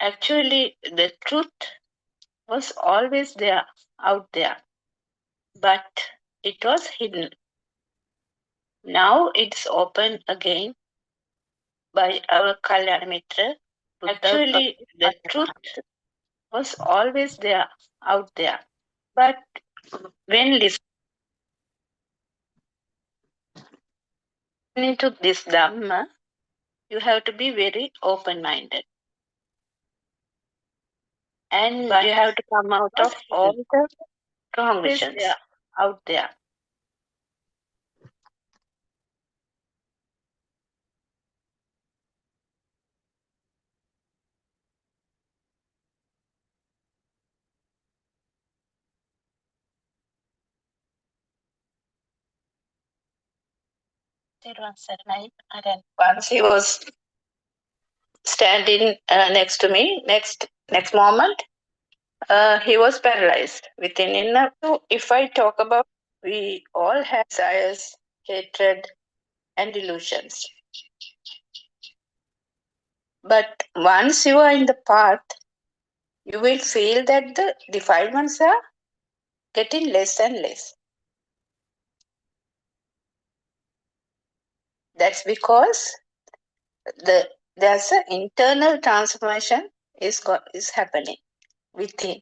Actually, the truth was always there, out there, but it was hidden. Now it's open again by our Kalyanamitra. Actually, the truth was always there, out there, but when listening to this Dhamma, you have to be very open-minded. And you have to come out of all the wrong visions out there. Once he was standing next to me, next moment, he was paralyzed within. So if I talk about, we all have desires, hatred, and delusions. But once you are in the path, you will feel that the defilements are getting less and less. That's because there's an internal transformation is happening within.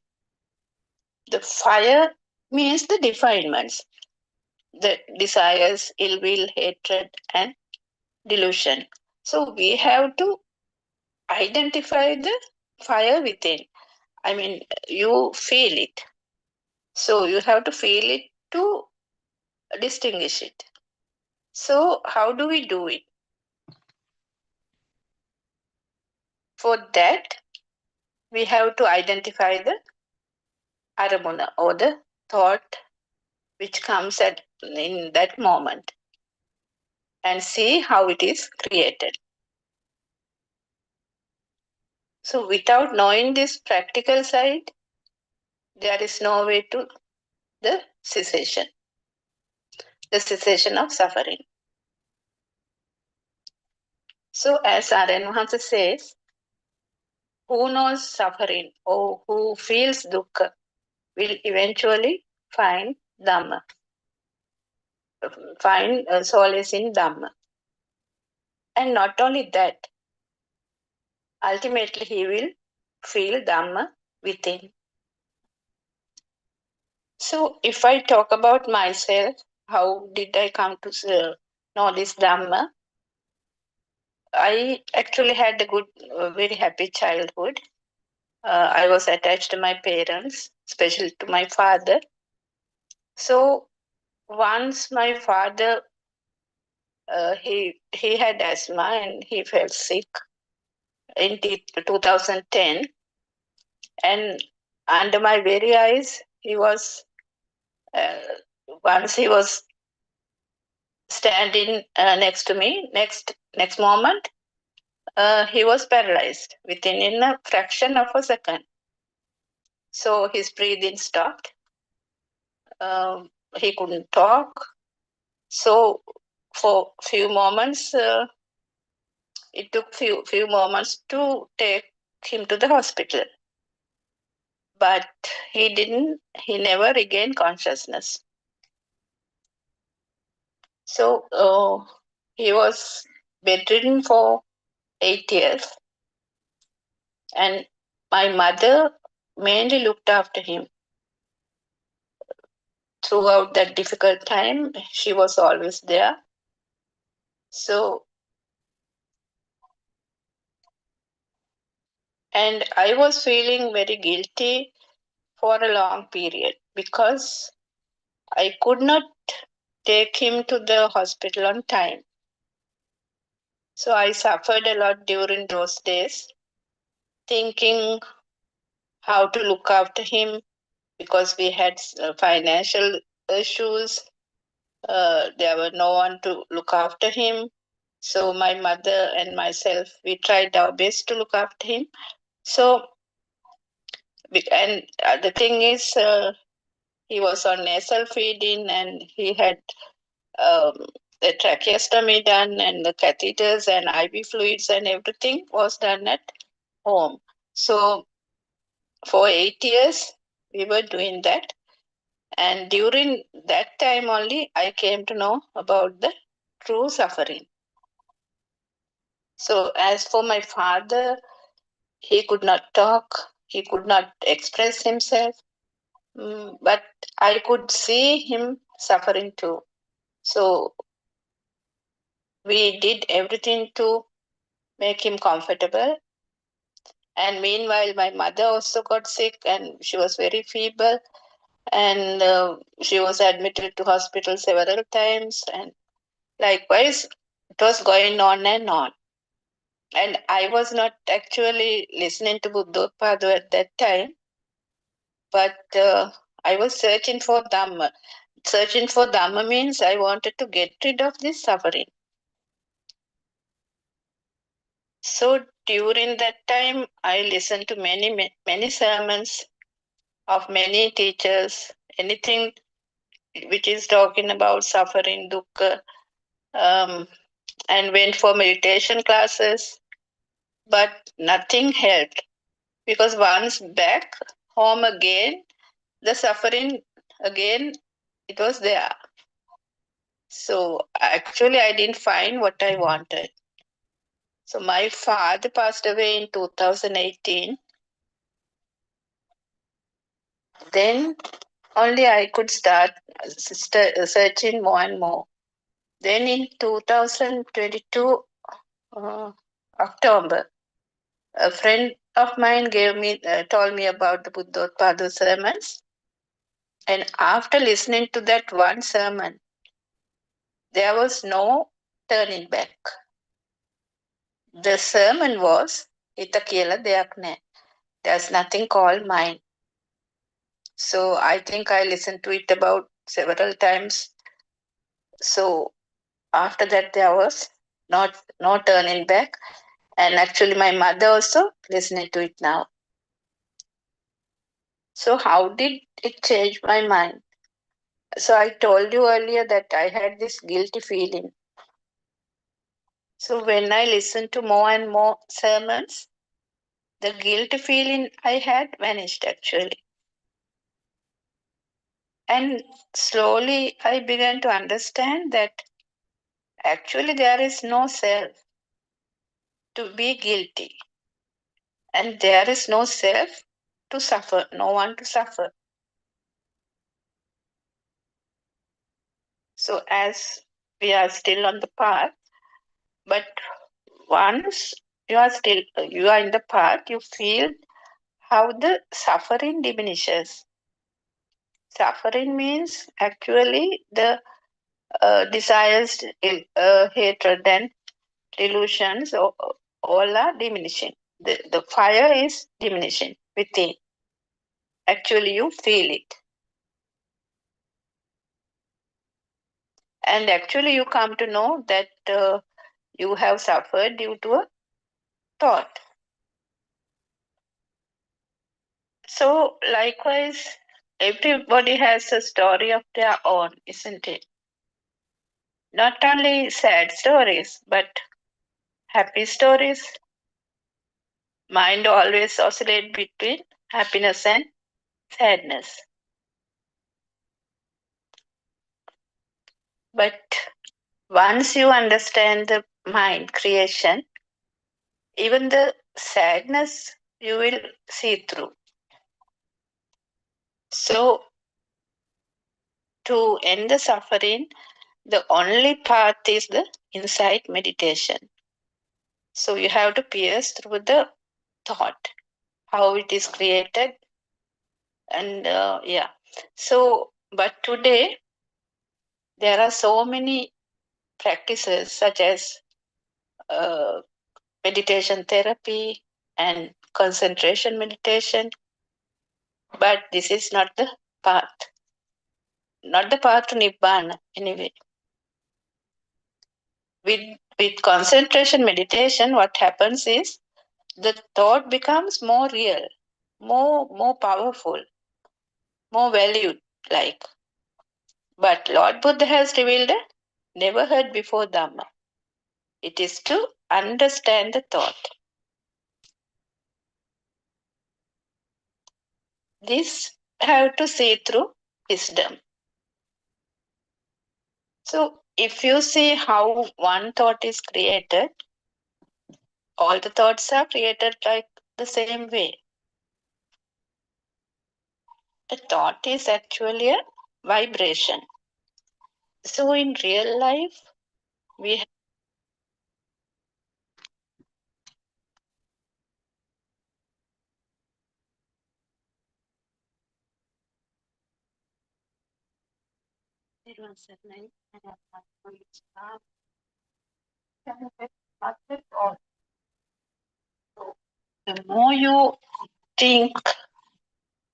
The fire means the defilements, the desires, ill will, hatred, and delusion. So we have to identify the fire within. I mean, you feel it. So you have to feel it to distinguish it. So how do we do it? For that, we have to identify the aramuna or the thought which comes in that moment and see how it is created. So without knowing this practical side, there is no way to the cessation of suffering. So as Aryan Mahansa says, who knows suffering or who feels dukkha will eventually find Dhamma, find solace in Dhamma. And not only that, ultimately he will feel Dhamma within. So if I talk about myself, how did I come to know this Dhamma? I actually had a good, very happy childhood. I was attached to my parents, especially to my father. So once my father, he had asthma and he fell sick in 2010, and under my very eyes, he was once he was standing next to me. Next moment, he was paralyzed within a fraction of a second. So his breathing stopped. He couldn't talk. So for few moments, it took few moments to take him to the hospital. But he never regained consciousness. So he was bedridden for 8 years. And my mother mainly looked after him. Throughout that difficult time, she was always there. So, and I was feeling very guilty for a long period because I could not take him to the hospital on time. So I suffered a lot during those days, thinking how to look after him because we had financial issues. There were no one to look after him. So my mother and myself, we tried our best to look after him. So, and the thing is, he was on nasal feeding and he had the tracheostomy done and the catheters and IV fluids and everything was done at home. So for 8 years, we were doing that. And during that time only, I came to know about the true suffering. So as for my father, he could not talk, he could not express himself, but I could see him suffering too. So we did everything to make him comfortable. And meanwhile, my mother also got sick and she was very feeble. And she was admitted to hospital several times. And likewise, it was going on and on. And I was not actually listening to Buddothpado at that time, but I was searching for Dhamma. Searching for Dhamma means I wanted to get rid of this suffering. So during that time, I listened to many sermons of many teachers, anything which is talking about suffering, dukkha, and went for meditation classes, but nothing helped because once back home again, the suffering again, it was there. So actually, I didn't find what I wanted. So my father passed away in 2018. Then only I could start searching more and more. Then in 2022, October, a friend of mine told me about the Buddothpado sermons. And after listening to that one sermon, there was no turning back. The sermon was, Hita කියලා දෙයක් නැහැ. There's nothing called mind. So I think I listened to it about several times. So after that, there was no turning back. And actually, my mother also listening to it now. So how did it change my mind? So I told you earlier that I had this guilty feeling. So when I listened to more and more sermons, the guilty feeling I had vanished actually. And slowly I began to understand that actually there is no self to be guilty. And there is no self to suffer, no one to suffer. So as we are still on the path, but once you are in the path, you feel how the suffering diminishes. Suffering means actually the desires, hatred, and delusions, all are diminishing. The fire is diminishing within. Actually, you feel it. And actually, you come to know that you have suffered due to a thought. So, likewise, everybody has a story of their own, isn't it? Not only sad stories, but happy stories. Mind always oscillates between happiness and sadness. But once you understand the mind creation, even the sadness you will see through. So, to end the suffering, the only path is the insight meditation. So, you have to pierce through the thought, how it is created. And yeah. So, but today, there are so many practices such as uh, meditation therapy and concentration meditation. But this is not the path. Not the path to Nibbana, anyway. With concentration meditation, what happens is the thought becomes more real, more powerful, more valued like. But Lord Buddha has revealed a never heard before Dhamma. It is to understand the thought. This have to see through wisdom. So if you see how one thought is created, all the thoughts are created like the same way. A thought is actually a vibration. So in real life, we have the more you think,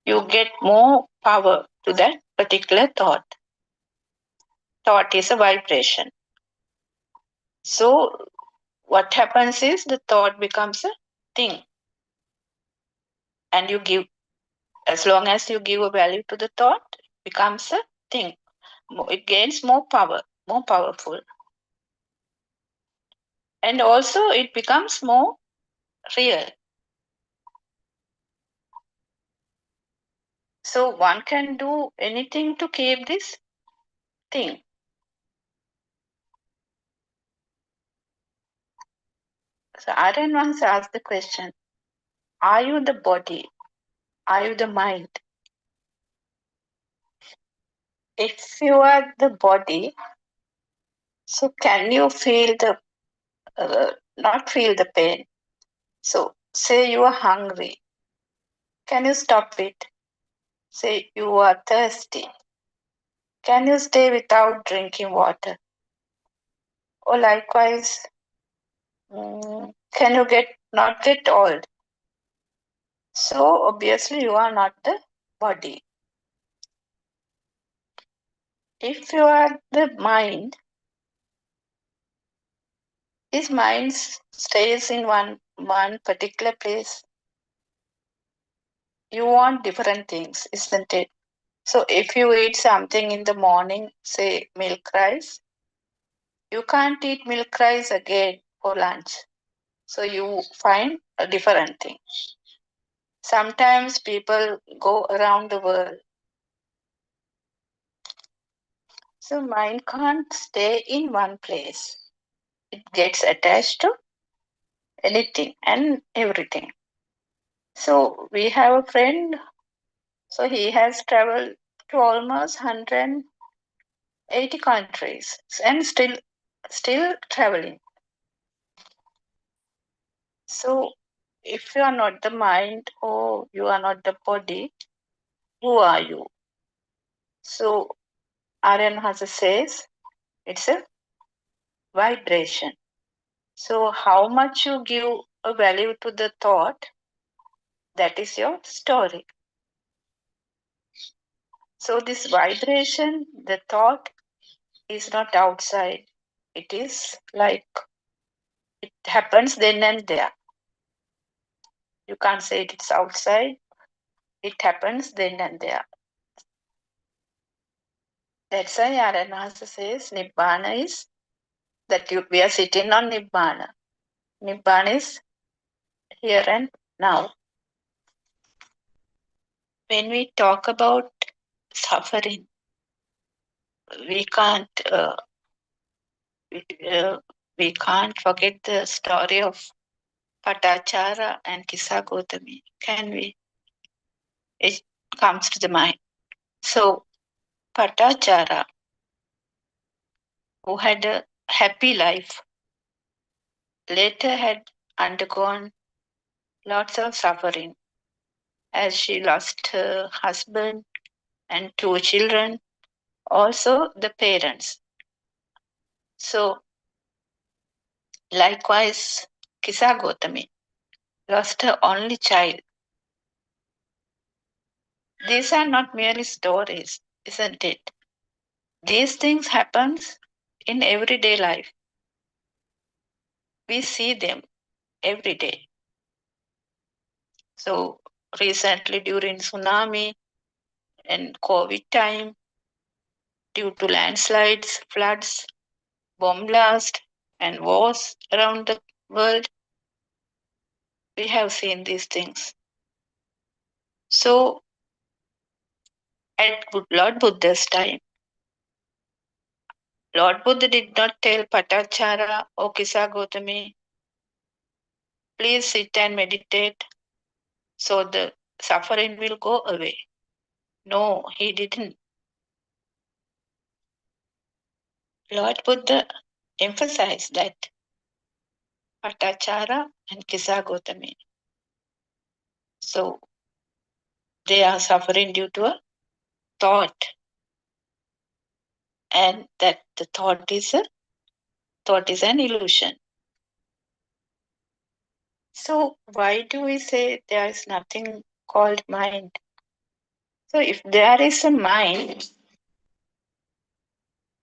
you get more power to that particular thought. Thought is a vibration. So what happens is the thought becomes a thing, and you give, as long as you give a value to the thought, it becomes a thing. It gains more power, more powerful, and also it becomes more real. So one can do anything to keep this thing. So Aryan once asked the question, are you the body? Are you the mind? If you are the body, so can you feel the, not feel the pain? So say you are hungry. Can you stop it? Say you are thirsty. Can you stay without drinking water? Or likewise, can you not get old? So obviously you are not the body. If you are the mind, this mind stays in one particular place. You want different things, isn't it? So if you eat something in the morning, say milk rice, you can't eat milk rice again for lunch. So you find a different thing. Sometimes people go around the world. So mind can't stay in one place. It gets attached to anything and everything. So we have a friend. So he has traveled to almost 180 countries and still traveling. So if you are not the mind or you are not the body, who are you? So Aryan Hase says it's a vibration. So how much you give a value to the thought, that is your story. So this vibration, the thought is not outside. It is like it happens then and there. You can't say it's outside. It happens then and there. That's why Aranhasa says Nibbana is that we are sitting on Nibbana. Nibbana is here and now. When we talk about suffering, we can't we can't forget the story of Patachara and Kisa Gotami. Can we? It comes to the mind. So Patachara, who had a happy life, later had undergone lots of suffering as she lost her husband and two children, also the parents. So likewise, Kisa Gotami lost her only child. These are not merely stories, isn't it? These things happen in everyday life. We see them every day. So recently during tsunami and COVID time, due to landslides, floods, bomb blast, and wars around the world, we have seen these things. So At Lord Buddha's time, Lord Buddha did not tell Patachara or Kisa Gautami, please sit and meditate so the suffering will go away. No, he didn't. Lord Buddha emphasized that Patachara and Kisa Gautami. So they are suffering due to a thought, and that the thought is an illusion. So why do we say there is nothing called mind? So if there is a mind,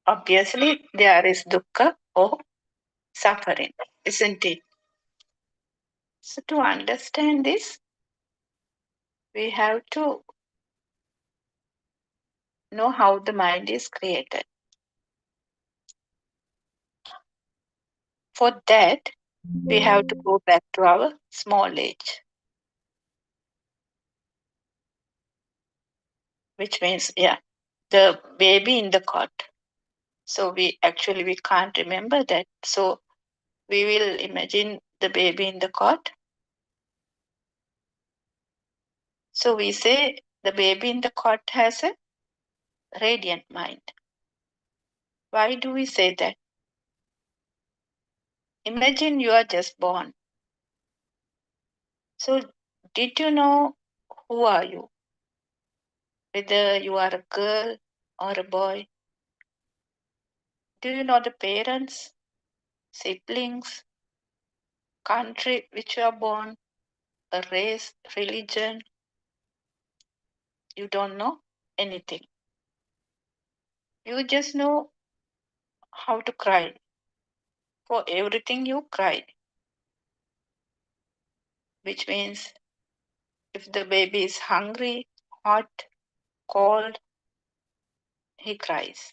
obviously there is dukkha or suffering, isn't it? So to understand this, we have to know how the mind is created. For that, we have to go back to our small age, which means, the baby in the cot. So we can't remember that. So we will imagine the baby in the cot. So we say the baby in the cot has a radiant mind. Why do we say that? Imagine you are just born. So did you know who are you? Whether you are a girl or a boy? Do you know the parents, siblings, country which you are born, a race, religion? You don't know anything. You just know how to cry. For everything you cry. Which means if the baby is hungry, hot, cold, he cries.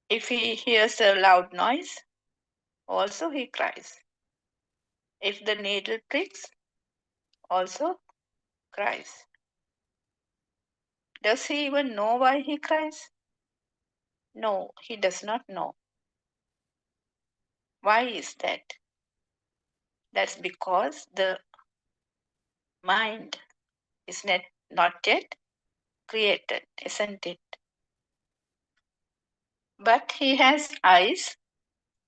If he hears a loud noise, also he cries. If the needle pricks, also cries. Does he even know why he cries? No, he does not know. Why is that? That's because the mind is not yet created, isn't it? But he has eyes,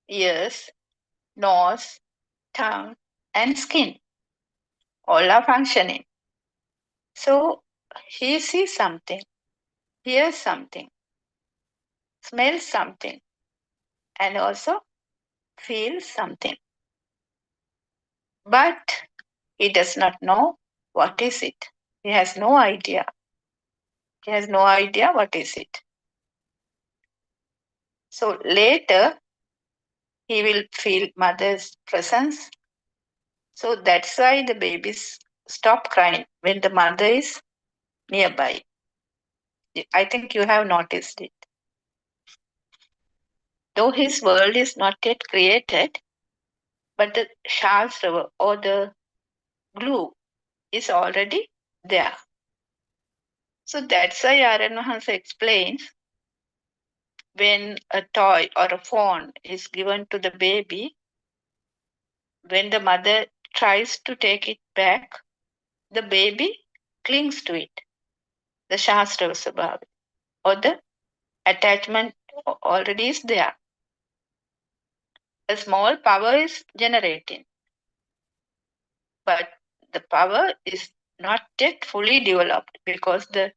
ears, nose, tongue, and skin. All are functioning. So he sees something, hears something, smells something, and also feels something. But he does not know what is it. He has no idea. He has no idea what is it. So later he will feel mother's presence. So that's why the babies stop crying when the mother is nearby. I think you have noticed it. Though his world is not yet created, but the Shastra or the glue is already there. So that's why Aryan Mahansa explains when a toy or a phone is given to the baby, when the mother tries to take it back, the baby clings to it. The Shastra Svabhav or the attachment already is there. A small power is generating, but the power is not yet fully developed because the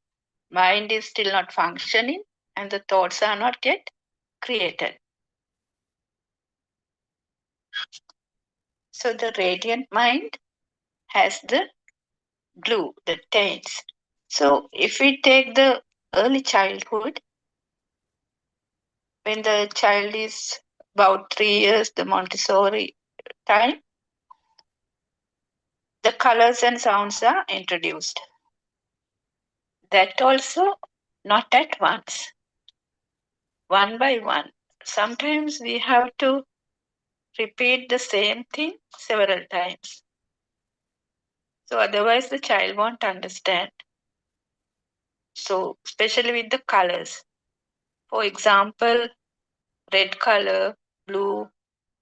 mind is still not functioning and the thoughts are not yet created. So the radiant mind has the glue, the taints. So if we take the early childhood, when the child is about 3 years, the Montessori time, the colors and sounds are introduced. That also not at once, one by one. Sometimes we have to repeat the same thing several times. So otherwise the child won't understand. So especially with the colors. For example, red color, blue,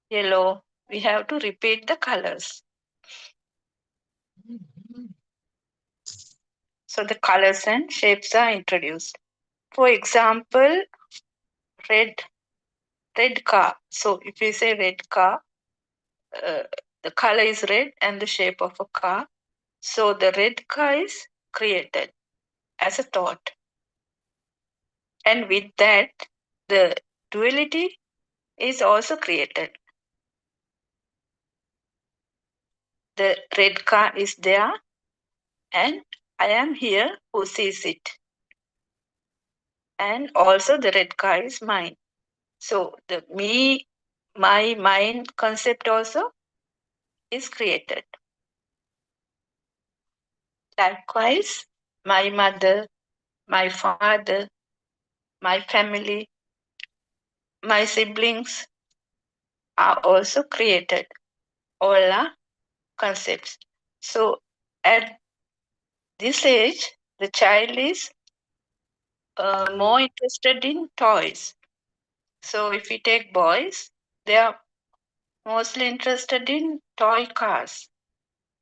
yellow, we have to repeat the colors. So the colors and shapes are introduced. For example, red car. So if we say red car, the color is red and the shape of a car. So the red car is created as a thought. And with that, the duality is also created. The red car is there and I am here who sees it. And also the red car is mine. So the me, my, mine concept also is created. Likewise, my mother, my father, my family, my siblings are also created. All are concepts. So at this age, the child is more interested in toys. So if we take boys, they are mostly interested in toy cars.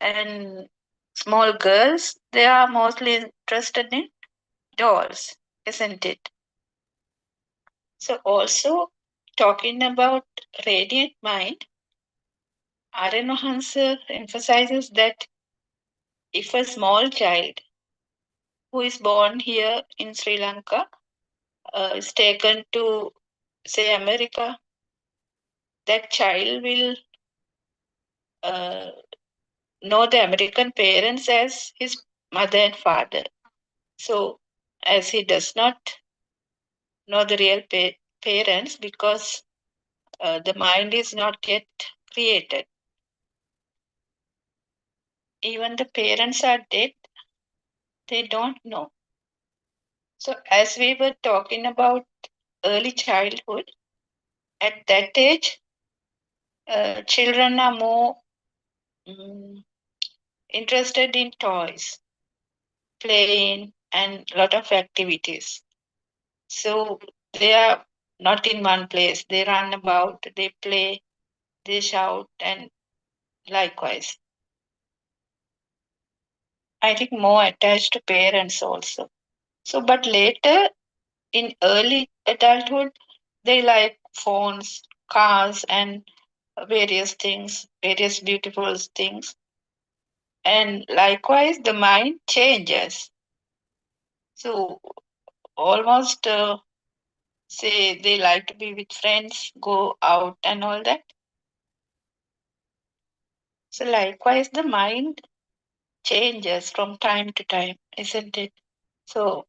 And small girls, they are mostly interested in dolls, isn't it? So also talking about radiant mind, Aryan Hanser emphasizes that if a small child who is born here in Sri Lanka is taken to, say, America, that child will uh, know the American parents as his mother and father. So, as he does not know the real parents because the mind is not yet created, even the parents are dead, they don't know. So, as we were talking about early childhood, at that age, children are more interested in toys, playing, and lot of activities. So they are not in one place. They run about, they play, they shout, and likewise. I think more attached to parents also. So, but later in early adulthood, they like phones, cars, and various things, various beautiful things. And likewise, the mind changes. So, almost say they like to be with friends, go out, and all that. So, likewise, the mind changes from time to time, isn't it? So,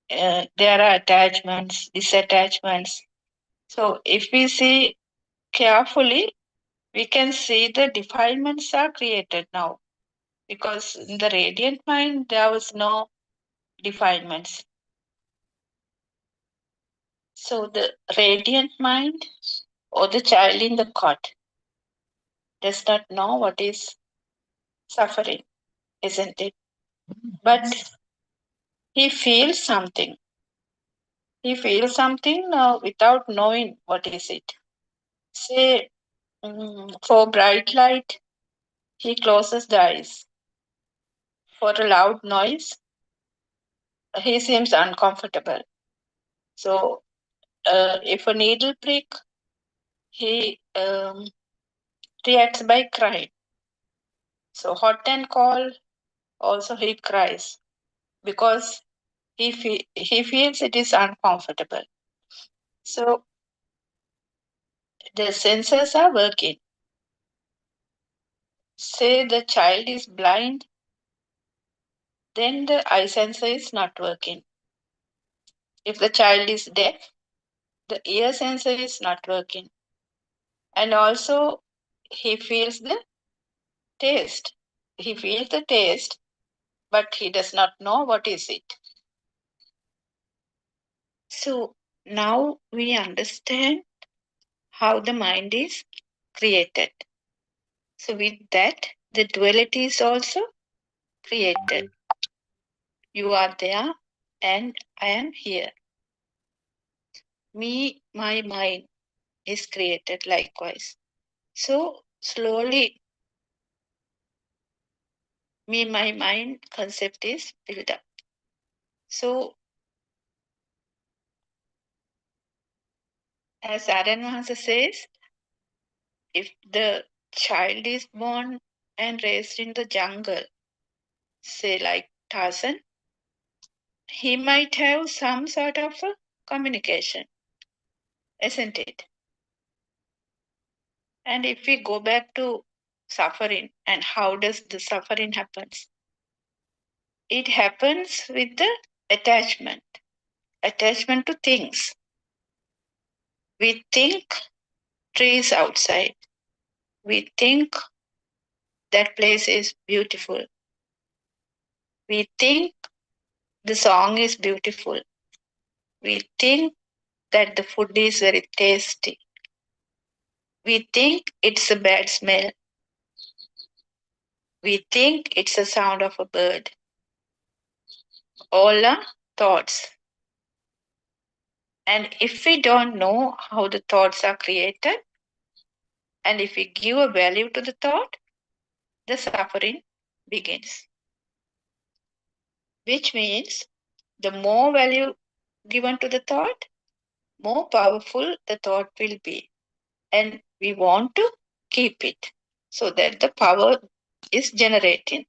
there are attachments, disattachments. So, if we see carefully, we can see the defilements are created now because in the radiant mind there was no defilements. So, the radiant mind or the child in the cot does not know what is suffering, isn't it? But he feels something. He feels something without knowing what is it. Say, for bright light, he closes the eyes. For a loud noise, he seems uncomfortable. So, if a needle prick, he reacts by crying. So, hot and cold, also he cries because he feels it is uncomfortable. So, the senses are working. Say the child is blind, then the eye sensor is not working. If the child is deaf, the ear sensor is not working. And also, he feels the taste. He feels the taste, but he does not know what is it. So now we understand how the mind is created. So with that, the duality is also created. You are there and I am here. Me, my mind is created likewise. So slowly, me, my mind concept is built up. So as Aranvahasa says, if the child is born and raised in the jungle, say like Tarzan, he might have some sort of a communication, isn't it? And if we go back to suffering and how does the suffering happens? It happens with the attachment to things. We think trees outside. We think that place is beautiful. We think the song is beautiful. We think that the food is very tasty. We think it's a bad smell. We think it's a sound of a bird. All are thoughts. And if we don't know how the thoughts are created, and if we give a value to the thought, the suffering begins. Which means the more value given to the thought, more powerful the thought will be. And we want to keep it so that the power is generating.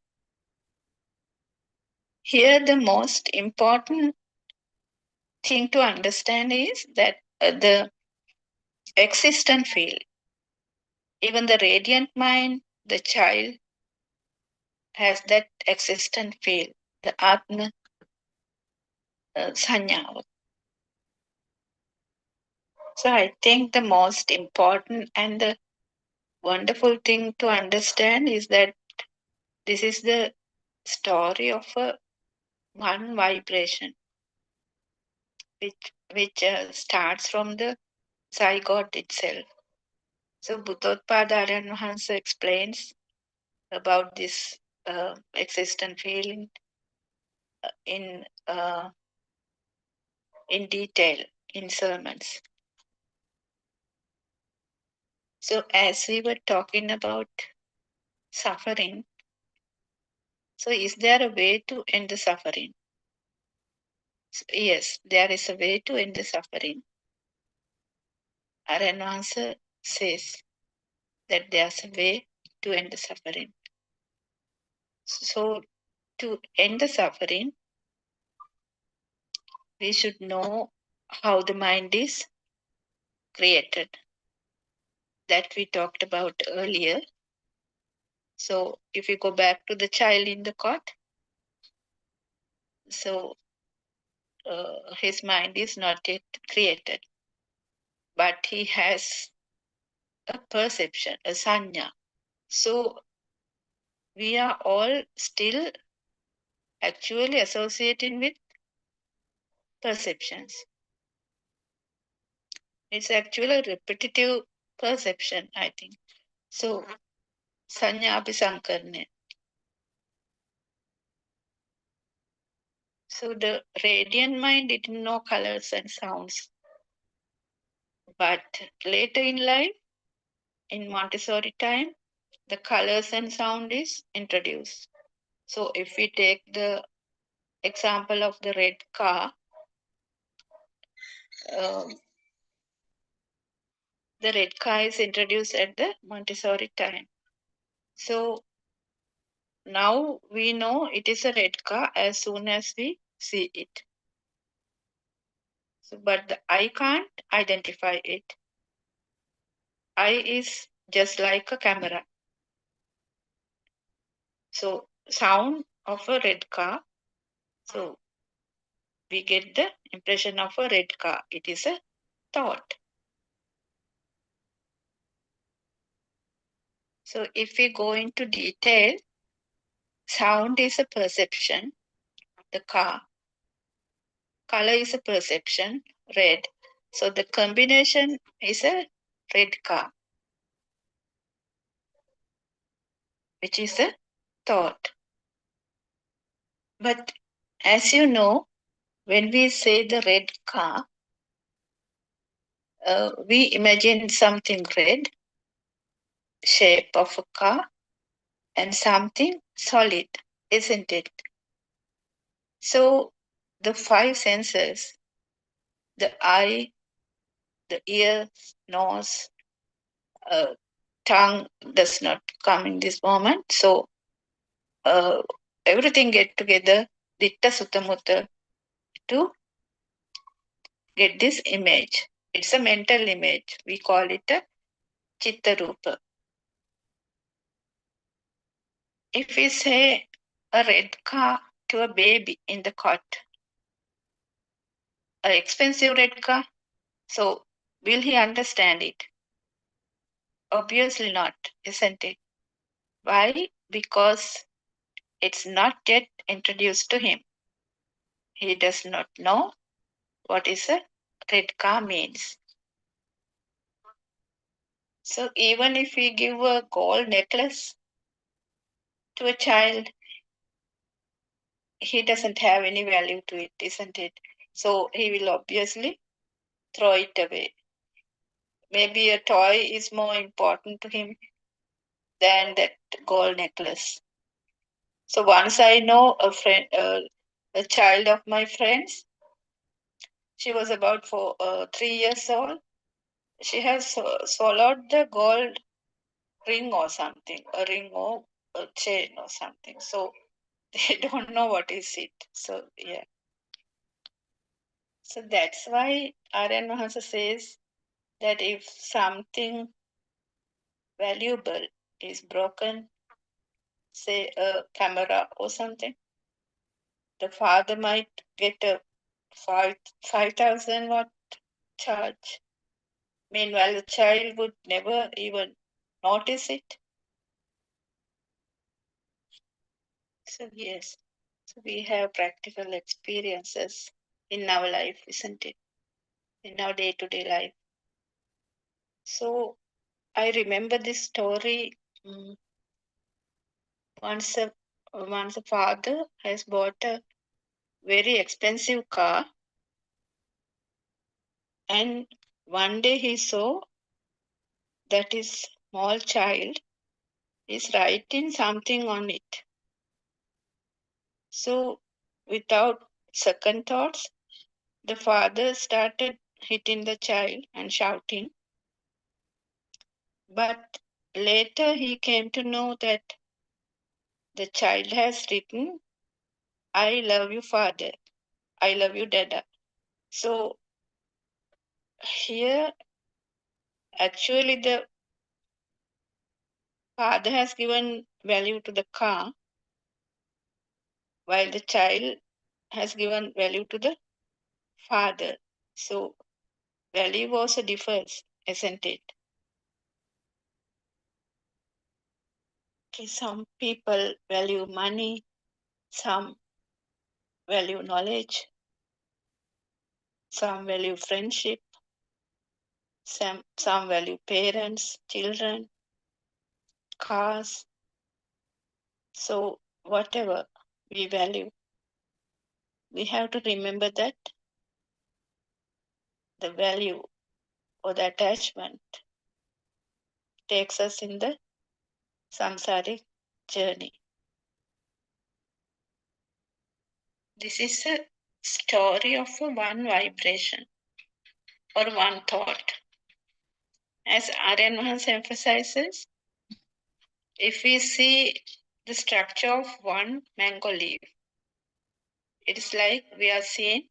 Here, the most important thing to understand is that the existent field, even the radiant mind, the child has that existent field, the Atma Sanyava. So I think the most important and the wonderful thing to understand is that this is the story of a one vibration which starts from the zygote itself. So Buddothpada Mahansa explains about this existent feeling in detail in sermons. So as we were talking about suffering, so is there a way to end the suffering? So yes, there is a way to end the suffering. Aranvasa says that there's a way to end the suffering. So to end the suffering, we should know how the mind is created. That we talked about earlier. So if you go back to the child in the cot, so his mind is not yet created, but he has a perception, a sanya. So we are all still actually associating with perceptions. It's actually a repetitive perception, I think. So sanya abhisankarne. So the radiant mind didn't know colors and sounds. But later in life, in Montessori time, the colors and sound is introduced. So if we take the example of the red car, um, the red car is introduced at the Montessori time. So now we know it is a red car as soon as we see it. So, but the eye can't identify it. Eye is just like a camera. So sound of a red car. So we get the impression of a red car. It is a thought. So if we go into detail, sound is a perception, the car. Color is a perception, red. So the combination is a red car, which is a thought. But as you know, when we say the red car, we imagine something red, shape of a car, and something solid, isn't it? So the five senses, the eye, the ear, nose, tongue does not come in this moment. So everything get together, ditta sutta to get this image. It's a mental image. We call it a chitta rupa. If we say a red car to a baby in the cot, an expensive red car, so will he understand it? Obviously not, isn't it? Why? Because it's not yet introduced to him. He does not know what is a red car means. So even if we give a gold necklace to a child, he doesn't have any value to it, isn't it? So he will obviously throw it away. Maybe a toy is more important to him than that gold necklace. So once I know a child of my friends, she was about 3 years old. She has swallowed the gold ring or something, a ring or a chain or something. So they don't know what is it. So yeah. So that's why Aryan Mahansa says that if something valuable is broken, say a camera or something, the father might get a 5,000 watt charge. Meanwhile, the child would never even notice it. So yes, so we have practical experiences in our life, isn't it? In our day-to-day life. So I remember this story. Once a father has bought a very expensive car, and one day he saw that his small child is writing something on it. So without second thoughts, the father started hitting the child and shouting. But later he came to know that the child has written, I love you, father. I love you, dada. So here, actually, the father has given value to the car, while the child has given value to the father. So value also differs, isn't it? Okay, some people value money, some value knowledge, some value friendship, some value parents, children, cars. So whatever we value, we have to remember that the value or the attachment takes us in the samsaric journey. This is a story of one vibration or one thought. As Aryan Mahans emphasizes, if we see the structure of one mango leaf, it is like we are seeing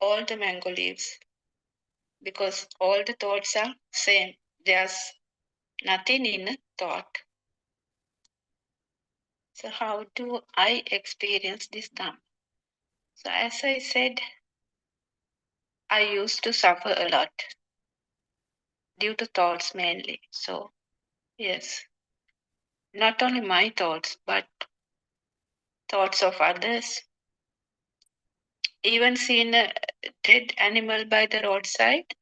all the mango leaves because all the thoughts are same. There's nothing in a thought. So how do I experience this Dhamma? So as I said, I used to suffer a lot due to thoughts mainly. So yes, not only my thoughts, but thoughts of others. Even seeing a dead animal by the roadside,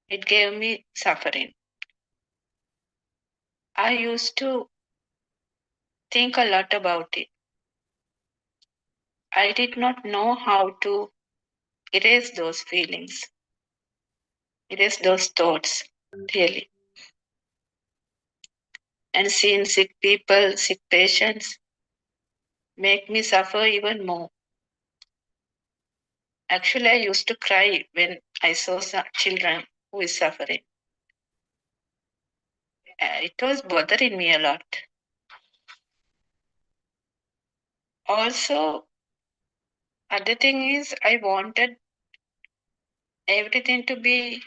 it gave me suffering. I used to think a lot about it. I did not know how to erase those feelings, erase those thoughts, really. And seeing sick people, sick patients, make me suffer even more. Actually, I used to cry when I saw some children who is suffering. It was bothering me a lot. Also, other thing is I wanted everything to be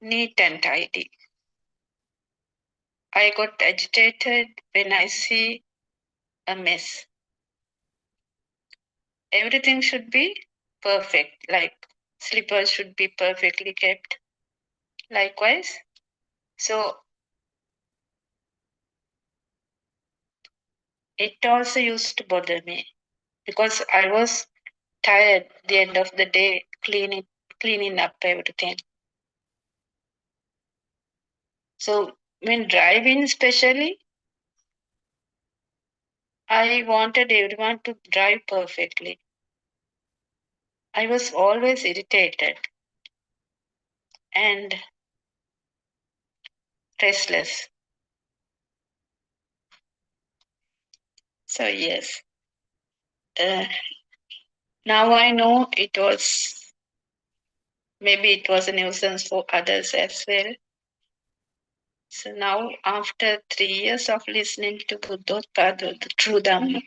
neat and tidy. I got agitated when I see a mess. Everything should be perfect, like slippers should be perfectly kept. Likewise. So it also used to bother me because I was tired at the end of the day cleaning up everything. So when driving especially, I wanted everyone to drive perfectly. I was always irritated and restless. So yes, uh, now I know maybe it was a nuisance for others as well. So now after 3 years of listening to Buddothpado, the true Dhamma,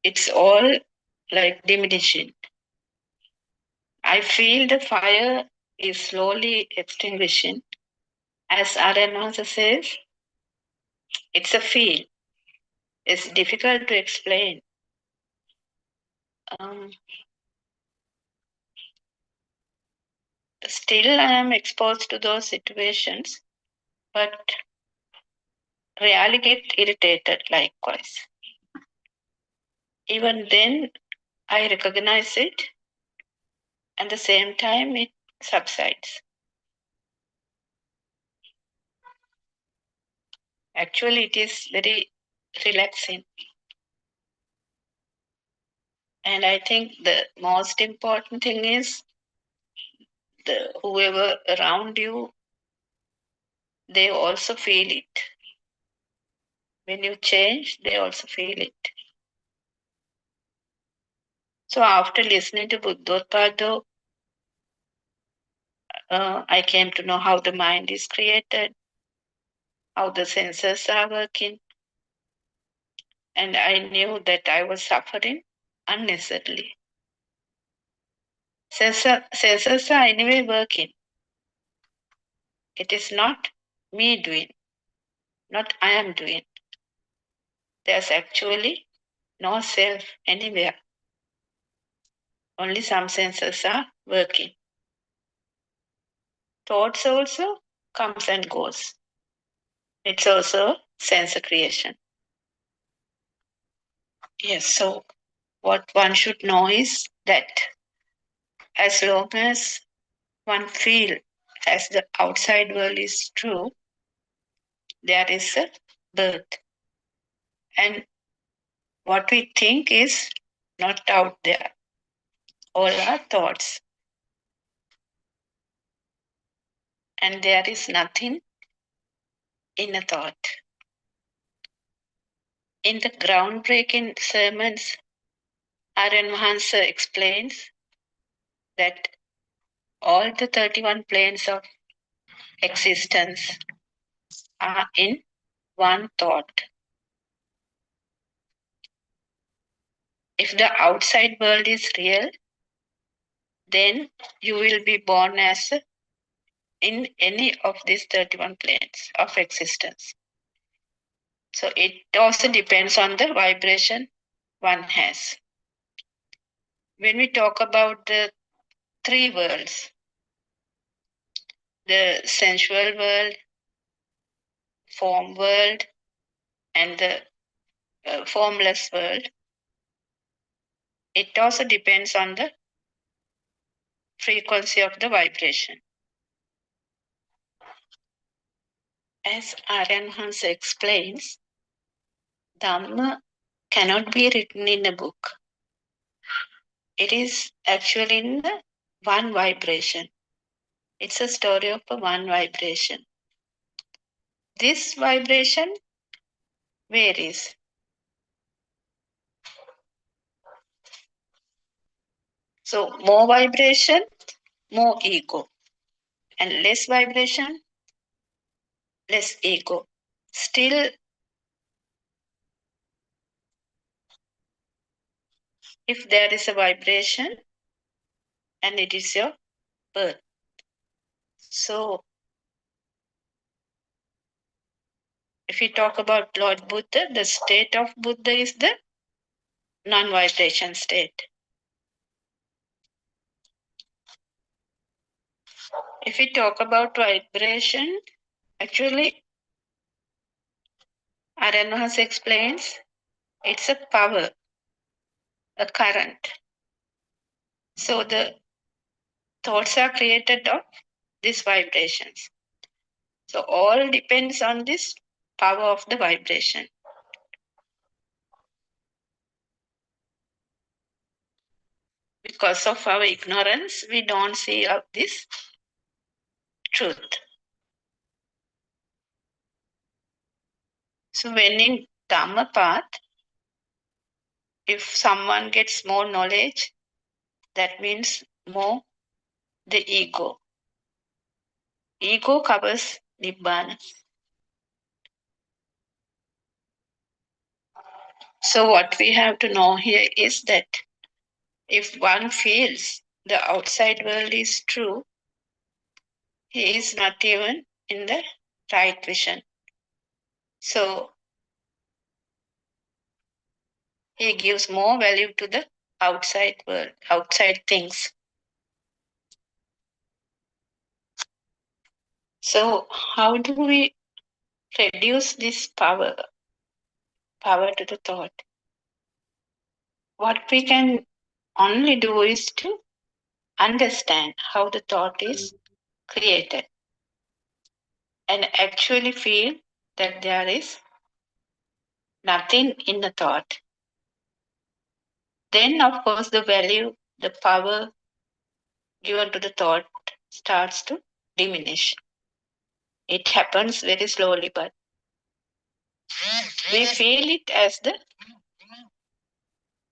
it's all like diminishing. I feel the fire is slowly extinguishing. As Aranwasa says, it's a feel. It's difficult to explain. Um, Still, I am exposed to those situations, but rarely get irritated likewise. Even then, I recognize it, and at the same time, it subsides. Actually, it is very relaxing. And I think the most important thing is whoever around you, they also feel it. When you change, they also feel it. So after listening to Buddothpado, I came to know how the mind is created, how the senses are working, and I knew that I was suffering unnecessarily. Senses are anyway working. It is not me doing, not I am doing. There's actually no self anywhere. Only some senses are working. Thoughts also comes and goes. It's also sense creation. Yes, so what one should know is that as long as one feel as the outside world is true, there is a birth. And what we think is not out there. All our thoughts. And there is nothing in a thought. In the groundbreaking sermons, Aryan Mahansa explains that all the 31 planes of existence are in one thought. If the outside world is real, then you will be born as in any of these 31 planes of existence. So it also depends on the vibration one has. When we talk about the three worlds, the sensual world, form world, and the formless world, it also depends on the frequency of the vibration. As Aryan Hans explains, Dhamma cannot be written in a book. It is actually in the one vibration. It's a story of a one vibration. This vibration varies. So more vibration, more ego. And less vibration, less ego. Still, if there is a vibration and it is your birth. So if we talk about Lord Buddha, the state of Buddha is the non-vibration state. If we talk about vibration, actually, Aranvas explains it's a power, a current. So the thoughts are created of these vibrations. So all depends on this power of the vibration. Because of our ignorance, we don't see of this truth. So when in Dhamma path, if someone gets more knowledge, that means more the ego. Ego covers Nibbana. So what we have to know here is that if one feels the outside world is true, he is not even in the right vision. So he gives more value to the outside world, outside things. So how do we reduce this power to the thought? What we can only do is to understand how the thought is created and actually feel that there is nothing in the thought. Then, of course, the value, the power given to the thought starts to diminish. It happens very slowly, but we feel it as the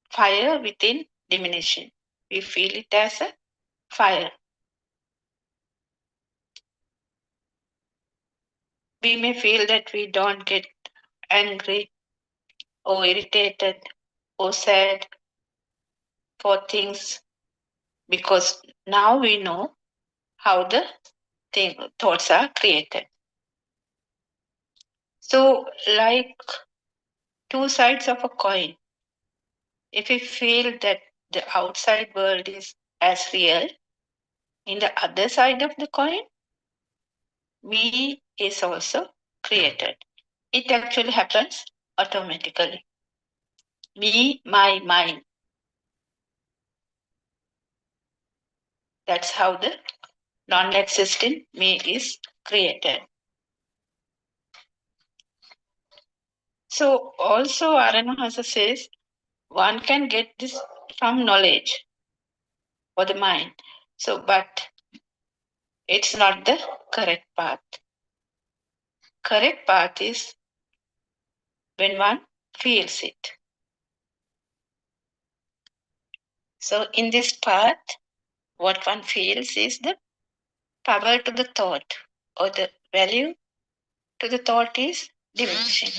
fire within diminishing. We feel it as a fire. We may feel that we don't get angry or irritated or sad for things because now we know how the thoughts are created. So, like two sides of a coin, if we feel that the outside world is as real, in the other side of the coin, we is also created. It actually happens automatically. Me, my mind. That's how the non-existent me is created. So also Aranvasa says one can get this from knowledge or the mind. So, but it's not the correct path. Correct path is when one feels it. So in this path, what one feels is the power to the thought or the value to the thought is diminishing.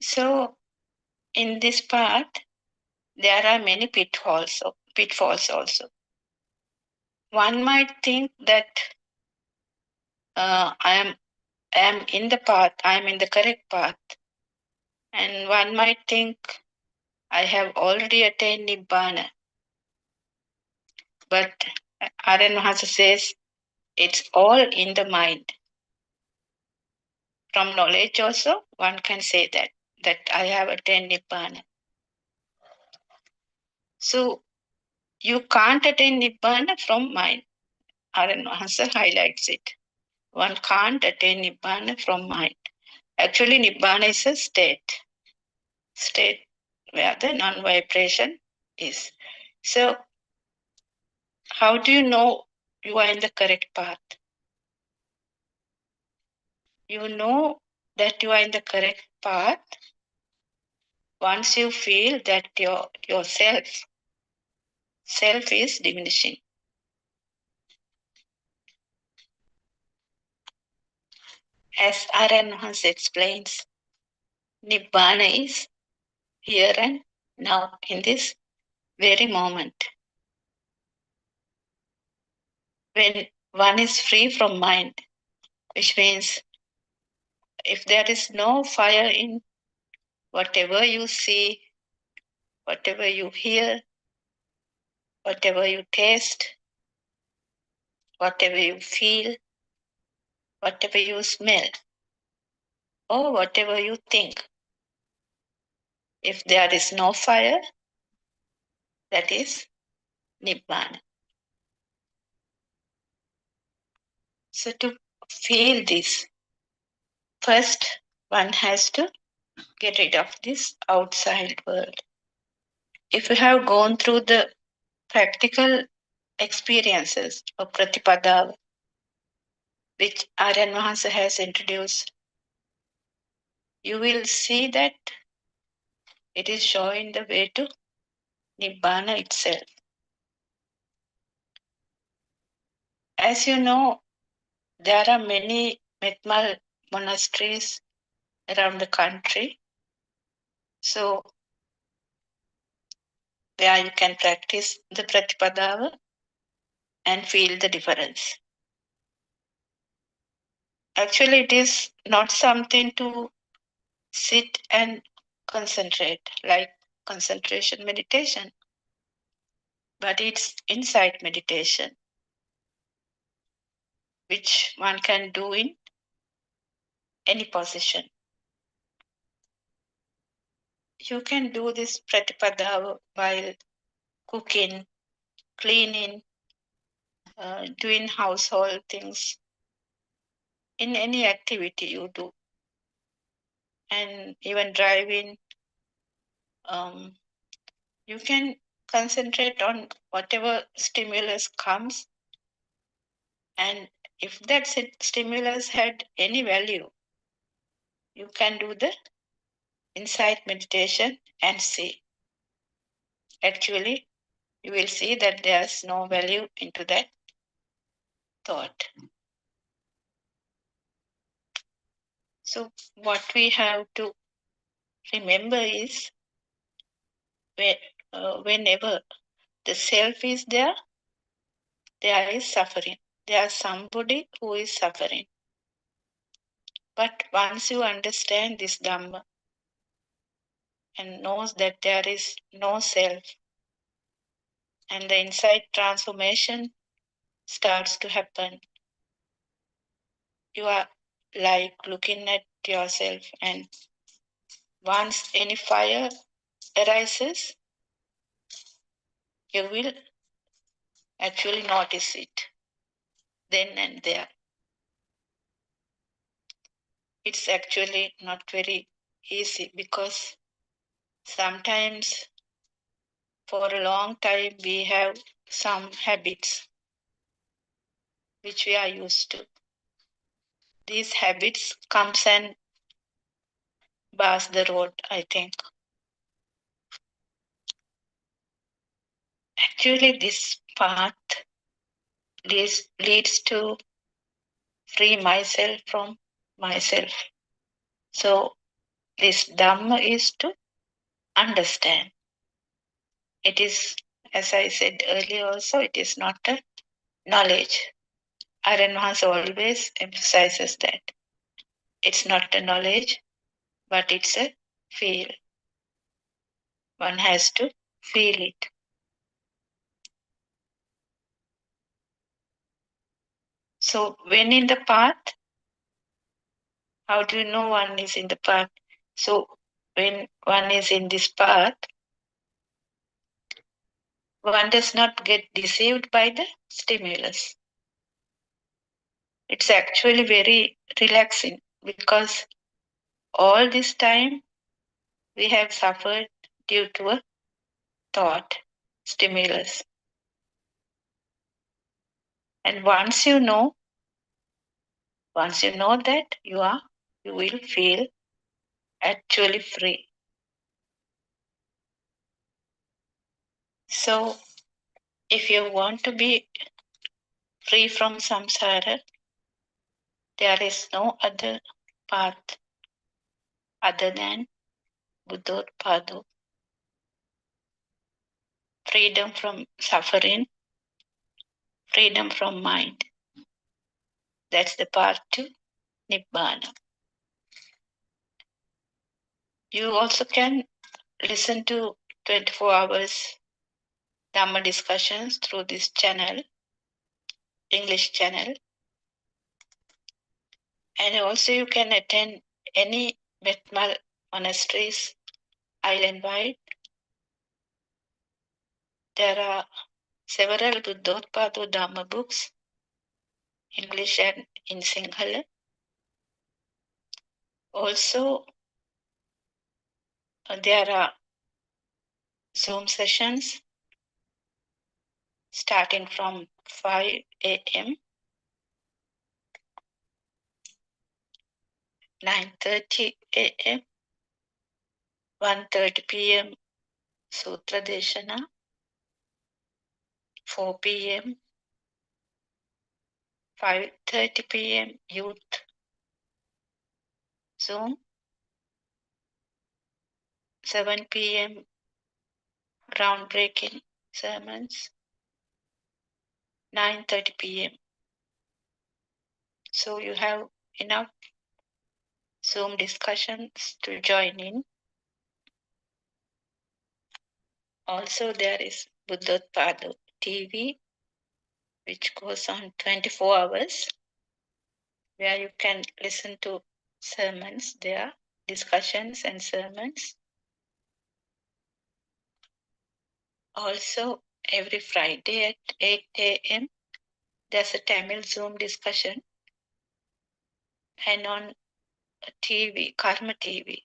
So in this path, there are many pitfalls also. One might think that I am in the path, I am in the correct path. And one might think I have already attained Nibbana. But Aranvasa says it's all in the mind. From knowledge also, one can say that I have attained Nibbana. So you can't attain Nibbana from mind. Aranvasa highlights it. One can't attain Nibbana from mind. Actually, Nibbana is a state. state where the non-vibration is. So, how do you know you are in the correct path? You know that you are in the correct path once you feel that your self is diminishing. As R.N. Hans explains, Nibbana is here and now in this very moment. When one is free from mind, which means if there is no fire in whatever you see, whatever you hear, whatever you taste, whatever you feel, whatever you smell, or whatever you think, if there is no fire, that is Nibbana. So to feel this, first one has to get rid of this outside world. If you have gone through the practical experiences of Pratipada, which Aryan Mahasa has introduced, you will see that it is showing the way to Nibbana itself. As you know, there are many Metmal monasteries around the country. So, where you can practice the Pratipadava and feel the difference. Actually, it is not something to sit and concentrate like concentration meditation, but it's insight meditation, which one can do in any position. You can do this Pratipada while cooking, cleaning, doing household things, in any activity you do, and even driving. You can concentrate on whatever stimulus comes, and if that stimulus had any value, you can do the insight meditation and see. Actually, you will see that there's no value into that thought. So what we have to remember is whenever the self is there, there is suffering. There's somebody who is suffering. But once you understand this Dhamma and knows that there is no self, and the insight transformation starts to happen, you are like looking at yourself, and once any fire arises, you will actually notice it then and there. It's actually not very easy because sometimes for a long time we have some habits which we are used to. These habits comes and bars the road, I think. Actually, this path leads to free myself from myself. So this Dhamma is to understand. It is, as I said earlier also, it is not a knowledge. Aryan Mahas always emphasizes that. It's not a knowledge, but it's a feel. One has to feel it. So when in the path, how do you know one is in the path? So when one is in this path, one does not get deceived by the stimulus. It's actually very relaxing because all this time we have suffered due to a thought stimulus. And once you know that you will feel actually free. So if you want to be free from samsara, there is no other path other than Buddothpado. Freedom from suffering, freedom from mind. That's the path to Nibbana. You also can listen to 24 hours Dhamma discussions through this channel, English channel. And also you can attend any Metmal monasteries island-wide. There are several Buddothpado Dhamma books, English and in Sinhala. Also, there are Zoom sessions starting from 5 a.m., 9:30 a.m., 1:30 p.m. Sutra Deshana, 4 p.m., 5:30 p.m. Youth Zoom, 7 p.m. groundbreaking sermons, 9:30 p.m. So you have enough Zoom discussions to join in. Also, there is Buddothpado TV, which goes on 24 hours, where you can listen to sermons there, discussions and sermons. Also, every Friday at 8 a.m., there's a Tamil Zoom discussion. And on TV, Karma TV,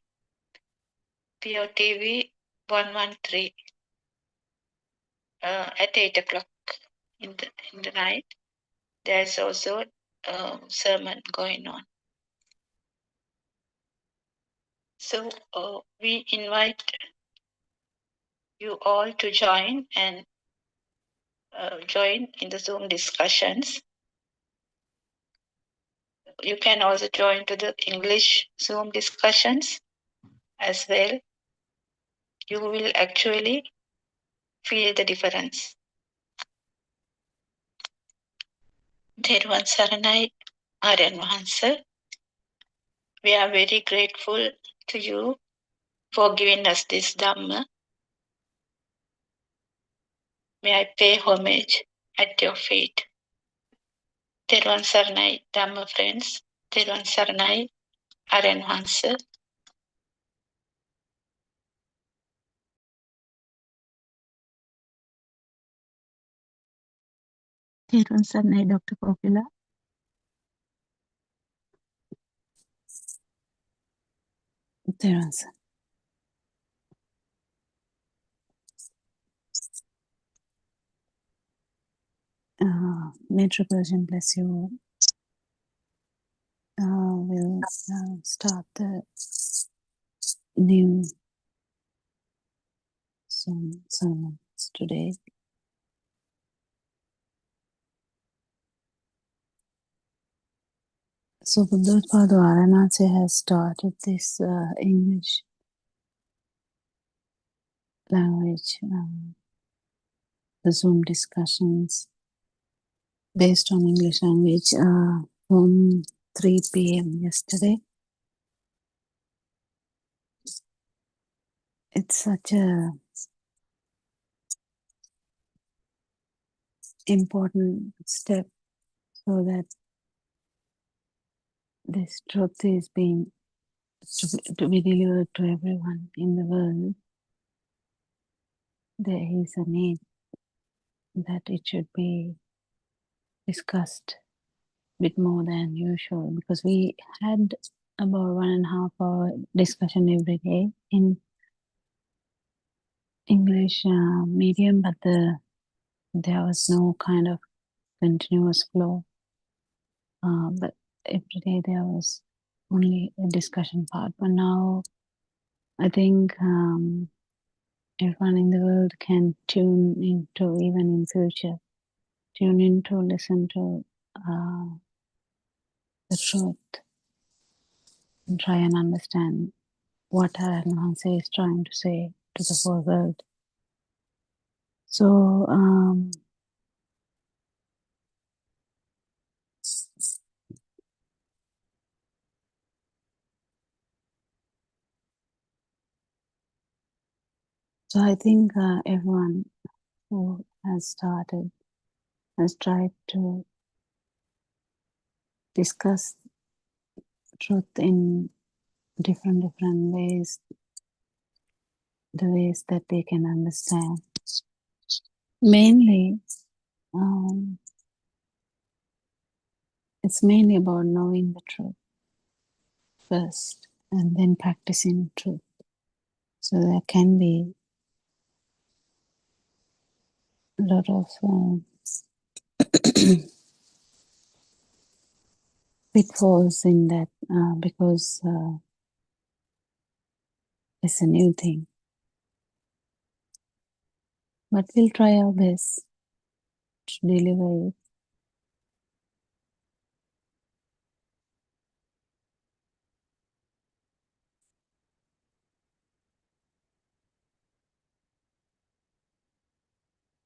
PeoTV 113, at 8 o'clock in the night, there's also a sermon going on. So we invite you all to join and join in the Zoom discussions. You can also join to the English Zoom discussions as well. You will actually feel the difference. Thirwan Saranai Aryan Mahansa, we are very grateful to you for giving us this Dhamma. May I pay homage at your feet. Thirwan Saranai Dhamma friends, Thirwan Saranai Aryan Mahansa. Thirwan Saranai, Dr. Kokila. Thirwan Saranai. May True Persian bless you. We'll start the new sermons today. So Buddothpado Aranase has started this English language, the Zoom discussions based on English language from 3 p.m. yesterday. It's such a important step so that this truth is being to be delivered to everyone in the world. There is a need that it should be discussed a bit more than usual, because we had about 1.5 hour discussion every day in English medium, but there was no kind of continuous flow. But every day there was only a discussion part. But now I think everyone in the world can tune into, even in future, tune into, listen to the truth and try and understand what Aranhanse is trying to say to the whole world. So I think everyone who has started has tried to discuss truth in different ways, the ways that they can understand. Mainly, it's mainly about knowing the truth first and then practicing truth. So there can be a lot of pitfalls in that because it's a new thing. But we'll try our best to deliver it.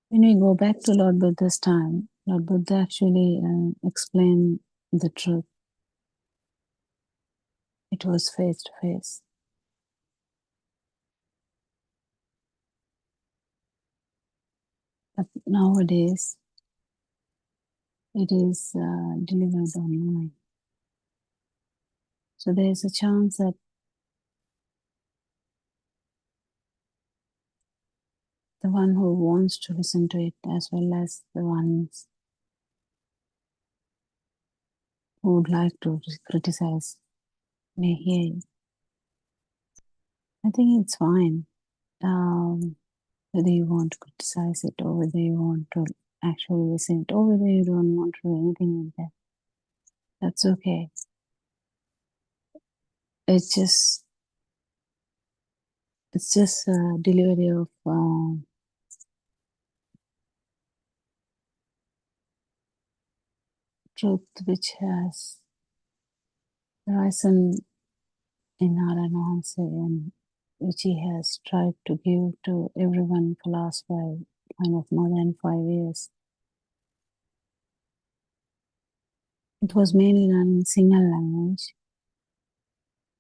When we go back to Lord Buddha's time, Lord Buddha actually explained the truth. It was face to face. But nowadays, it is delivered online. So there is a chance that the one who wants to listen to it, as well as the ones who would like to criticize, may hear it. I think it's fine. Whether you want to criticize it or whether you want to actually listen it or whether you don't want to do anything with that. That's okay. It's just a delivery of truth which has risen in Aranhanse and which he has tried to give to everyone for last more than 5 years. It was mainly done in single language.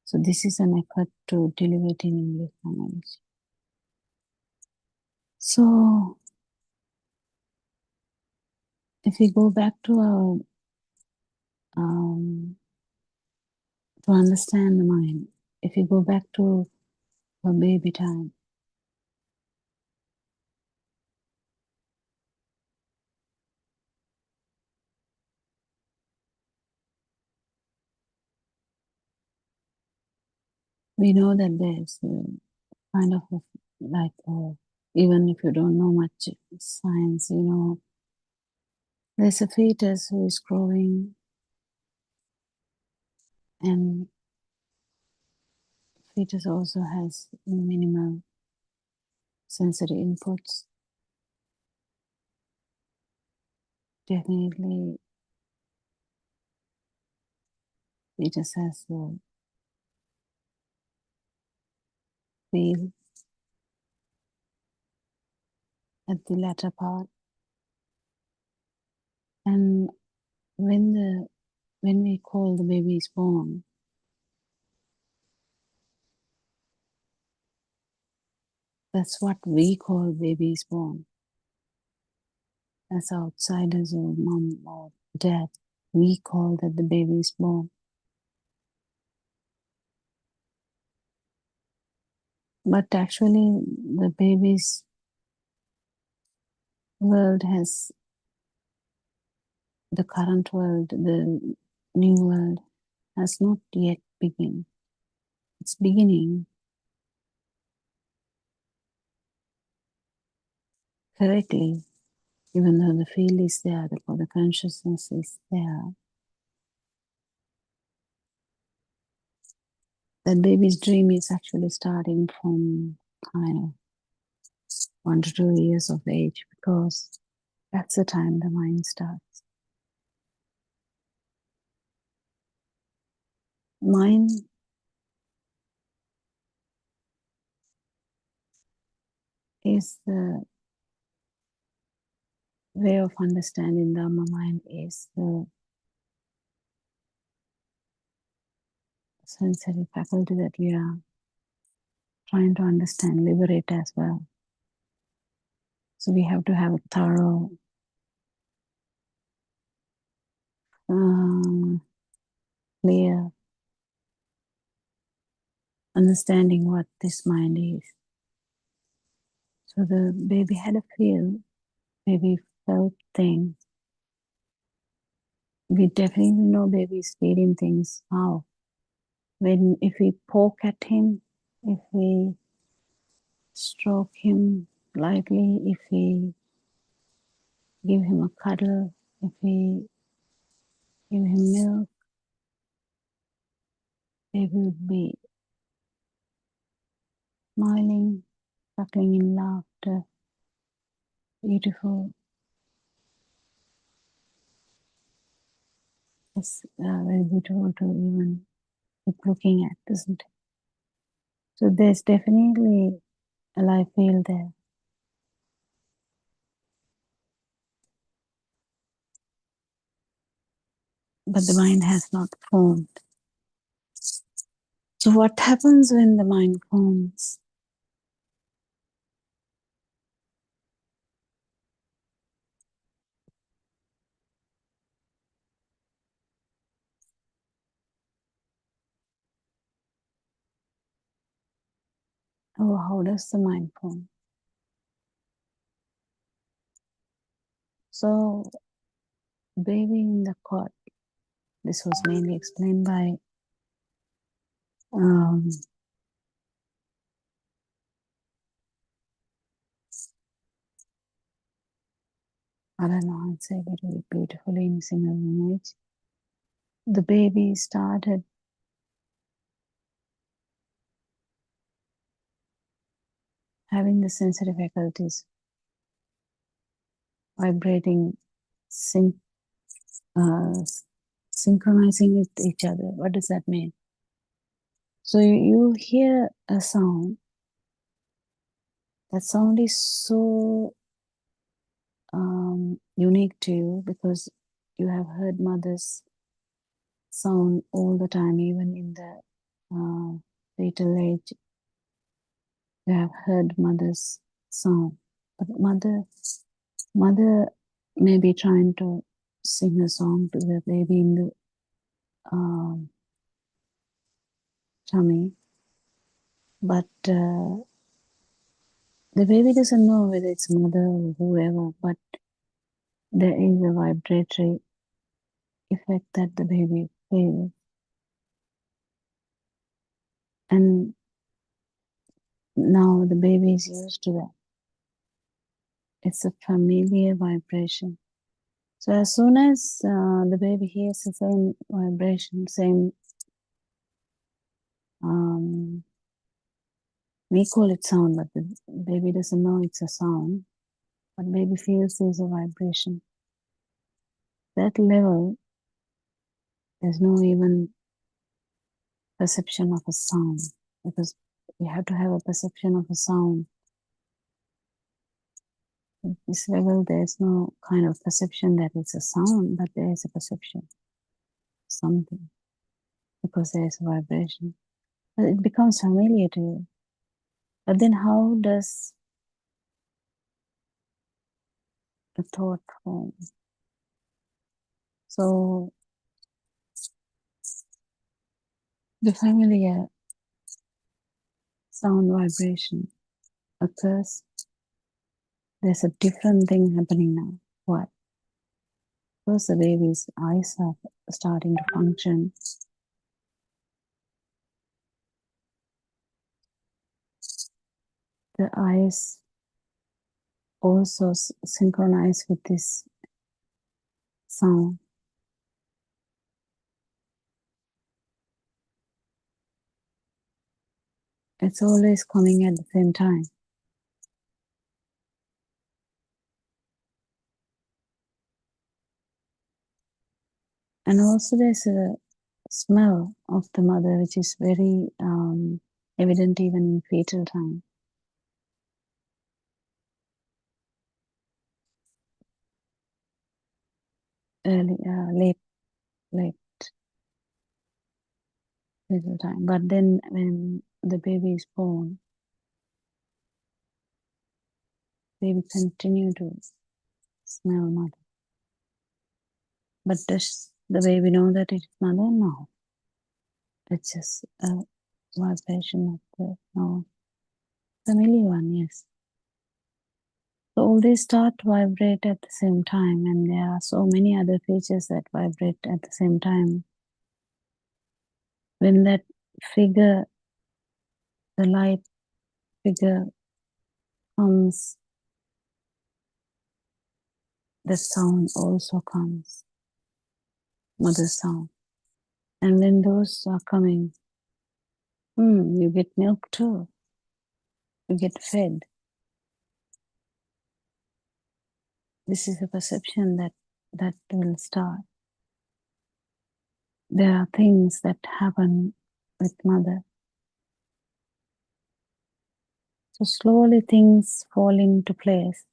So this is an effort to deliver it in English language. So if we go back to our to understand the mind, if you go back to our baby time, we know that there's kind of like even if you don't know much science, you know, there's a fetus who is growing and fetus also has minimal sensory inputs. Definitely fetus has the feel at the latter part. And when we call the baby is born, that's what we call baby is born. As outsiders or mom or dad, we call that the baby is born. But actually, the baby's world has, the current world, the new world, has not yet begun. It's beginning. correctly, even though the field is there, the consciousness is there, that baby's dream is actually starting from kind of 1 to 2 years of age, because that's the time the mind starts. Mind is the way of understanding Dharma. Mind is the sensory faculty that we are trying to understand, liberate as well. So we have to have a thorough clear understanding what this mind is. So the baby had a feel, baby felt things. We definitely know baby is feeling things. How? If we poke at him, if we stroke him lightly, if we give him a cuddle, if we give him milk, baby would be smiling, suckling in laughter, beautiful. It's very beautiful to even keep looking at, isn't it? So there's definitely a life field there. But the mind has not formed. So what happens when the mind forms? Oh, how does the mind form? So, baby in the cot, this was mainly explained by I don't know how to say it really beautifully in single language. The baby started having the sensory faculties vibrating, synchronizing with each other. What does that mean? So you hear a sound. That sound is so unique to you because you have heard mother's sound all the time, even in the fetal age. You have heard mother's sound, but mother may be trying to sing a song to the baby in the tummy, but the baby doesn't know whether it's mother or whoever, but there is a vibratory effect that the baby feels. And now the baby is used to that. It's a familiar vibration. So as soon as the baby hears the same vibration, same, we call it sound, but the baby doesn't know it's a sound, but baby feels there's a vibration. That level, there's no even perception of a sound, because we have to have a perception of a sound. At this level, there's no kind of perception that it's a sound, but there is a perception of something, because there is a vibration. But it becomes familiar to you. But then how does the thought form? So the familiar sound vibration occurs. There's a different thing happening now. What? First, the baby's eyes are starting to function. The eyes also synchronize with this sound. It's always coming at the same time. And also there's a smell of the mother which is very evident even in fetal time. Late fetal time. But then when the baby is born, baby continue to smell mother. But does the baby know that it's mother? No. It's just a vibration of the no. Familiar one, yes. So all these start to vibrate at the same time, and there are so many other features that vibrate at the same time. When that figure, the light figure comes, the sound also comes, mother sound. And when those are coming, you get milk too. You get fed. This is a perception that will start. There are things that happen with mother. So slowly things fall into place.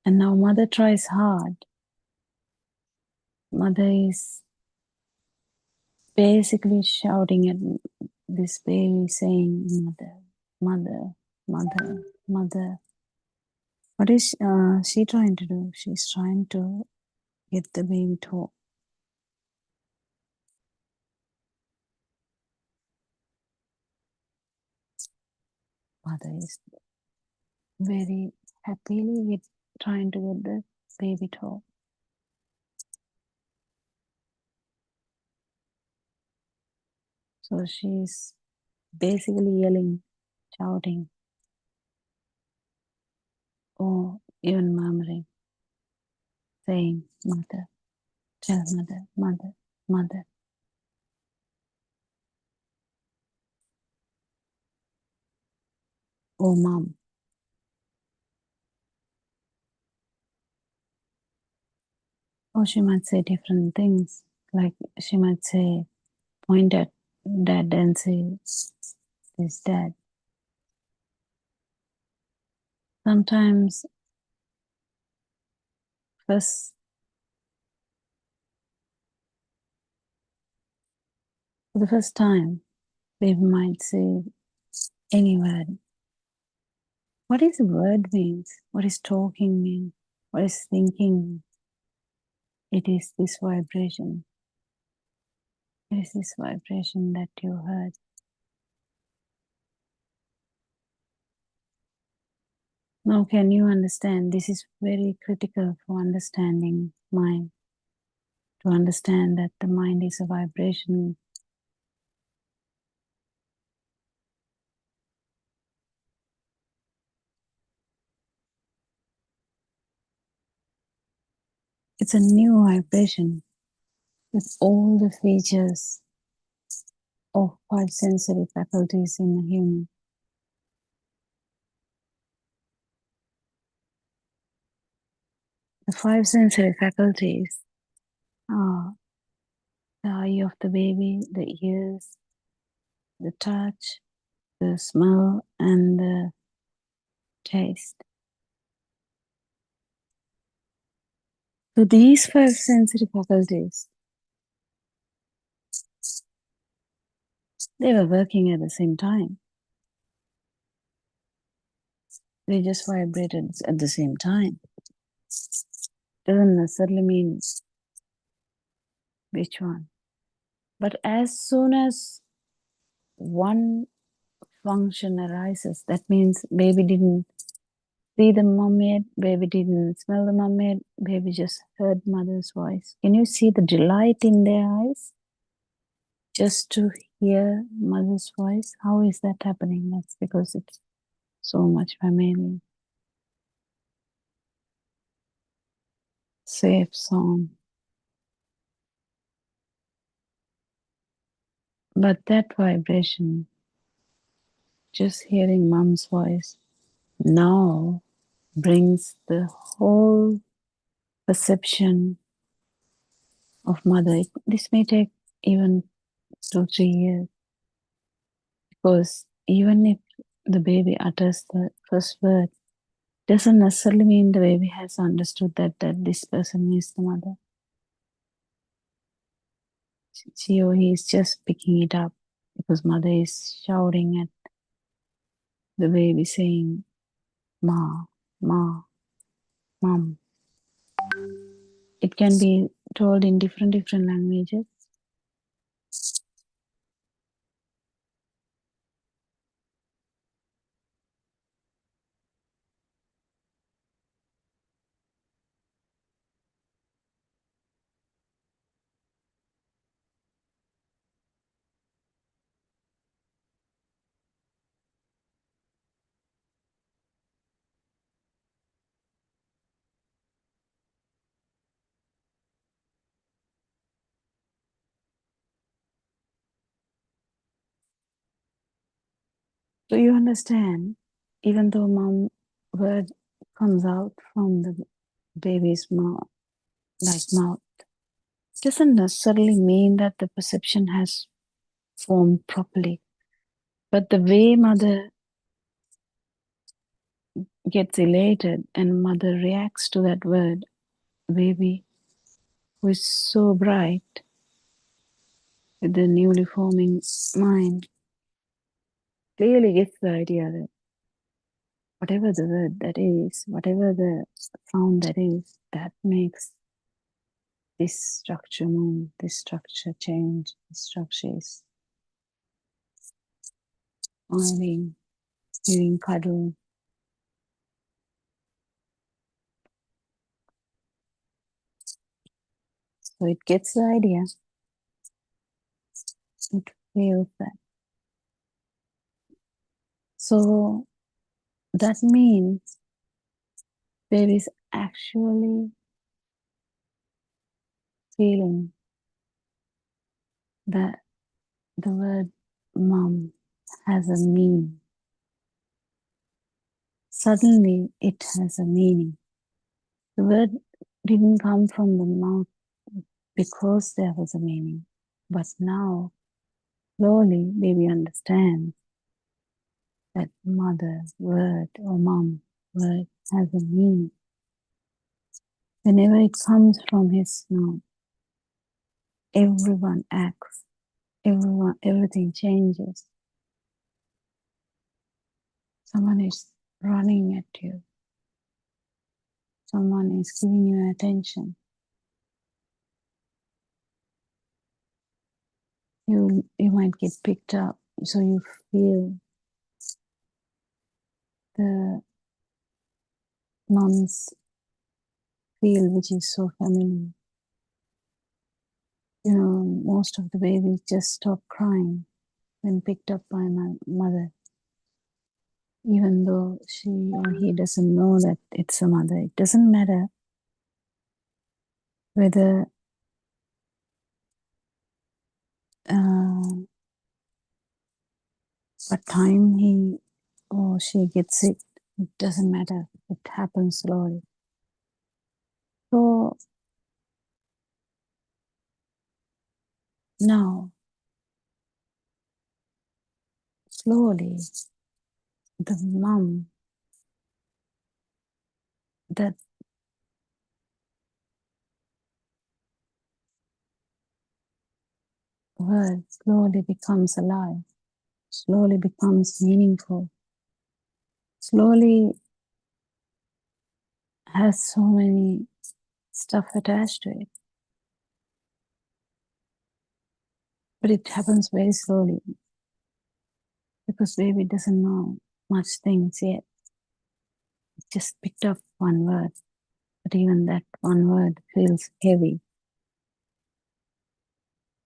And now mother tries hard. Mother is basically shouting at this baby saying, mother, mother, mother, mother. What is she trying to do? She's trying to get the baby talk. Mother is very happily trying to get the baby talk. So she's basically yelling, shouting, or even murmuring, saying, mother, tell mother, mother, mother. Oh, mom. Or she might say different things, like she might say, point at dad and say, this dad. Sometimes, for the first time, baby might say any word. What is the word means? What is talking mean? What is thinking? It is this vibration. It is this vibration that you heard. Now can you understand? This is very critical for understanding mind. To understand that the mind is a vibration. It's a new vibration with all the features of 5 sensory faculties in a human. The 5 sensory faculties are the eye of the baby, the ears, the touch, the smell, and the taste. So these 5 sensory faculties, they were working at the same time. They just vibrated at the same time. Doesn't necessarily mean which one. But as soon as one function arises, that means baby didn't see the mom yet, baby didn't smell the mom yet, baby just heard mother's voice. Can you see the delight in their eyes? Just to hear mother's voice? How is that happening? That's because it's so much family. Safe song. But that vibration, just hearing mom's voice, now brings the whole perception of mother. This may take even 2-3 years, because even if the baby utters the first word, doesn't necessarily mean the baby has understood that this person is the mother. She or he is just picking it up because mother is shouting at the baby saying, Ma, Ma, Mom. It can be told in different languages. So you understand, even though mom word comes out from the baby's mouth, doesn't necessarily mean that the perception has formed properly. But the way mother gets elated and mother reacts to that word, baby, who is so bright with the newly forming mind, clearly gets the idea that whatever the word that is, whatever the sound that is, that makes this structure move, this structure change, this structure is smiling, giving cuddle. So it gets the idea. It feels that. So that means baby is actually feeling that the word mom has a meaning. Suddenly it has a meaning. The word didn't come from the mouth because there was a meaning. But now, slowly, baby understands that mother word or mom word has a meaning. Whenever it comes from his mouth, everyone acts, everything changes. Someone is running at you. Someone is giving you attention. You might get picked up, so you feel the mom's feel, which is so familiar. You know, most of the babies just stop crying when picked up by my mother, even though she or he doesn't know that it's a mother. It doesn't matter whether what time he or she gets it. It doesn't matter. It happens slowly. So now, slowly, the mom, that word slowly becomes alive, slowly becomes meaningful, slowly has so many stuff attached to it. But it happens very slowly because baby doesn't know much things yet. It just picked up one word, but even that one word feels heavy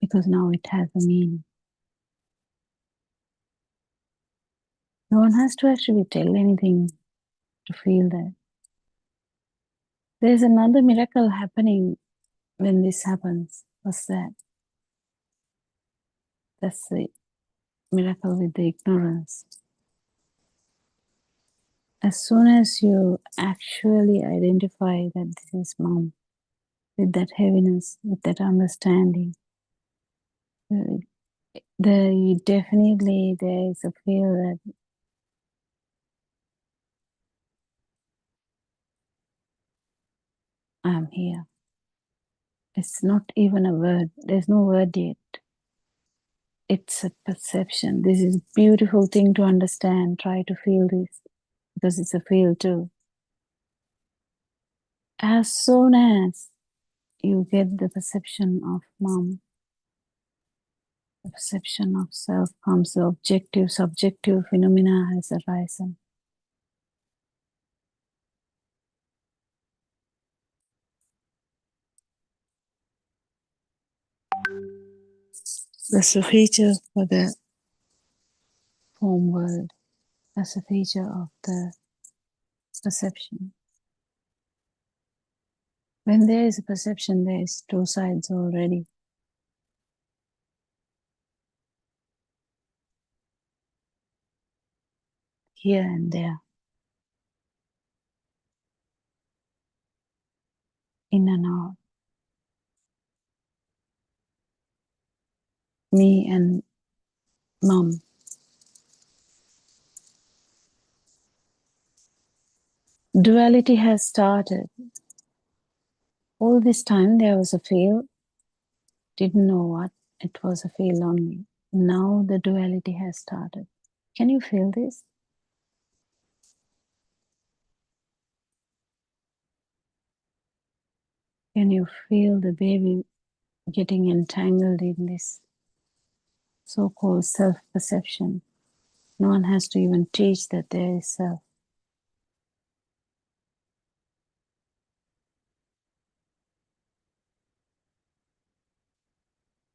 because now it has a meaning. No one has to actually tell anything to feel that. There's another miracle happening when this happens. What's that? That's the miracle with the ignorance. As soon as you actually identify that this is mom, with that heaviness, with that understanding, definitely there is a feel that I'm here. It's not even a word. There's no word yet. It's a perception. This is a beautiful thing to understand. Try to feel this because it's a feel too. As soon as you get the perception of mom, the perception of self comes, the objective, subjective phenomena has arisen. That's a feature for the form world. That's a feature of the perception. When there is a perception, there is two sides already. Here and there. In and out. Me and mom. Duality has started. All this time there was a feel, didn't know what, it was a feel only. Now the duality has started. Can you feel this? Can you feel the baby getting entangled in this so-called self-perception? No one has to even teach that there is self.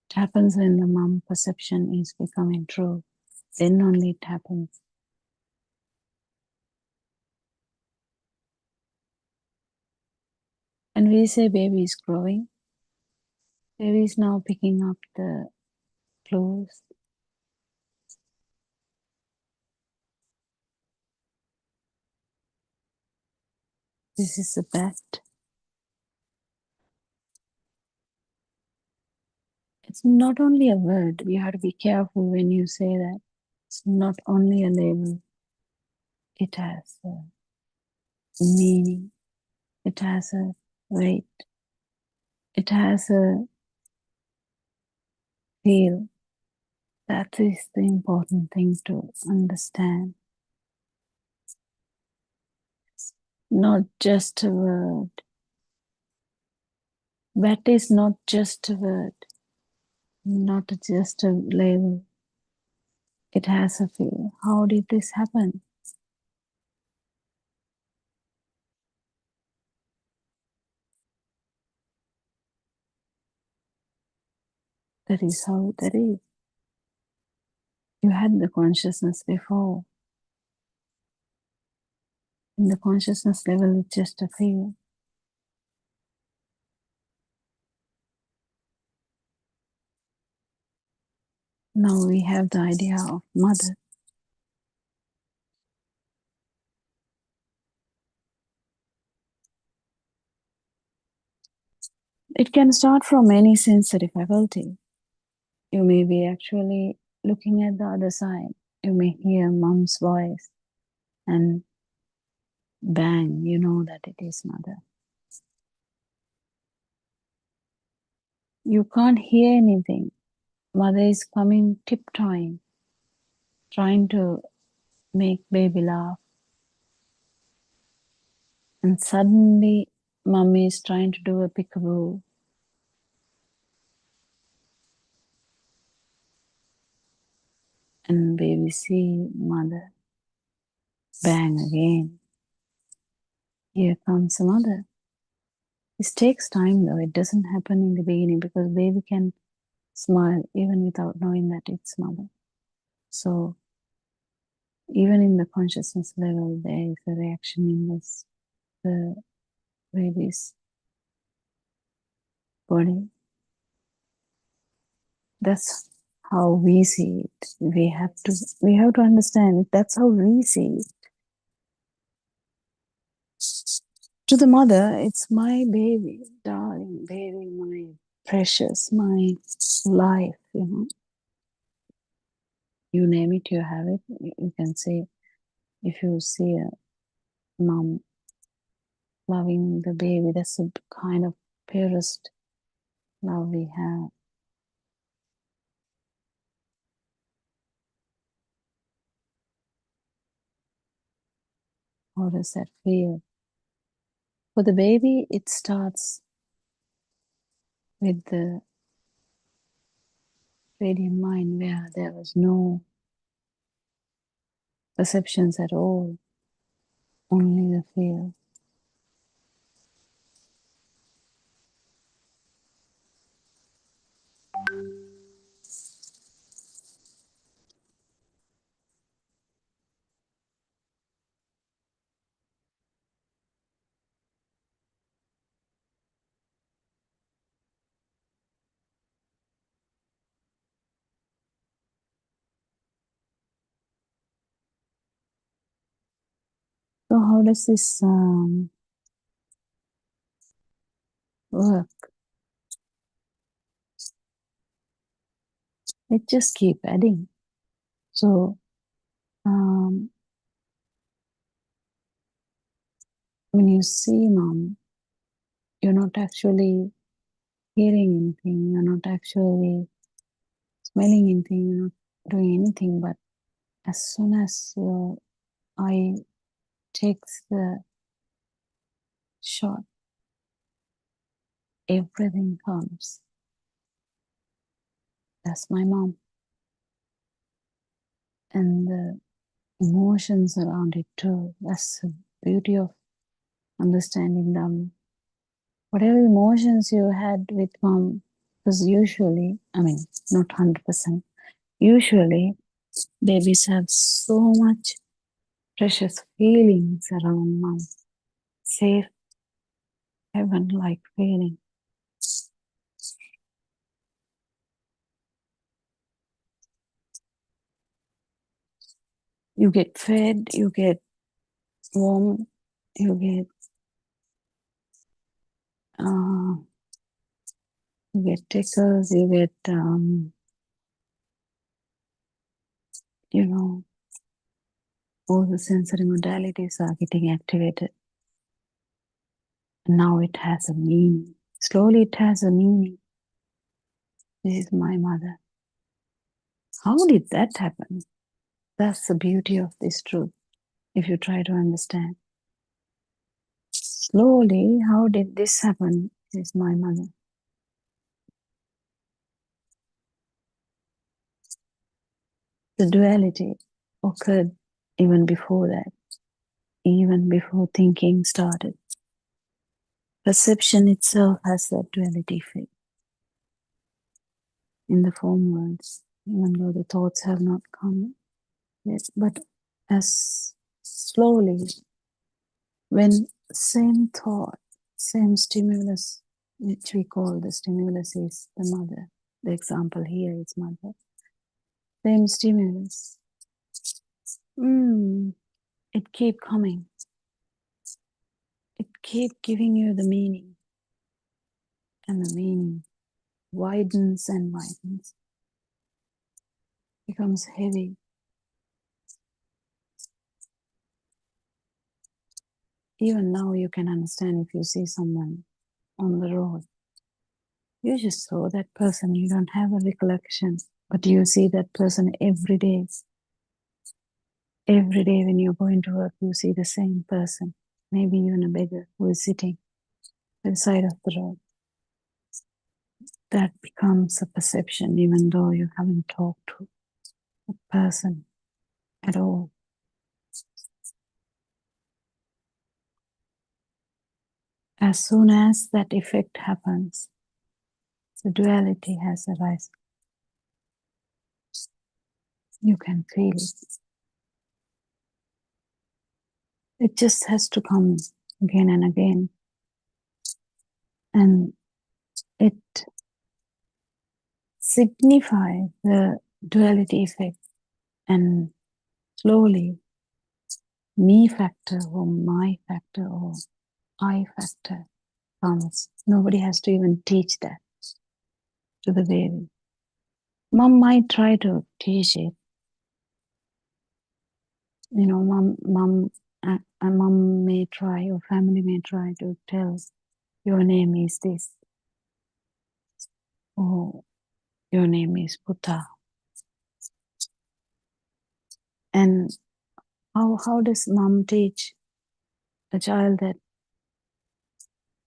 It happens when the mom perception is becoming true. Then only it happens. And we say baby is growing. Baby is now picking up the clues. This is a bat. It's not only a word. You have to be careful when you say that. It's not only a label. It has a meaning. It has a weight. It has a feel. That is the important thing to understand. Not just a word. Bat is not just a word. Not just a label. It has a feel. How did this happen? That is how that is. You had the consciousness before. In the consciousness level, it's just a feel. Now we have the idea of mother. It can start from any sensory faculty. You may be actually looking at the other side. You may hear mom's voice and bang, you know that it is mother. You can't hear anything. Mother is coming tiptoeing, trying to make baby laugh. And suddenly, mommy is trying to do a peekaboo. And baby see mother. Bang again. Here comes mother. This takes time though. It doesn't happen in the beginning because baby can smile even without knowing that it's mother. So even in the consciousness level, there is a reaction in the baby's body. That's how we see it. We have to understand it. That's how we see it. To the mother, it's my baby, darling baby, my precious, my life, You name it, you have it. You can say, if you see a mom loving the baby, that's a kind of purest love we have. How does that feel? For the baby, it starts with the radiant mind where there was no perceptions at all, only the feel. So how does this work? It just keep adding. So when you see mom, you're not actually hearing anything, you're not actually smelling anything, you're not doing anything, but as soon as your eye takes the shot, everything comes. That's my mom. And the emotions around it too. That's the beauty of understanding them. Whatever emotions you had with mom, because usually, not 100%, usually babies have so much precious feelings around mom. Safe, heaven-like feeling. You get fed, you get warm, you get tickles, you get all the sensory modalities are getting activated. Now it has a meaning. Slowly it has a meaning. This is my mother. How did that happen? That's the beauty of this truth, if you try to understand. Slowly, how did this happen? This is my mother. The duality occurred even before that, even before thinking started. Perception itself has that duality fit in the form worlds, even though the thoughts have not come yet. But as slowly, when same thought, same stimulus, which we call the stimulus is the mother. The example here is mother. Same stimulus. It keep coming. It keep giving you the meaning. And the meaning widens and widens. Becomes heavy. Even now you can understand if you see someone on the road. You just saw that person, you don't have a recollection, but you see that person every day. Every day when you're going to work, you see the same person, maybe even a beggar who is sitting at the side of the road. That becomes a perception, even though you haven't talked to a person at all. As soon as that effect happens, the duality has arisen. You can feel it. It just has to come again and again. And it signifies the duality effect. And slowly, me factor or my factor or I factor comes. Nobody has to even teach that to the baby. Mom might try to teach it. You know, mom may try, or family may try to tell, your name is this, or your name is Buddha. And how does mom teach a child that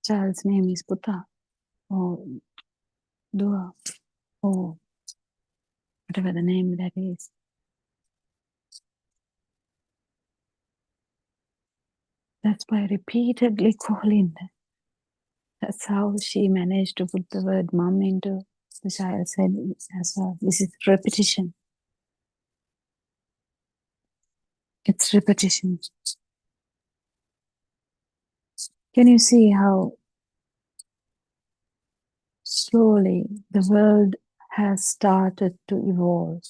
child's name is Buddha or Dua or whatever the name that is? That's by repeatedly calling that. That's how she managed to put the word mom into the child's head as well. This is repetition. It's repetition. Can you see how slowly the world has started to evolve?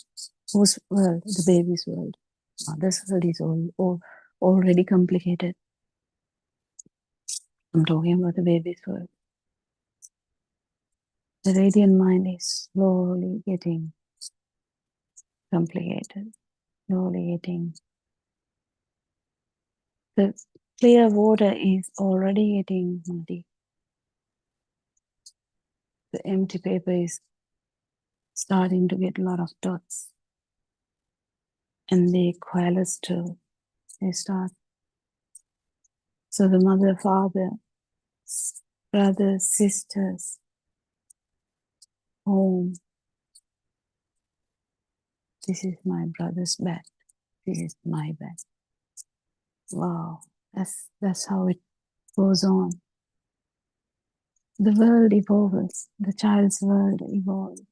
Whose world? The baby's world. Mother's world is already complicated. I'm talking about the baby's world. The radiant mind is slowly getting complicated, slowly getting. The clear water is already getting muddy. The empty paper is starting to get a lot of dots. And the koalas too, they start. So the mother, father, brothers, sisters, home. This is my brother's bed. This is my bed. Wow, that's how it goes on. The world evolves. The child's world evolves.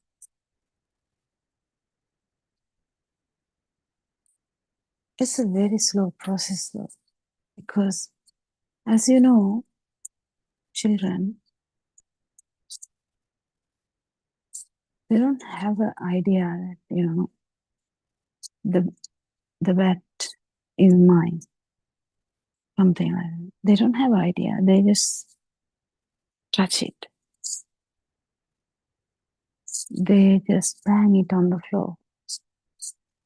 It's a very slow process though, because as you know, children, they don't have an idea that, you know, the bat is mine. Something like that. They don't have an idea. They just touch it. They just bang it on the floor.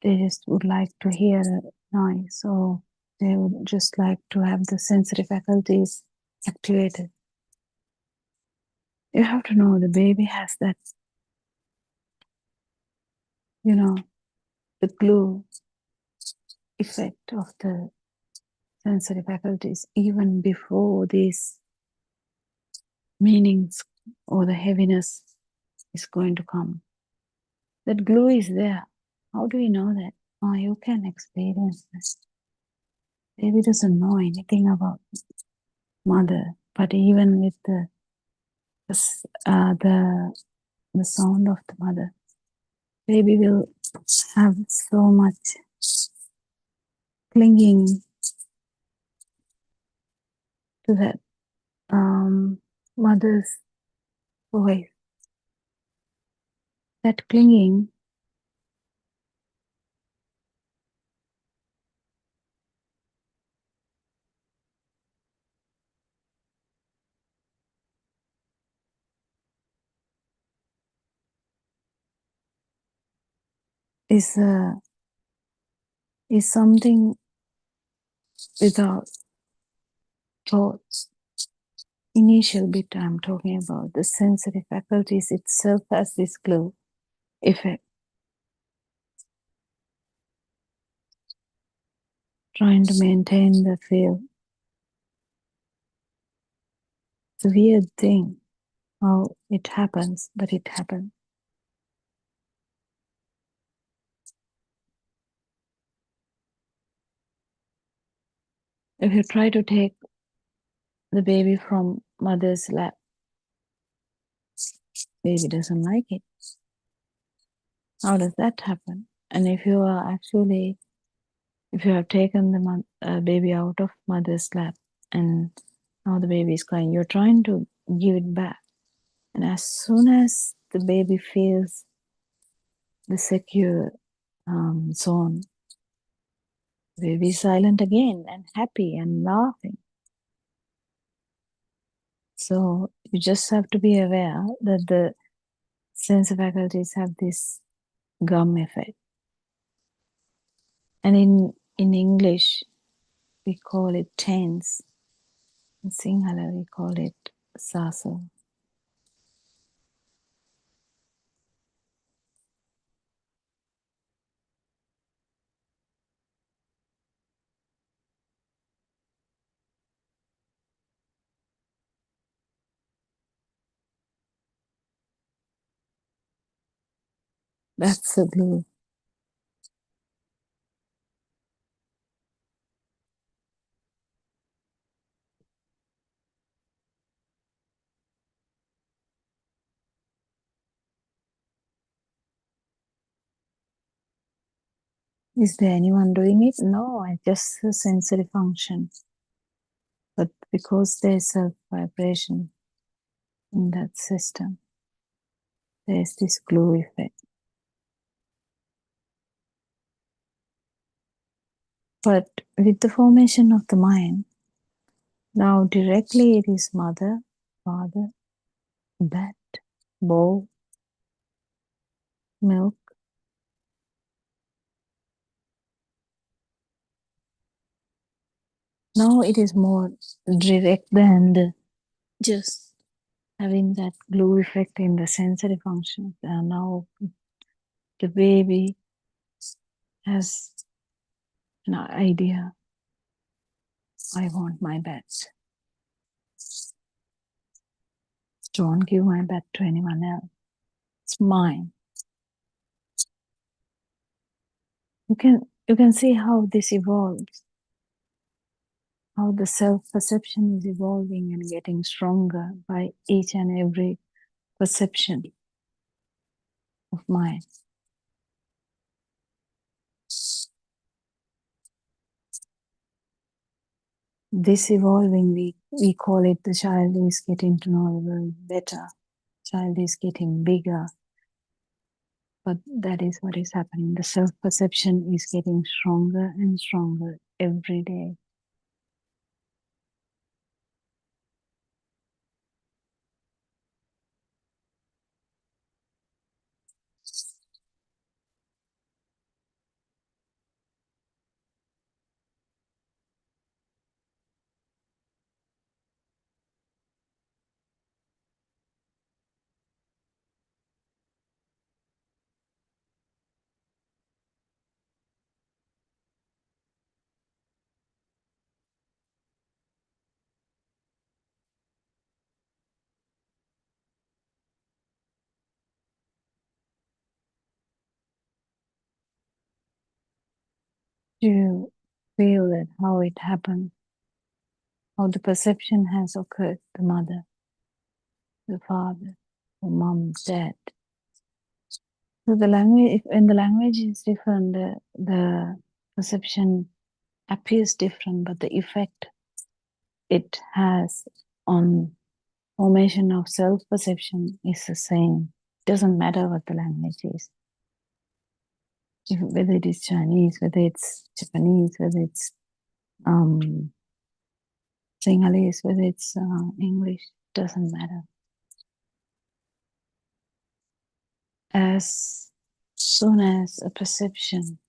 They just would like to hear a noise, or they would just like to have the sensory faculties activated. You have to know the baby has that, you know, the glue effect of the sensory faculties even before these meanings or the heaviness is going to come. That glue is there. How do we know that? Oh, you can experience this. Baby doesn't know anything about mother, but even with the sound of the mother, baby will have so much clinging to that mother's voice. That clinging is something without thoughts. Initial bit I'm talking about, the sensory faculties itself has this glue effect. Trying to maintain the feel. It's a weird thing how it happens, but it happens. If you try to take the baby from mother's lap, baby doesn't like it. How does that happen? And if you are actually If you have taken the baby out of mother's lap and now the baby is crying, you're trying to give it back. And as soon as the baby feels the secure zone, the baby is silent again and happy and laughing. So you just have to be aware that the sense faculties have this gum effect. And in English, we call it tense. In Sinhala, we call it sasa. That's the blue. Is there anyone doing it? No, it's just a sensory function. But because there's a vibration in that system, there's this glue effect. But with the formation of the mind, now directly it is mother, father, bat, bowl, milk. Now it is more direct than just having that glue effect in the sensory functions. And now the baby has an idea. I want my bat. Don't give my bat to anyone else. It's mine. You can see how this evolves, how the self-perception is evolving and getting stronger by each and every perception of mine. This evolving, we call it the child is getting to know the world better. Child is getting bigger. But that is what is happening. The self-perception is getting stronger and stronger every day. You feel that how it happened, how the perception has occurred, the mother, the father, the mom, dad. So the language, when the language is different, the perception appears different, but the effect it has on formation of self-perception is the same. It doesn't matter what the language is. Whether it is Chinese, whether it's Japanese, whether it's Sinhalese, whether it's English, doesn't matter. As soon as a perception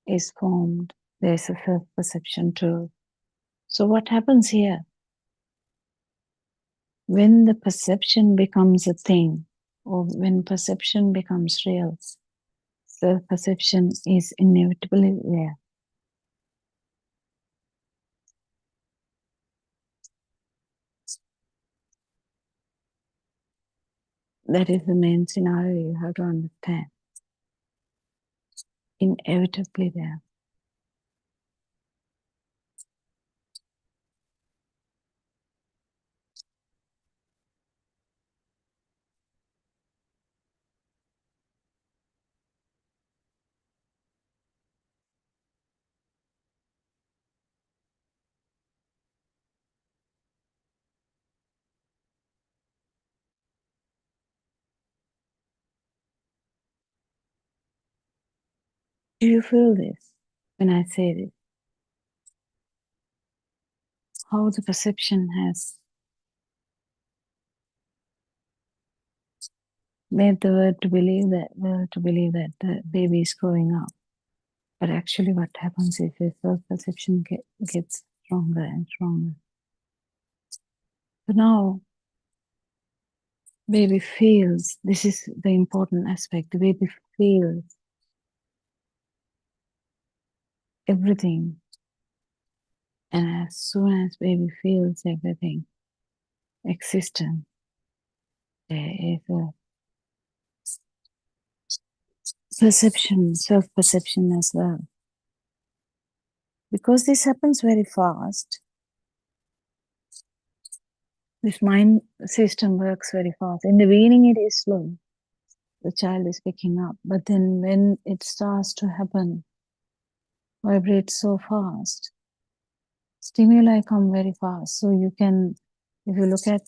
is formed, there's a self-perception too. So what happens here? When the perception becomes a thing, or when perception becomes real, self-perception is inevitably there. That is the main scenario you have to understand. Inevitably there. Do you feel this when I say this? How the perception has made the world to believe that the baby is growing up. But actually what happens is the self-perception gets stronger and stronger. So now baby feels, this is the important aspect, the baby feels everything. And as soon as baby feels everything existent, there is a perception, self-perception as well. Because this happens very fast, this mind system works very fast. In the beginning it is slow, the child is picking up, but then when it starts to happen, vibrate so fast, stimuli come very fast. So you can, if you look at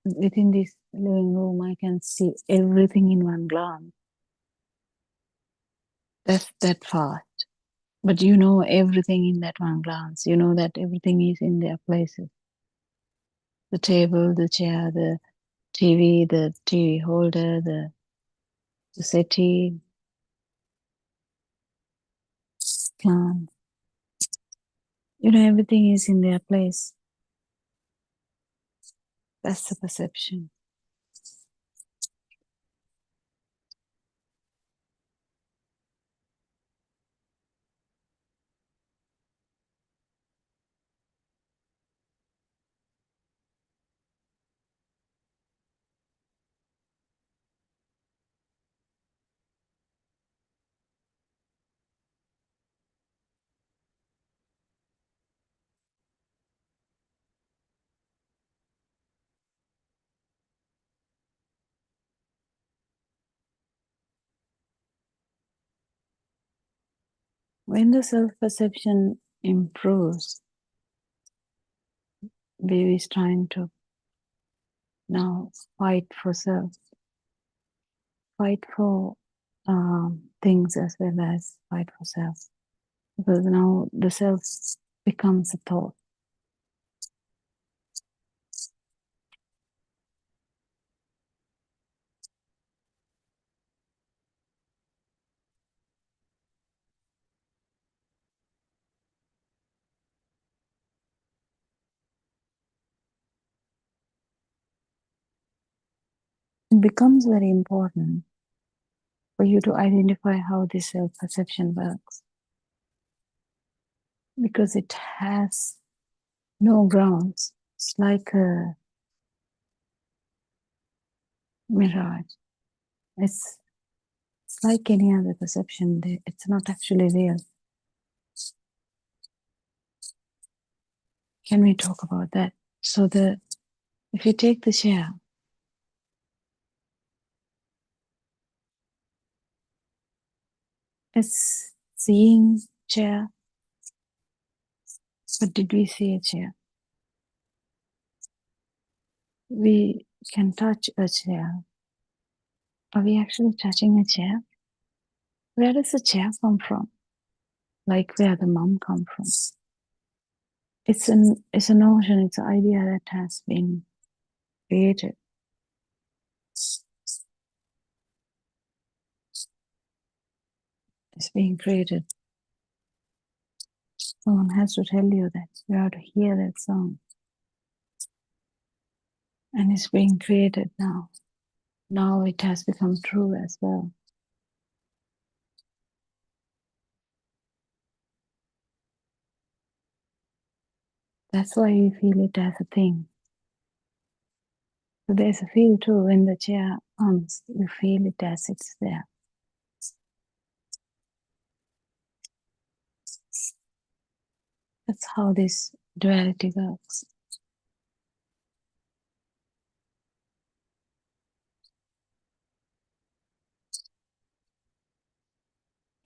within this living room, I can see everything in one glance. That's that fast. But you know everything in that one glance. You know that everything is in their places. The table, the chair, the TV holder, the settee, plant. You know, everything is in their place. That's the perception. When the self-perception improves, baby is trying to now fight for self, fight for things as well as fight for self. Because now the self becomes a thought. It becomes very important for you to identify how this self-perception works. Because it has no grounds. It's like a mirage. It's like any other perception. It's not actually real. Can we talk about that? So if you take the chair, it's seeing chair. But did we see a chair? We can touch a chair. Are we actually touching a chair? Where does the chair come from? Like where the mom come from? It's a notion, it's an idea that has been created. It's being created. Someone has to tell you that. You have to hear that song. And it's being created now. Now it has become true as well. That's why we feel it as a thing. So there's a feel too. When the chair comes, you feel it as it's there. That's how this duality works.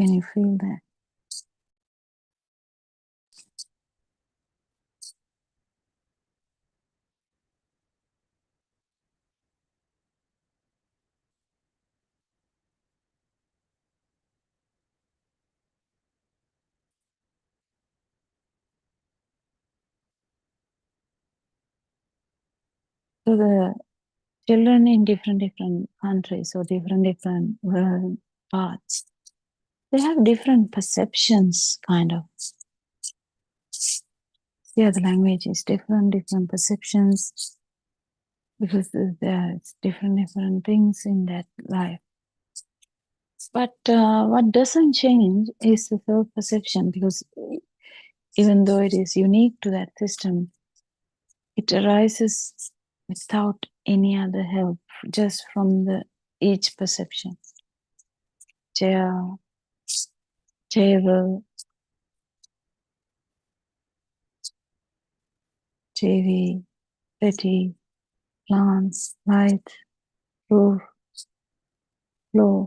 Can you feel that? So the children in different countries or different world parts, they have different perceptions, kind of. Yeah, the language is different perceptions, because there's different things in that life. But what doesn't change is the self-perception, because even though it is unique to that system, it arises without any other help, just from the each perception. Chair, table, TV, petty, plants, light, roof, floor,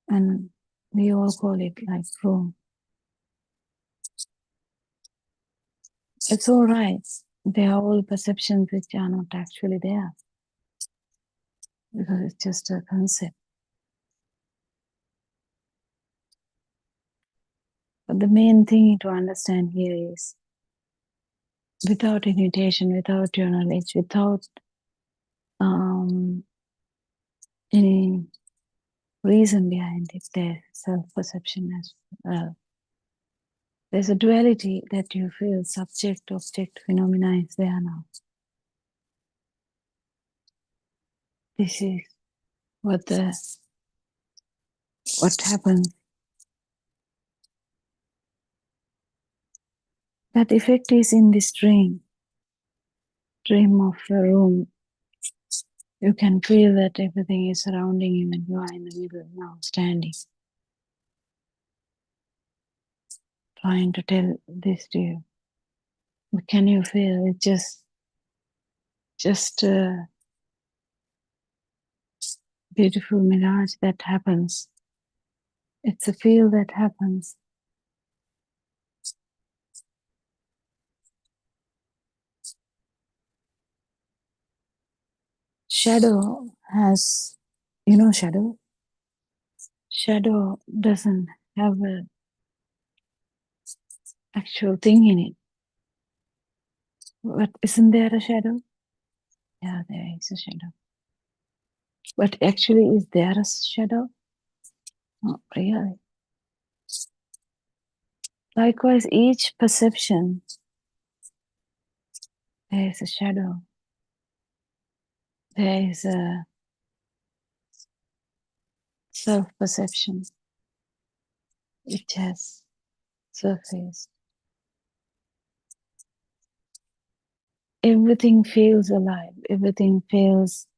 and we all call it like room. It's all right. They are all perceptions which are not actually there, because it's just a concept. But the main thing to understand here is, without invitation, without your knowledge, without any reason behind it, there's self-perception as well. There's a duality that you feel, subject, object, phenomena is there now. This is what happens. That effect is in this dream of a room. You can feel that everything is surrounding you and you are in the middle now, standing, trying to tell this to you. But can you feel it? Just a beautiful mirage that happens. It's a feel that happens. Shadow has, shadow? Shadow doesn't have a actual thing in it. But isn't there a shadow? Yeah, there is a shadow. But actually, is there a shadow? Not really. Likewise, each perception, there is a shadow. There is a self-perception which has surfaced. Everything feels alive. Everything feels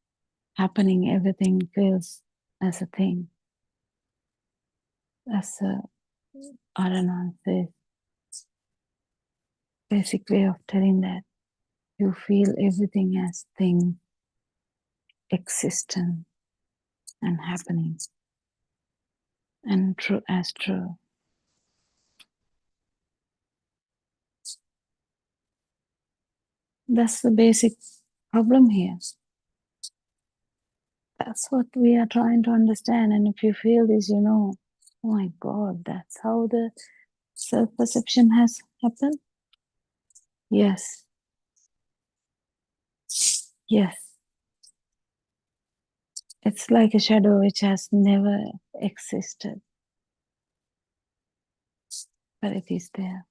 happening. Everything feels as a thing. As a, I don't know, the basic way of telling that. You feel everything as thing, existent and happening, and true as true. That's the basic problem here. That's what we are trying to understand. And if you feel this, oh my God, that's how the self-perception has happened. Yes. Yes. It's like a shadow which has never existed, but it is there.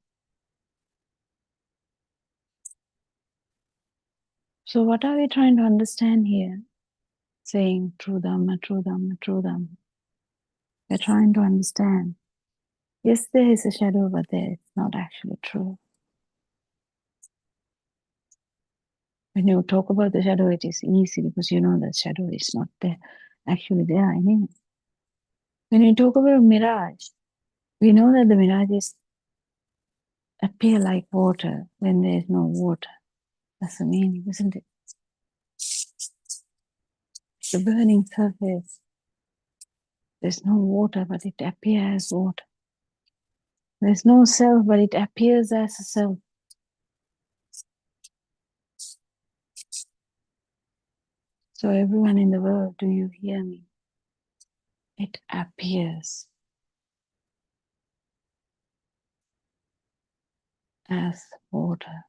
So what are we trying to understand here? Saying true Dhamma, true Dhamma, true Dhamma. We're trying to understand. Yes, there is a shadow, but it's not actually true. When you talk about the shadow, it is easy because you know that shadow is not there, actually there anyway. When you talk about mirage, we know that the mirages appear like water when there is no water. That's the meaning, isn't it? The burning surface. There's no water, but it appears as water. There's no self, but it appears as a self. So everyone in the world, do you hear me? It appears as water.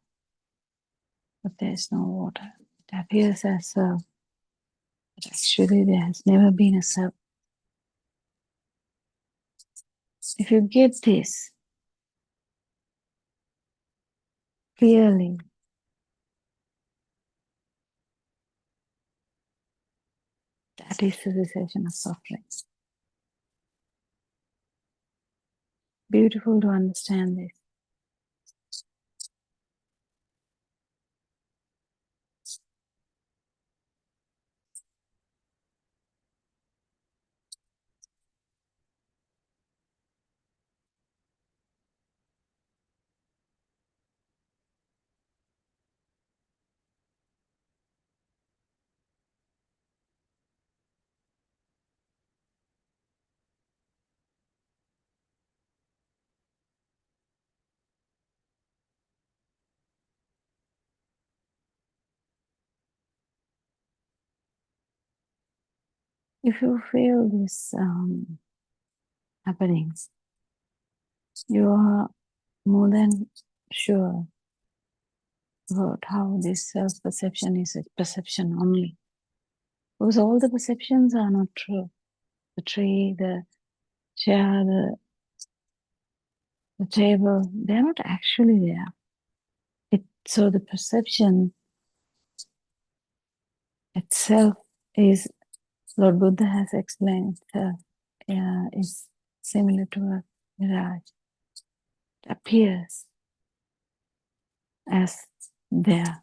but there is no water. It appears as self, but actually there has never been a self. If you get this clearly, that is the cessation of suffering. Beautiful to understand this. If you feel this happening, you are more than sure about how this self-perception is a perception only. Because all the perceptions are not true. The tree, the chair, the table, they're not actually there. So the perception itself is, Lord Buddha has explained itself, is similar to a mirage. It appears as there.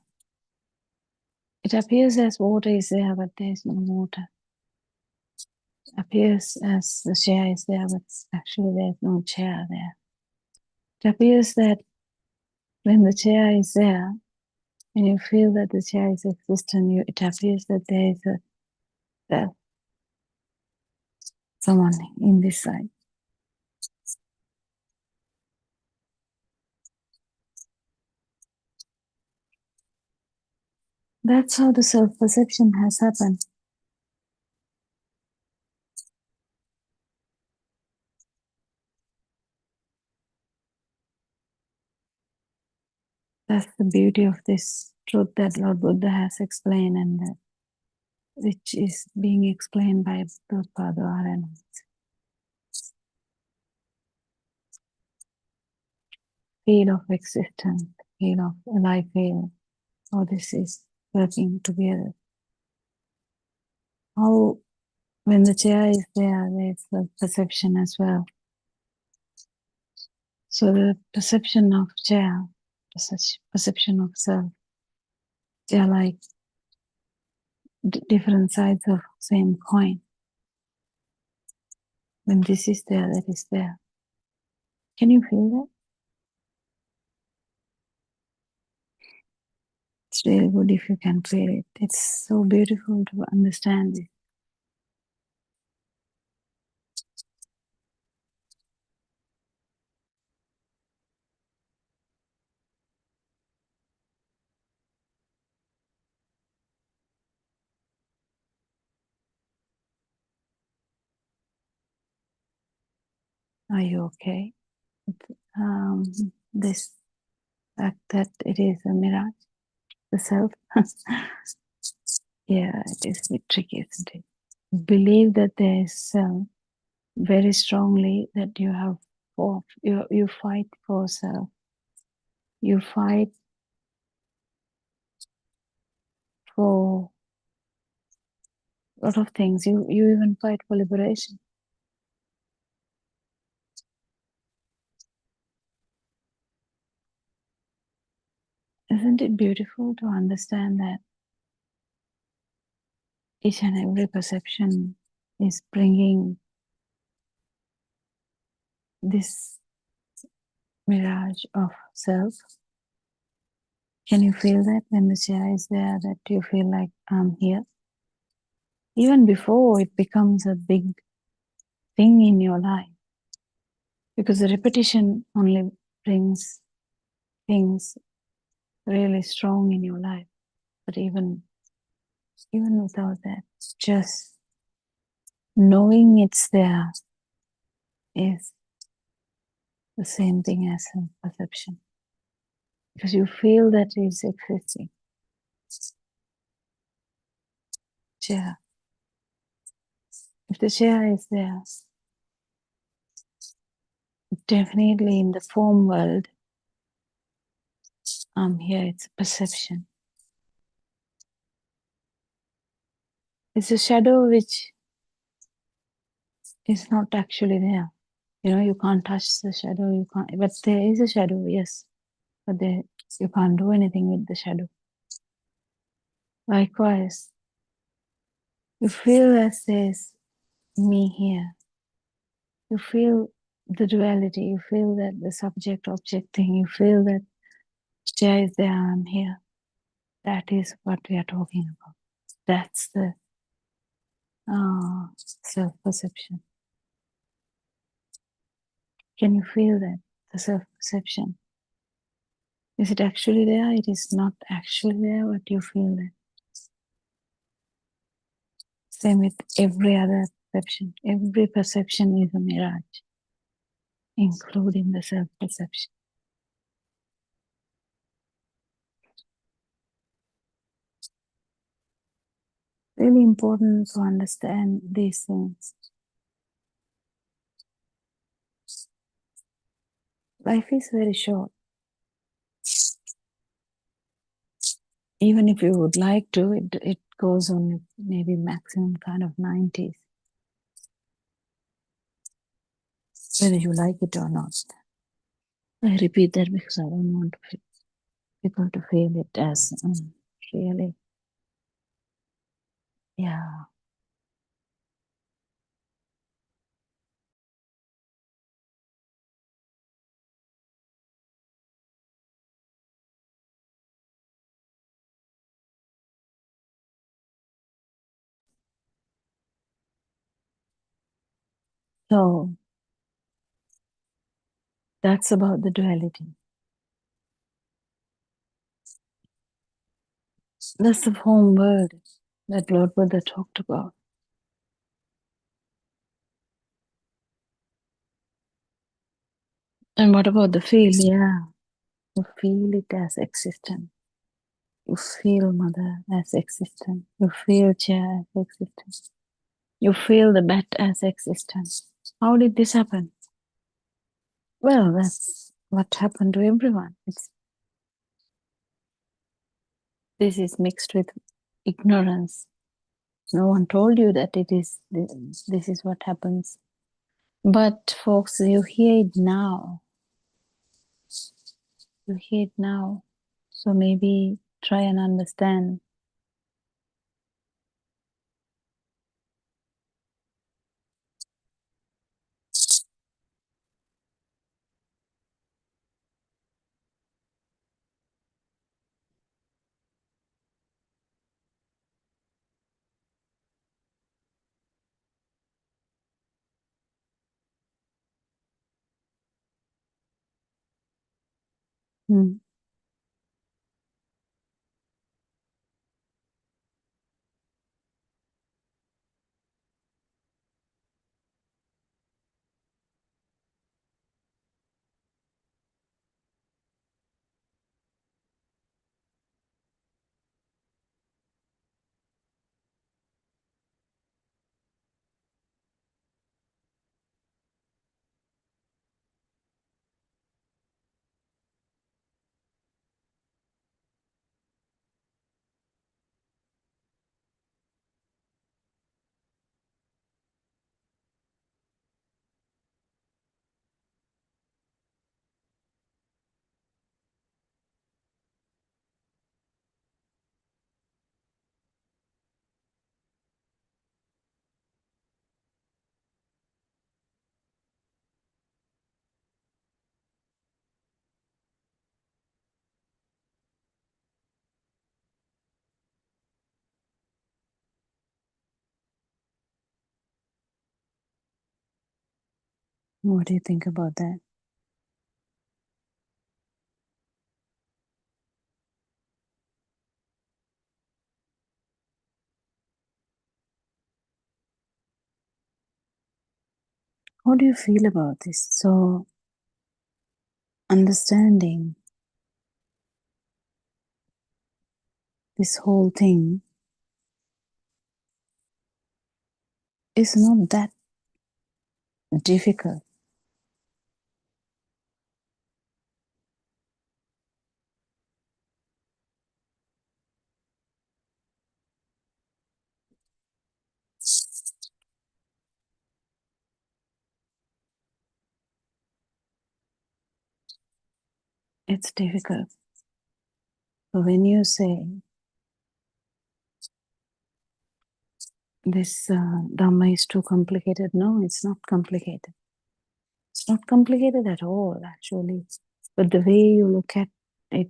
It appears as water is there, but there is no water. It appears as the chair is there, but actually there is no chair there. It appears that when the chair is there, when you feel that the chair is existent, it appears that there is someone in this side. That's how the self-perception has happened. That's the beauty of this truth that Lord Buddha has explained, and which is being explained by Buddothpado. Field of existence, field of life field, how this is working together. How when the chair is there, there's the perception as well. So the perception of chair, perception of self, they are like different sides of same coin. When this is there, that is there. Can you feel that? It's really good if you can feel it. It's so beautiful to understand it. Are you okay? This fact that it is a mirage, the self. Yeah, it is a bit tricky, isn't it? Believe that there is self very strongly, that you have you fight for self. You fight for a lot of things. You even fight for liberation. Isn't it beautiful to understand that each and every perception is bringing this mirage of self? Can you feel that when the chair is there, that you feel like I'm here? Even before it becomes a big thing in your life, because the repetition only brings things really strong in your life. But even without that, just knowing it's there is the same thing as a perception, because you feel that it's existing. Chair. If the chair is there, definitely in the form world, I'm here, it's a perception. It's a shadow which is not actually there. You know, you can't touch the shadow, you can't, but there is a shadow, yes. But there, you can't do anything with the shadow. Likewise, you feel as there's me here. You feel the duality, you feel that the subject-object thing, you feel that chair is there, I'm here. That is what we are talking about. That's the self-perception. Can you feel that, the self-perception? Is it actually there? It is not actually there, but you feel that. Same with every other perception. Every perception is a mirage, including the self-perception. Really important to understand these things. Life is very short. Even if you would like to, it goes on maybe maximum kind of 90s. Whether you like it or not. I repeat that because I don't want people to feel it as really, yeah. So that's about the duality. That's the form word that Lord Buddha talked about. And what about the feel? Yeah, you feel it as existent. You feel mother as existent. You feel chair as existent. You feel the bat as existent. How did this happen? Well, that's what happened to everyone. This is mixed with ignorance. No one told you that this is what happens. But folks, you hear it now. You hear it now. So maybe try and understand. Hmm. What do you think about that? How do you feel about this? So, understanding this whole thing is not that difficult. It's difficult. So when you say this Dhamma is too complicated, no, it's not complicated. It's not complicated at all, actually. But the way you look at it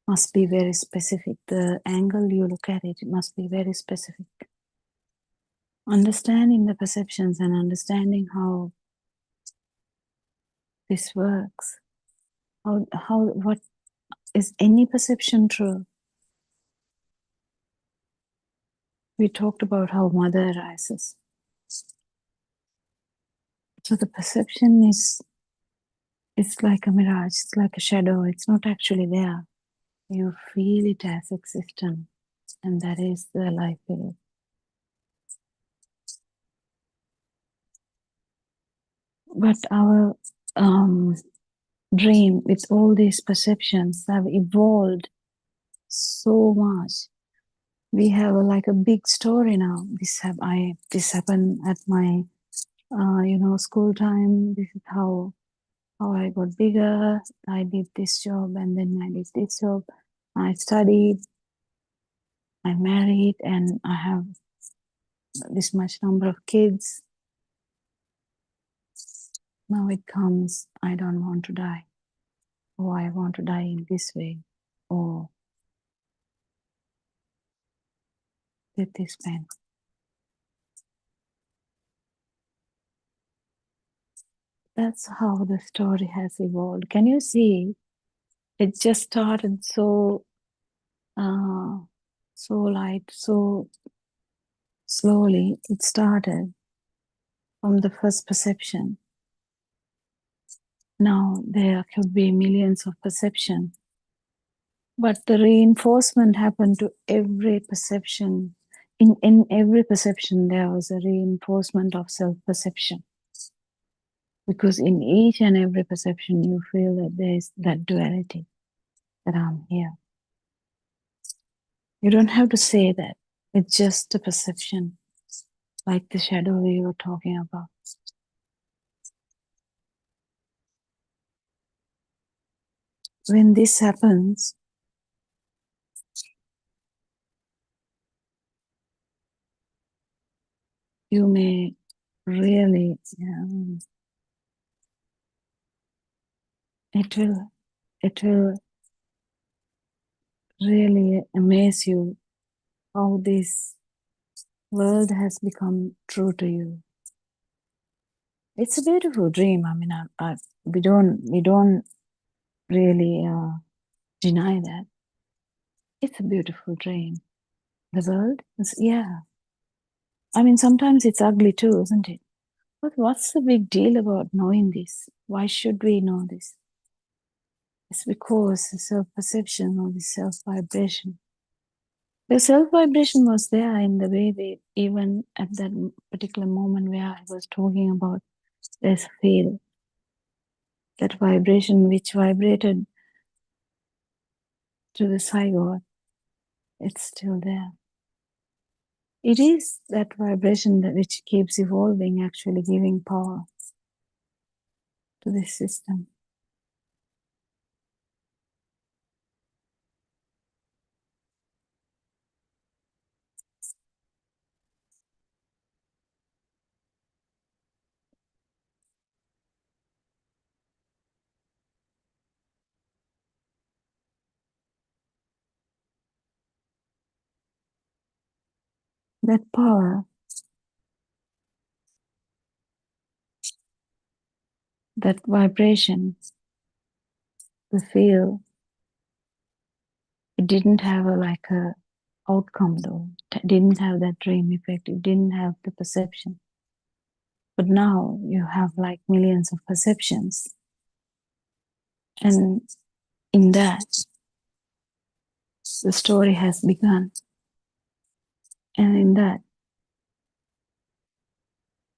must be very specific. The angle you look at it, it must be very specific. Understanding the perceptions and understanding how this works. What is any perception true? We talked about how mother arises. So the perception is, it's like a mirage, it's like a shadow, it's not actually there. You feel it as existent, and that is the life period. But our dream with all these perceptions have evolved so much. We have like a big story now. This happened at my school time. This is how I got bigger. I did this job, and then I did this job. I studied, I married, and I have this much number of kids. Now it comes, I don't want to die, or I want to die in this way, or with this pain. That's how the story has evolved. Can you see? It just started so light, so slowly. It started from the first perception. Now there could be millions of perceptions, but the reinforcement happened to every perception. In every perception, there was a reinforcement of self-perception. Because in each and every perception, you feel that there is that duality, that I'm here. You don't have to say that. It's just a perception, like the shadow we were talking about. When this happens, you may really, it will really amaze you how this world has become true to you. It's a beautiful dream. I mean, we don't really deny that. It's a beautiful dream. The world is, yeah. I mean, sometimes it's ugly too, isn't it? But what's the big deal about knowing this? Why should we know this? It's because the self-perception or the self-vibration. The self-vibration was there in the baby, even at that particular moment where I was talking about this field. That vibration which vibrated to the zygote, it's still there. It is that vibration that which keeps evolving, actually giving power to this system. That power, that vibration, the feel, it didn't have a outcome though. It didn't have that dream effect. It didn't have the perception. But now you have like millions of perceptions. And in that, the story has begun. And in that,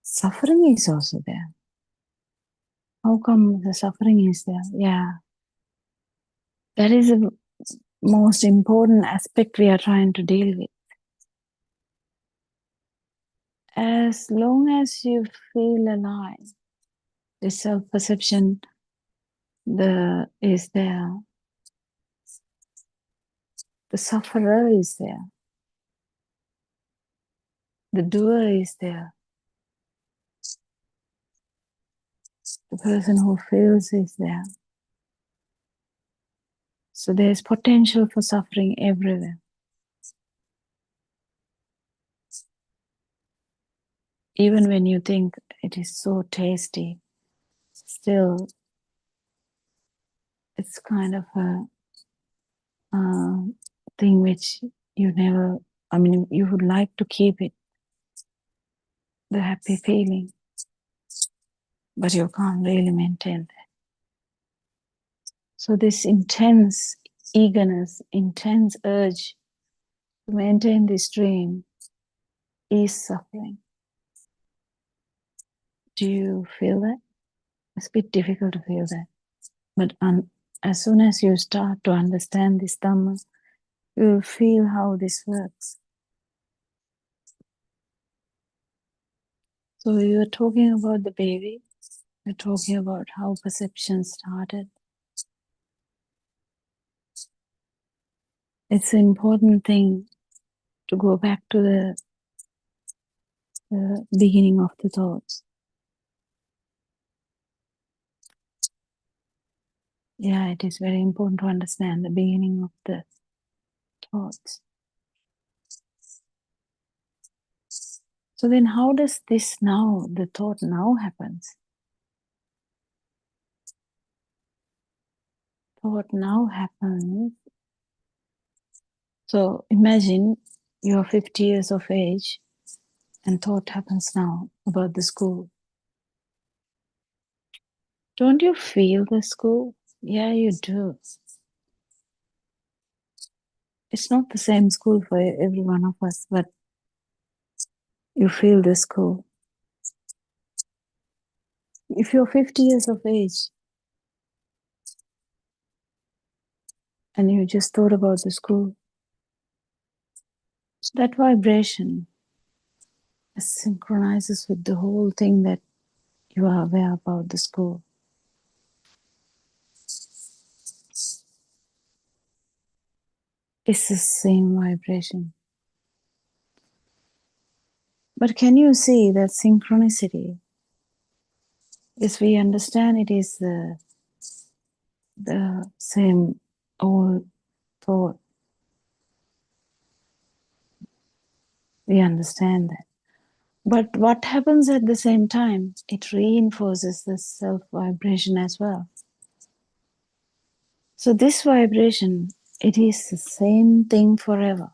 suffering is also there. How come the suffering is there? Yeah. That is the most important aspect we are trying to deal with. As long as you feel alive, the self-perception is there. The sufferer is there. The doer is there. The person who feels is there. So there's potential for suffering everywhere. Even when you think it is so tasty, still it's kind of a thing which you never, you would like to keep it, the happy feeling, but you can't really maintain that. So this intense eagerness, intense urge to maintain this dream is suffering. Do you feel that? It's a bit difficult to feel that. But as soon as you start to understand this Dhamma, you'll feel how this works. So we were talking about the baby. We're talking about how perception started. It's an important thing to go back to the beginning of the thoughts. Yeah, it is very important to understand the beginning of the thoughts. So then how does this now, the thought now happens? Thought now happens. So imagine you're 50 years of age and thought happens now about the school. Don't you feel the school? Yeah, you do. It's not the same school for every one of us, but you feel the school. If you're 50 years of age and you just thought about the school, that vibration synchronizes with the whole thing that you are aware about the school. It's the same vibration. But can you see that synchronicity? As we understand it is the same old thought. We understand that. But what happens at the same time? It reinforces the self-vibration as well. So this vibration, it is the same thing forever.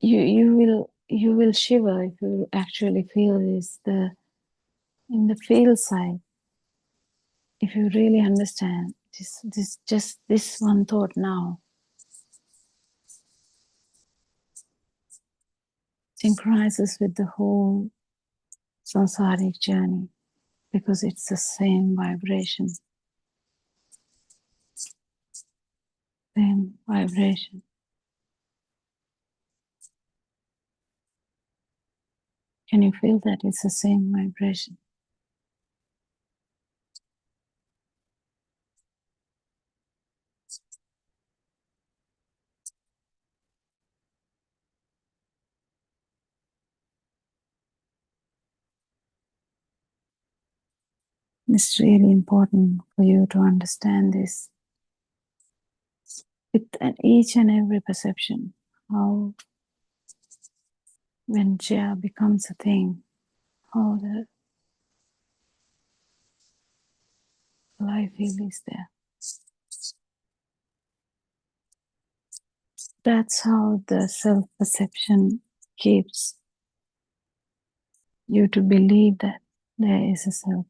You will shiver if you actually feel this. In the feel side, if you really understand this one thought now synchronizes with the whole samsaric journey, because it's the same vibration. Same vibration. Can you feel that it's the same vibration? It's really important for you to understand this with each and every perception, how when Jaya becomes a thing, how the life feel is there. That's how the self-perception keeps you to believe that there is a self.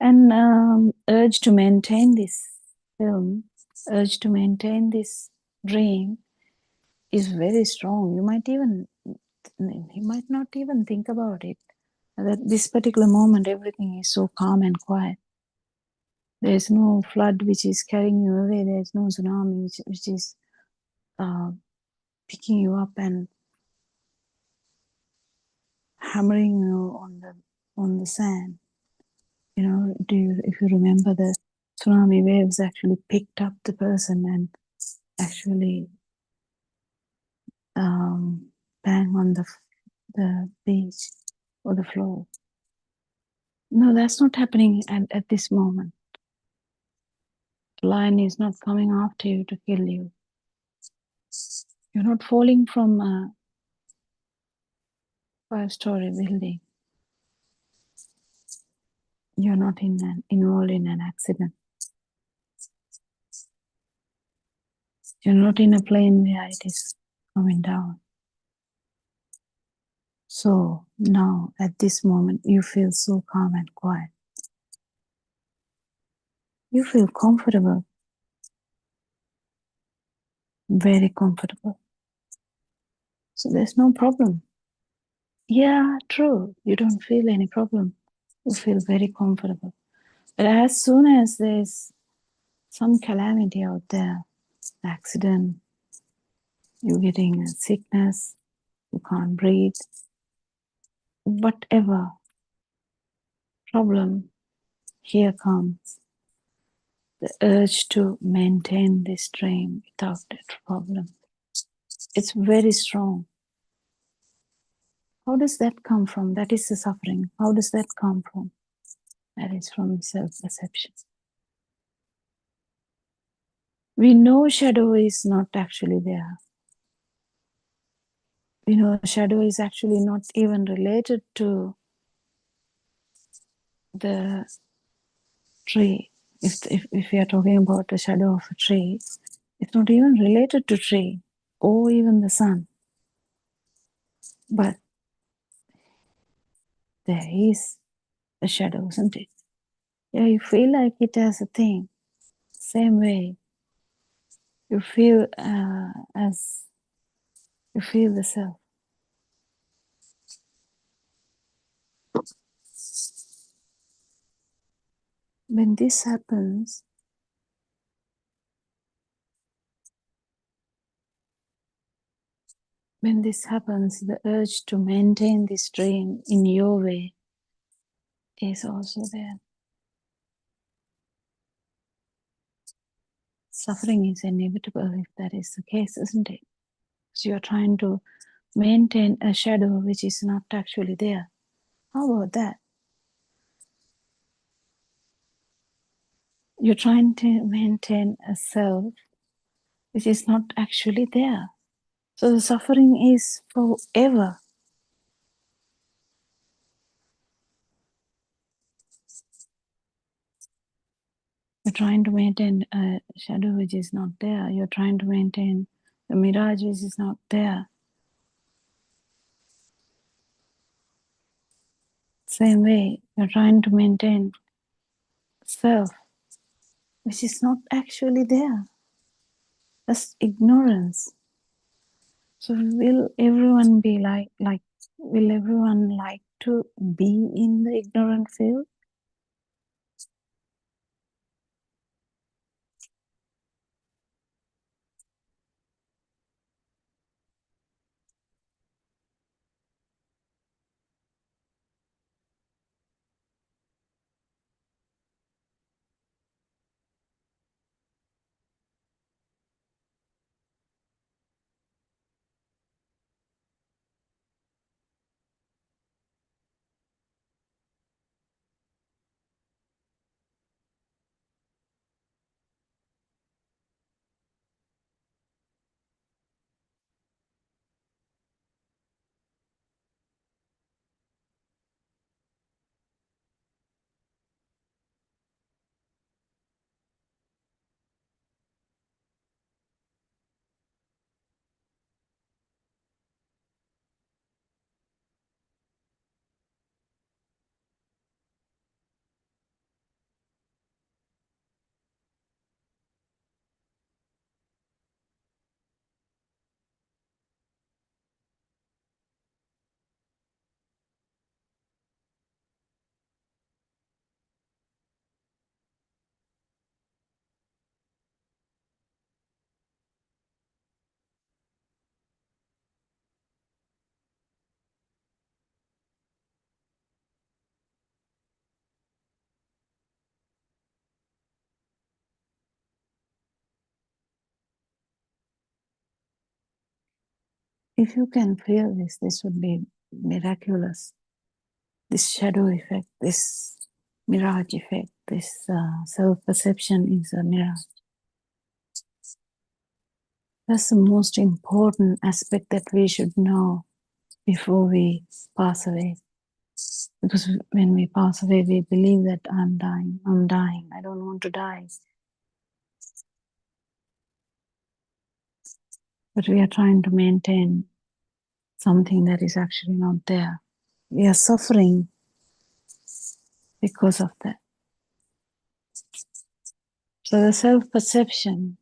And urge to maintain this film urge to maintain this dream is very strong. You might not even think about it. At this particular moment, everything is so calm and quiet. There is no flood which is carrying you away. There is no tsunami which is picking you up and hammering you on the sand. You know, if you remember, the tsunami waves actually picked up the person and actually bang on the beach or the floor. No, that's not happening at this moment. The lion is not coming after you to kill you. You're not falling from a 5-story building. You're not involved in an accident. You're not in a plane where it is coming down. So now, at this moment, you feel so calm and quiet. You feel comfortable, very comfortable. So there's no problem. Yeah, true. You don't feel any problem. You feel very comfortable. But as soon as there's some calamity out there, accident, you're getting a sickness, you can't breathe, whatever problem, here comes the urge to maintain this dream without that problem. It's very strong. How does that come from? That is the suffering. How does that come from? That is from self-perception. We know shadow is not actually there. We know shadow is actually not even related to the tree. If we are talking about the shadow of a tree, it's not even related to tree or even the sun. But there is a shadow, isn't it? Yeah, you feel like it as a thing. Same way, you feel as you feel the self. When this happens, the urge to maintain this dream in your way is also there. Suffering is inevitable if that is the case, isn't it? So you're trying to maintain a shadow which is not actually there. How about that? You're trying to maintain a self which is not actually there. So the suffering is forever. You're trying to maintain a shadow which is not there. You're trying to maintain the mirage which is not there. Same way, you're trying to maintain self which is not actually there. That's ignorance. So will everyone be will everyone like to be in the ignorant field? If you can feel this would be miraculous. This shadow effect, this mirage effect, this self-perception is a mirage. That's the most important aspect that we should know before we pass away. Because when we pass away, we believe that I'm dying, I don't want to die. But we are trying to maintain something that is actually not there. We are suffering because of that. So the self-perception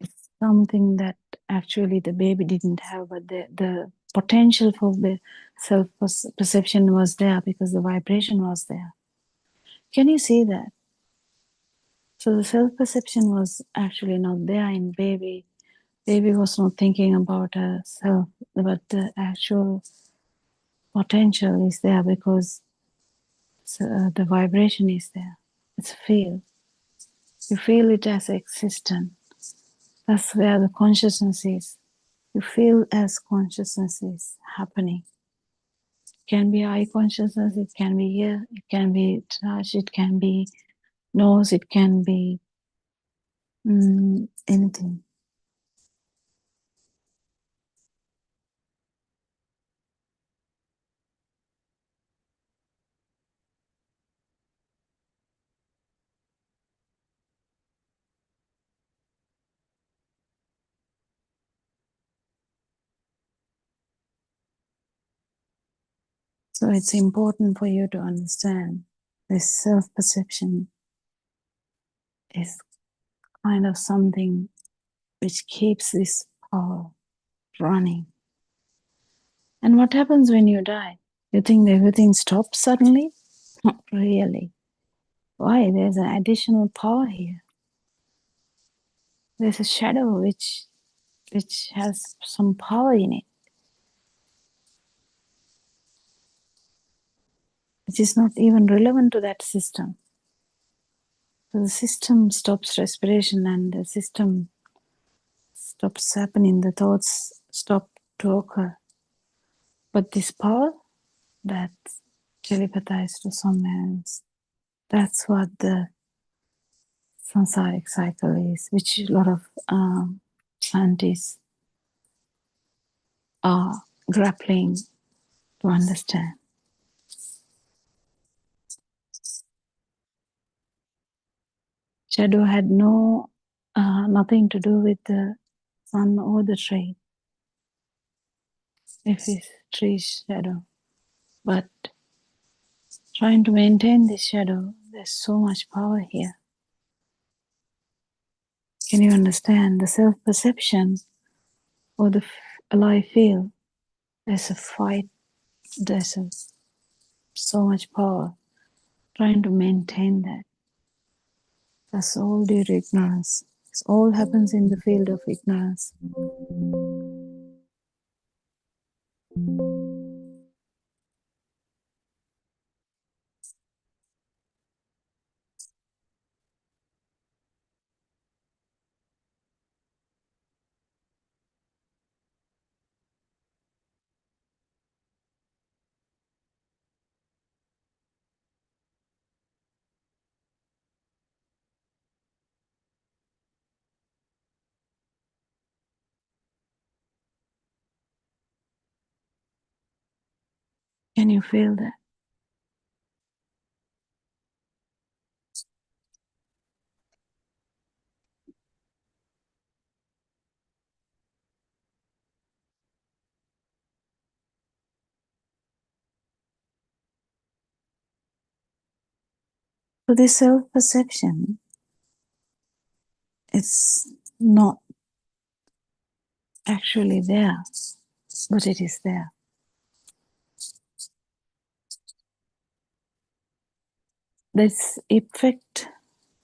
is something that actually the baby didn't have, but the potential for the self-perception was there because the vibration was there. Can you see that? So the self-perception was actually not there in baby. Baby was not thinking about herself, but the actual potential is there because the vibration is there. It's a feel. You feel it as existent. That's where the consciousness is. You feel as consciousness is happening. It can be eye consciousness, it can be ear, it can be touch, it can be nose, it can be anything. So it's important for you to understand this self-perception is kind of something which keeps this power running. And what happens when you die? You think everything stops suddenly? Not really. Why? There's an additional power here. There's a shadow which has some power in it, which is not even relevant to that system. So the system stops respiration and the system stops happening, the thoughts stop to occur. But this power that telepathized to somewhere else, that's what the samsaric cycle is, which a lot of scientists are grappling to understand. Shadow had nothing to do with the sun or the tree. If it's tree shadow, but trying to maintain this shadow, there's so much power here. Can you understand the self-perception or the alive feel? There's a fight, there's so much power. Trying to maintain that. That's all due to ignorance. It all happens in the field of ignorance. Can you feel that? So this self-perception, it's not actually there, but it is there. This effect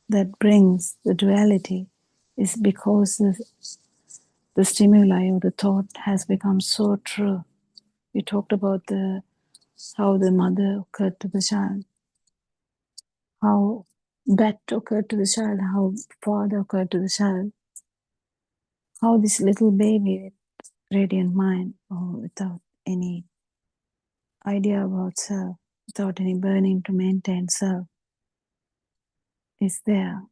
that brings the duality is because the stimuli or the thought has become so true. We talked about how the mother occurred to the child, how bat occurred to the child, how father occurred to the child, how this little baby radiant mind, or without any idea about self, without any burning to maintain self, is there.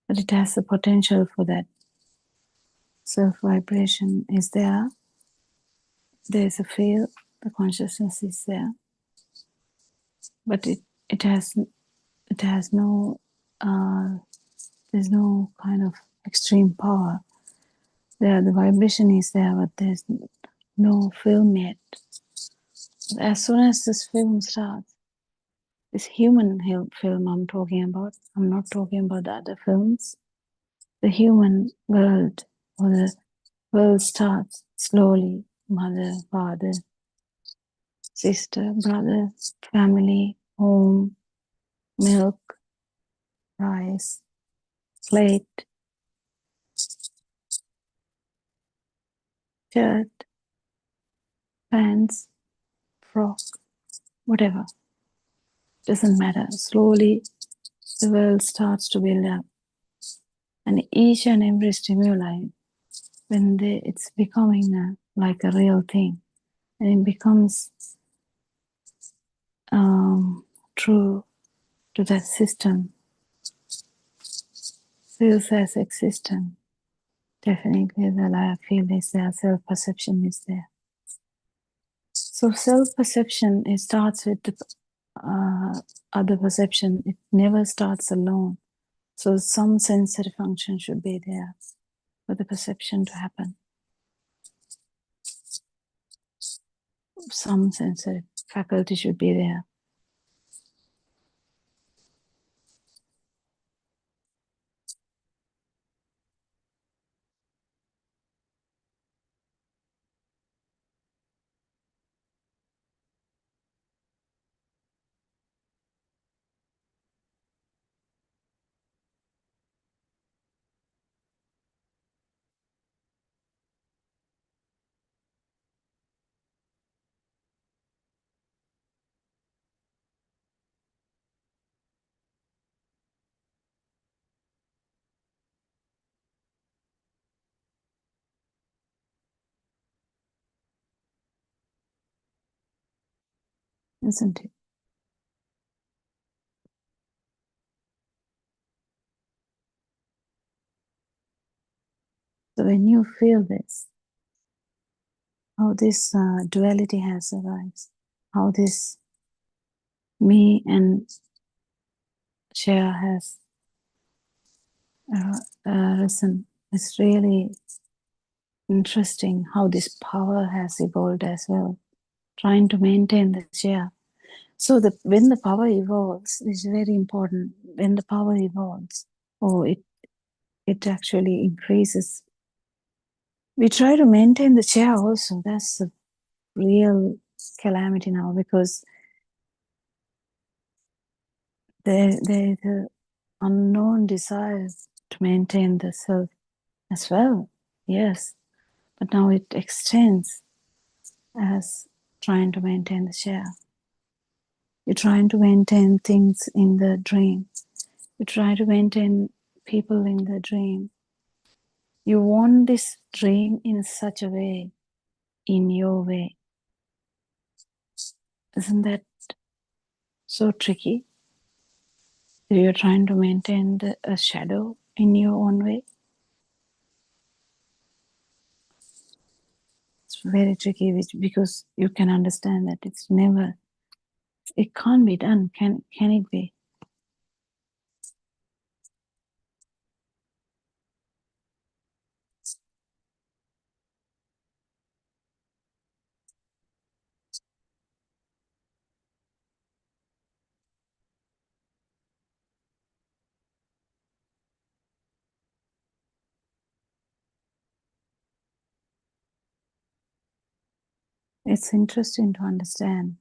But it has the potential for that. Self vibration is there. There is a field, the consciousness is there. But it has no there's no kind of extreme power. The vibration is there, but there's no film yet. As soon as this film starts, this human film I'm talking about, I'm not talking about the other films. The human world, or the world starts slowly. Mother, father, sister, brother, family, home, milk, rice, plate, shirt, pants, frock, whatever. Doesn't matter. Slowly, the world starts to build up. And each and every stimuli, when it's becoming like a real thing, and it becomes true to that system, feels as existent. Definitely the life field is there, self-perception is there. So self-perception, it starts with the other perception. It never starts alone. So some sensory function should be there for the perception to happen. Some sensory faculty should be there. Isn't it? So when you feel this, how this duality has arisen, how this me and share has arisen, it's really interesting how this power has evolved as well, trying to maintain the share. So when the power evolves, it's very important. When the power evolves, it actually increases. We try to maintain the chair also. That's a real calamity now, because there's the unknown desire to maintain the self as well. Yes, but now it extends as trying to maintain the chair. You're trying to maintain things in the dream. You try to maintain people in the dream. You want this dream in such a way, in your way. Isn't that so tricky? You're trying to maintain a shadow in your own way. It's very tricky, because you can understand that it can't be done. Can it be? It's interesting to understand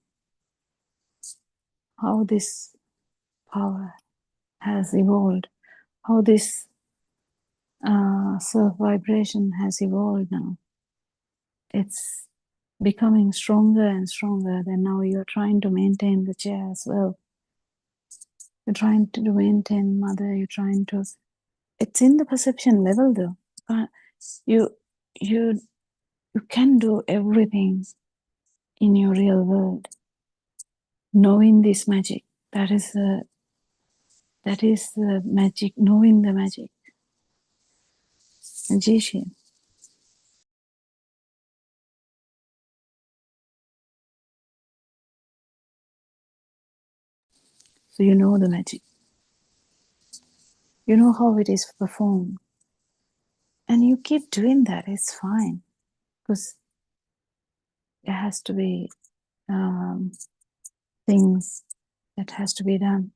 how this power has evolved, how this self-vibration has evolved now. It's becoming stronger and stronger. Then now you're trying to maintain the chair as well. You're trying to maintain mother. You're trying to. It's in the perception level, though. You you can do everything in your real world, knowing this magic. That is the magic, knowing the magic. Magician. So you know the magic. You know how it is performed. And you keep doing that, it's fine. Because there has to be things that has to be done.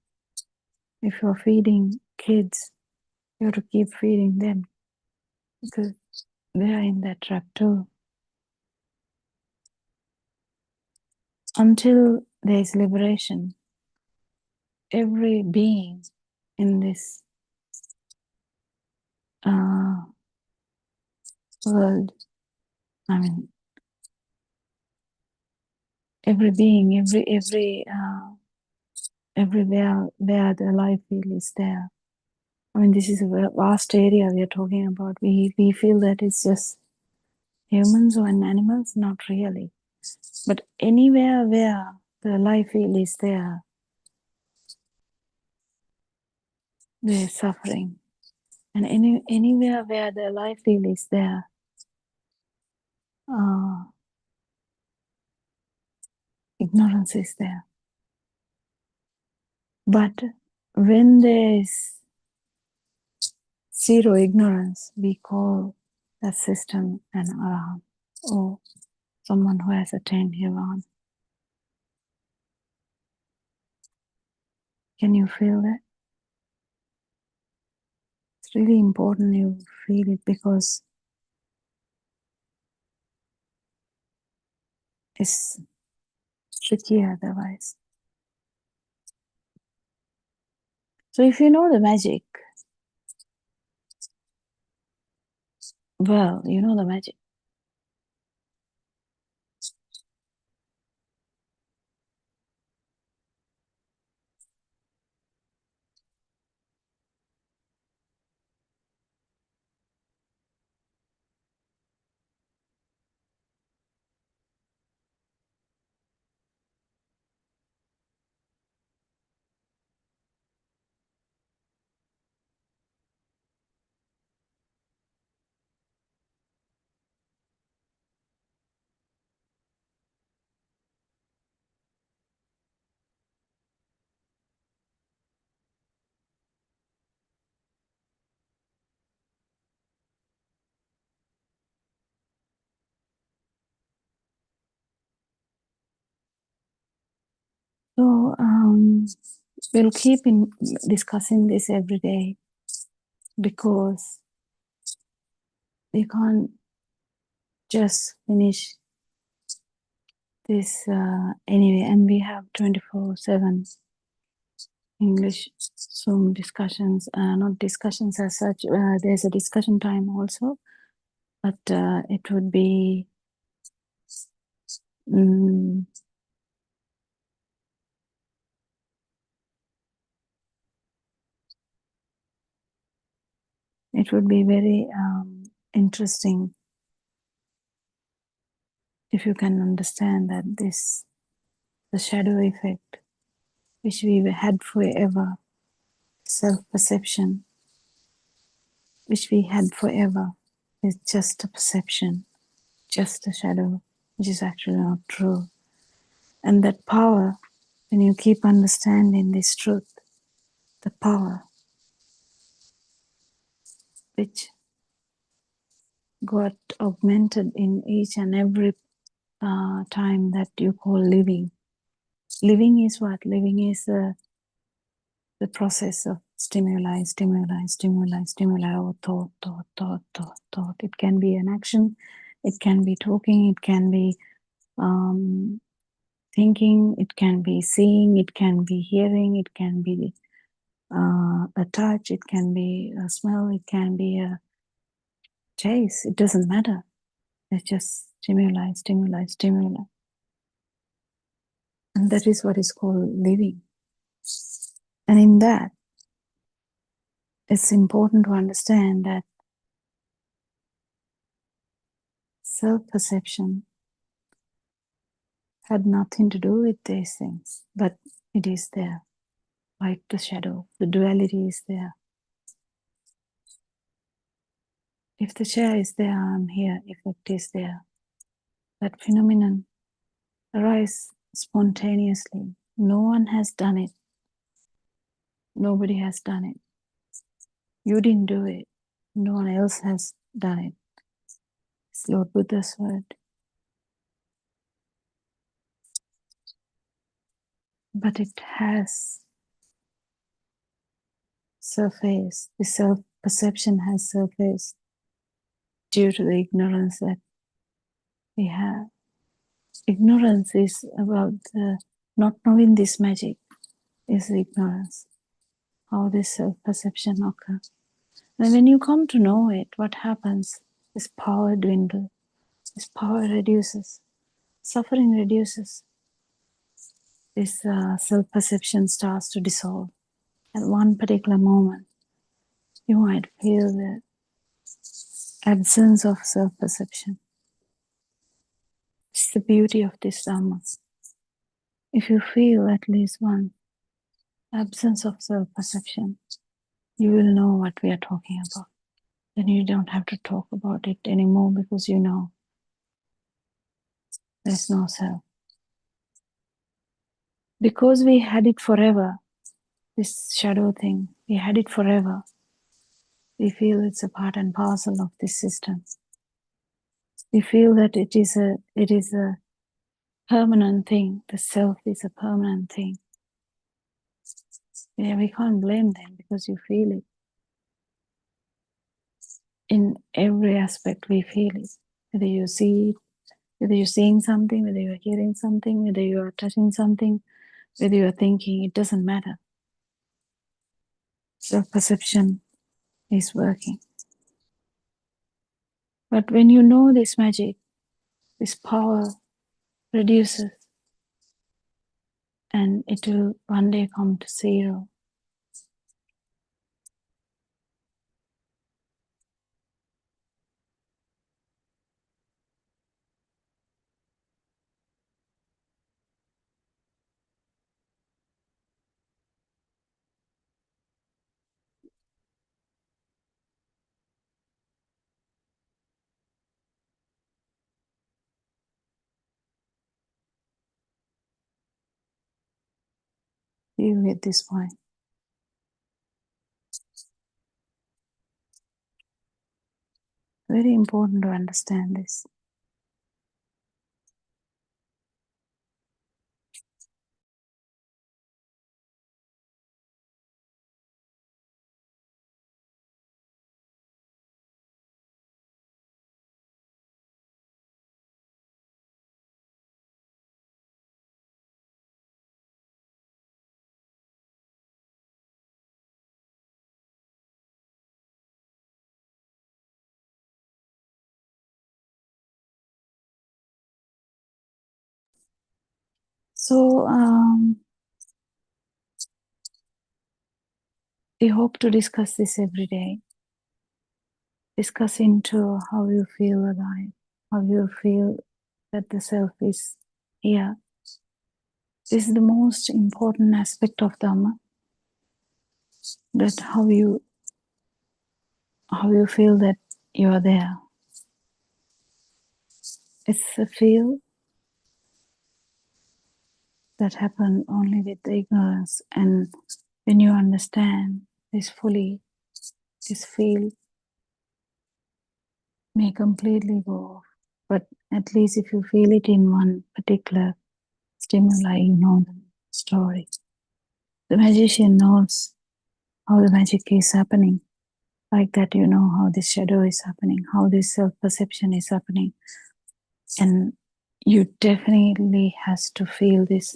If you're feeding kids, you have to keep feeding them. Because they are in that trap too. Until there is liberation, every being in this world, I mean, every being, everywhere where the life field is there. I mean, this is a vast area we are talking about. We feel that it's just humans or animals, not really. But anywhere where the life field is there, there is suffering. And anywhere where the life field is there, ignorance is there. But when there is zero ignorance, we call that system an arahant, or someone who has attained nirvana. Can you feel that? It's really important you feel it, because it's tricky otherwise. So if you know the magic, well, you know the magic. So we'll keep discussing this every day, because we can't just finish this anyway. And we have 24/7 English Zoom discussions, not discussions as such. There's a discussion time also, but it would be it would be very interesting if you can understand that the shadow effect, which we had forever, self-perception, which we had forever, is just a perception, just a shadow, which is actually not true. And that power, when you keep understanding this truth, the power which got augmented in each and every time that you call living. Living is what? Living is the process of stimuli, or thought. It can be an action, it can be talking, it can be thinking, it can be seeing, it can be hearing, it can be a touch, it can be a smell, it can be a taste. It doesn't matter. It's just stimuli. And that is what is called living. And in that, it's important to understand that self-perception had nothing to do with these things, but it is there, like the shadow. The duality is there. If the chair is there, I'm here. If it is there, that phenomenon arises spontaneously. No one has done it. Nobody has done it. You didn't do it. No one else has done it. It's Lord Buddha's word. But it has surfaced. The self-perception has surfaced due to the ignorance that we have. Ignorance is about not knowing this magic, is ignorance. How this self-perception occurs. And when you come to know it, what happens? This power dwindles. This power reduces. Suffering reduces. This self-perception starts to dissolve. At one particular moment, you might feel the absence of self-perception. It's the beauty of this Dhamma. If you feel at least one absence of self-perception, you will know what we are talking about. Then you don't have to talk about it anymore because you know there's no self. Because we had it forever, this shadow thing, we had it forever. We feel it's a part and parcel of this system. We feel that it is a permanent thing. The self is a permanent thing. Yeah, we can't blame them because you feel it. In every aspect we feel it. Whether you see it, whether you're seeing something, whether you're hearing something, whether you are touching something, whether you are thinking, it doesn't matter. Self-perception is working. But when you know this magic, this power reduces and it will one day come to zero. You get this point. Very important to understand this. So we hope to discuss this every day. Discuss into how you feel alive, how you feel that the self is here. This is the most important aspect of Dhamma. That how you feel that you are there. It's a feel that happens only with the ignorance, and when you understand this fully, this feel may completely go off. But at least if you feel it in one particular stimuli, you know the story. The magician knows how the magic is happening. Like that, you know how this shadow is happening, how this self-perception is happening. And you definitely has to feel this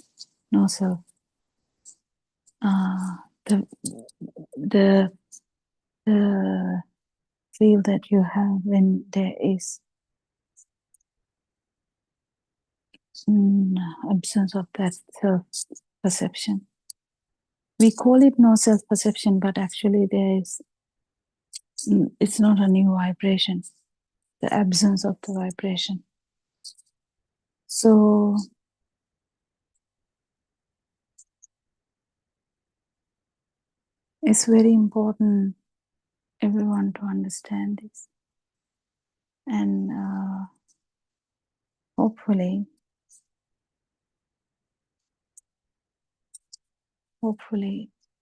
no self. The feel that you have when there is absence of that self-perception. We call it no self-perception, but actually there is, it's not a new vibration. the absence of the vibration. So it's very important everyone to understand this, and hopefully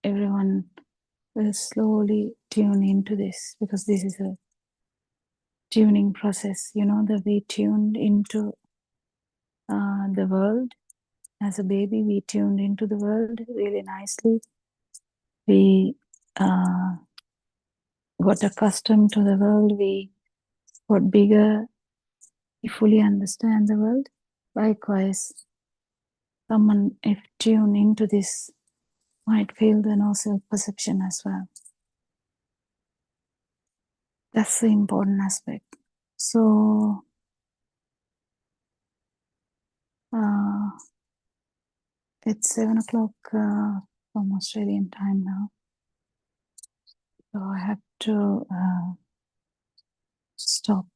everyone will slowly tune into this, because this is a tuning process. You know, that we tuned into the world as a baby. We tuned into the world really nicely. We got accustomed to the world. We got bigger. We fully understand the world. Likewise, someone, if tuned into this, might feel the no self-perception as well. That's the important aspect. So it's 7 o'clock from Australian time now. So I have to stop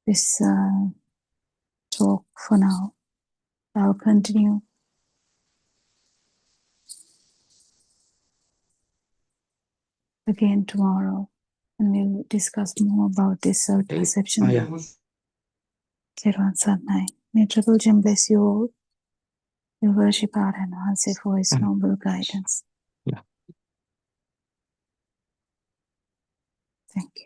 this talk for now. I'll continue again tomorrow, and we'll discuss more about this self-perception. Oh, yeah. Kirwan Sarnai. May Triple Gem bless you all. We worship our Enhancer for his noble guidance. Yeah. Thank you.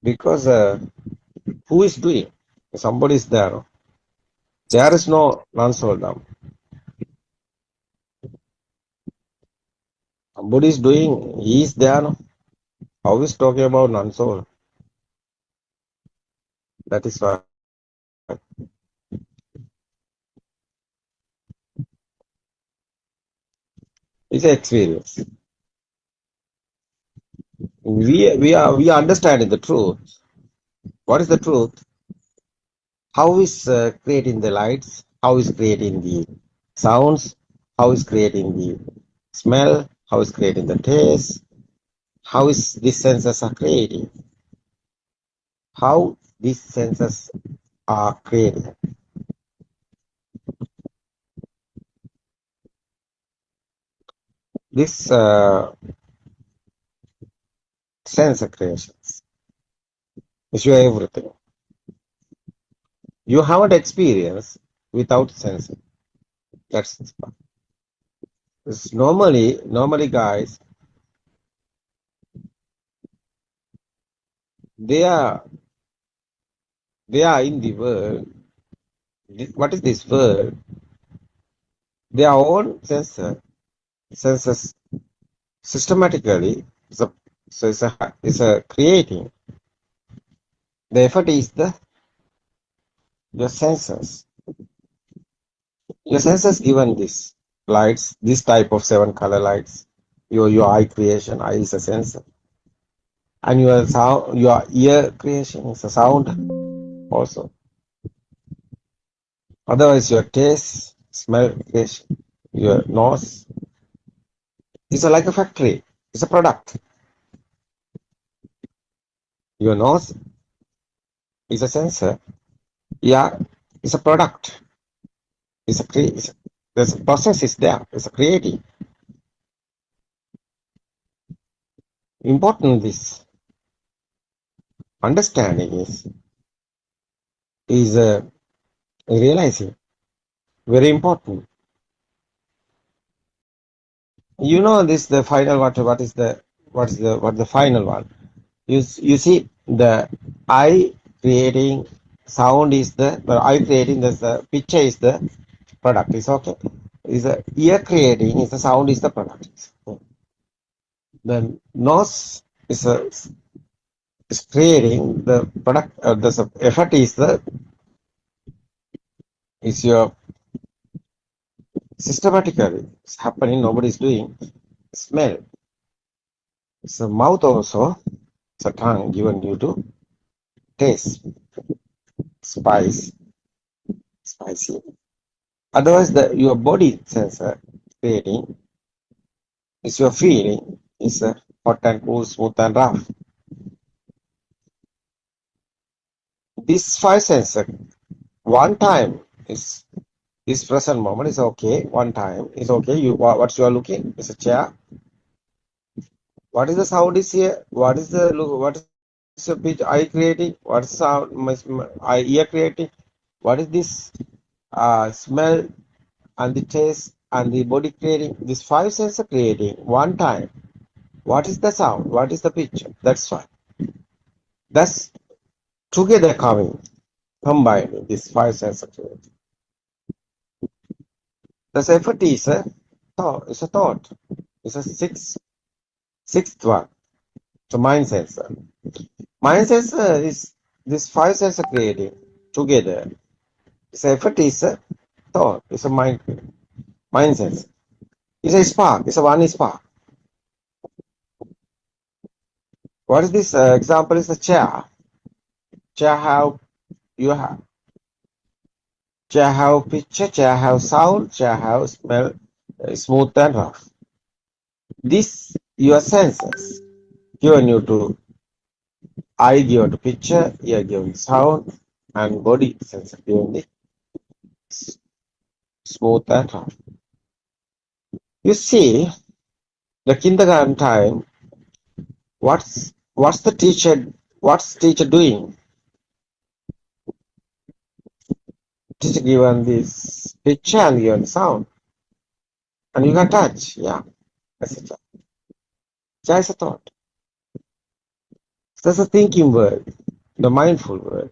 Because who is doing? Somebody is there. There is no non-soul now. Somebody is doing. He is there. No? How is talking about non-soul? That is why. It's an experience. We are understanding the truth. What is the truth? How is creating the lights? How is creating the sounds? How is creating the smell? How is creating the taste? How is these senses are creating? How these senses are created? This sense creations is your everything. You haven't experienced without sensing. That's it's normally guys, they are in the world. What is this world? Their own senses systematically. So it's a creating. The effort is your senses. Your senses given this lights, this type of 7 color lights. Your eye creation, eye is a sensor, and your sound, your ear creation is a sound also. Otherwise, your taste, smell creation, your nose is like a factory. It's a product. Your nose is a sensor. Yeah, it's a product. There's a process is there. It's a creating. Important this understanding is realizing very important. You know this the final what is the final one? You see the eye creating sound is the eye creating the picture is the product. Is okay. Is the ear creating is the sound is the product. The nose is creating the product. The effort is your systematically it's happening. Nobody is doing smell. It's a mouth also. It's a tongue given you to taste spicy. Otherwise, your body sensor creating is your feeling is hot and cool, smooth and rough. These 5 sensor, one time is this present moment is okay. One time is okay. What you are looking is a chair. What is the sound is here? What is the look? What is your pitch? Eye creating? What is sound? Eye ear creating? What is this smell and the taste and the body creating? These 5 senses creating one time. What is the sound? What is the picture? That's why. That's together combining these 5 senses creating. The effort is a thought. It's a thought. It's a sixth one. So mind sensor. Mind sensor is this 5 sensor creating together. Its effort is a thought. It's a mind sensor. It's a spark. It's a one spark. What is this example? Is a chair. Chair have picture. Chair have sound. Chair have smell. Smooth and rough. This your senses given you to eye given to picture, ear given sound, and body sensor given the smooth and rough. You see, the kindergarten time. What's the teacher doing? Teacher given this picture and given sound, and you can touch. Yeah, that's a chair is a thought. That's a thinking word, the mindful word.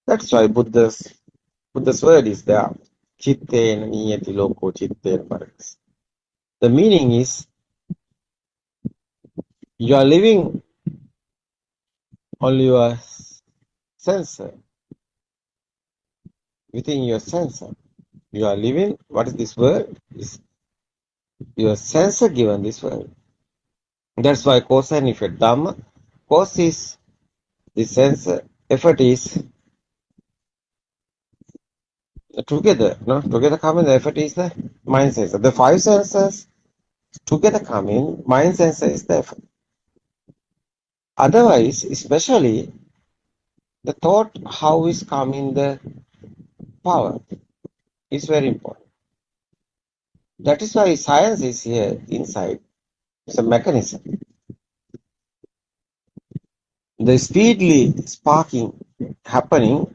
That's why Buddha's word is there. Chittena niyati loko chittena paras. The meaning is you are living on your sensor, within your sensor. You are living, what is this word? Is your sensor given this word. That's why cause and effect. Dhamma, cause is the sensor, effort is together. No, together coming, the effort is the mind sensor. The five senses together coming, mind sensor is the effort. Otherwise, especially the thought how is coming the power is very important. That is why science is here inside. It's a mechanism. The speedily sparking happening,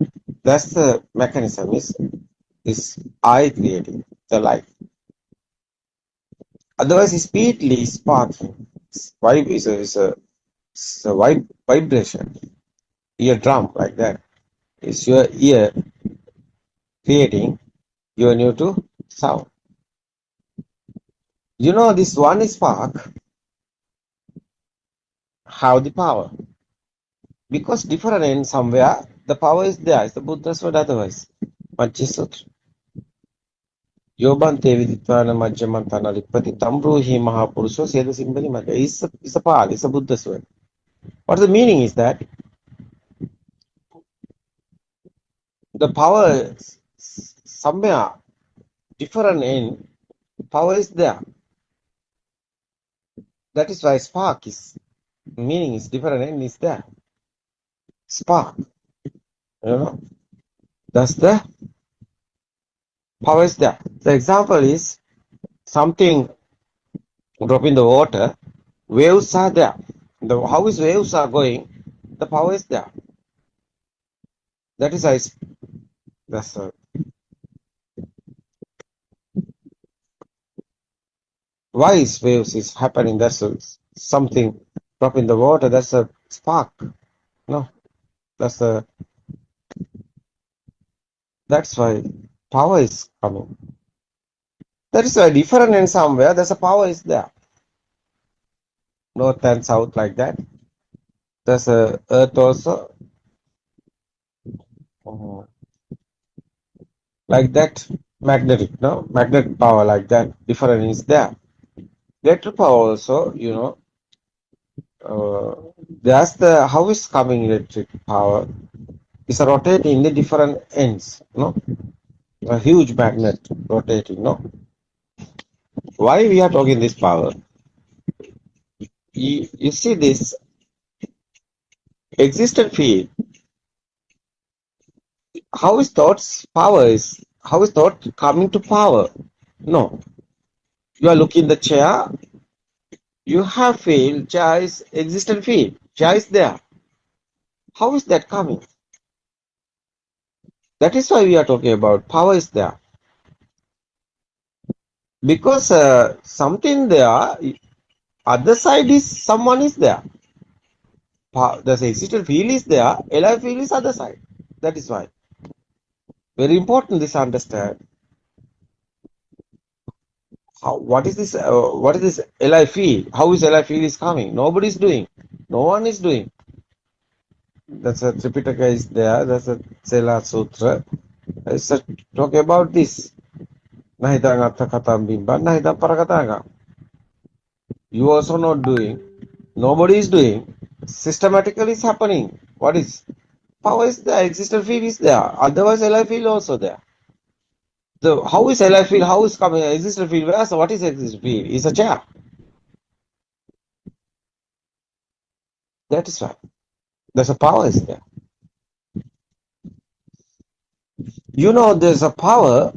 that's the mechanism is I creating the light. Otherwise, speedily sparking vibe is a vibration. Ear drum like that. It's your ear creating your new to sound. You know, this one spark have the power. Because different in somewhere, the power is there. It's the Buddha's word otherwise. Majjhi Sutra. Yobante viditwana majjamantana lipati tambruhi mahapurusho seda simbali maga. It's a part, it's a Buddha's word. What the meaning is that the power somewhere different in power is there. That is why spark is meaning is different and is there. Spark. You know, that's the power is there. The example is something drop in the water, waves are there. How is waves are going? The power is there. That is that's why is waves is happening. That's something drop in the water. That's a spark. No, that's why power is coming. That is why different in somewhere. There's a power is there. North and south like that. There's a earth also. Like that, magnetic, no? Magnetic power like that. Different is there. Electric power also, you know, that's the how is coming electric power is rotating in the different ends, no? A huge magnet rotating, no? Why we are talking this power? You see this existent field. How is thoughts power is how is thought coming to power? No. You are looking the chair. You have field, chair is existent field. Chair is there. How is that coming? That is why we are talking about power is there. Because something there, other side is someone is there. The existent field is there, alive field is other side. That is why. Very important this understand. What is this alive field? How is alive field is coming? Nobody is doing. No one is doing. That's a Tripitaka is there. That's a Sela Sutra. It's talking about this. Nahidang Atthakatam Bimba, Nahidang Parakatanga. You also not doing. Nobody is doing. Systematically is happening. What is? Power is there. Existent field is there. Otherwise, alive field also there. So how is alive field? How is coming? Existent field? Where? So what is existent field? It's a chair. That is why. There's a power is there. You know, there's a power.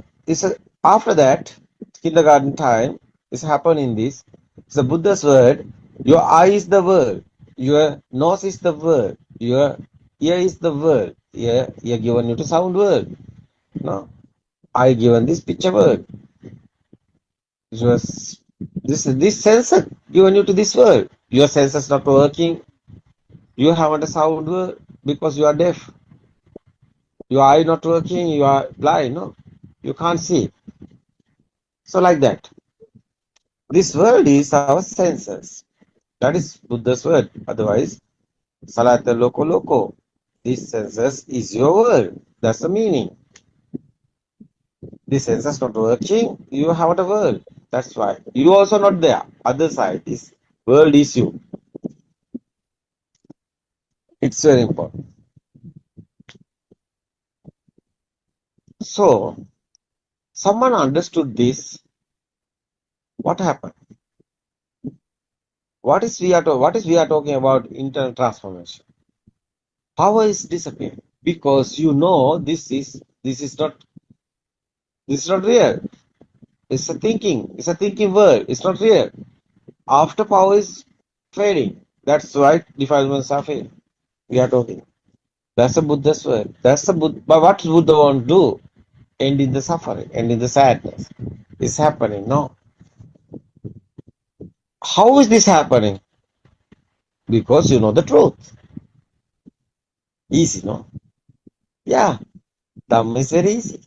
After that, kindergarten time is happening this. It's the Buddha's word. Your eye is the world. Your nose is the world. Your ear is the world. Ear given you to sound world. No. I given this picture world. This sensor given you to this world. Your senses not working. You haven't a sound world because you are deaf. Your eye not working. You are blind. No, you can't see. So like that. This world is our senses. That is Buddha's word. Otherwise, Salata Loco Loco. This senses is your world. That's the meaning. This senses not working, you have a world. That's why. You also not there. Other side. This world is you. It's very important. So, someone understood this. What happened? What is we are talking about internal transformation? Power is disappearing because you know this is not real. It's a thinking world. It's not real. After power is fading. That's why defilements are fading. We are talking. That's the Buddha's word. That's the Buddha. But what Buddha want to do? End in the suffering, end in the sadness. It's happening. No. How is this happening? Because you know the truth. Easy, no? Yeah. Dhamma is very easy.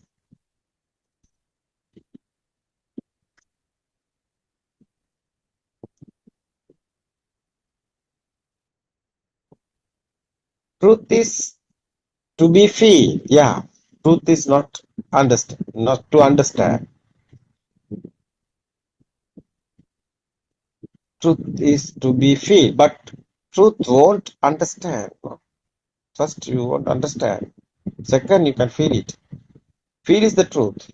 Truth is to be feel. Yeah. Truth is not to understand. Truth is to be feel, but truth won't understand. First, you won't understand. Second, you can feel it. Feel is the truth.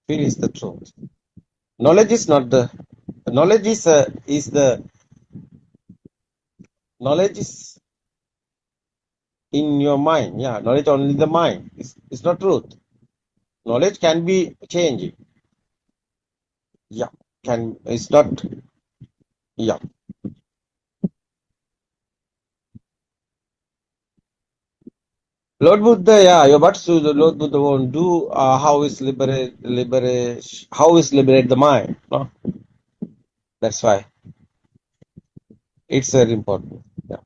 Feel is the truth. Knowledge is not the knowledge is the knowledge is in your mind. Yeah, knowledge only in the mind. It's not truth. Knowledge can be changing. Yeah, it's not. Yeah. Lord Buddha, yeah, what should the Lord Buddha want to do? How is liberate the mind? No? That's why it's very important. Yeah.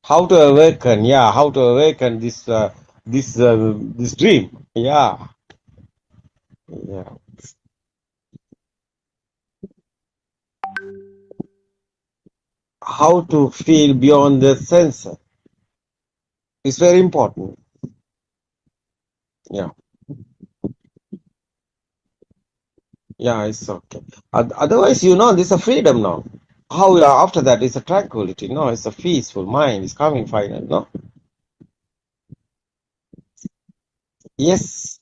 How to awaken? Yeah, how to awaken this dream? Yeah, yeah. How to feel beyond the sense is very important. Yeah. Yeah, it's okay. Otherwise, this is a freedom now. How after that is a tranquility. No, it's a peaceful mind. It's coming final. No. Yes,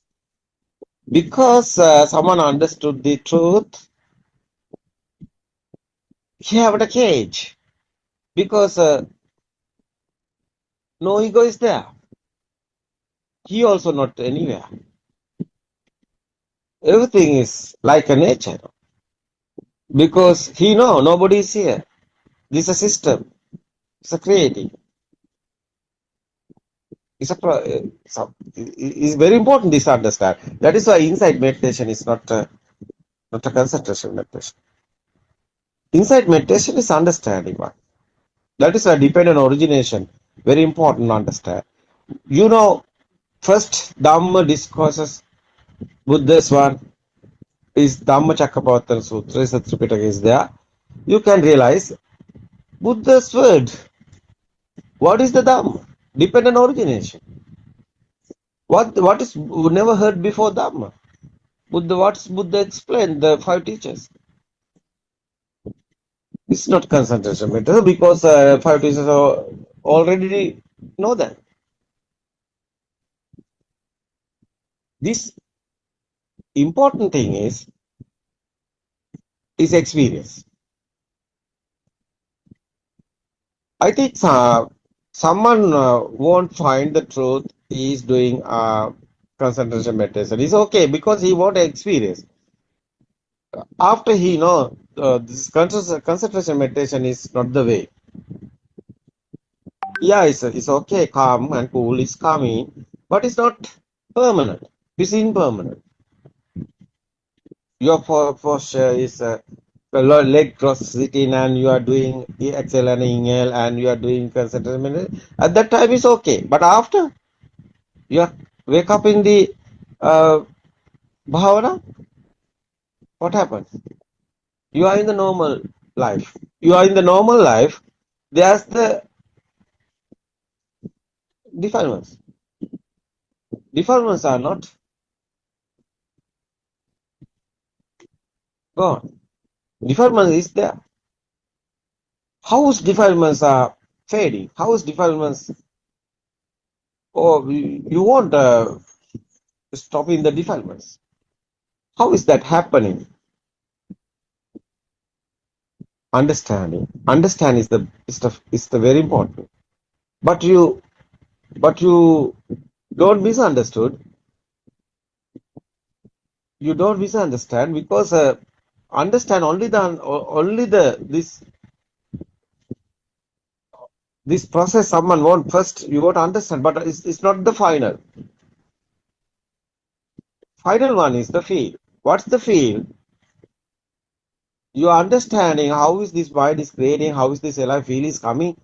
because someone understood the truth. He have a cage because no ego is there. He also not anywhere. Everything is like a nature because he know nobody is here. This is a system. It's a creating. It's very important this understand. That is why inside meditation is not a concentration meditation. Inside meditation is understanding one. That is why dependent origination very important to understand. First Dhamma discourses Buddha's one is Dhamma Chakrapavatana Sutra. Is the Tripitaka is there. You can realize Buddha's word. What is the Dhamma? Dependent origination. What is never heard before Dhamma? What's Buddha explained, the 5 teachers? It's not concentration matter because 5 teachers already know that. This important thing is experience. I think someone won't find the truth. He is doing concentration meditation. It's okay because he won't experience. After he know this concentration meditation is not the way. Yeah, it's okay, calm and cool is calming, but it's not permanent. It's impermanent. Your posture is leg cross sitting and you are doing exhale and inhale and you are doing concentration, at that time is okay. But after you wake up in the bhavana, what happens? You are in the normal life. You are in the normal life. There's the defilements. Defilements are not gone. Defilement is there. How is defilements are fading? How is defilements? Oh, you won't stop in the defilements. How is that happening? Understanding. Understand is the very important. But you don't misunderstood. You don't misunderstand because understand only this process someone want first you won't understand, but it's not the final. Final one is the feel. What's the feel? You are understanding how is this mind is creating, how is this alive feel is coming.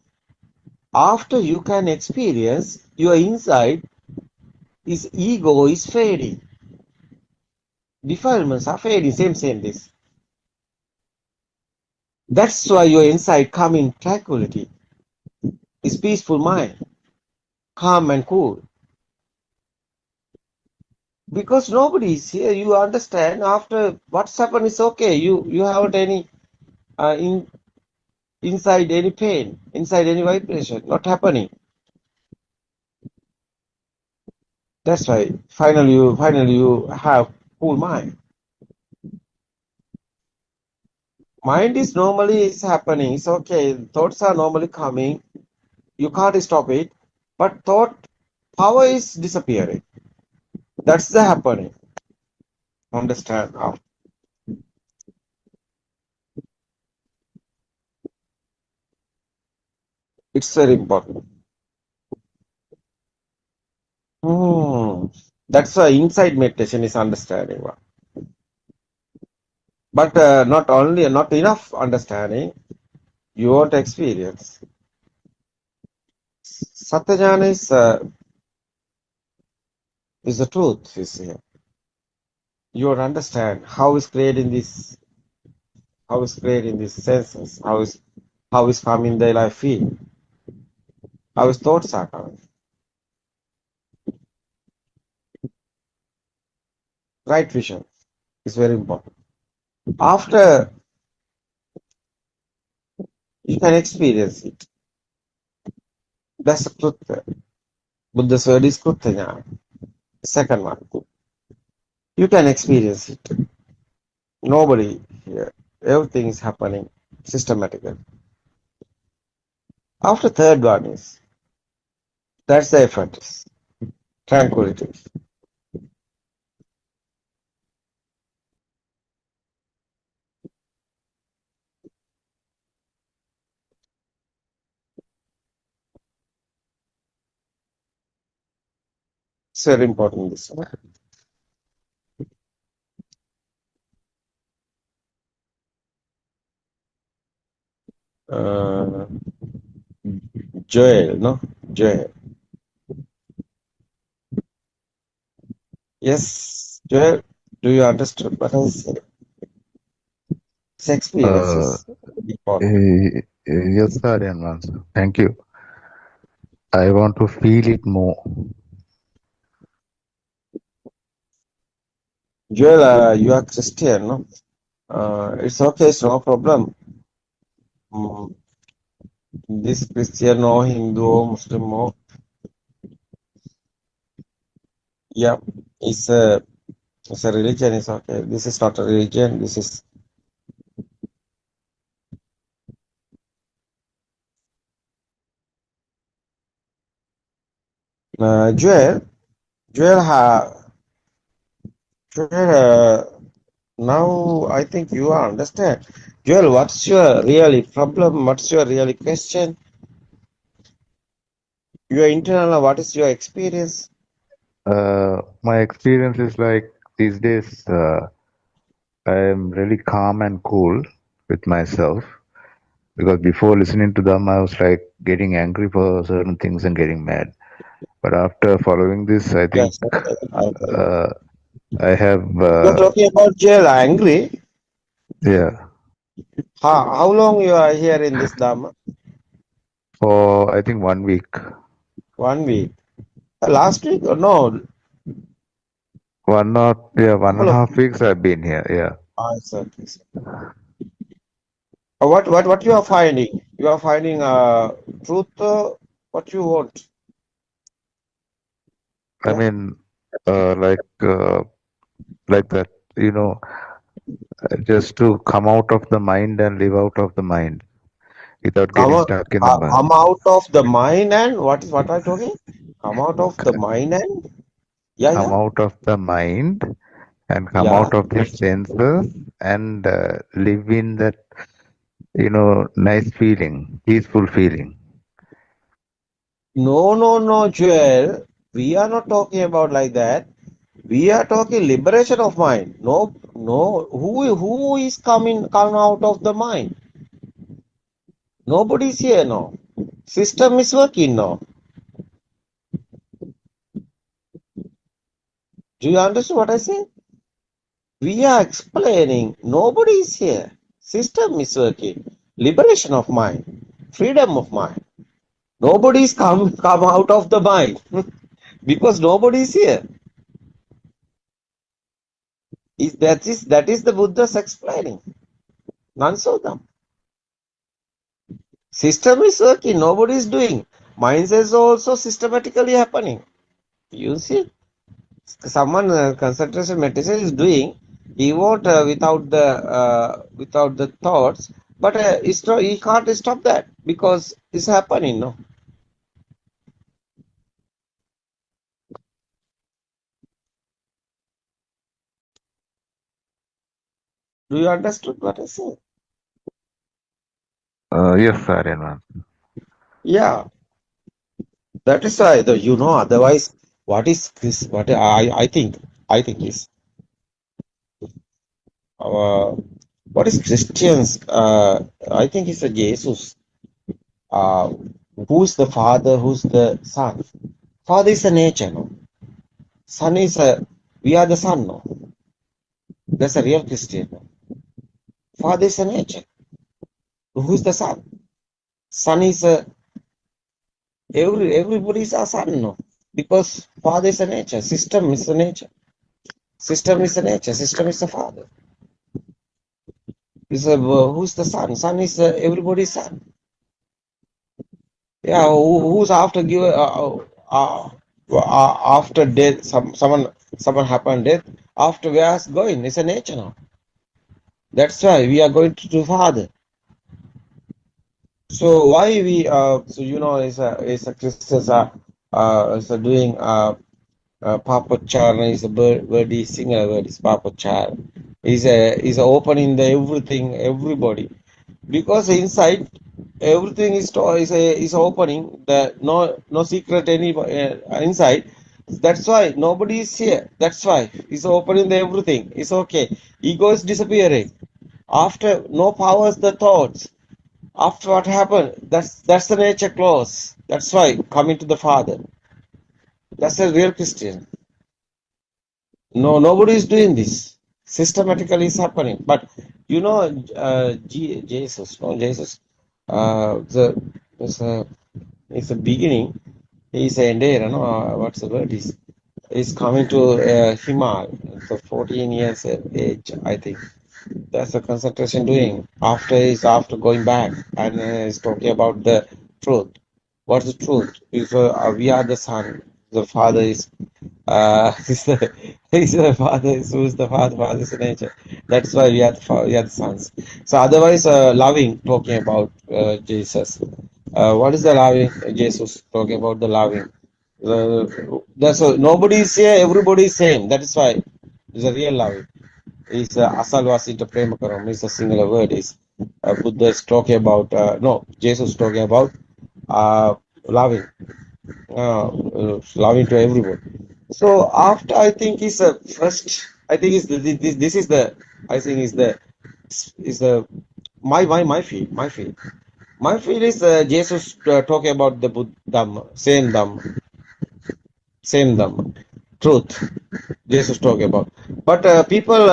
After you can experience your inside, is ego is fading. Defilements are fading, same this. That's why your inside come in tranquility. It's peaceful mind, calm and cool. Because nobody is here, you understand after what's happened is okay. You haven't any inside any pain, inside any vibration, not happening. That's why finally you have cool mind. Mind is normally is happening. It's okay. Thoughts are normally coming. You can't stop it. But thought power is disappearing. That's the happening. Understand now. It's very important. That's why inside meditation is understanding. But not enough understanding. You won't experience. Satyajnana is the truth. Is here. You will understand how is creating this. How is creating these senses? How is coming the life feel? How is thoughts are coming? Right vision is very important. After you can experience it. That's the Krutya. Buddha's word is Krutya. Second one. You can experience it. Nobody here. Everything is happening systematically. After third one is, that's the effort. Tranquility. It's very important this one. Joel, no? Joel. Yes, Joel, do you understand what I said? It's experiences. Yes, sir, thank you. I want to feel it more. Joel, you are Christian, no? It's okay, it's no problem. This Christian or Hindu or Muslim or yeah, it's a religion, it's okay. This is not a religion, this is Joel, now I think you understand. Joel, what's your really problem? What's your really question? Your internal, what is your experience? My experience is like these days, I am really calm and cool with myself. Because before listening to them, I was like getting angry for certain things and getting mad. But after following this, I think Yes, okay. uh, I have, You're talking about jail angry. yeah, How long you are here in this Dhamma? for I think 1 week. 1 week. Last week or no? One and Couple a of half weeks I've been here. Yeah. exactly. What you are finding? You are finding truth. What you want? I Yeah. mean, like that, just to come out of the mind and live out of the mind without Come getting out, stuck in the mind. come out of the mind and what are you talking? Come out of the mind and Come yeah. out of the mind and come Yeah. out of the senses and live in that, nice feeling, peaceful feeling. No, Joel. We are not talking about like that. We are talking liberation of mind. No. Who is come out of the mind? Nobody is here now. System is working now. Do you understand what I say? We are explaining. Nobody is here. System is working. Liberation of mind. Freedom of mind. Nobody is come out of the mind because nobody is here. That is the Buddha's explaining. None of them. System is working. Nobody is doing. Minds is also systematically happening. You see, someone concentration meditation is doing. He won't without the thoughts, but he can't stop that because it's happening. No. Do you understand what I say? Yes, Aryan. Yeah. That is why, otherwise, what is this? I think is what is Christians? I think it's a Jesus. Who's the Father? Who's the Son? Father is a nature, no? Son is we are the Son, no? That's a real Christian. No? Father is a nature. Who's the Son? Son is everybody is a Son, no? Because Father is a nature. System is a nature. System is a nature. System is a Father. Is who's the Son? Son is everybody's Son. Yeah, who's after give after death? Someone happened death. After where is going? It's a nature now. That's why we are going to Father. So why we is a Christians are is doing Papa Char is a word is singular word is Papa Char. Is opening the everything everybody because inside everything is opening the no secret any inside. That's why nobody is here. That's why it's opening the everything. It's okay. Ego is disappearing. After no powers the thoughts. After what happened, that's the nature clause. That's why coming to the Father. That's a real Christian. No, nobody is doing this. Systematically is happening. But Jesus, no Jesus. It's a beginning. He's a there, no, what's the word? He's coming to Himal. So 14 years age, I think. That's the concentration doing. After going back and he's talking about the truth. What's the truth? If we are the son, the father is he's the father is who's the father? Father is the nature. That's why we are the sons. So otherwise, loving talking about Jesus. What is the loving? Jesus talking about the loving. That's nobody is here. Everybody is same. That is why it's a real loving. Is asalvasita premakaram is a singular word. Is Buddha is talking about no Jesus talking about loving, loving to everyone. So after I think is first I think is this is the I think is the My feel. My feel is Jesus talking about the Dhamma, same Dhamma, truth. Jesus talking about. But people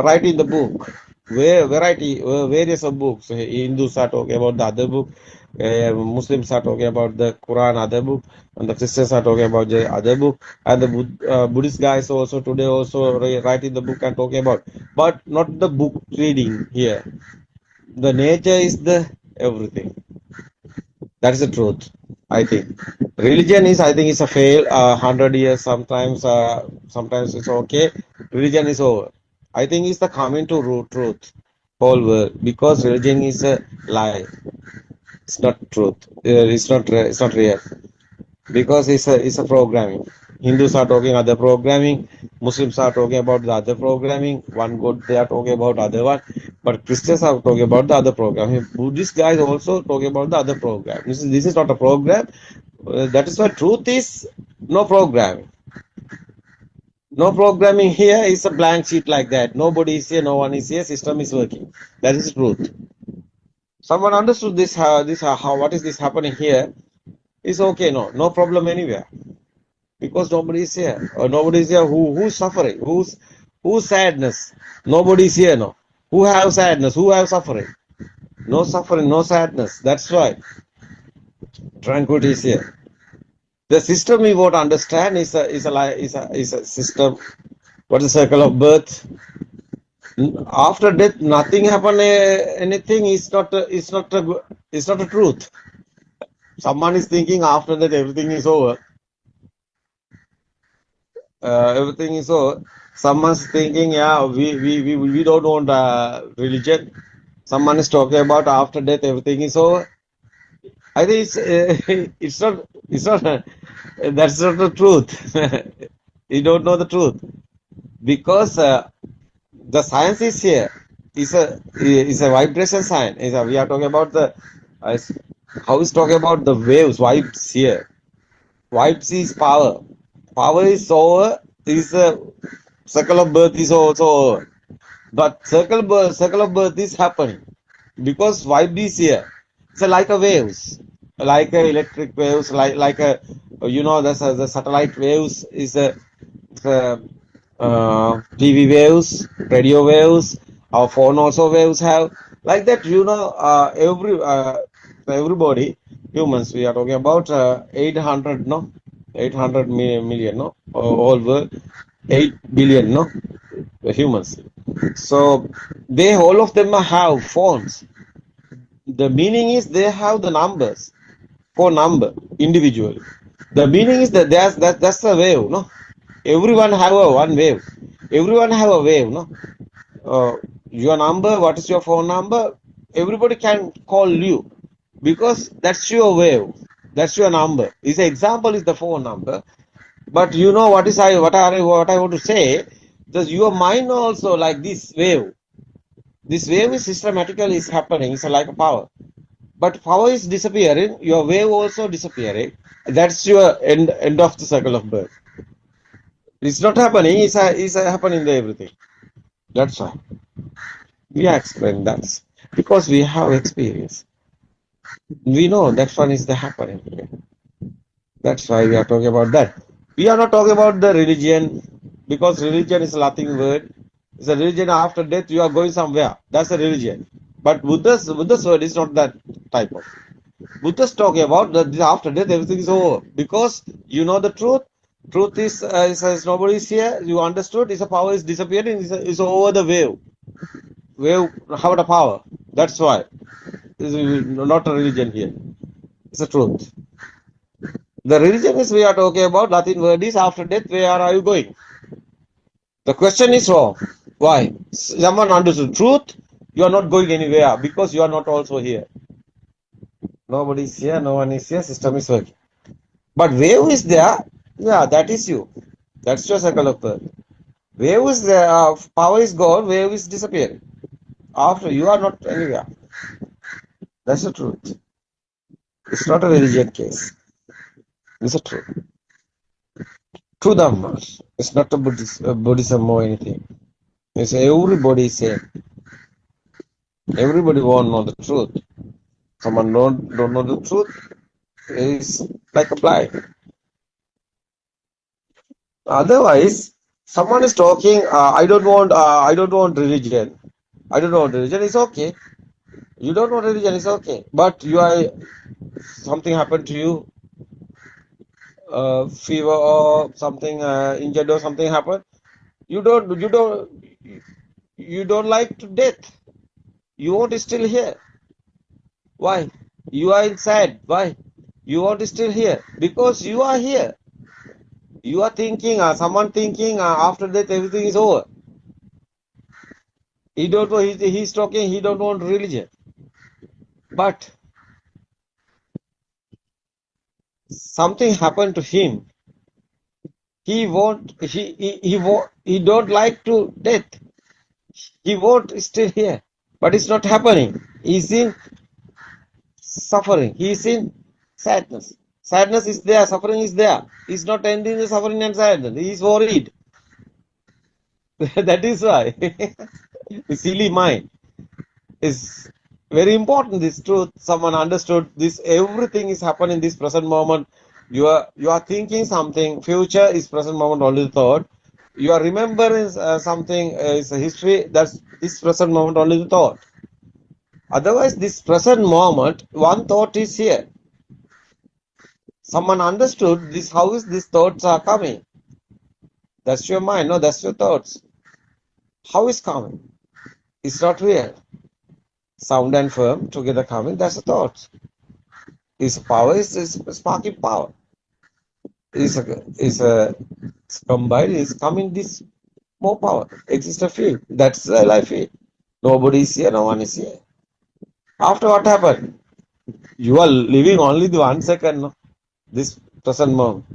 write in the book, various of books. Hindus are talking about the other book, Muslims are talking about the Quran, other book, and the Christians are talking about the other book, and the Buddhist guys also today also write in the book and talking about, but not the book reading here. The nature is the everything. That is the truth, I think. Religion is, I think, it's a fail. 100 years sometimes it's okay. Religion is over. I think it's the coming to truth, whole world, because religion is a lie. It's not truth. It's not real, because it's a programming. Hindus are talking other programming. Muslims are talking about the other programming. One God they are talking about other one, but Christians are talking about the other program. Buddhist guys also talking about the other program. This is not a program. That is why truth is no programming. No programming here is a blank sheet like that. Nobody is here, no one is here. System is working. That is truth. Someone understood this. How what is this happening here? Is okay. No problem anywhere, because nobody is here, or nobody is here who's suffering, who's sadness. Nobody is here. No, who have sadness, who have suffering. No suffering, no sadness. That's why tranquility is here. The system we won't understand is a system. What is the circle of birth? After death, nothing happen. Anything is not. It's not a truth. Someone is thinking after that everything is over. Everything is over. Someone's thinking, yeah, we don't want religion. Someone is talking about after death everything is over. I think it's not that's not the truth. You don't know the truth, because the science is here. Is a vibration science. We are talking about the how is talking about the waves, vibes here. Vibes is power. Power is over. Is a circle of birth is also over. But circle of birth is happening because vibe is here. It's like a waves, like a electric waves, like a the satellite waves is a TV waves, radio waves. Our phone also waves have like that. Everybody humans. We are talking about 800 million all world 8 billion humans. So they all of them have phones. The meaning is they have the numbers, phone number individually. The meaning is that that's a wave, no? Everyone have a one wave. Everyone have a wave, no? Your number, what is your phone number? Everybody can call you because that's your wave. That's your number. This example is the phone number. But you know what I want to say? Does your mind also like this wave? This wave is systematically is happening. It's like a power. But power is disappearing. Your wave also disappearing. That's your end of the circle of birth. It's not happening. It's happening to everything. That's why we are explaining that because we have experience. We know that one is the happening here. That's why we are talking about that. We are not talking about the religion, because religion is a Latin word. It's a religion after death. You are going somewhere. That's a religion. But Buddha's word is not that type of. Buddha's talking about that after death everything is over, because you know the truth. Truth is nobody is here. You understood. It's a power is disappearing. It's over the wave. Wave have the power. That's why. This is not a religion here. It's a truth. The religion is we are talking about. Latin word is after death. Where are you going? The question is wrong. Why? Someone understood truth. You are not going anywhere because you are not also here. Nobody is here. No one is here. System is working. But wave is there. Yeah, that is you. That's your circle of birth. Wave is there. Power is gone. Wave is disappearing. After you are not anywhere. That's the truth. It's not a religion case. It's a truth. True Dhamma. It's not a Buddhism or anything. It's everybody is same. Everybody won't know the truth. Someone don't know the truth is like a blind. Otherwise, someone is talking. I don't want religion. I don't want religion. It's okay. You don't want religion. It's okay. But you are something happened to you, fever or something, injured or something happened. You don't like to death. You want to still here. Why? You are inside. Why? You want to still here because you are here. You are thinking, someone thinking after death everything is over. He don't know. He's talking. He don't want religion. But something happened to him. He don't like to death. He won't still here. But it's not happening. He's in suffering. He's in sadness. Sadness is there. Suffering is there. He's not ending the suffering and sadness. He's worried. That is why. The silly mind is very important. This truth, someone understood this. Everything is happening in this present moment. You are thinking something. Future is present moment only the thought. You are remembering something is a history. That's this present moment only the thought. Otherwise, this present moment, one thought is here. Someone understood this. How is these thoughts are coming? That's your mind. No, that's your thoughts. How is coming? It's not real. Sound and firm together coming. That's the thoughts. Is power is sparking power. Is combined. Is coming this more power. Exists a field. That's the life field. Nobody is here. No one is here. After what happened? You are living only the 1 second. No? This present moment.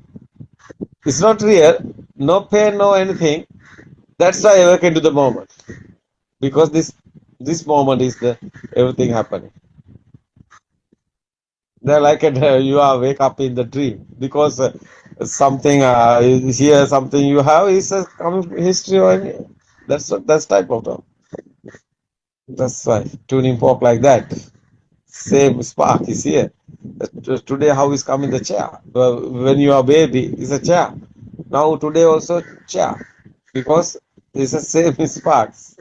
It's not real. No pain. No anything. That's why I awaken to the moment. Because this moment is the everything happening. They're like you are wake up in the dream because something is here, something you have is a common history or any, that's type of term. That's why tuning fork like that. Same spark is here. Today how is coming the chair? When you are baby, is a chair. Now today also chair because it's the same sparks.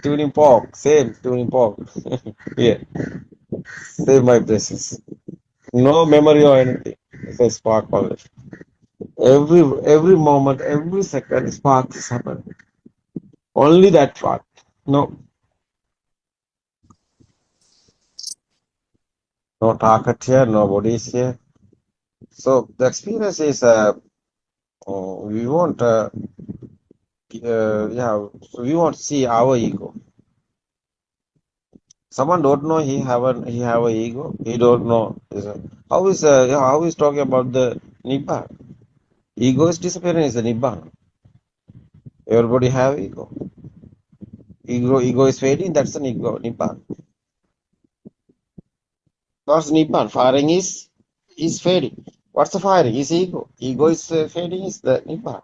Tuning fork, same tuning fork. Yeah, same vibrations. No memory or anything. It's a spark only. Every moment, every second, spark is happening. Only that part. No, no target here, nobody is here. So the experience is we want yeah, so we want to see our ego. Someone don't know he have a ego. He don't know how is talking about the nibbana. Ego is disappearing is the nibbana. Everybody have ego. Ego is fading. That's an ego nibbana. What's nibbana? Firing is fading. What's the firing? Is ego. Ego is fading. Is the nibbana.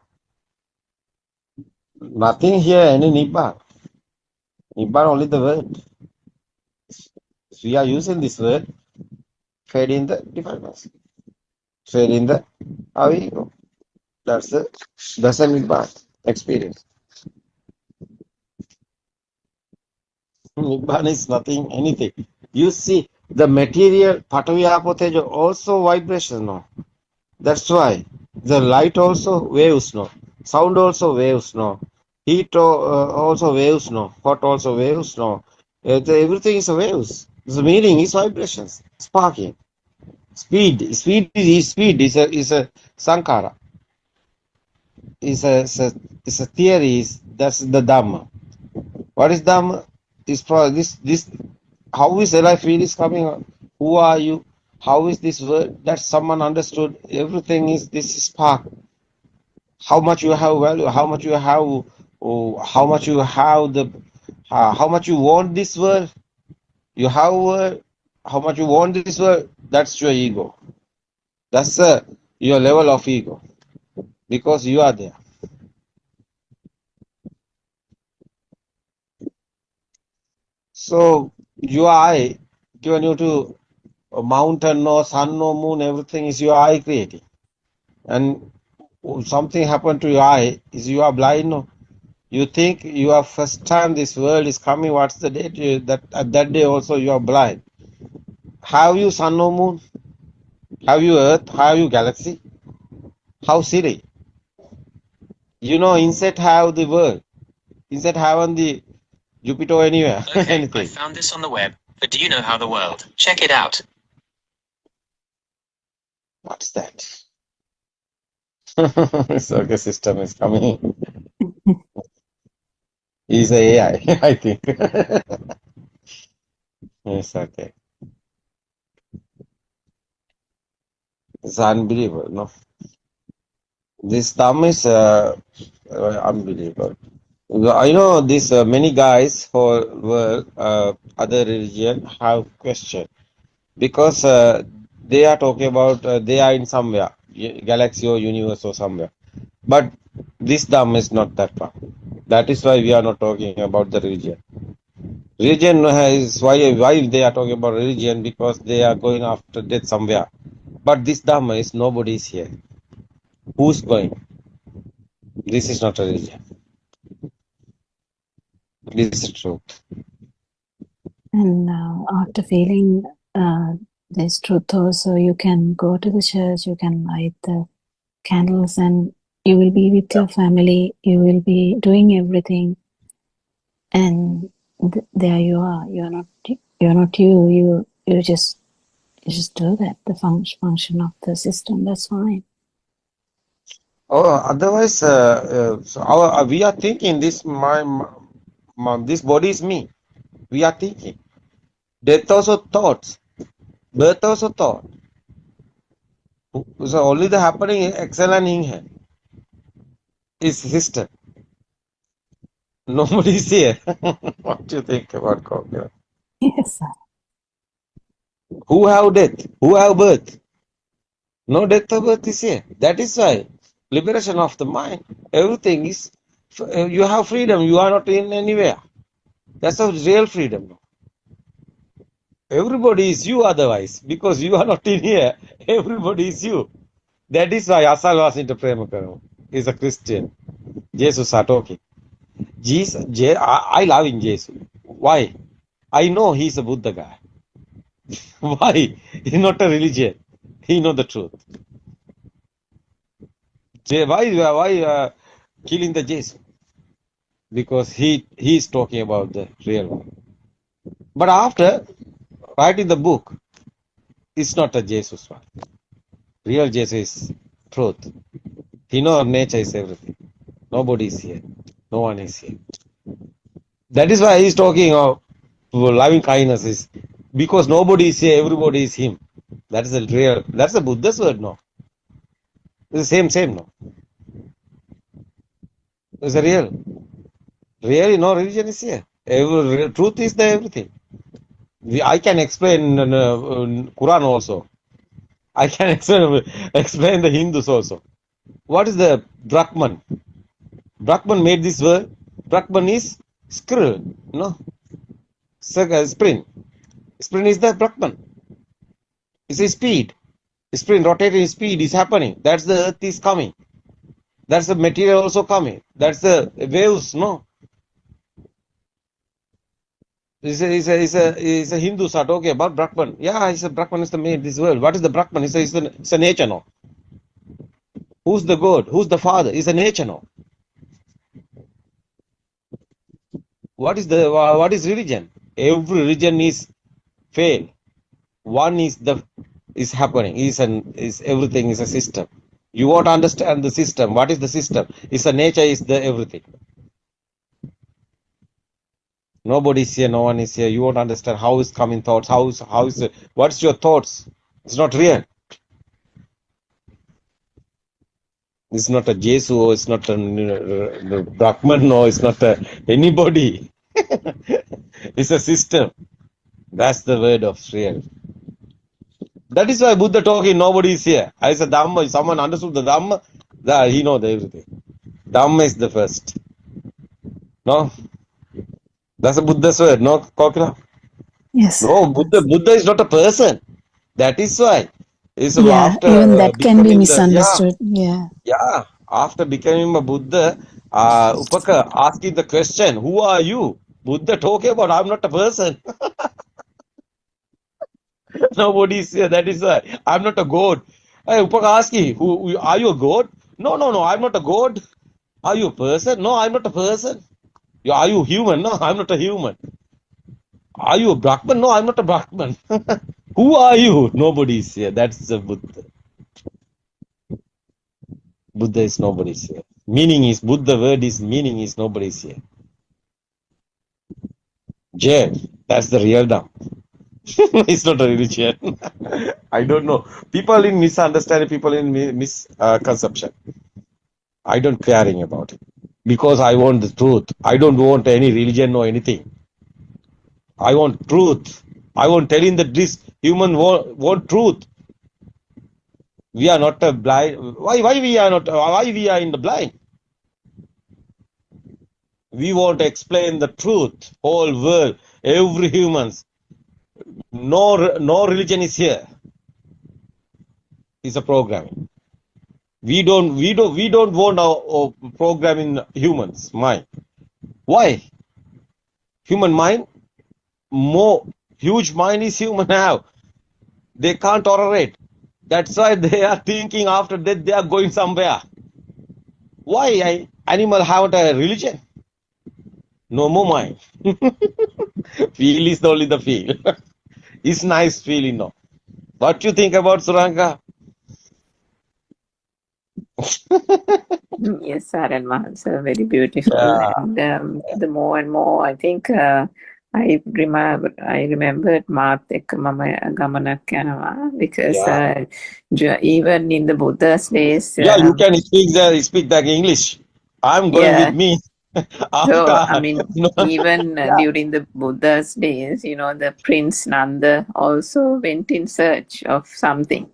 Nothing here. Any nibbana. Nibbana only the word. If we are using this word, fading the defilements. Fading the our ego. That's a nibbana experience. Nibbana is nothing, anything. You see, the material Patavi Apo Tejo also vibration, no. That's why the light also waves, no. Sound also waves, no. Heat also waves, no. Hot also waves, no. Everything is waves. The meaning is vibrations, sparking. Speed is a sankara. Is a theory. That's the Dhamma. What is Dhamma? This how is life feel is coming on? Who are you? How is this word that someone understood? Everything is this spark. How much you have value? How much you have? How much you have the? How much you want this word? You have word. How much you want this word? That's your ego. That's your level of ego because you are there. So your eye given you to a mountain, no sun, no moon, everything is your eye creating. And something happened to your eye, is you are blind, no? You think you are first time this world is coming, what's the date? That at that day also you are blind. Have you sun or moon? Have you earth? Have you galaxy? How silly. You know, insect have the world. Insect haven't the Jupiter anywhere. Okay, I Anything. found this on the web, but do you know how the world? Check it out. What's that? Circus system is coming. He's a AI, I think. It's okay. It's unbelievable, no? This Dham is unbelievable. I know this many guys who were other religion have question because they are talking about they are in somewhere galaxy or universe or somewhere, but this Dham is not that far. That is why we are not talking about the religion. Religion is why they are talking about religion, because they are going after death somewhere. But this Dhamma is nobody is here. Who's going? This is not a religion. This is truth. And after feeling this truth also, you can go to the church, you can light the candles, and you will be with your family, you will be doing everything, and there you are. You're not you just do that, the function of the system. That's fine. Oh, otherwise, so we are thinking this this body is me. We are thinking. Death also thoughts. Birth also thought. So only the happening excel and in here is system. Nobody is here. What do you think about God? Yes, sir. Who have death? Who have birth? No death or birth is here. That is why liberation of the mind. Everything is, you have freedom. You are not in anywhere. That's a real freedom. Everybody is you otherwise. Because you are not in here. Everybody is you. That is why Asal was into Premakaram. Is a Christian. Jesus are talking. Jesus, I love in Jesus. Why? I know he's a Buddha guy. Why? He's not a religion. He know the truth. Why killing the Jesus? Because he is talking about the real one. But after writing the book, it's not a Jesus one. Real Jesus is truth. He knows nature is everything. Nobody is here. No one is here. That is why he's talking of loving kindness, is because nobody is here, everybody is him. That is the real, that's the Buddha's word, no? It's the same, no? It's a real. Really, no religion is here. Truth is the everything. I can explain Quran also. I can explain the Hindus also. What is the Brahman? Brahman made this word. Brahman is squirrel, no? Spring. Spring is the Brahman. It's a speed. Spring rotating speed is happening. That's the earth is coming. That's the material also coming. That's the waves, no? Is a Hindus are talking about Brahman. Yeah, it's a Brahman is the made this world. What is the Brahman? It's a nature, no? Who's the God? Who's the Father? It's a nature, no? What is religion? Every religion is fail. One is happening. Is everything is a system. You won't understand the system. What is the system? It's a nature. Is the everything. Nobody is here. No one is here. You won't understand how is coming thoughts. How is it? What's your thoughts? It's not real. It's not a Jesu. It's not a Brahman. No, it's not anybody. It's a system. That's the word of real. That is why Buddha talking, nobody is here. I said Dhamma, someone understood the Dhamma, he knows everything. Dhamma is the first. No? That's a Buddha's word, no, Kokila? Yes. No, Buddha is not a person. That is why. It's Yeah, after even that can be becoming misunderstood. Yeah. after becoming a Buddha, Upaka asking the question, who are you? Buddha talking about, I'm not a person. Nobody is here. That is why. I'm not a god. Hey, Upaka asking, are you a god? No, I'm not a god. Are you a person? No, I'm not a person. Are you human? No, I'm not a human. Are you a Brahman? No, I'm not a Brahman. Who are you? Nobody is here. That's the Buddha. Buddha is nobody's here. Meaning is, Buddha word is, meaning is nobody's here. Jay, that's the real Dham. It's not a religion. I don't know. People in misunderstanding, people in misconception. I don't caring about it. Because I want the truth. I don't want any religion or anything. I want truth. I want telling that this human want truth. We are not a blind. Why we are not? Why we are in the blind? We want to explain the truth. Whole world, every humans. No religion is here. It's a programming. We don't want our program in humans' mind. Why? Human mind, more huge mind is human now. They can't tolerate. That's why they are thinking after death they are going somewhere. Why animal have a religion? No more mind. Feel is only the feel. It's nice feeling, no. What do you think about Suranka? Yes, Saran Mahansa, very beautiful. Yeah. And the more and more, I think I remembered Maat ekka mama gamanak yanawa because even in the Buddha's days. Yeah, you can speak that English. I'm going with me. So, After, I mean, even during the Buddha's days, the Prince Nanda also went in search of something.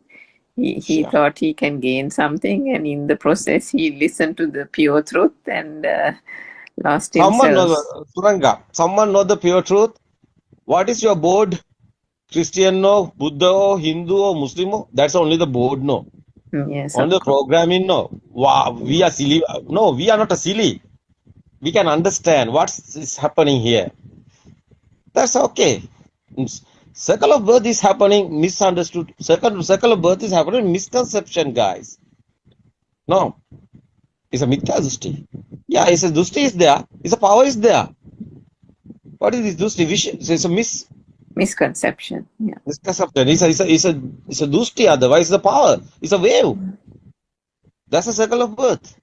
He thought he can gain something, and in the process, he listened to the pure truth and lost someone himself. knows, Suranga, someone know the pure truth? What is your board? Christian no, Buddha or Hindu or Muslim? That's only the board no. Yes, On the programming no. Wow, we are silly. No, we are not a silly. We can understand what is happening here. That's okay. Circle of birth is happening, misunderstood. Circle of birth is happening, misconception, guys. No, it's a mithya dusti. Yeah, it's a dusti is there. It's a power is there. What is this dusti? It's a misconception. Yeah. Misconception. It's a dusti. Otherwise, the power. It's a wave. That's a circle of birth.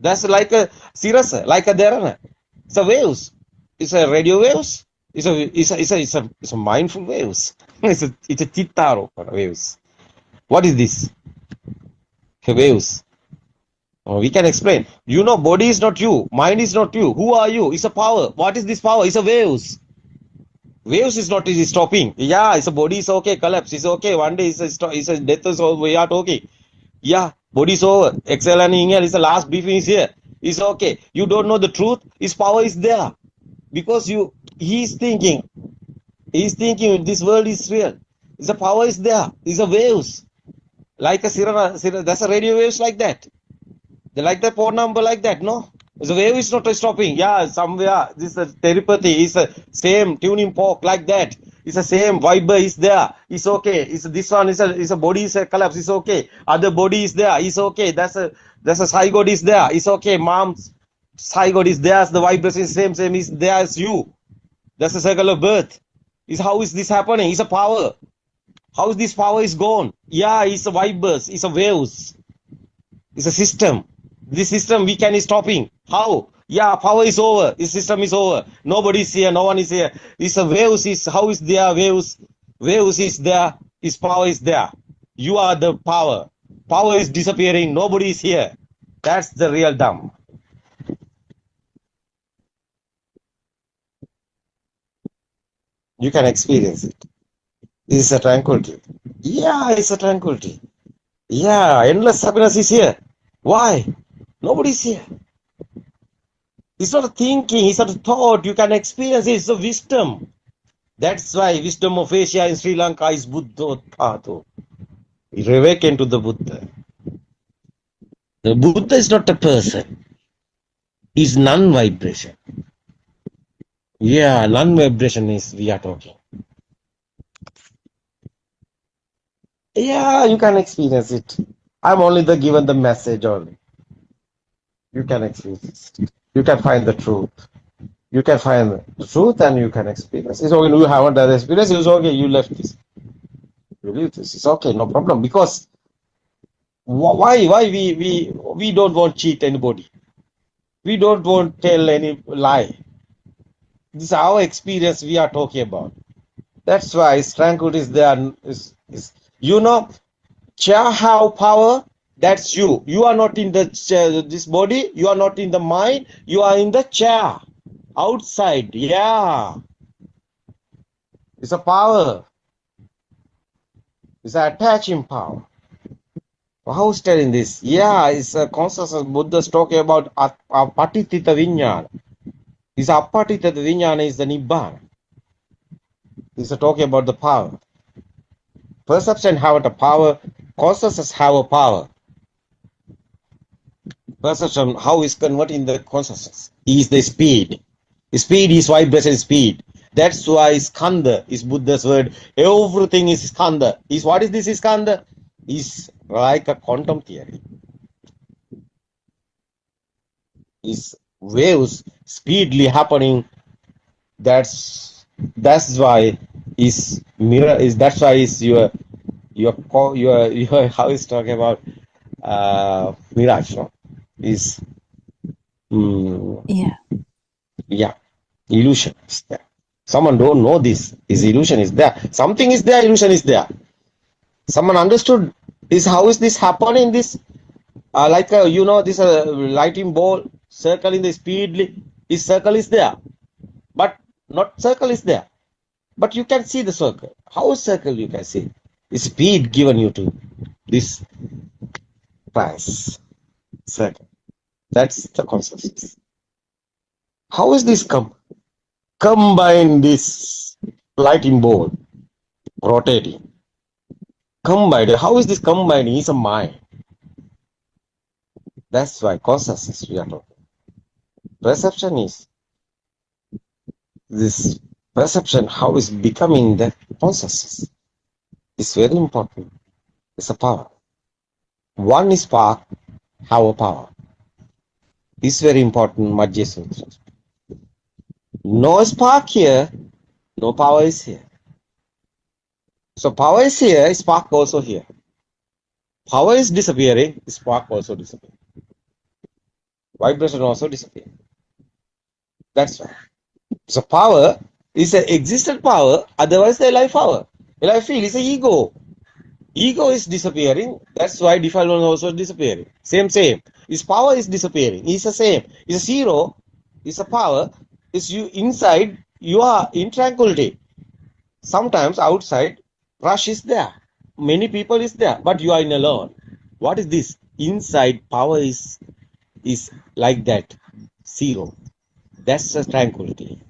That's like a sirasa, like a dharana. It's a waves. It's a radio waves. It's a mindful waves. It's a chittaro waves. What is this? Waves. We can explain. Body is not you. Mind is not you. Who are you? It's a power. What is this power? It's a waves. Waves is not easy stopping. Yeah, it's a body is okay. Collapse is okay. One day it's a death is over. We are talking. Yeah, body is over. Exhale and inhale is the last briefing is here. It's okay. You don't know the truth. His power is there. Because he's thinking this world is real. The power is there. It's a waves. Like a sirana, that's a radio waves like that. They like the phone number like that, no? The wave is not stopping. Yeah, somewhere this is telepathy is the same tuning fork like that. It's the same vibe is there. It's okay. It's this one is a body is a collapse. It's okay. Other body is there. It's okay. That's a zygote is there. It's okay. Mom's zygote is there. The vibration is same is there as you. That's the circle of birth. How is this happening? It's a power. How is this power is gone? Yeah, it's a vibers. It's a waves. It's a system. This system we can is stopping. How? Yeah, power is over. This system is over. Nobody is here. No one is here. It's a waves. How is there waves? Waves is there. His power is there. You are the power. Power is disappearing. Nobody is here. That's the real Dham. You can experience it. This is a tranquility. Yeah, it's a tranquility. Yeah, endless happiness is here. Why? Nobody is here. It's not a thinking, it's not a thought. You can experience it. It's a wisdom. That's why wisdom of Asia in Sri Lanka is Buddothpado. We awaken to the Buddha. The Buddha is not a person. It's non-vibration. Yeah, non-vibration is we are talking. Yeah, you can experience it. I'm only given the message only. You can experience it. You can find the truth. You can find the truth and you can experience. It's okay. You haven't done the experience. It's okay. You left this. You leave this. It's okay. No problem. Because why we don't want to cheat anybody. We don't want to tell any lie. This is our experience we are talking about. That's why tranquility is there. You know, chair have power. That's you. You are not in the chair, this body. You are not in the mind. You are in the chair. Outside. Yeah. It's a power. It's an attaching power. Who's telling this? Yeah, it's a consciousness. Buddha's talking about apatitita vinyana. This apatitita vinyana is the nibbana. He's talking about the power. Perception have a power. Consciousness have a power. Perception, how is converting the consciousness? Is the speed. Speed is vibration speed. That's why skanda is Buddha's word. Everything is skanda. What is this skanda? Is like a quantum theory. Is waves speedily happening. That's why is mirror is that's why is your how is talking about mirage, no? Is yeah, illusion is there. Someone don't know this. Is illusion is there. Something is there, illusion is there. Someone understood is how is this happening? This like this lighting ball circling the speedly. This circle is there, but not circle is there. But you can see the circle. How circle you can see? The speed given you to this price circle. That's the consciousness. How is this combine this lighting ball rotating? Combined. How is this combining? It's a mind. That's why consciousness we are talking. Perception is this perception. How is becoming the consciousness? It's very important. It's a power. One is spark, have a power. It's very important. Majjhima Sutra. No spark here, no power is here. So power is here, spark also here. Power is disappearing, spark also disappearing. Vibration also disappearing. That's why. So power is an existent power, otherwise the life power. Life feel is an ego. Ego is disappearing, that's why defilement also disappearing. Same. His power is disappearing. It's the same. It's a zero, it's a power. It's you inside, you are in tranquility. Sometimes outside, rush is there. Many people is there, but you are in alone. What is this? Inside power is like that. Zero. That's the tranquility.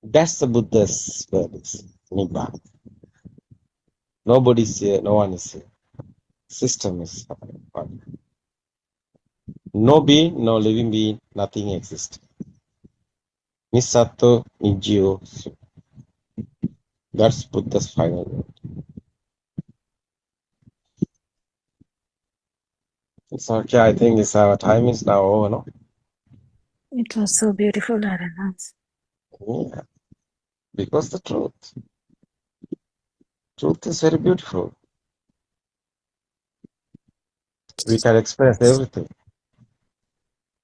That's the Buddha's words. Nibbana. Nobody's here, no one is here. System is happening. No being, no living being, nothing exists. Nisato, Nijio. That's Buddha's final word. It's okay, I think it's our time is now over, no? It was so beautiful, Aranath. Yeah. Because the truth is very beautiful. We can express everything.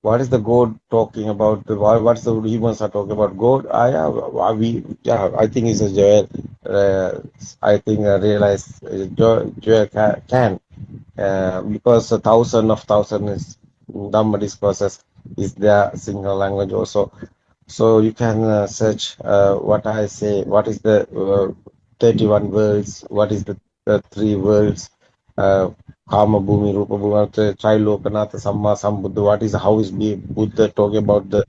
What is the God talking about? What's the humans are talking about? God, I think it's a Joel. I think I realize Joel can because 1,000 is Dhamma discourses is their single language also. So you can search what I say. What is the 31 words? What is the 3 words? Kama Bhumi, Rupa Bhumi, Trilokanatha, Samma Sambuddha. What is, how is Buddha talking about the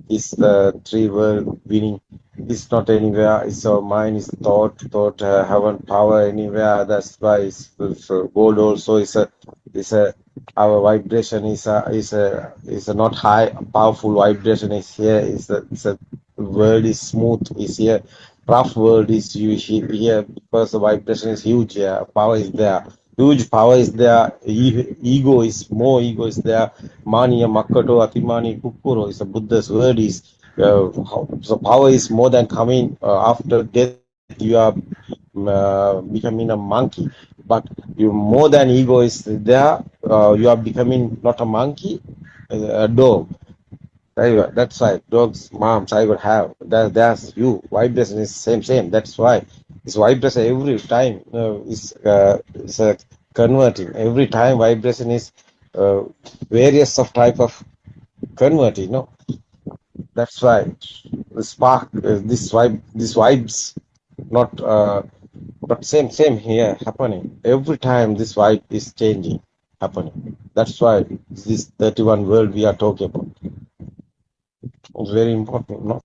is the three world winning? It's not anywhere. It's our mind. It's thought haven't power anywhere. That's why it's gold also is a our vibration is a not high powerful vibration is here. It's a world is smooth is here. Rough world is here because the vibration is huge. Yeah, power is there. Huge power is there. Ego is there. Mani Makato Atimani Kukuro is a Buddha's word is so power is more than coming after death. You are becoming a monkey, but you more than ego is there. You are becoming not a monkey, a dog. That's right. Dogs, moms, I would have. That's you. Vibration is same. That's why it's vibration every time. It's converting every time. Vibration is various of type of converting. That's why the spark. This vibes not. But same here happening every time. This vibe is changing, happening. That's why this 31 world we are talking about. It's very important. No?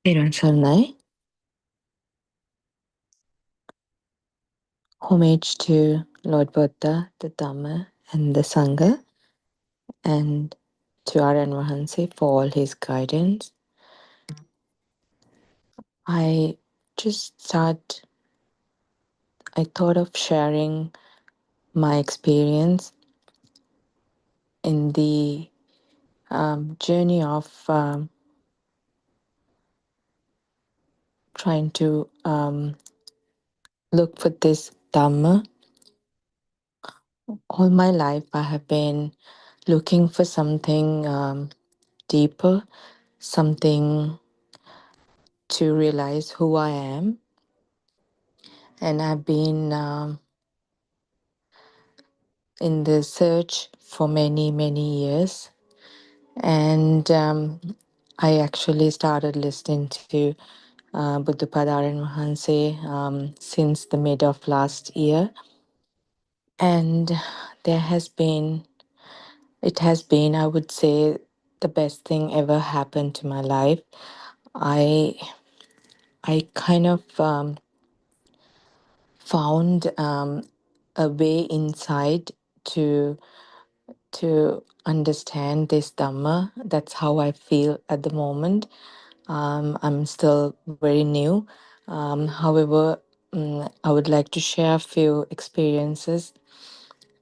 Iran Sarnai. Homage to Lord Buddha, the Dhamma, and the Sangha, and to Aryan Vahanse for all his guidance. I thought of sharing my experience in the journey of trying to look for this Dhamma. All my life, I have been looking for something deeper, something to realize who I am. And I've been in the search for many, many years. And I actually started listening to Buddothpada and Mahanse since the mid of last year. And it has been, I would say, the best thing ever happened to my life. I kind of found a way inside to understand this Dhamma. That's how I feel at the moment. I'm still very new. However, I would like to share a few experiences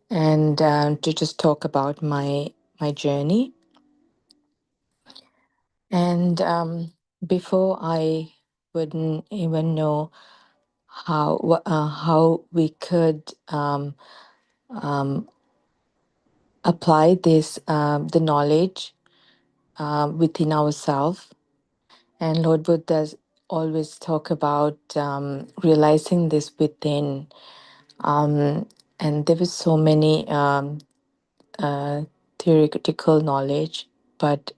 and to just talk about my journey. And before I wouldn't even know how we could apply this the knowledge within ourselves. And Lord Buddha's always talk about realizing this within. And there was so many theoretical knowledge, but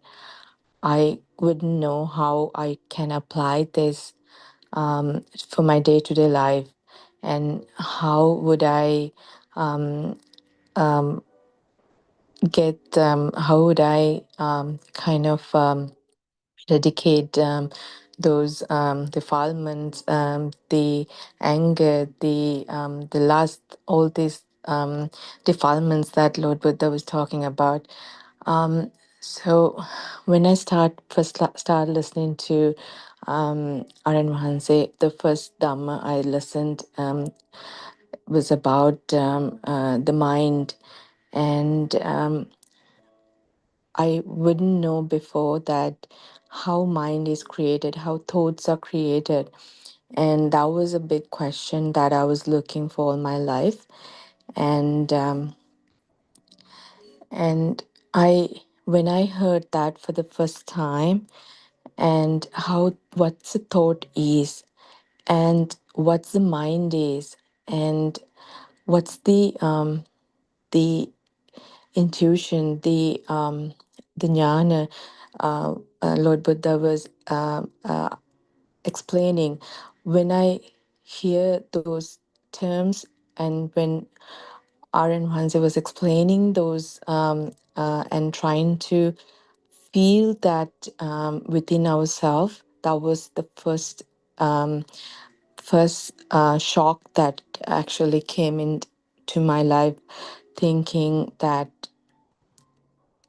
I wouldn't know how I can apply this for my day-to-day life, and how would I how would I kind of dedicate those defilements, the anger, the lust, all these defilements that Lord Buddha was talking about. So when I start listening to Aryan Mahanse, the first Dhamma I listened was about the mind, and I wouldn't know before that how mind is created, how thoughts are created. And that was a big question that I was looking for in my life. And and I when I heard that for the first time, and how what's the thought is, and what's the mind is, and what's the intuition, the jnana Lord Buddha was explaining. When I hear those terms, and when Aryan Hanse was explaining those and trying to feel that within ourselves, that was the first shock that actually came into my life, thinking that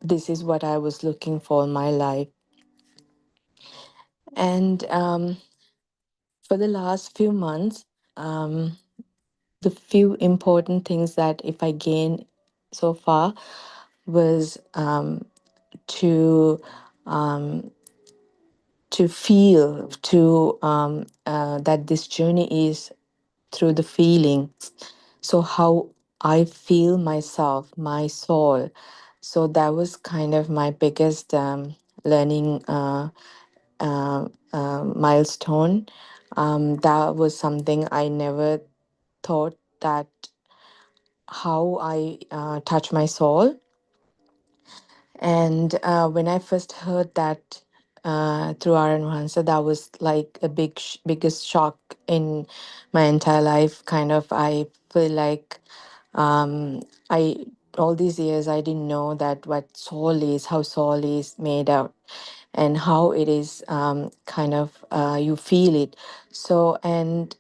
this is what I was looking for in my life. And for the last few months, the few important things that if I gained so far was to feel that this journey is through the feelings. So how I feel myself, my soul. So that was kind of my biggest learning milestone. That was something I never thought that how I touch my soul. And when I first heard that through Aryan Mahansa, that was like a biggest shock in my entire life. Kind of, I feel like I all these years I didn't know that what soul is, how soul is made out. and how it is kind of you feel it. So and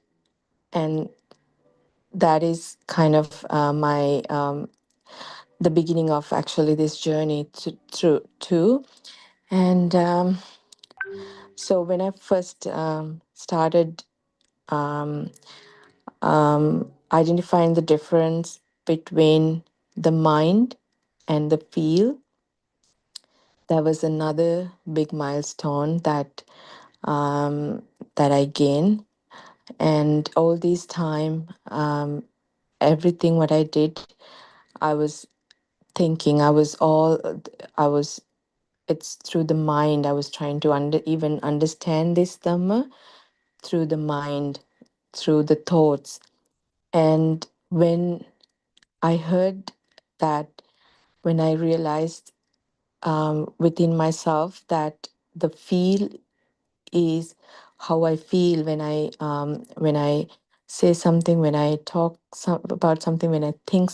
that is kind of my the beginning of actually this journey through too. And so when I first started identifying the difference between the mind and the feel, that was another big milestone that I gained. And all this time, everything what I did, I was thinking, I was, it's through the mind. I was trying to even understand this Dhamma through the mind, through the thoughts. And when I heard that, when I realized within myself that the feel is how I feel when I say something, when I talk about something, when I think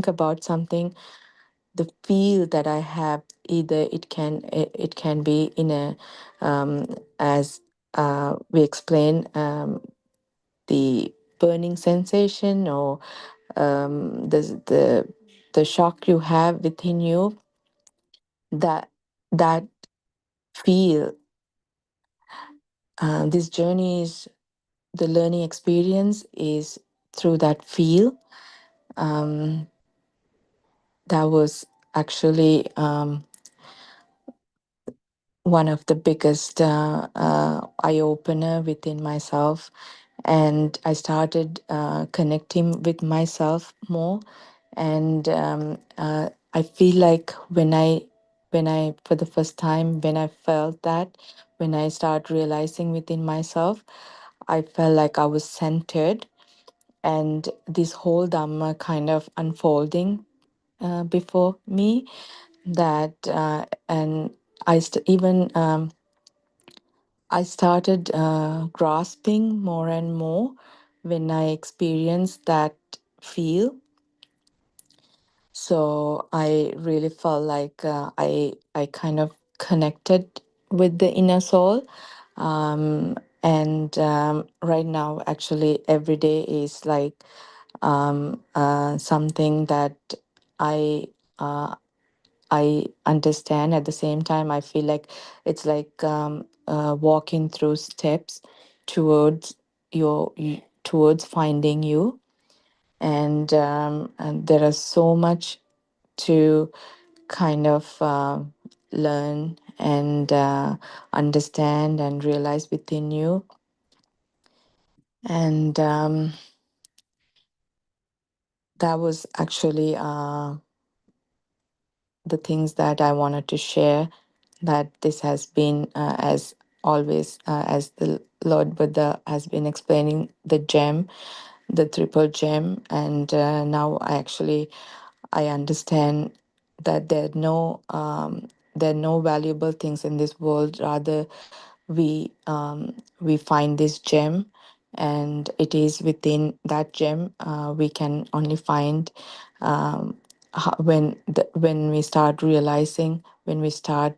about something, the feel that I have, either it can be in a as we explain, the burning sensation, or the shock you have within you, that that feel. This journey is the learning experience is through that feel. Um, that was actually one of the biggest eye opener within myself, and I started connecting with myself more. And I feel like when I for the first time, when I felt that, when I start realizing within myself, I felt like I was centered, and this whole Dhamma kind of unfolding before me. That and even I started grasping more and more when I experienced that feel. So I really felt like I kind of connected with the inner soul. And right now, actually, every day is like something that I uh, I understand. At the same time, I feel like it's like walking through steps towards towards finding you. And there is so much to kind of learn and understand and realize within you. And that was actually the things that I wanted to share. That this has been, as always, as the Lord Buddha has been explaining, the gem, the triple gem. And now I understand that there are no valuable things in this world. Rather, we find this gem, and it is within that gem we can only find when we start realizing, when we start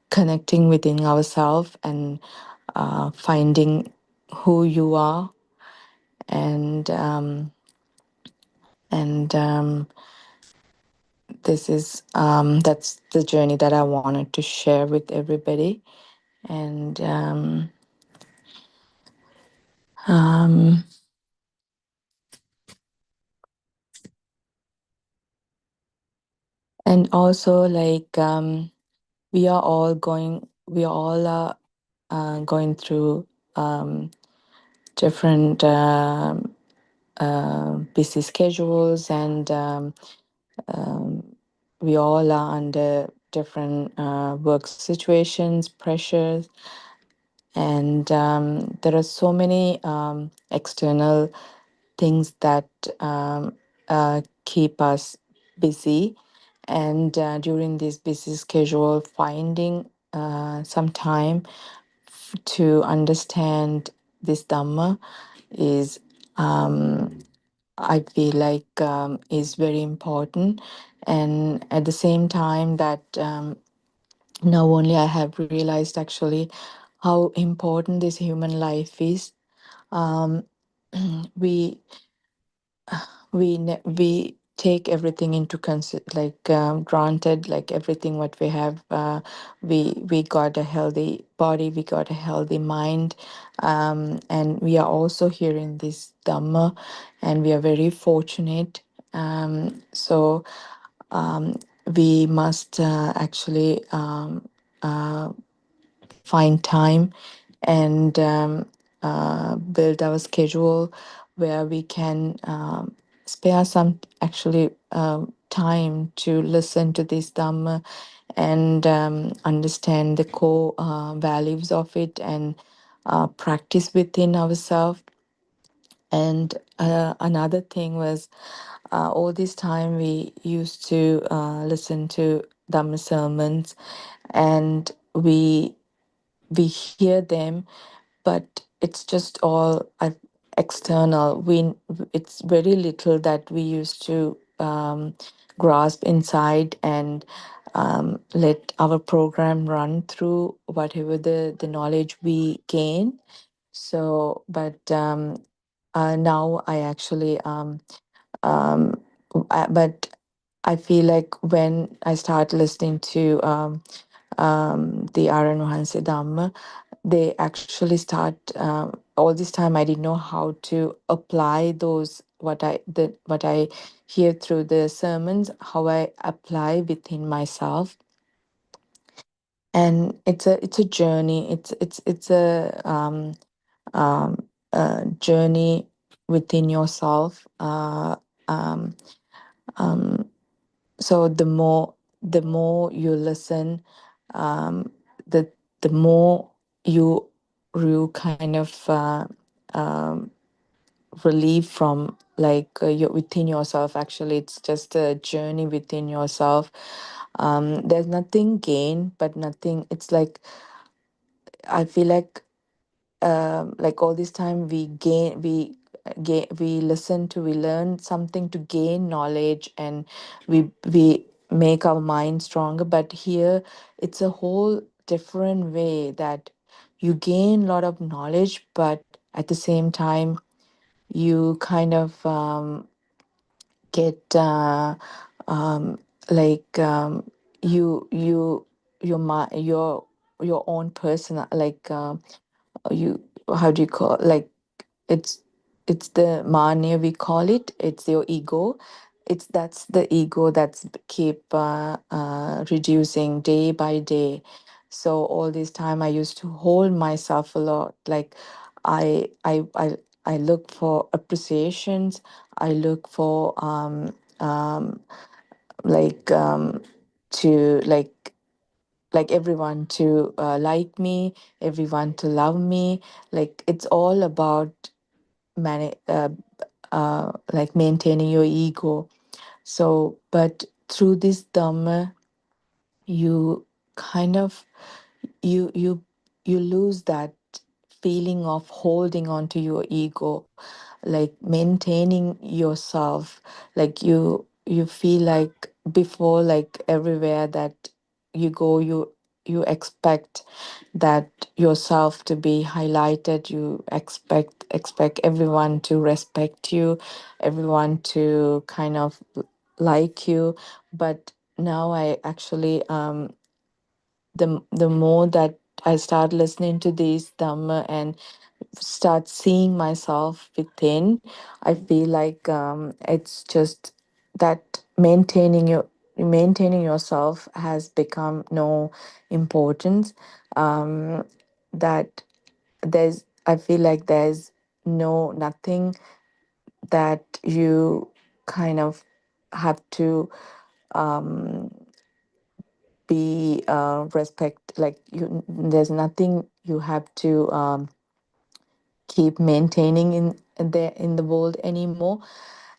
connecting within ourselves, and finding who you are. And this is that's the journey that I wanted to share with everybody. And um, and also, like, we all are going through different busy schedules, and we all are under different work situations, pressures. And there are so many external things that keep us busy. And during this busy schedule, finding some time to understand this Dhamma is I feel like is very important. And at the same time that now only I have realized actually how important this human life is. Um, we we take everything into like granted, like everything what we have. We got a healthy body, we got a healthy mind, and we are also hearing this dhamma, and we are very fortunate. So we must actually find time and build our schedule where we can spare some actually time to listen to this Dhamma and understand the core values of it and practice within ourselves. And another thing was all this time we used to listen to Dhamma sermons, and we hear them, but it's just all external. It's very little that we used to grasp inside and let our program run through whatever the knowledge we gain. So but now I actually but I feel like when I start listening to the Aran Wahanse Dhamma, they actually start. All this time, I didn't know how to apply those what I hear through the sermons, how I apply within myself, and it's a journey. It's a journey within yourself. Um, um, so the more you listen, um, the the more you kind of relieve from like within yourself. Actually, it's just a journey within yourself. There's nothing gained, but nothing. It's I feel like all this time we listen to, we learn something to gain knowledge, and we make our mind stronger. But here it's a whole different way that you gain a lot of knowledge, but at the same time you kind of get like you your own person, like you how do you call, like it's it's the mania, we call it. It's your ego. That's the ego that's keep reducing day by day. So all this time I used to hold myself a lot. Like i i i, I look for appreciations. I look for like to like everyone to like me, everyone to love me. Like it's all about like maintaining your ego. So, but through this dhamma, you kind of you you you lose that feeling of holding on to your ego, like maintaining yourself. Like you feel like before, like everywhere that you go, you expect that yourself to be highlighted. You expect everyone to respect you, everyone to kind of like you. But now I actually the more that I start listening to these dhamma and start seeing myself within, I feel like it's just that maintaining yourself has become no importance. Um, that I feel like there's nothing that you kind of have to be respect, like there's nothing you have to keep maintaining in the world anymore.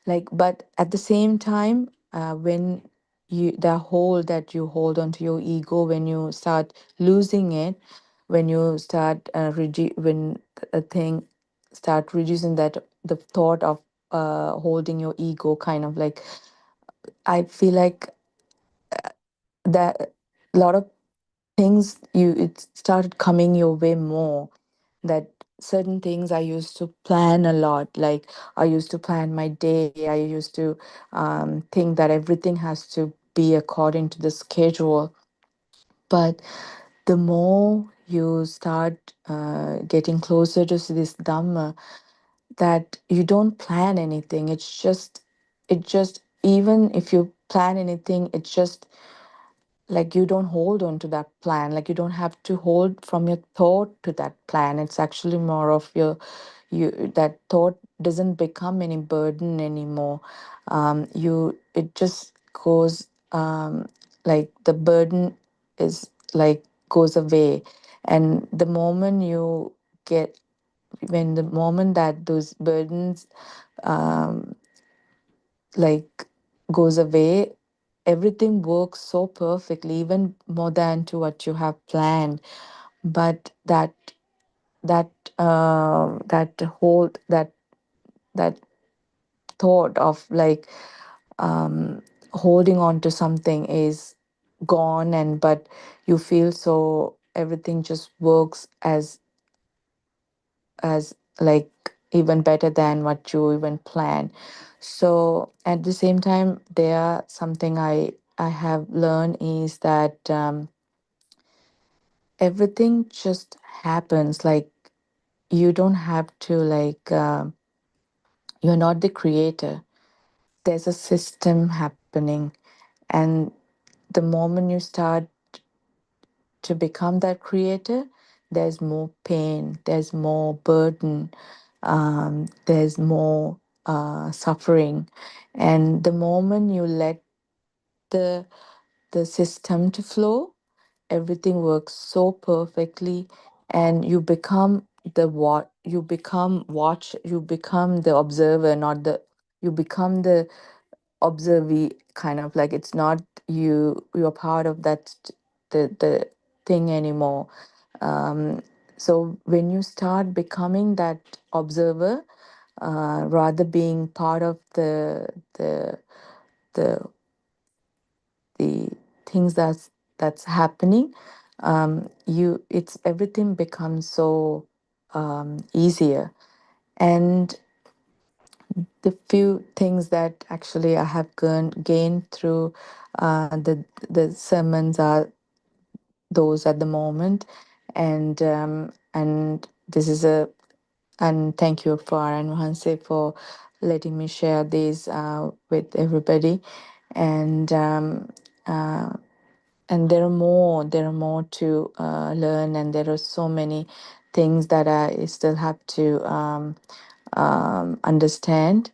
Like, but at the same time, when the hold that you hold onto your ego, when you start losing it, when you start when a thing start reducing, that the thought of holding your ego, kind of like. I feel like that a lot of things it started coming your way more. That certain things I used to plan a lot. Like I used to plan my day. I used to think that everything has to be according to the schedule. But the more you start getting closer to this Dhamma, that you don't plan anything. It just, even if you plan anything, it's just like you don't hold on to that plan. Like you don't have to hold from your thought to that plan. It's actually more of that thought doesn't become any burden anymore. It just goes, like the burden is like goes away. And the moment you get when the moment that those burdens um, like goes away, everything works so perfectly, even more than to what you have planned. But that that whole that thought of like holding on to something is gone, and but you feel so everything just works as like even better than what you even plan. So at the same time, there something I have learned is that everything just happens. Like you don't have to like you're not the creator. There's a system happening, and the moment you start to become that creator, there's more pain, there's more burden, there's more suffering. And the moment you let the the system to flow, everything works so perfectly, and you become the observer, not the you become the observee, kind of like. It's not you're part of the thing anymore. So when you start becoming that observer, rather being part of the the things that's happening, you it's everything becomes so easier. And the few things that actually I have gained through the sermons are those at the moment. And this is a and thank you for and Hanse for letting me share these with everybody. And uh, and there are more to learn, and there are so many things that I still have to understand.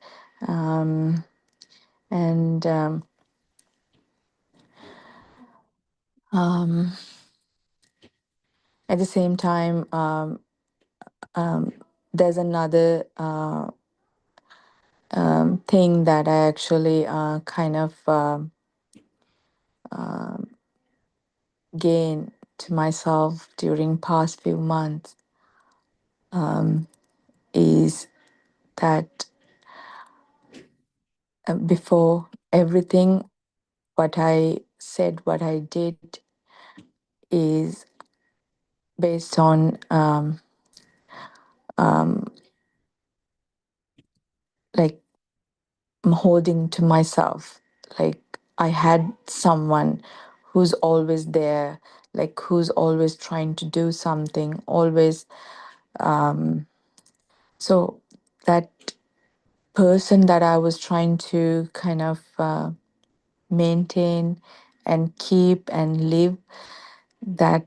um, and um, at the same time, um, there's another thing that I actually kind of gain to myself during past few months, is that before everything, what I said, what I did is based on like holding to myself. Like I had someone who's always there, like who's always trying to do something, always. So that person that I was trying to kind of maintain and keep and live, that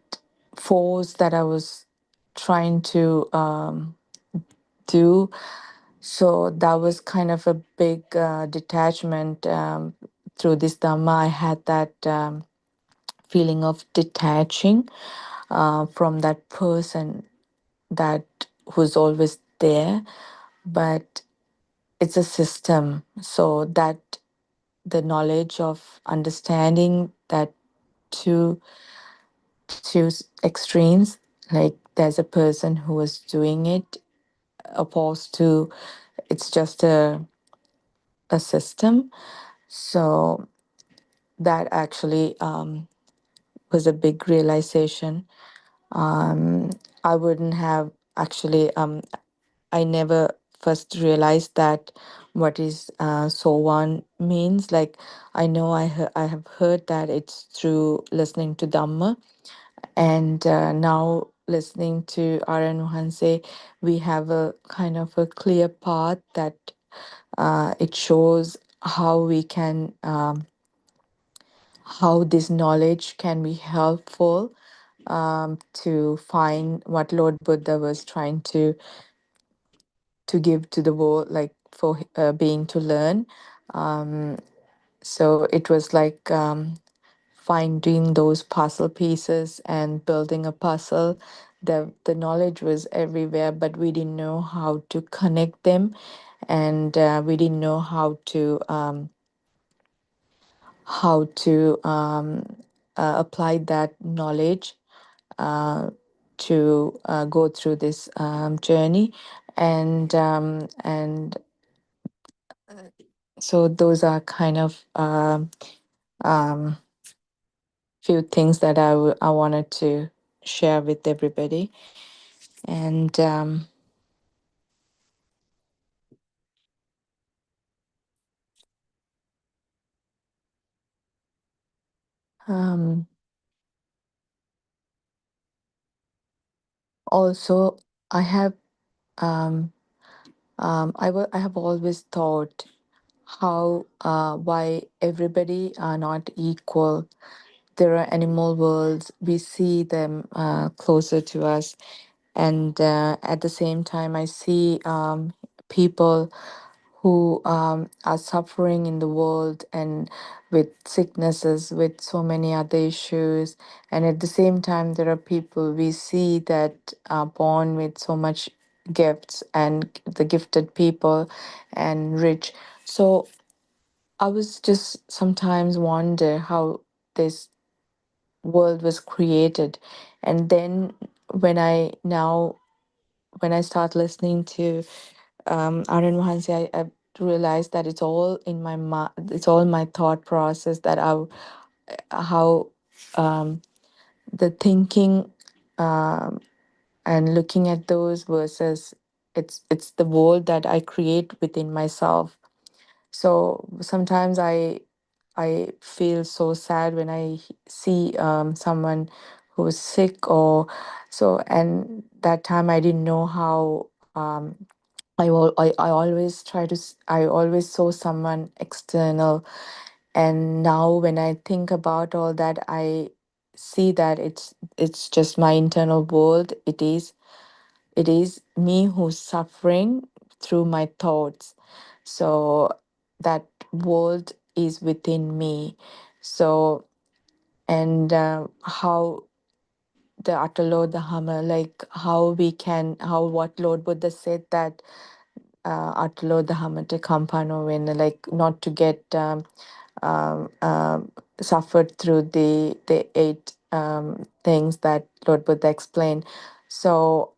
force that I was trying to do. So that was kind of a big detachment. Through this Dhamma, I had that feeling of detaching from that person that was always there. But it's a system. So that the knowledge of understanding that two extremes, like there's a person who was doing it, opposed to it's just a a system. So that actually was a big realization. I wouldn't have actually, I never first realized that what is Sowan means. Like, I know I have heard that it's through listening to Dhamma, and now listening to Aryan Hanse, we have a kind of a clear path that it shows how we can, how this knowledge can be helpful to find what Lord Buddha was trying to give to the world, like for being to learn. Um, so it was like finding those puzzle pieces and building a puzzle. The knowledge was everywhere, but we didn't know how to connect them, and we didn't know how to apply that knowledge uh, to go through this journey, and so those are kind of um, few things that I wanted to share with everybody. And um, also, I have I have always thought how why everybody are not equal. There are animal worlds, we see them closer to us, and at the same time I see people who are suffering in the world and with sicknesses, with so many other issues. And at the same time, there are people we see that are born with so much gifts, and the gifted people and rich. So I was just sometimes wonder how this world was created. And then when I now when I start listening to Arun Mahansi, I realized that it's all in my it's all my thought process, that how um, the thinking and looking at those versus it's the world that I create within myself. So sometimes I feel so sad when I see someone who's sick, or so, and that time I didn't know how. I always try to I always saw someone external, and now when I think about all that, I see that it's just my internal world. It is me who's suffering through my thoughts. So that world is within me. So, and how the Atalo, the Hammer, like how we can, how what Lord Buddha said that Atalo, the Hammer, to Kampano, when like not to get um, um, suffered through the eight things that Lord Buddha explained. So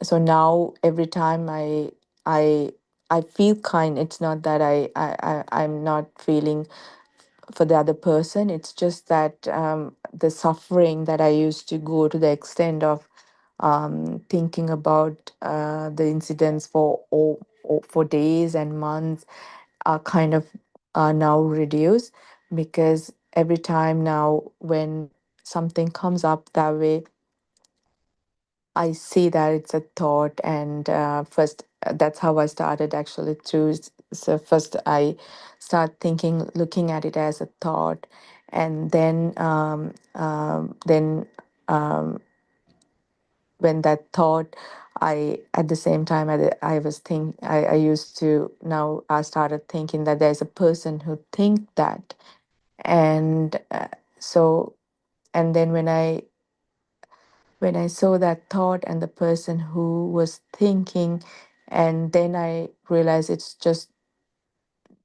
so now every time I I feel kind. It's not that I'm not feeling for the other person. It's just that the suffering that I used to go to the extent of thinking about the incidents for days and months are kind of now reduced, because every time now when something comes up that way, I see that it's a thought. And first, that's how I started actually too. So first I start thinking, looking at it as a thought, and then when that thought, I at the same time I was I used to, now I started thinking that there's a person who think that. And so, and then when I saw that thought and the person who was thinking, and then I realized it's just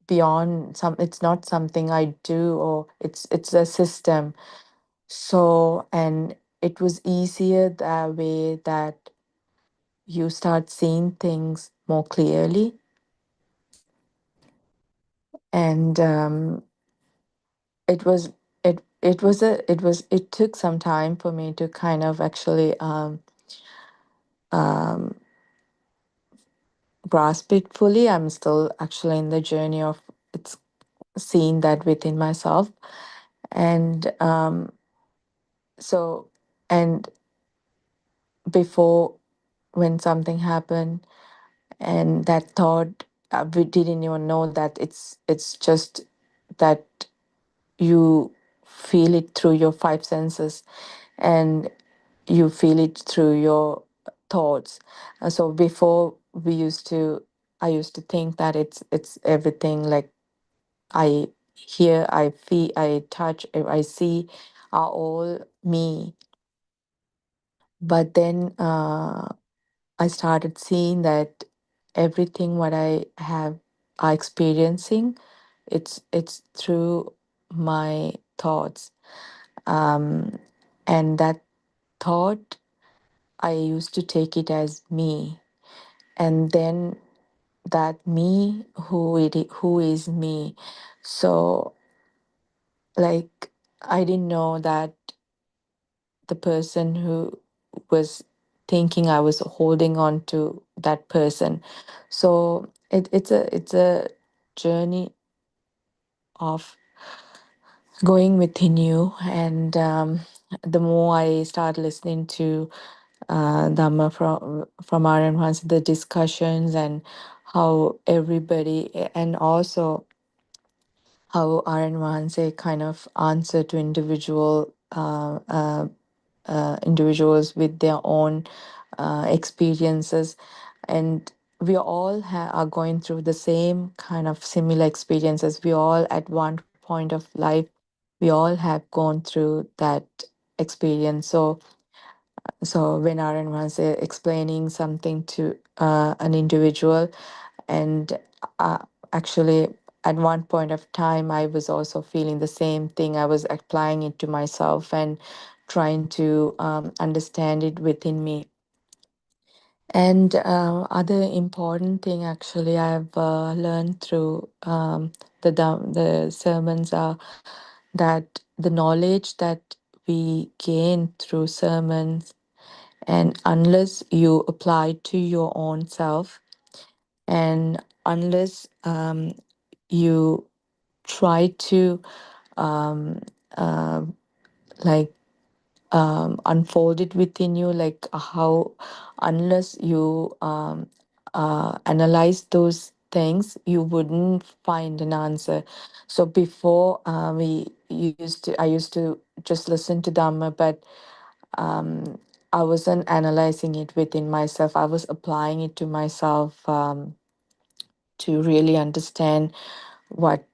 beyond some, it's not something I do, or it's a system. So, and it was easier that way, that you start seeing things more clearly. and it was it took some time for me to kind of actually um, grasp it fully. I'm still actually in the journey of it's seeing that within myself, and so and before, when something happened and that thought, we didn't even know that it's just that you feel it through your five senses, and you feel it through your thoughts. So before, I used to think that it's everything, like I hear, I feel, I touch, I see, are all me. But then I started seeing that everything what I have are experiencing, it's through my thoughts. Um, and that thought, I used to take it as me, and then that me, who is me. So, like, I didn't know that the person who was thinking I was holding on to that person. So it's a journey of going within you, and the more I start listening to Dhamma from our enhance the discussions, and how everybody, and also how our enhance kind of answer to individuals with their own experiences, and we all are going through the same kind of similar experiences. We all, at one point of life, we all have gone through that experience. So when Aaron was explaining something to an individual, and uh, actually at one point of time I was also feeling the same thing. I was applying it to myself and trying to understand it within me. And other important thing actually I've learned through the sermons are that the knowledge that we gain through sermons, and unless you apply to your own self, and unless you try to um, uh, like unfold it within you, like how, unless you analyze those things, you wouldn't find an answer. So before, I used to just listen to Dhamma, but um, I wasn't analyzing it within myself. I was applying it to myself, to really understand what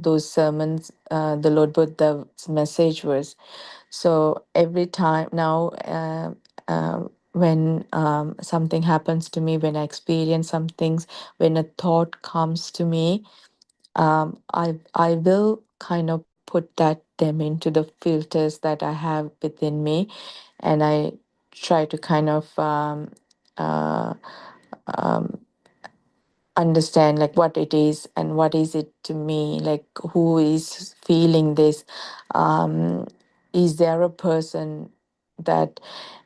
those sermons, the Lord Buddha's message was. So every time now, when something happens to me, when I experience some things, when a thought comes to me, I will kind of put that them into the filters that I have within me, and I try to kind of uh, um, understand like what it is and what is it to me, like who is feeling this. um, is there a person that,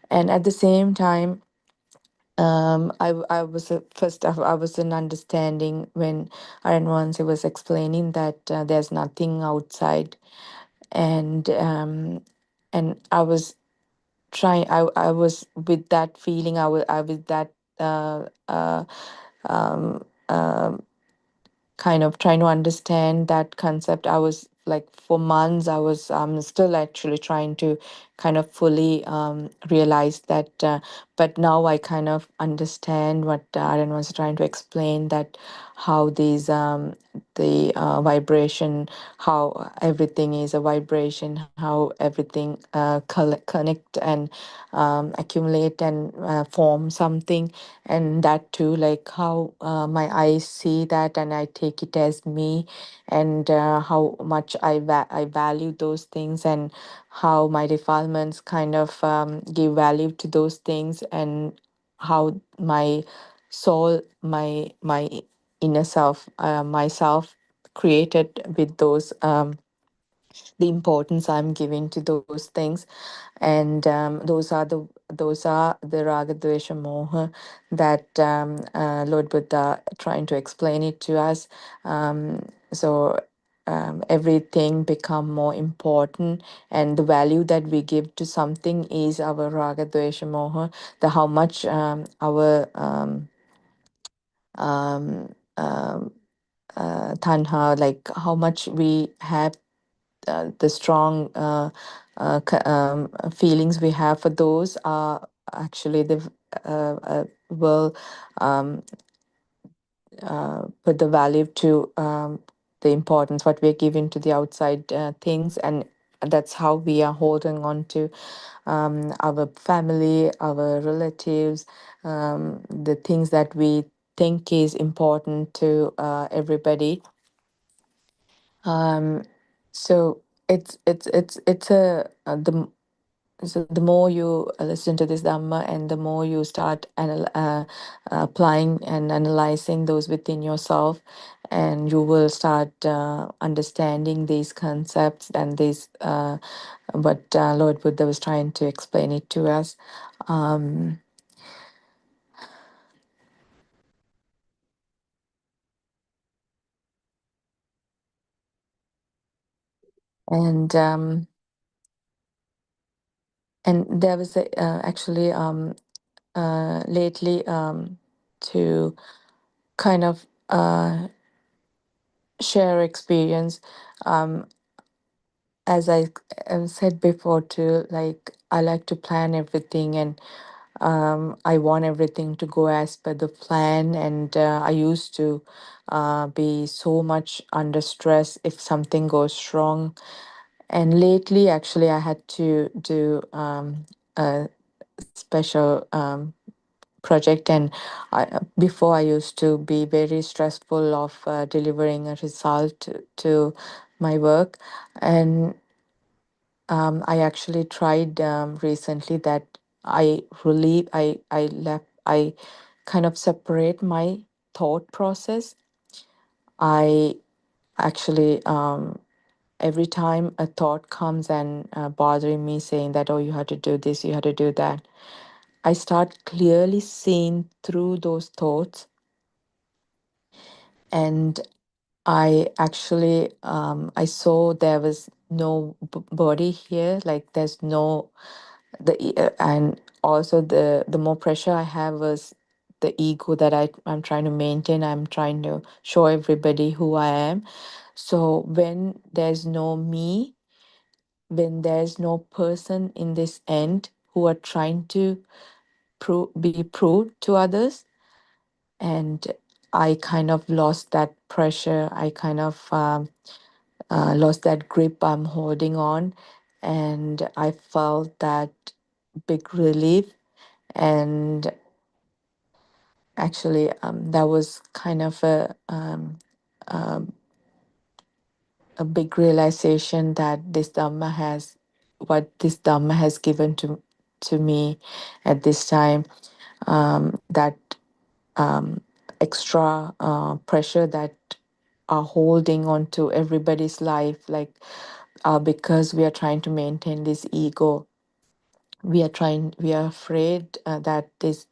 and at the same time, I was first I was an understanding when Aaron once was explaining that there's nothing outside, and I was trying, I was with that feeling, I with that uh, uh, um, um kind of trying to understand that concept. I was like, for months I was still actually trying to kind of fully realize that, but now I kind of understand what Aaron was trying to explain, that how these the vibration, how everything is a vibration, how everything connect and accumulate and form something. And that too, like how my eyes see that and I take it as me, and how much I value those things, and how my defilements kind of give value to those things, and how my soul, my inner self, myself created with those the importance I'm giving to those things, and those are the raga dvesha moha that Lord Buddha trying to explain it to us. So everything become more important, and the value that we give to something is our raga dvesha moha, the how much our um, um, tanha, like how much we have the strong feelings we have for those are actually the will um, put the value to the importance what we're giving to the outside things, and that's how we are holding on to our family, our relatives, the things that we think is important to everybody. um, so it's the more you listen to this dhamma, and the more you start applying and analyzing those within yourself, and you will start understanding these concepts and these what Lord Buddha was trying to explain it to us. um, and there was actually lately to kind of share experience. um, as I said before too, like I like to plan everything, and I want everything to go as per the plan, and I used to be so much under stress if something goes wrong. And lately actually I had to do a special project, and before I used to be very stressful of delivering a result to my work. And I actually tried recently that I kind of separate my thought process. I actually, every time a thought comes and bothering me, saying that, oh, you have to do this, you have to do that, I start clearly seeing through those thoughts. And I actually, I saw there was no body here, like there's no and also the more pressure I have was the ego that I'm trying to maintain. I'm trying to show everybody who I am. So when there's no me, when there's no person in this end who are trying to be proved to others, and I kind of lost that pressure. I kind of lost that grip I'm holding on, and I felt that big relief. And actually, that was kind of a big realization that what this Dhamma has given to me at this time. That extra pressure that are holding on to everybody's life, like because we are trying to maintain this ego. We are afraid that this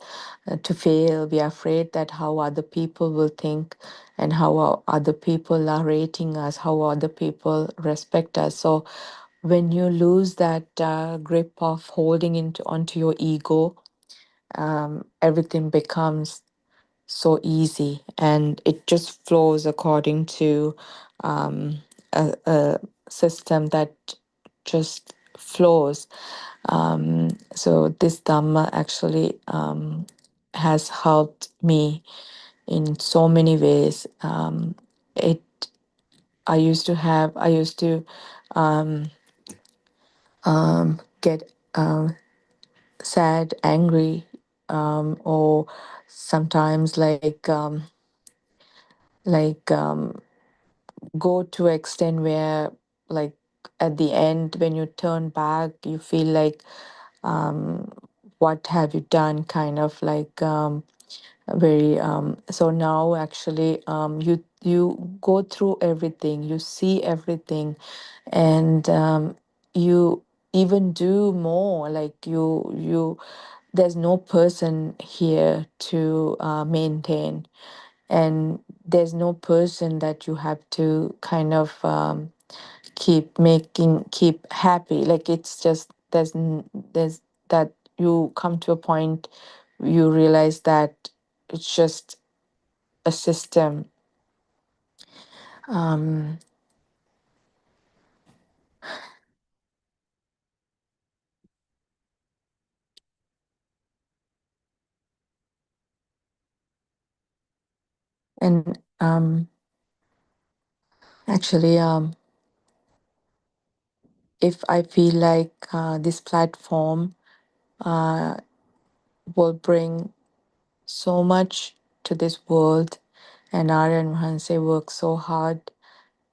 to fail. We are afraid that how other people will think, and how other people are rating us, how other people respect us. So when you lose that grip of holding into onto your ego, everything becomes so easy, and it just flows according to a system that just flows. So this Dhamma actually has helped me in so many ways. It I used to get sad, angry, or sometimes like go to extent where, like, at the end when you turn back you feel like what have you done, kind of like very so now actually you go through everything, you see everything, and you even do more, like you there's no person here to maintain, and there's no person that you have to kind of keep happy. Like it's just there's that you come to a point you realize that it's just a system. um and actually if I feel like this platform uh will bring so much to this world, and Arya and Hanse work so hard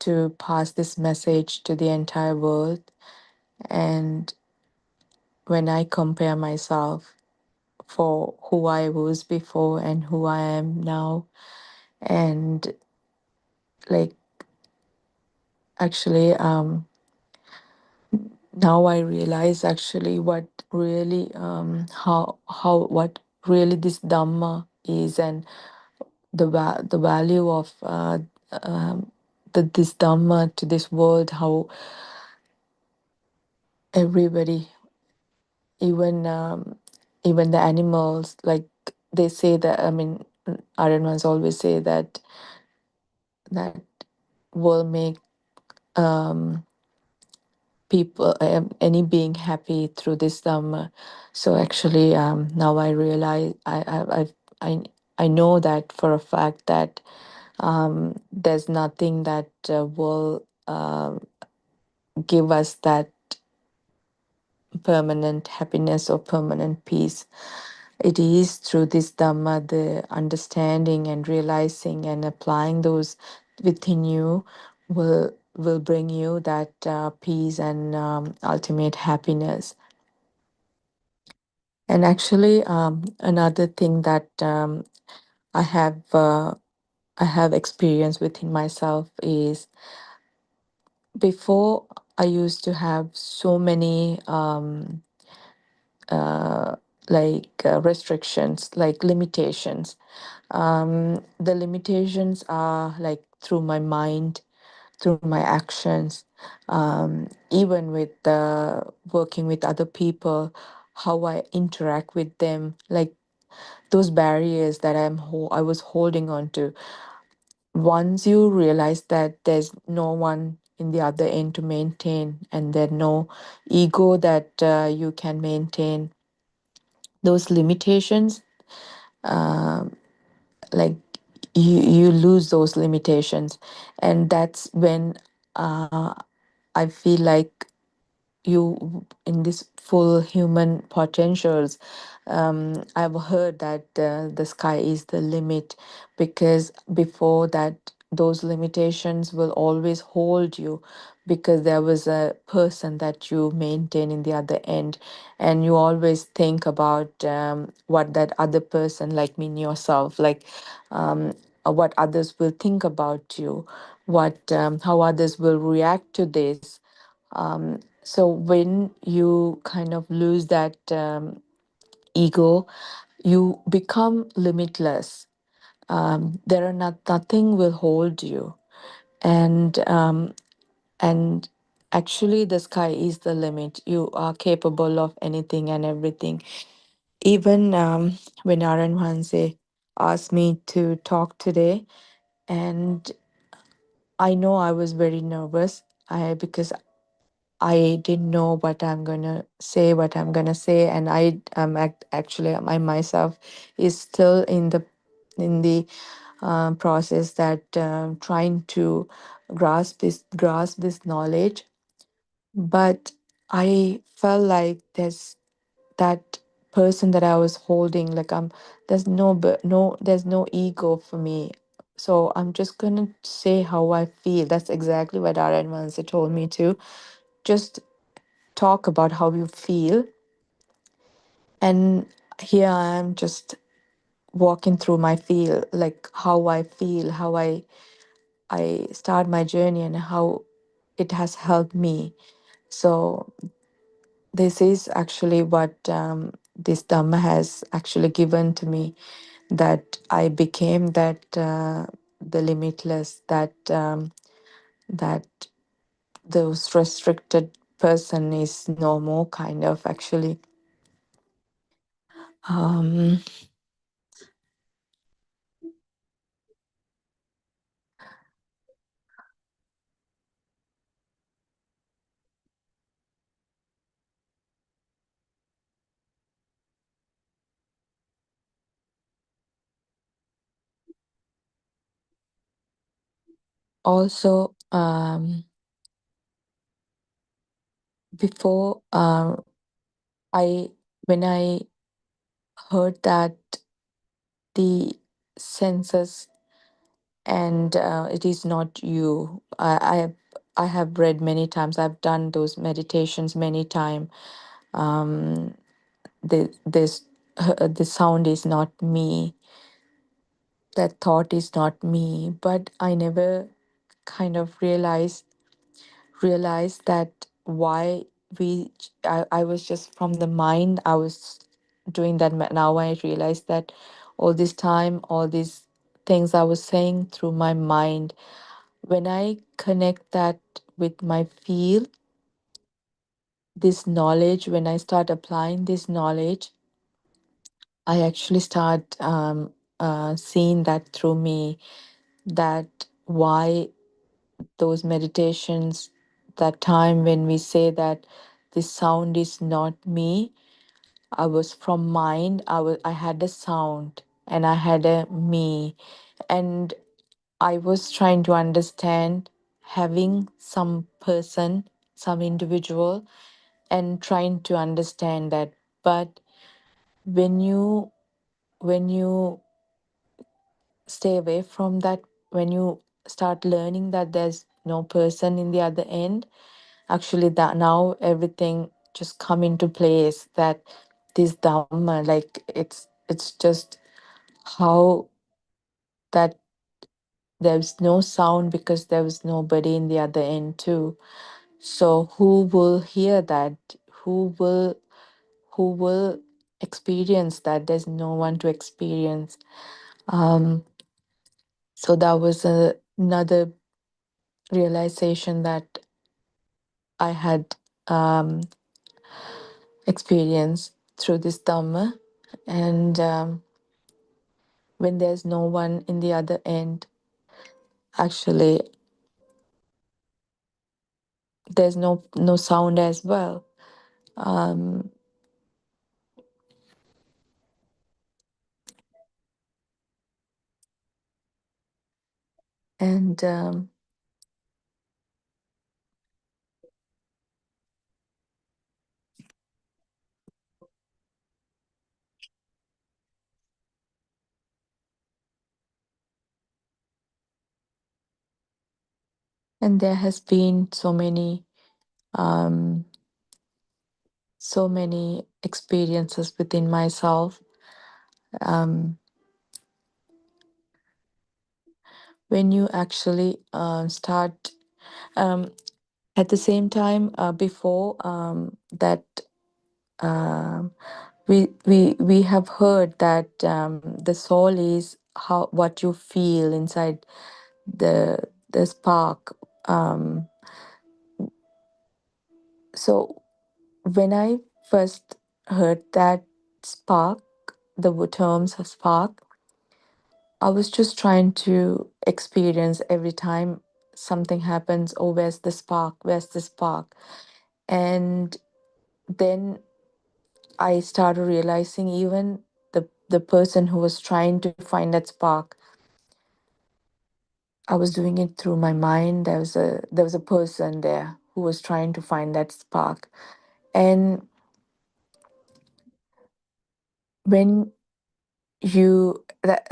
to pass this message to the entire world. And when I compare myself for who I was before and who I am now, and like actually now I realize actually what really how what really this Dhamma is, and the value of this Dhamma to this world, how everybody, even even the animals, like they say that, I mean, Aryans always say that that will make um, people, any being happy through this Dhamma. So actually, now I realize I I know that for a fact that there's nothing that will give us that permanent happiness or permanent peace. It is through this Dhamma, the understanding and realizing and applying those within you will bring you that peace and ultimate happiness. And actually, another thing that I have I have experienced within myself is, before I used to have so many restrictions, like limitations. The limitations are like through my mind, through my actions, even with working with other people, how I interact with them, like those barriers that I was holding on to. Once you realize that there's no one in the other end to maintain, and there's no ego that you can maintain, those limitations, like you lose those limitations. And that's when I feel like you in this full human potentials. I've heard that the sky is the limit, because before that those limitations will always hold you, because there was a person that you maintain in the other end, and you always think about what that other person, like mean yourself, like what others will think about you, what how others will react to this. So when you kind of lose that ego, you become limitless. There are nothing will hold you, and and actually the sky is the limit. You are capable of anything and everything. Even when Aran Hanse asked me to talk today, and I know I was very nervous. Because I didn't know what I'm gonna say, and I am actually I myself is still in the process that trying to grasp this knowledge. But I felt like there's that person that I was holding, like there's there's no ego for me. So I'm just gonna say how I feel. That's exactly what Aryan Mansa told me to. Just talk about how you feel. And here I am, just walking through my feel, like how I feel, how I start my journey, and how it has helped me. So this is actually what this Dhamma has actually given to me, that I became that the limitless, that those restricted person is no more, kind of, actually. Um, Also, before I when I heard that the senses and it is not you, I have read many times. I've done those meditations many times. Um, this the sound is not me. That thought is not me. But I never kind of realized that why I was just from the mind. I was doing that. Now I realize that all this time, all these things I was saying through my mind, when I connect that with my feel, this knowledge, when I start applying this knowledge, I actually start seeing that through me, that why those meditations, that time when we say that this sound is not me, I was from mind. I had a sound and I had a me, and I was trying to understand, having some person, some individual, and trying to understand that. But when you stay away from that, when you start learning that there's no person in the other end, actually that now everything just come into place, that this Dhamma, like it's just how that there's no sound because there was nobody in the other end too. So who will hear that? Who will experience that? There's no one to experience. um so that was another realization that I had experienced through this Dhamma. And when there's no one in the other end, actually there's no sound as well. um and and there has been um so many experiences within myself. um when you actually start, um at the same time, before that, um we have heard that the soul is how what you feel inside the spark. So when I first heard that spark, the terms of spark, I was just trying to experience every time something happens. Oh, where's the spark? Where's the spark? And then I started realizing, even the person who was trying to find that spark, I was doing it through my mind. There was a person there who was trying to find that spark. And when you that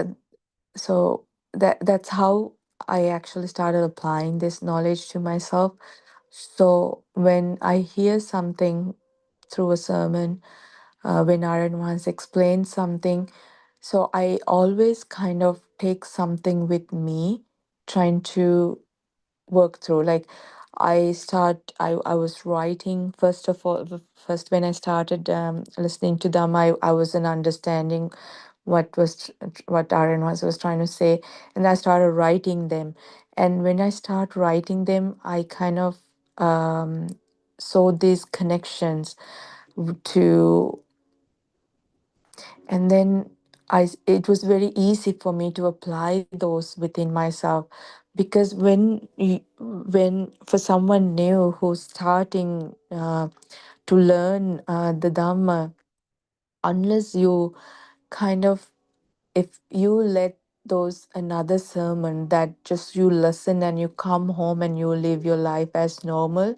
so that's how I actually started applying this knowledge to myself. So when I hear something through a sermon, when Aaron once explained something, So I always kind of take something with me, trying to work through. Like I was writing first of all. First, when I started listening to them, I wasn't understanding what Aaron was trying to say, and I started writing them. And when I start writing them, I kind of saw these connections to, and then it was very easy for me to apply those within myself, because when for someone new who's starting to learn the Dhamma, unless you kind of, if you let those another sermon that just you listen and you come home and you live your life as normal,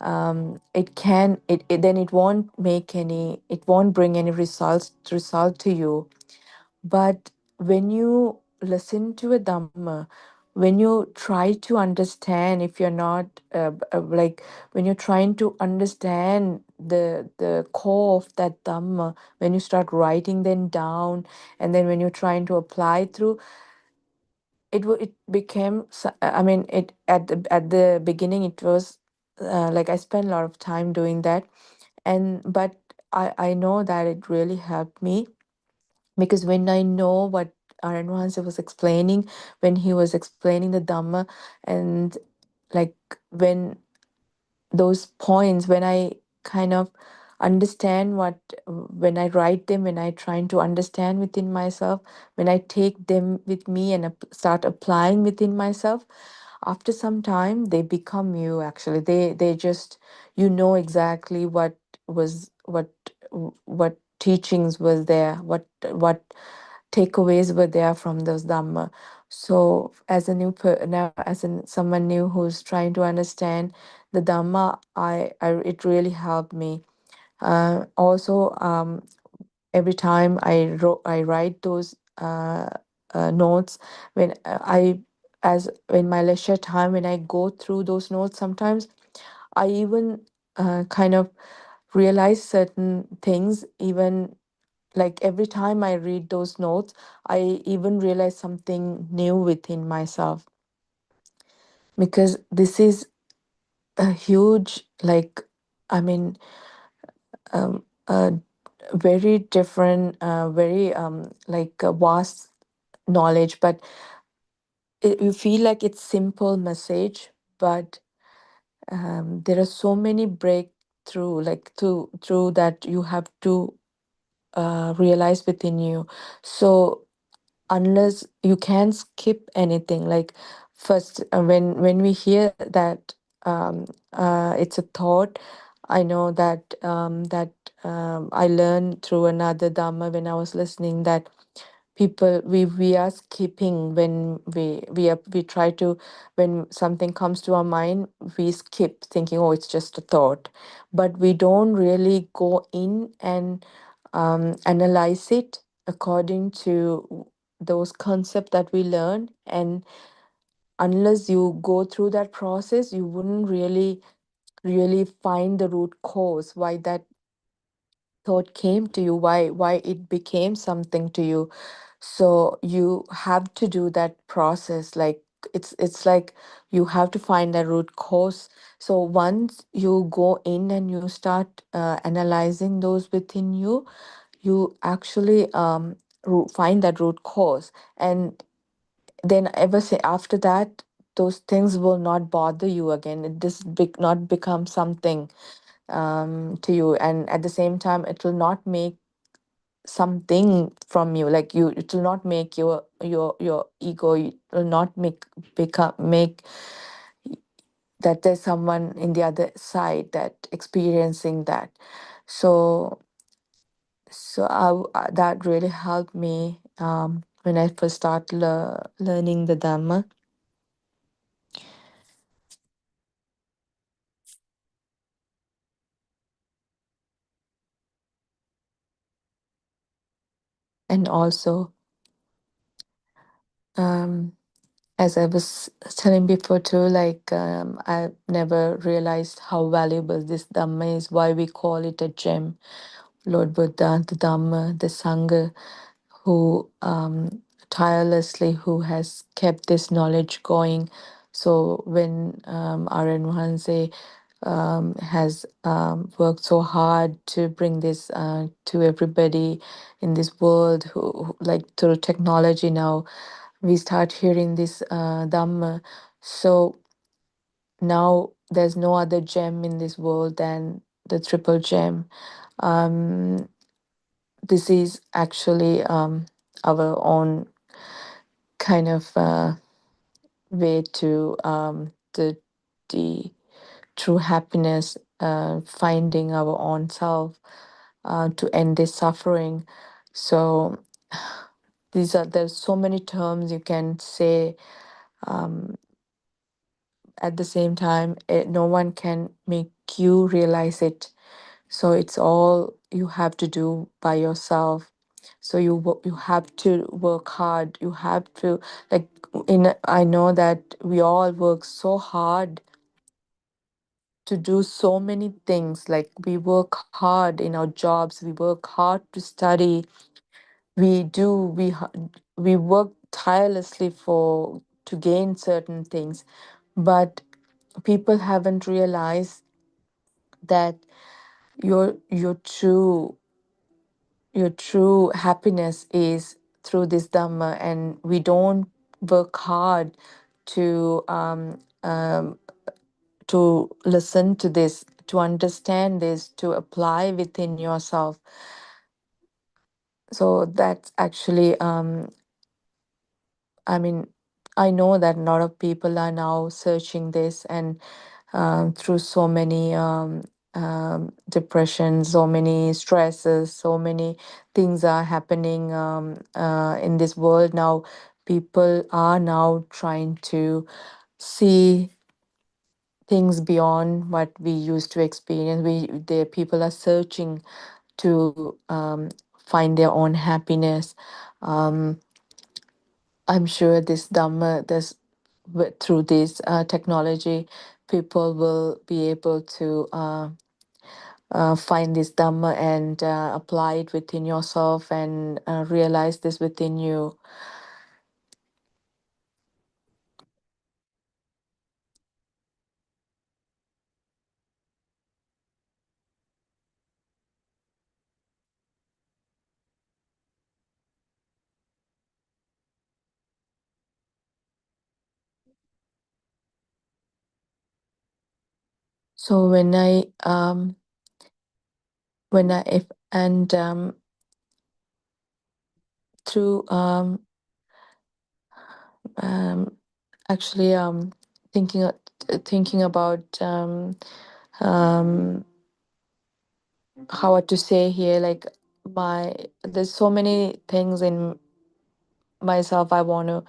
then it won't make any, it won't bring any result to you. But when you listen to a Dhamma, when you try to understand, if you're not like, when you're trying to understand the core of that Dhamma, when you start writing them down, and then when you're trying to apply through, it became I mean, it at the beginning it was like I spent a lot of time doing that, and but I know that it really helped me, because when I know what Aranwansi was explaining, when he was explaining the Dhamma, and like when those points, when I kind of understand what, when I write them, when I trying to understand within myself, when I take them with me and start applying within myself, after some time they become you. Actually, they just, you know exactly was what teachings was there, what takeaways were there from those Dhamma. So as a now, as someone new who's trying to understand the Dhamma, I it really helped me. Also, every time I write those notes, when as in my leisure time, when I go through those notes, sometimes I even kind of realize certain things. Even like every time I read those notes, I even realize something new within myself, because this is a huge, like, I mean, a very different, very like a vast knowledge, but you feel like it's simple message, but there are so many breakthrough, like through that you have to realize within you. So unless you can skip anything, like first when we hear that it's a thought, I know that I learned through another Dhamma when I was listening, that people, we are skipping when we try to, when something comes to our mind, we skip thinking, oh, it's just a thought, but we don't really go in and analyze it according to those concepts that we learn. And unless you go through that process, you wouldn't really find the root cause why that thought came to you, why it became something to you. So you have to do that process, like it's like you have to find the root cause. So once you go in and you start analyzing those within you, you actually find that root cause, and then ever say after that, those things will not bother you again. It just not become something to you, and at the same time it will not make something from you, like you, it will not make your ego, it will not make that there's someone in the other side that experiencing that. So that really helped me when I first started learning the Dhamma. And also, as I was telling before too, like I never realized how valuable this Dhamma is, why we call it a gem. Lord Buddha, the Dhamma, the Sangha, who tirelessly who has kept this knowledge going. So when Aryan Wahanse has worked so hard to bring this to everybody in this world, like through technology now, we start hearing this Dhamma. So now there's no other gem in this world than the triple gem. Um, this is actually our own kind of way to the true happiness, finding our own self, to end this suffering. So there's so many terms you can say. Um, at the same time, no one can make you realize it. So it's all you have to do by yourself. So you have to work hard. You have to, like, I know that we all work so hard to do so many things. Like, we work hard in our jobs, we work hard to study, we work tirelessly for to gain certain things, but people haven't realized that your true happiness is through this dhamma, and we don't work hard to to listen to this, to understand this, to apply within yourself. So that's actually I mean, I know that a lot of people are now searching this, and through so many depressions, so many stresses, so many things are happening in this world now. People are now trying to see things beyond what we used to experience. The people are searching to find their own happiness. Um, I'm sure this Dhamma, through this technology, people will be able to find this Dhamma and apply it within yourself, and realize this within you. So when I if and through um, actually thinking about um, how to say here, like, there's so many things in myself I want to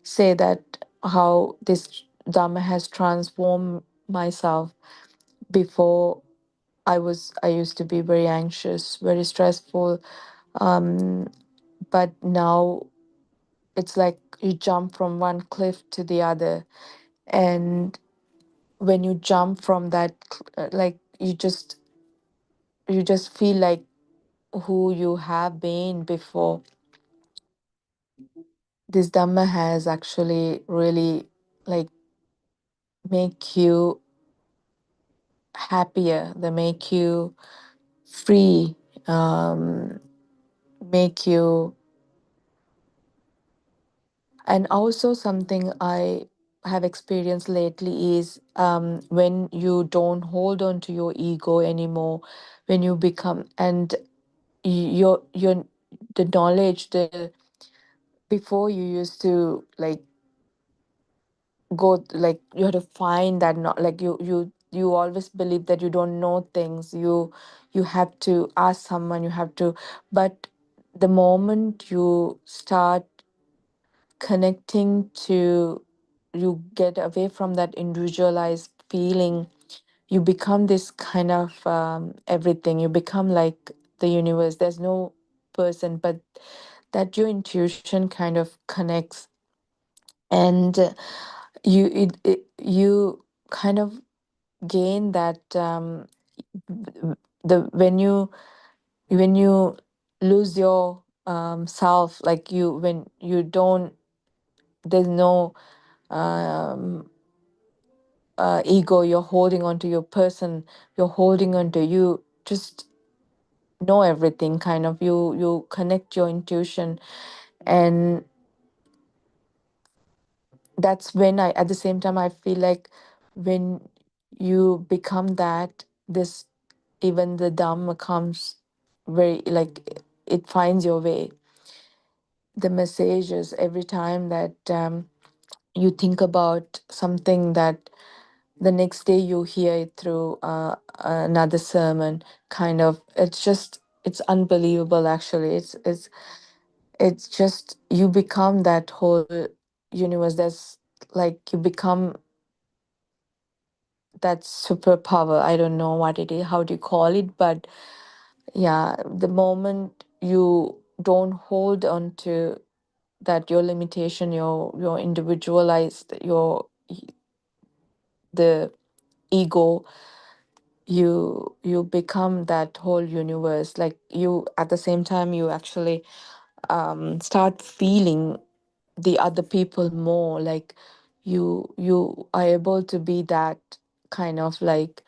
say, that how this Dhamma has transformed myself. Before, I used to be very anxious, very stressful, um, but now it's like you jump from one cliff to the other, and when you jump from that like, you just feel like who you have been before. This Dhamma has actually really, like, make you happier, they make you free, make you. And also, something I have experienced lately is, when you don't hold on to your ego anymore, when you become, and your the knowledge, the before, you used to, like, go, like, you have to find that, not like, you always believe that you don't know things, you have to ask someone, you have to. But the moment you start connecting to, you get away from that individualized feeling, you become this kind of everything, you become like the universe. There's no person, but that your intuition kind of connects, and you kind of gain that, the when you lose your self, like you, when you don't, there's no ego, you're holding on to your person, you're holding on to you, just know everything, kind of, you connect your intuition. And that's when I, at the same time, I feel like when you become that, this, even the dharma comes very, like, it finds your way. The messages, every time that you think about something, that the next day you hear it through another sermon, kind of, it's unbelievable, actually. It's just, you become that whole universe. There's, like, you become that superpower. I don't know what it is, how do you call it, but yeah, the moment you don't hold on to that, your limitation, your individualized, the ego, you become that whole universe. Like, you, at the same time, you actually start feeling the other people more, like you are able to be that kind of, like,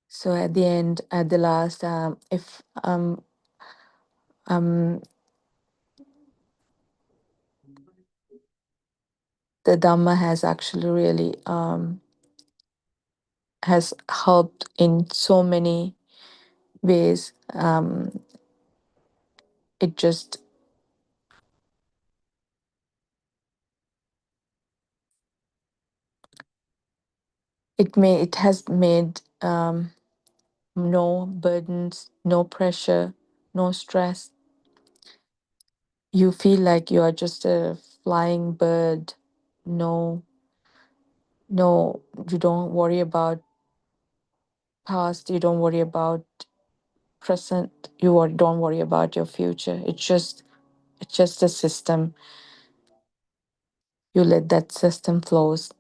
so at the end, at the last, if um the Dhamma has actually really has helped in so many ways. It just, it has made no burdens, no pressure, no stress. You feel like you are just a flying bird. No, no, you don't worry about past, you don't worry about present, don't worry about your future. It's just a system. You let that system flows.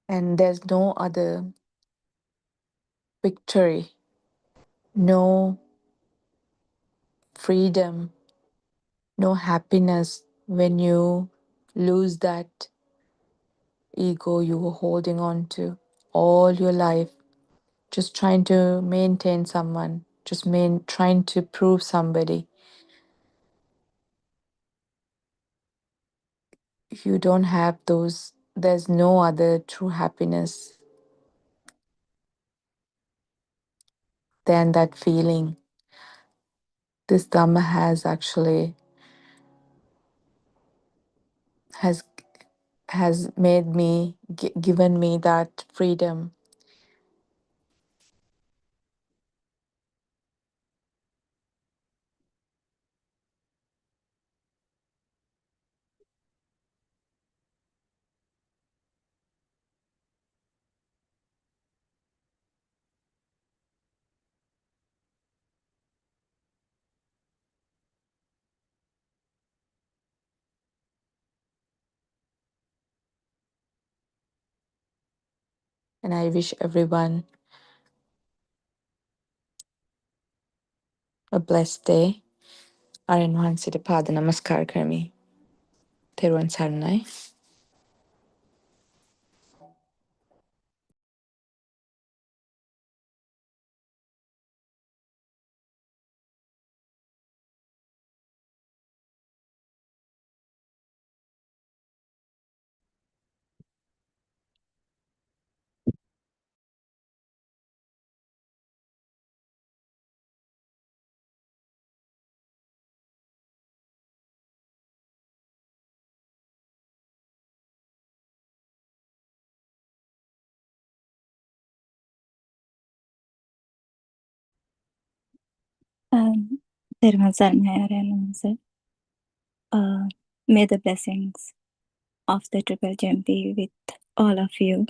And there's no other victory, no freedom, no happiness when you lose that ego you were holding on to all your life, just trying to maintain someone, just trying to prove somebody. You don't have those, there's no other true happiness than that feeling. This Dhamma has actually has has made me, given me that freedom. And I wish everyone a blessed day. Ayan Wahansiට පාද නමස්කාර කරමි. තෙරුවන් සරණයි. තෙරුවන් සරණයි ආරයන් වහන්සේ. May the blessings of the Triple Gem be with all of you.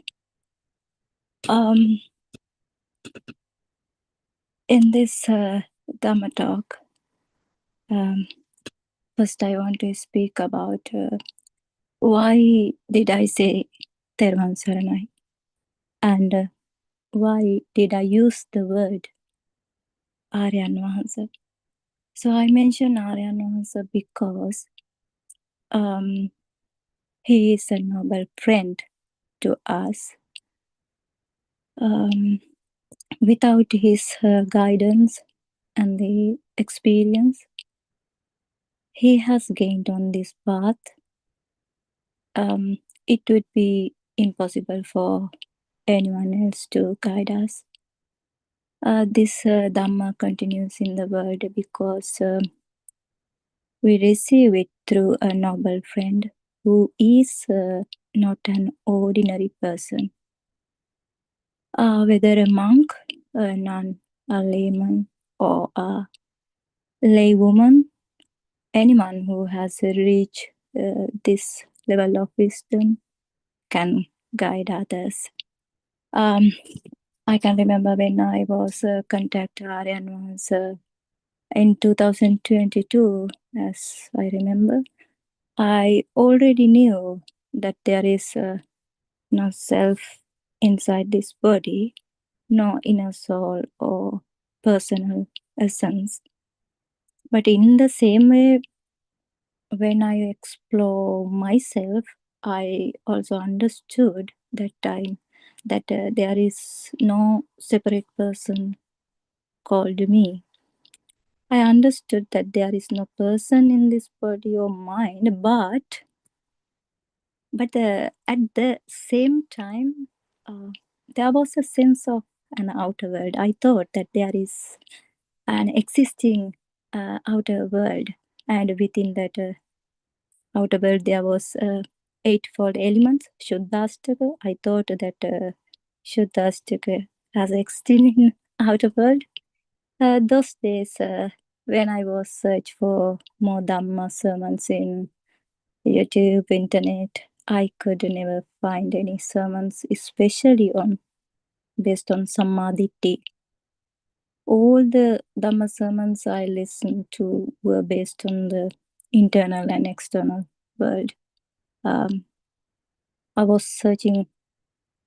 In this Dhamma talk, first I want to speak about why did I say Thervan Saranai, and why did I use the word Aryan Vahansa. So I mention Aryan Vahansa because he is a noble friend to us. Without his guidance and the experience he has gained on this path, it would be impossible for anyone else to guide us. This Dhamma continues in the world because we receive it through a noble friend who is not an ordinary person. Whether a monk, a nun, a layman, or a laywoman, anyone who has reached this level of wisdom can guide others. I can remember when I was contacted Aryan once in 2022, as I remember, I already knew that there is no self inside this body, no inner soul or personal essence. But in the same way, when I explore myself, I also understood that there is no separate person called me. I understood that there is no person in this body or mind, but at the same time, there was a sense of an outer world. I thought that there is an existing outer world, and within that outer world there was eightfold elements, Shuddhastaka. I thought that Shuddhastaka has existing in outer world. Those days when I was searching for more Dhamma sermons in YouTube, internet, I could never find any sermons, especially based on Sammaditthi. All the Dhamma sermons I listened to were based on the internal and external world. I was searching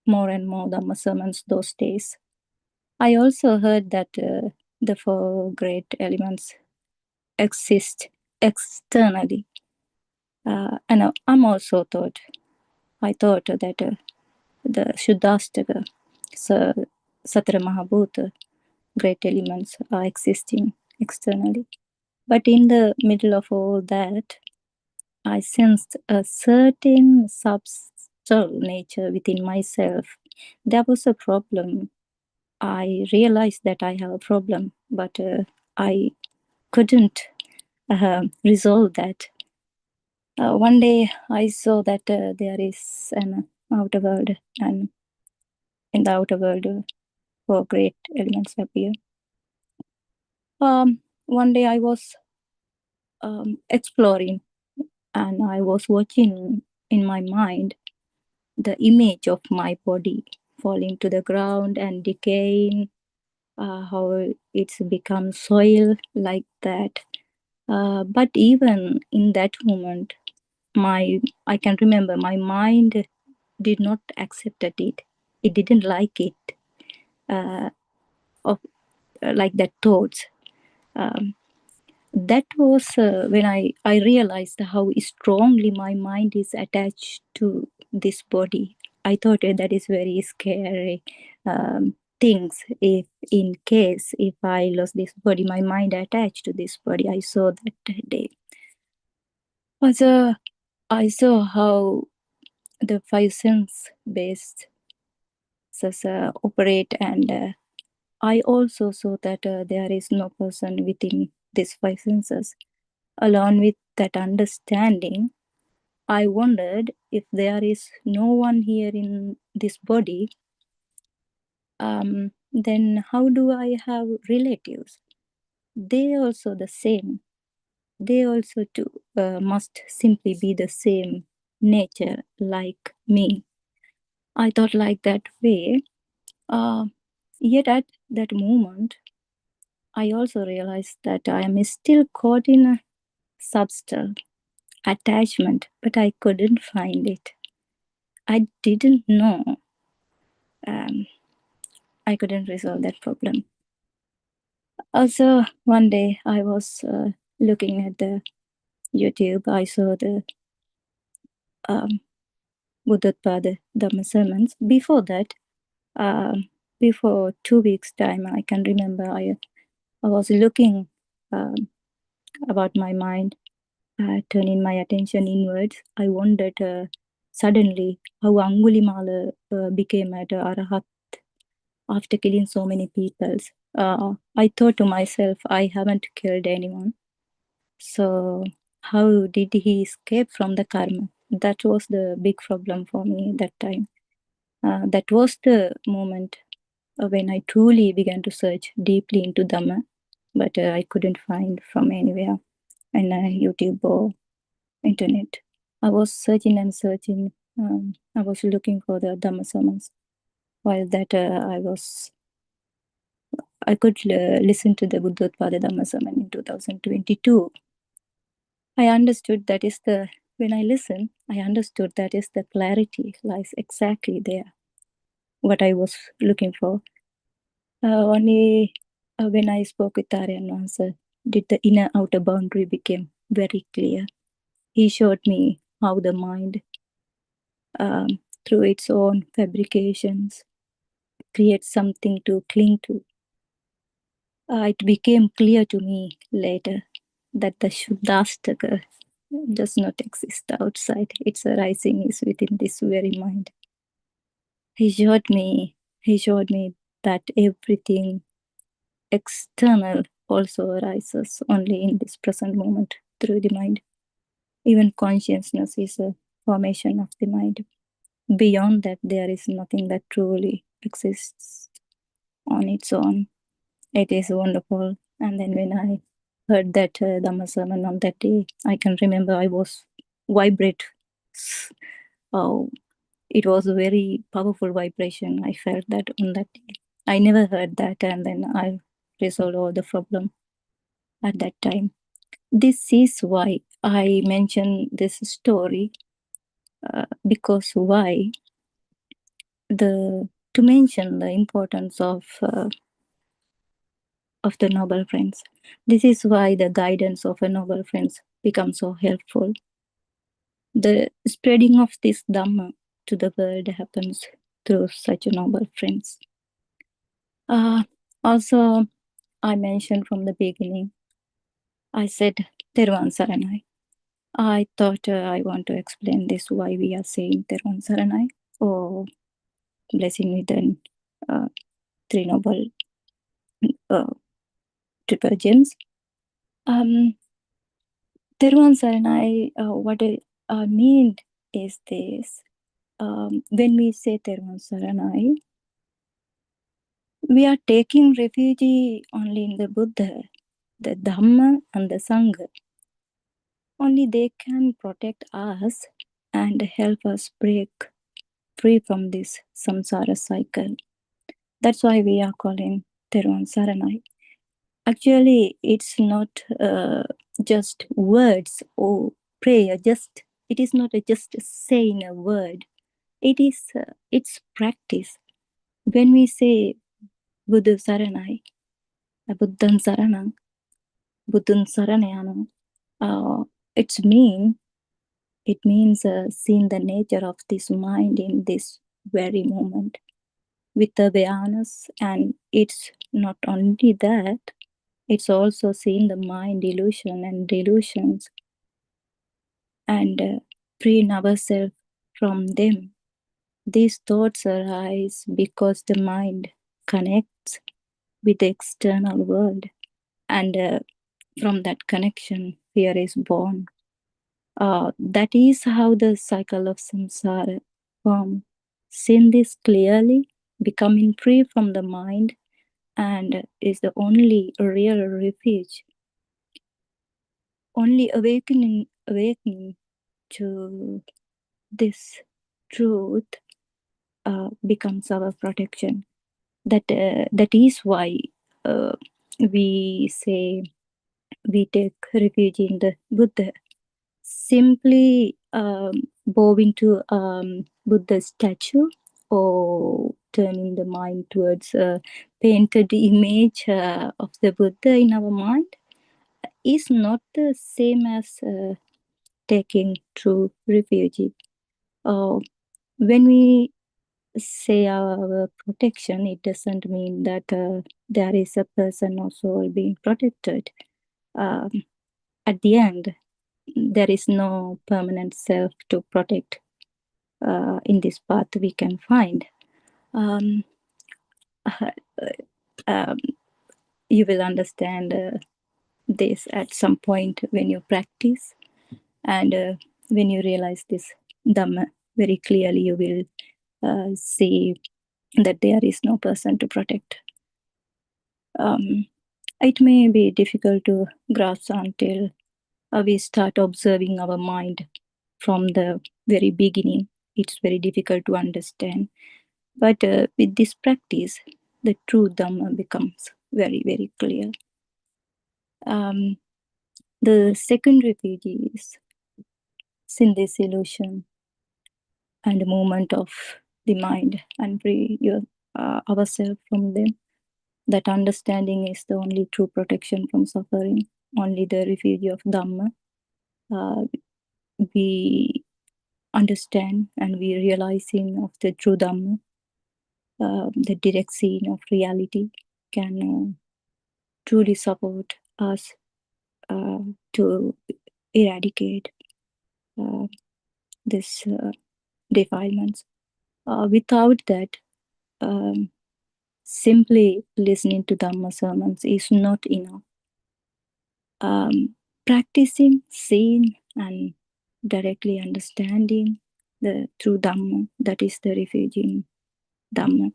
more and more Dhamma sermons those days. I also heard that the four great elements exist externally. And I thought that the Shuddhastaka, Satara Mahabhuta, great elements are existing externally. But in the middle of all that, I sensed a certain subtle nature within myself. There was a problem. I realized that I have a problem, but I couldn't resolve that. One day I saw that there is an outer world, and in the outer world, four great elements appear. One day I was exploring, and I was watching in my mind the image of my body falling to the ground and decaying, how it's become soil like that. But even in that moment, I can remember my mind did not accept it. It didn't like it, like that thoughts. That was when I realized how strongly my mind is attached to this body. I thought that is very scary things. If I lost this body, my mind attached to this body. I saw that day. Also, I saw how the five sense based operate, and I also saw that there is no person within these five senses. Along with that understanding, I wondered if there is no one here in this body, then how do I have relatives? They also the same. they also too must simply be the same nature like me. I thought like that way. Yet at that moment, I also realized that I am still caught in a subtle attachment, but I couldn't find it. I didn't know. I couldn't resolve that problem. Also, one day I was looking at the YouTube. I saw the Buddothpada Dhamma sermons. Before that, before 2 weeks' time, I can remember I was looking about my mind, turning my attention inwards. I wondered suddenly how Angulimala became at Arahat after killing so many people. I thought to myself, I haven't killed anyone. So how did he escape from the karma? That was the big problem for me that time. That was the moment when I truly began to search deeply into Dhamma, but I couldn't find from anywhere in YouTube or internet. I was searching and searching. I was looking for the Dhamma sermons. While that I could listen to the Buddothpada Dhamma sermon in 2022. I understood that is the, when I listened, I understood that is the clarity lies exactly there, what I was looking for. Only when I spoke with Aryan Vansa, did the inner outer boundary became very clear. He showed me how the mind, through its own fabrications, creates something to cling to. It became clear to me later that the Shuddhastaka does not exist outside. Its arising is within this very mind. He showed me that everything external also arises only in this present moment through the mind. Even consciousness is a formation of the mind. Beyond that, there is nothing that truly exists on its own. It is wonderful. And then when I heard that Dhamma sermon on that day, I can remember I was vibrate. Oh, it was a very powerful vibration. I felt that on that day. I never heard that, and then I resolved all the problem at that time. This is why I mention this story, because why to mention the importance of the noble friends. This is why the guidance of a noble friends becomes so helpful. The spreading of this Dhamma to the world happens through such noble friends. Also, I mentioned from the beginning, I said Teruvan Saranai. I thought I want to explain this, why we are saying Teruvan Saranai, or blessing with the three noble triple gems. Teruvan Saranai, what I mean is this. When we say Teruvan Saranai, we are taking refuge only in the Buddha, the Dhamma and the Sangha. Only they can protect us and help us break free from this samsara cycle. That's why we are calling Teruvan Saranai. Actually, it's not just words or prayer. It is not just saying a word. It's practice. When we say Buddha Saranai, Buddhan Saranam, Buddhan Saranayanam, it means seeing the nature of this mind in this very moment with awareness. And it's not only that, it's also seeing the mind illusion and delusions and freeing ourselves from them. These thoughts arise because the mind connects with the external world, and from that connection, fear is born. That is how the cycle of samsara forms. Seeing this clearly, becoming free from the mind, and is the only real refuge. only awakening to this truth becomes our protection. That is why we say we take refuge in the Buddha. Simply bowing to Buddha's statue or turning the mind towards a painted image of the Buddha in our mind is not the same as taking true refuge. When we say our protection, it doesn't mean that there is a person or soul being protected. At the end, there is no permanent self to protect. In this path we can find. You will understand this at some point when you practice, and when you realize this Dhamma very clearly, you will see that there is no person to protect. It may be difficult to grasp until we start observing our mind from the very beginning. It's very difficult to understand. But with this practice, the true Dhamma becomes very, very clear. The second refuge is sin disillusion and the movement of the mind and free ourselves from them. That understanding is the only true protection from suffering, only the refuge of Dhamma. We understand and we realizing of the true Dhamma, the direct scene of reality can truly support us to eradicate this defilements. Without that, simply listening to Dhamma sermons is not enough. Practicing, seeing, and directly understanding the true Dhamma, that is the refuge in Dhamma.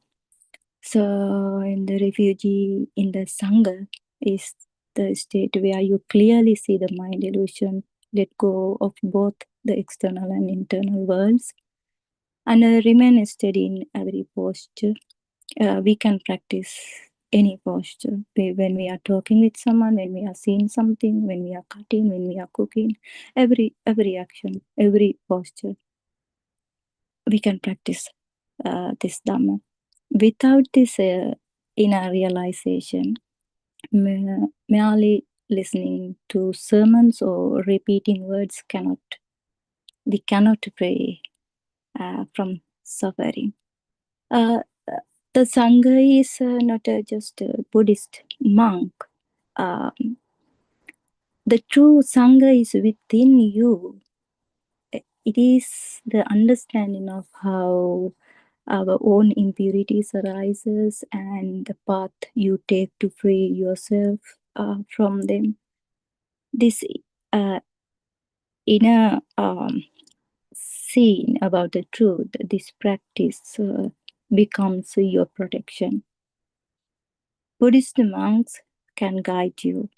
So, in the refugee in the Sangha is the state where you clearly see the mind illusion, let go of both the external and internal worlds, and remain steady in every posture. We can practice any posture. When we are talking with someone, when we are seeing something, when we are cutting, when we are cooking, every action, every posture, we can practice this Dhamma. Without this inner realization, merely listening to sermons or repeating words we cannot pray from suffering. The Sangha is not just a Buddhist monk. The true Sangha is within you. It is the understanding of how our own impurities arises and the path you take to free yourself from them. This inner seeing about the truth, this practice becomes your protection. Buddhist monks can guide you,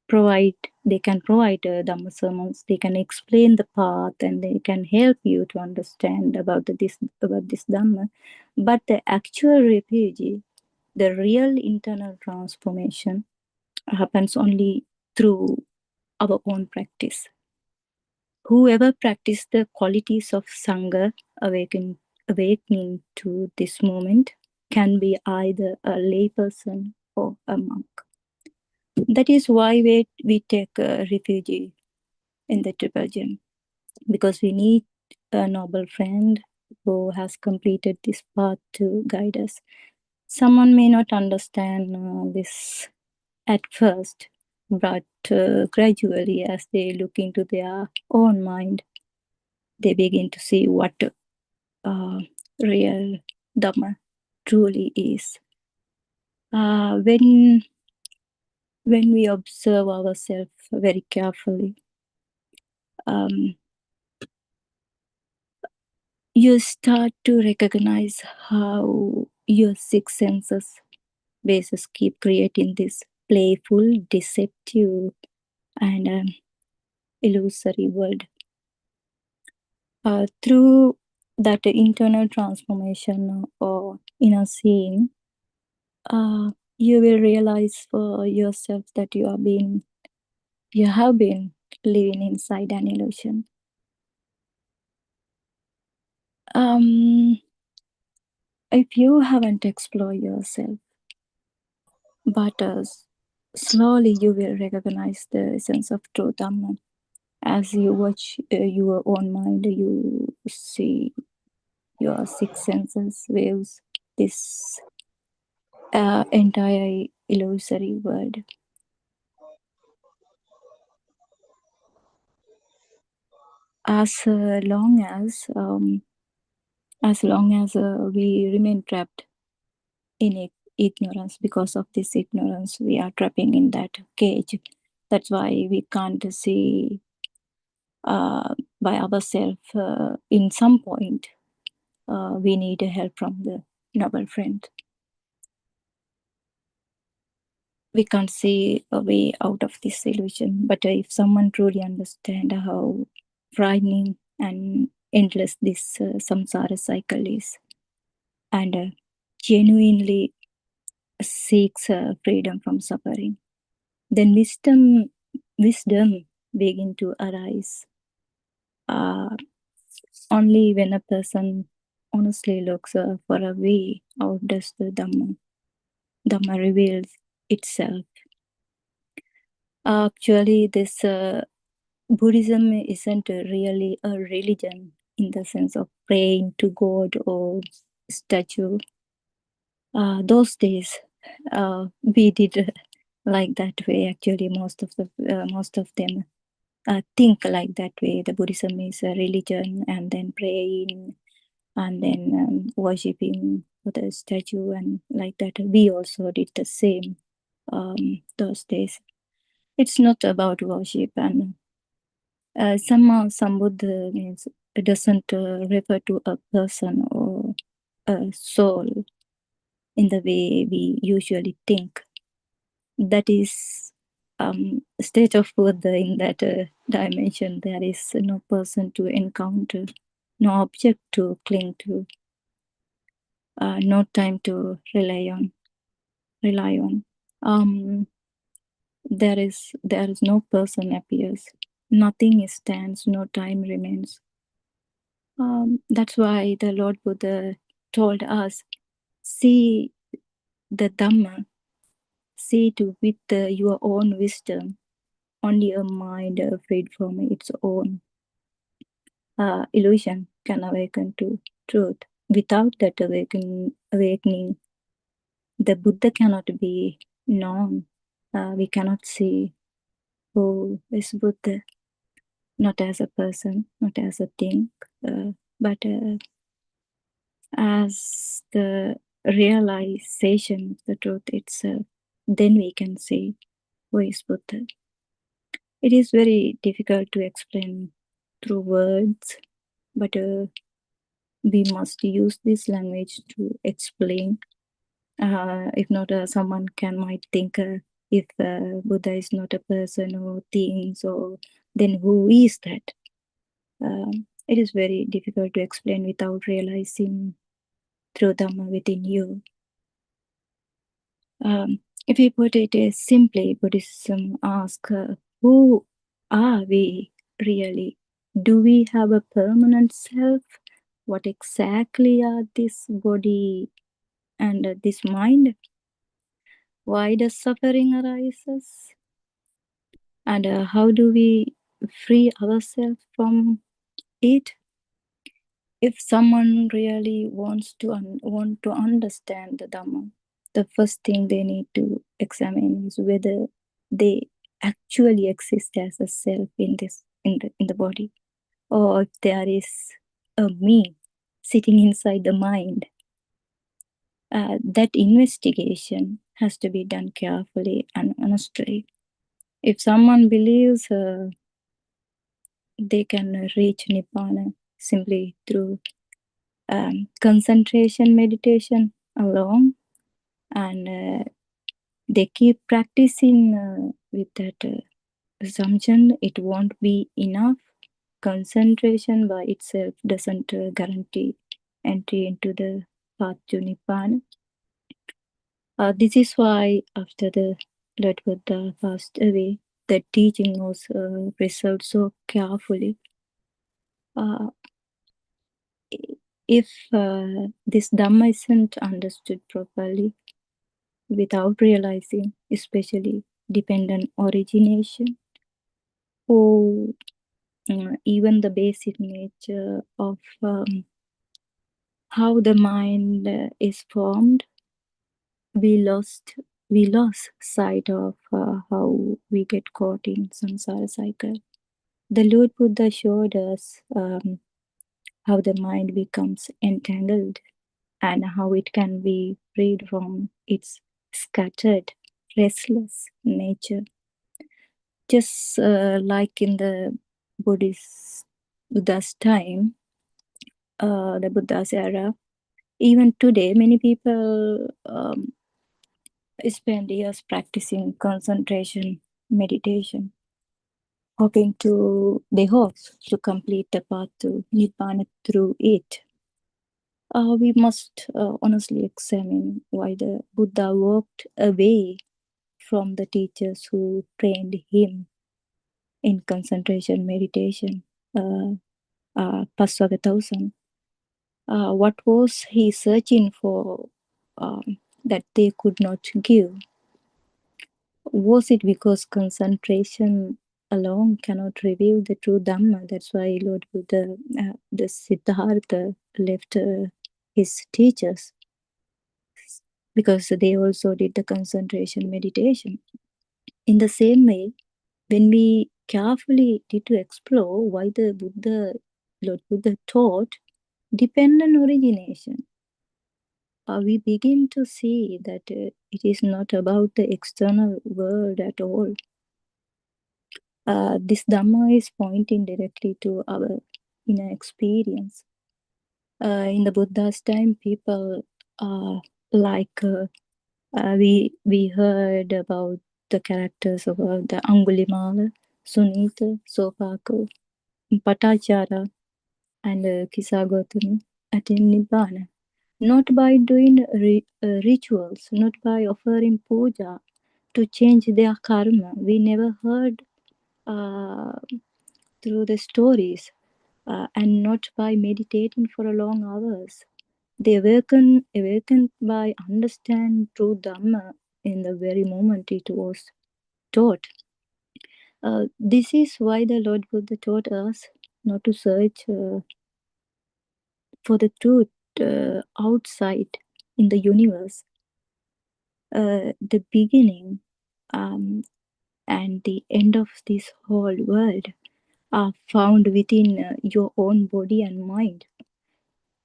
they can provide Dhamma sermons, they can explain the path, and they can help you to understand about this Dhamma. But the actual refuge, the real internal transformation, happens only through our own practice. Whoever practices the qualities of Sangha, awakening to this moment, can be either a layperson or a monk. That is why we take refuge in the Triple Gem, because we need a noble friend who has completed this path to guide us. Someone may not understand this at first, but gradually, as they look into their own mind, they begin to see what real Dhamma truly is. When we observe ourselves very carefully, you start to recognize how your six senses bases keep creating this playful, deceptive, and illusory world. Through that internal transformation or inner seeing, you will realize for yourself that you have been living inside an illusion. If you haven't explored yourself, but slowly you will recognize the sense of true Dhamma. As you watch your own mind, you see your six senses waves this entire illusory world. As long as we remain trapped in ignorance, because of this ignorance, we are trapping in that cage. That's why we can't see by ourselves. In some point, we need help from the noble friend. We can't see a way out of this illusion. But if someone truly understands how frightening and endless this samsara cycle is, and genuinely seeks freedom from suffering, then wisdom begin to arise. Only when a person honestly looks for a way out does the Dhamma reveals itself. Actually, this Buddhism isn't really a religion in the sense of praying to God or statue. Those days, we did like that way. Actually, most of them think like that way. The Buddhism is a religion, and then praying, and then worshipping the statue, and like that. We also did the same those days. It's not about worship, and some Buddha means it doesn't refer to a person or a soul in the way we usually think. That is state of Buddha in that dimension. There is no person to encounter, no object to cling to, no time to rely on. There is no person appears, nothing stands, no time remains. That's why the Lord Buddha told us, see the Dhamma, see to with your own wisdom. Only a mind freed from its own illusion can awaken to truth. Without that awakening, the Buddha cannot be known. We cannot see who is Buddha, not as a person, not as a thing, but as the realization of the truth itself. Then we can see who is Buddha. It is very difficult to explain through words, but we must use this language to explain. If not, someone might think if Buddha is not a person or thing, so then who is that? It is very difficult to explain without realizing through Dhamma within you. If we put it simply, Buddhism asks, who are we really? Do we have a permanent self? What exactly are this body and this mind? Why does suffering arises? And how do we free ourselves from it? If someone really wants to understand the Dhamma, the first thing they need to examine is whether they actually exist as a self in the body, or if there is a me sitting inside the mind. That investigation has to be done carefully and honestly. If someone believes they can reach Nibbana simply through concentration meditation alone, and they keep practicing with that assumption it won't be enough. Concentration by itself doesn't guarantee entry into the path to Nibbana. This is why after the Lord Buddha passed away, the teaching was preserved so carefully. If this Dhamma isn't understood properly, without realizing, especially dependent origination, or even the basic nature of how the mind is formed, we lost sight of how we get caught in samsara cycle. The Lord Buddha showed us how the mind becomes entangled and how it can be freed from its scattered, restless nature. Just like in the Buddha's time, the Buddha's era, even today, many people spend years practicing concentration meditation, hoping they hope to complete the path to Nibbana through it. We must honestly examine why the Buddha walked away from the teachers who trained him in concentration meditation. Pasvagatausan. What was he searching for that they could not give? Was it because concentration alone cannot reveal the true Dhamma? That's why Lord Buddha, the Siddhartha, left his teachers, because they also did the concentration meditation. In the same way, when we carefully did to explore why the Lord Buddha taught dependent origination, we begin to see that it is not about the external world at all. This Dhamma is pointing directly to our inner experience. In the Buddha's time, people we heard about the characters of the Angulimala, Sunita, Sopako, Patachara, and Kisagotami attain Nibbana. Not by doing rituals, not by offering puja to change their karma. We never heard through the stories, and not by meditating for long hours. They awakened by understand true Dhamma in the very moment it was taught. This is why the Lord Buddha taught us not to search for the truth outside in the universe. The beginning and the end of this whole world are found within your own body and mind.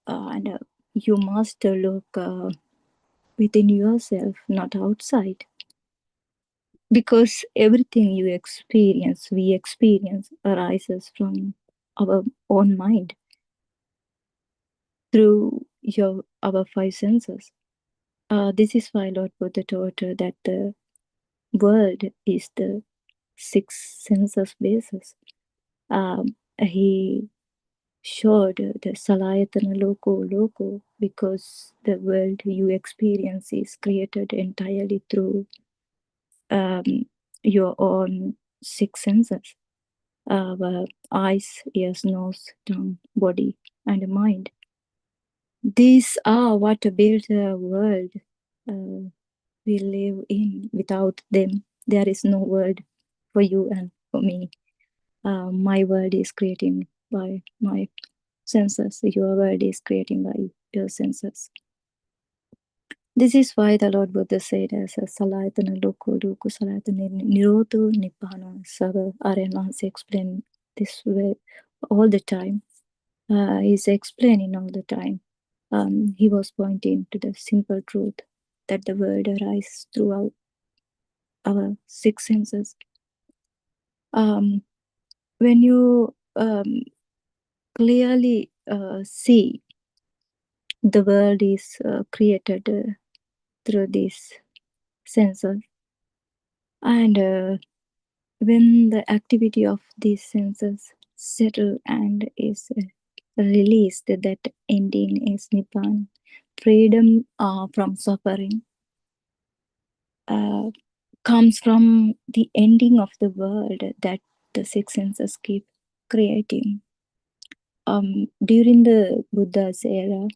And you must look within yourself, not outside. Because everything we experience arises from our own mind through our five senses. This is why Lord Buddha taught that the world is the six senses basis. He showed the Salayatana Loko because the world you experience is created entirely through your own six senses. Eyes, ears, nose, tongue, body, and mind. These are what build the world we live in. Without them, there is no world for you and for me. My world is created by my senses. Your world is created by your senses. This is why the Lord Buddha said as a Salayatana Loko Salayatana Nirodho Nibbana. So Aryan explained this way all the time. He's explaining all the time. He was pointing to the simple truth that the world arises throughout our six senses. When you clearly see the world is created through these senses, and when the activity of these senses settle and is released, that ending is Nibbana. Freedom from suffering comes from the ending of the world that the six senses keep creating. During the Buddha's era,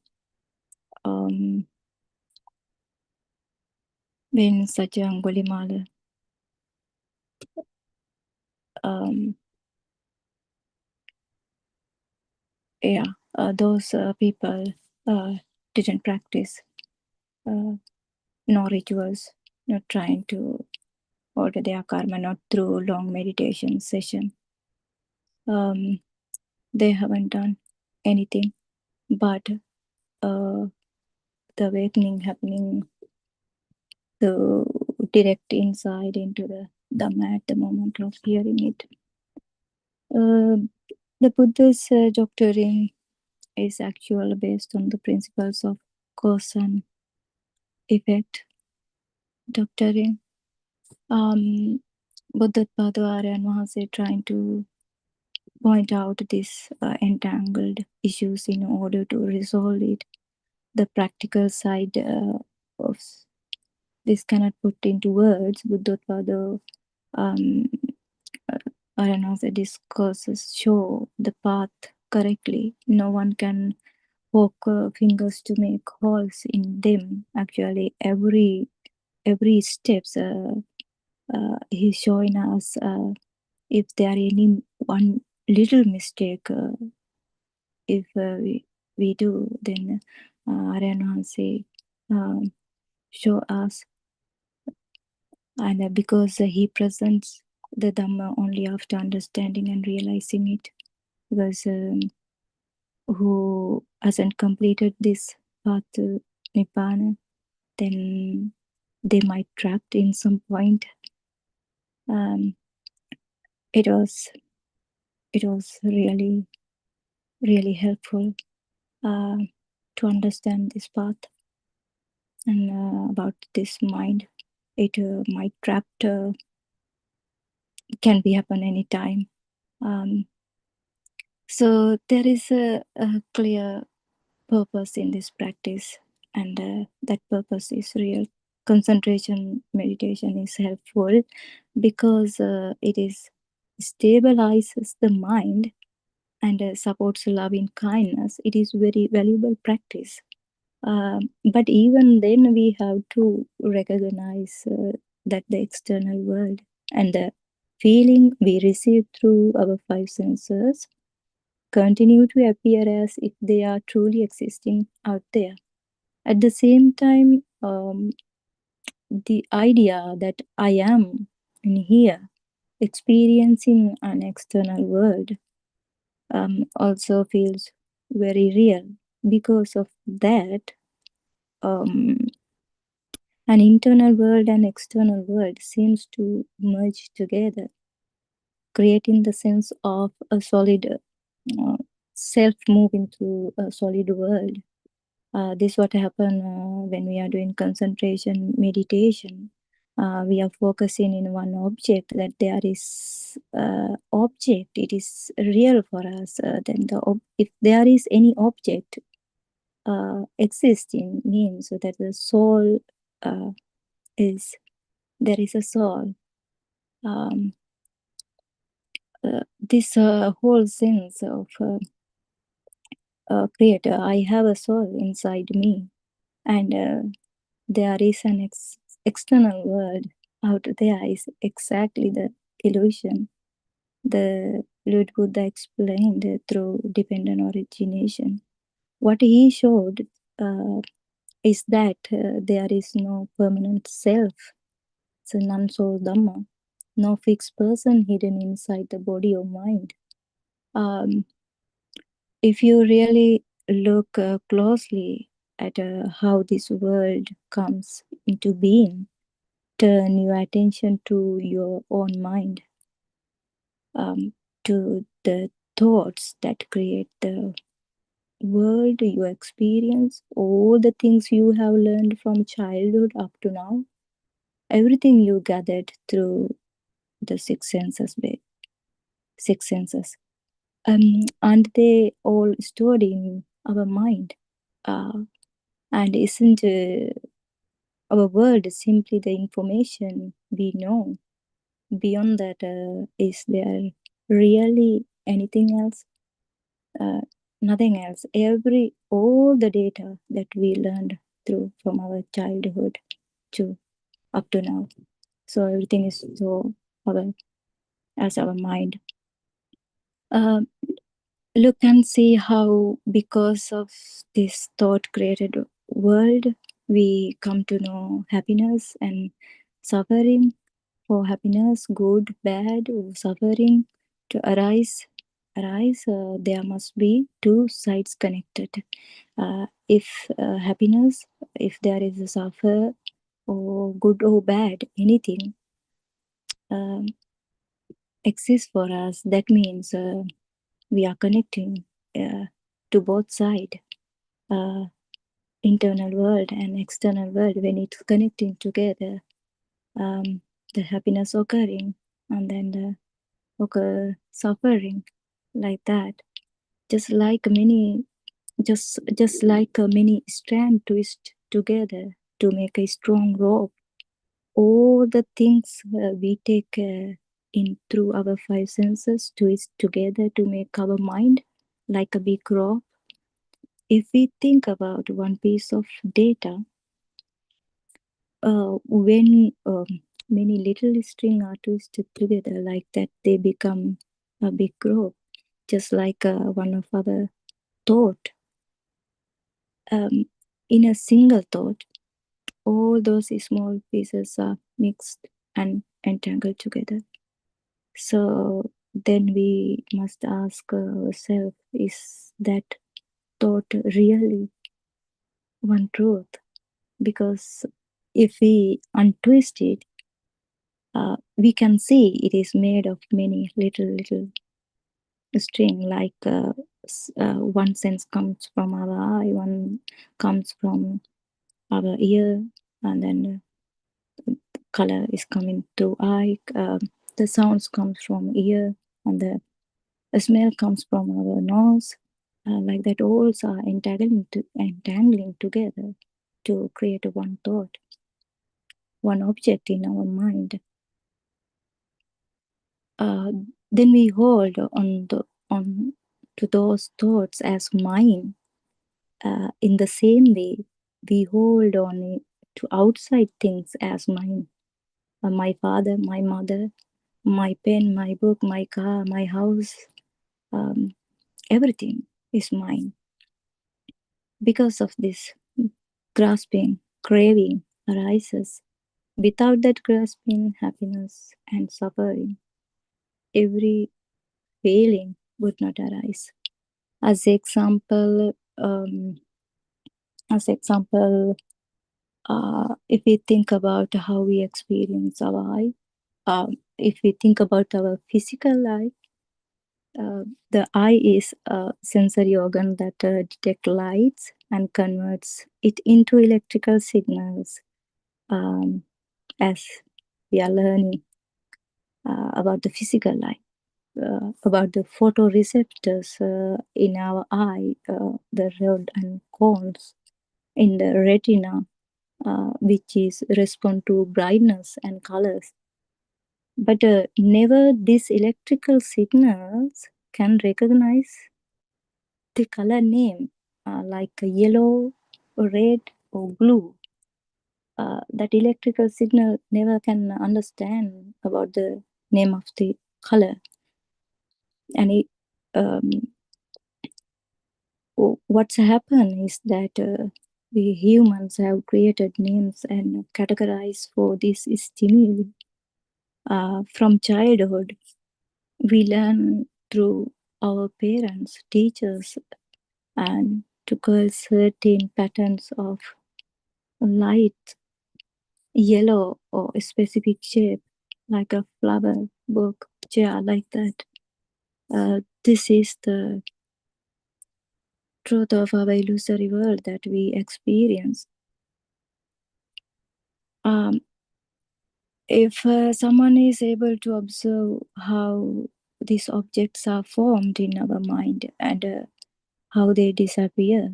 when Satya Angulimala those people didn't practice no rituals, not trying to order their karma, not through long meditation session. They haven't done anything, but the awakening happening to direct insight into the Dhamma at the moment of hearing it. The Buddha's doctrine is actually based on the principles of cause and effect doctrine. Buddothpado Aryan Mahase trying to point out these entangled issues in order to resolve it. The practical side of this cannot put into words. Buddothpado Aryan Mahase discourses show the path correctly. No one can poke fingers to make holes in them. Actually, every steps he's showing us if there are any one little mistake if we do, then Aryan Mahase show us, and because he presents the Dhamma only after understanding and realizing it, because who hasn't completed this path to Nibbana, then they might trapped in some point. It was really helpful to understand this path and about this mind. It might trapped can be happen anytime. So there is a clear purpose in this practice, and that purpose is real. Concentration meditation is helpful because it is stabilizes the mind and supports loving kindness. It is very valuable practice. But even then we have to recognize that the external world and the feeling we receive through our five senses continue to appear as if they are truly existing out there. At the same time, the idea that I am in here experiencing an external world also feels very real. Because of that, an internal world and external world seems to merge together, creating the sense of a solid self moving through a solid world. This is what happens when we are doing concentration meditation. We are focusing in one object, that there is object, it is real for us. Then if there is any object existing, means that the soul there is a soul. This whole sense of creator, I have a soul inside me, and there is an external world out there is exactly the illusion the Lord Buddha explained through dependent origination. What he showed is that there is no permanent self, so non-soul Dhamma, no fixed person hidden inside the body or mind. If you really look closely at how this world comes into being, turn your attention to your own mind, to the thoughts that create the world you experience, all the things you have learned from childhood up to now, everything you gathered through the six senses. And they all stored in our mind. And isn't our world simply the information we know? Beyond that, is there really anything else? Nothing else. All the data that we learned through from our childhood to up to now. So everything is so our mind. Look and see how, because of this thought created world, we come to know happiness and suffering. For happiness, good, bad, or suffering to arise, there must be two sides connected. If happiness, if there is a suffer, or good or bad, anything exists for us, that means we are connecting to both sides, internal world and external world. When it's connecting together, the happiness occurring, and then the suffering, like that. Just like many strands twist together to make a strong rope. All the things we take in through our five senses twist together to make our mind like a big rope. If we think about one piece of data, when many little strings are twisted together like that, they become a big rope, just like one of our thought. In a single thought, all those small pieces are mixed and entangled together. So then we must ask ourselves, is that thought really one truth? Because if we untwist it, we can see it is made of many little string, like one sense comes from our eye, one comes from our ear, and then color is coming through eye, the sounds comes from ear, and the smell comes from our nose, like that. All are entangling together to create one thought, one object in our mind. Then we hold on to those thoughts as mine. In the same way, we hold on to outside things as mine. My father, my mother, my pen, my book, my car, my house, everything is mine. Because of this, grasping, craving arises. Without that grasping, happiness and suffering, every feeling would not arise. As example, if we think about how we experience our eye, if we think about our physical eye, the eye is a sensory organ that detects lights and converts it into electrical signals. As we are learning about the physical eye, about the photoreceptors in our eye, the rod and cones in the retina, which is respond to brightness and colors. But never these electrical signals can recognize the color name, like yellow, red, or blue. That electrical signal never can understand about the name of the color. And it, what's happened is that we humans have created names and categorized for this stimuli. From childhood, we learn through our parents, teachers, and to call certain patterns of light, yellow, or a specific shape, like a flower, book, chair, like that. This is the truth of our illusory world that we experience. if someone is able to observe how these objects are formed in our mind and how they disappear,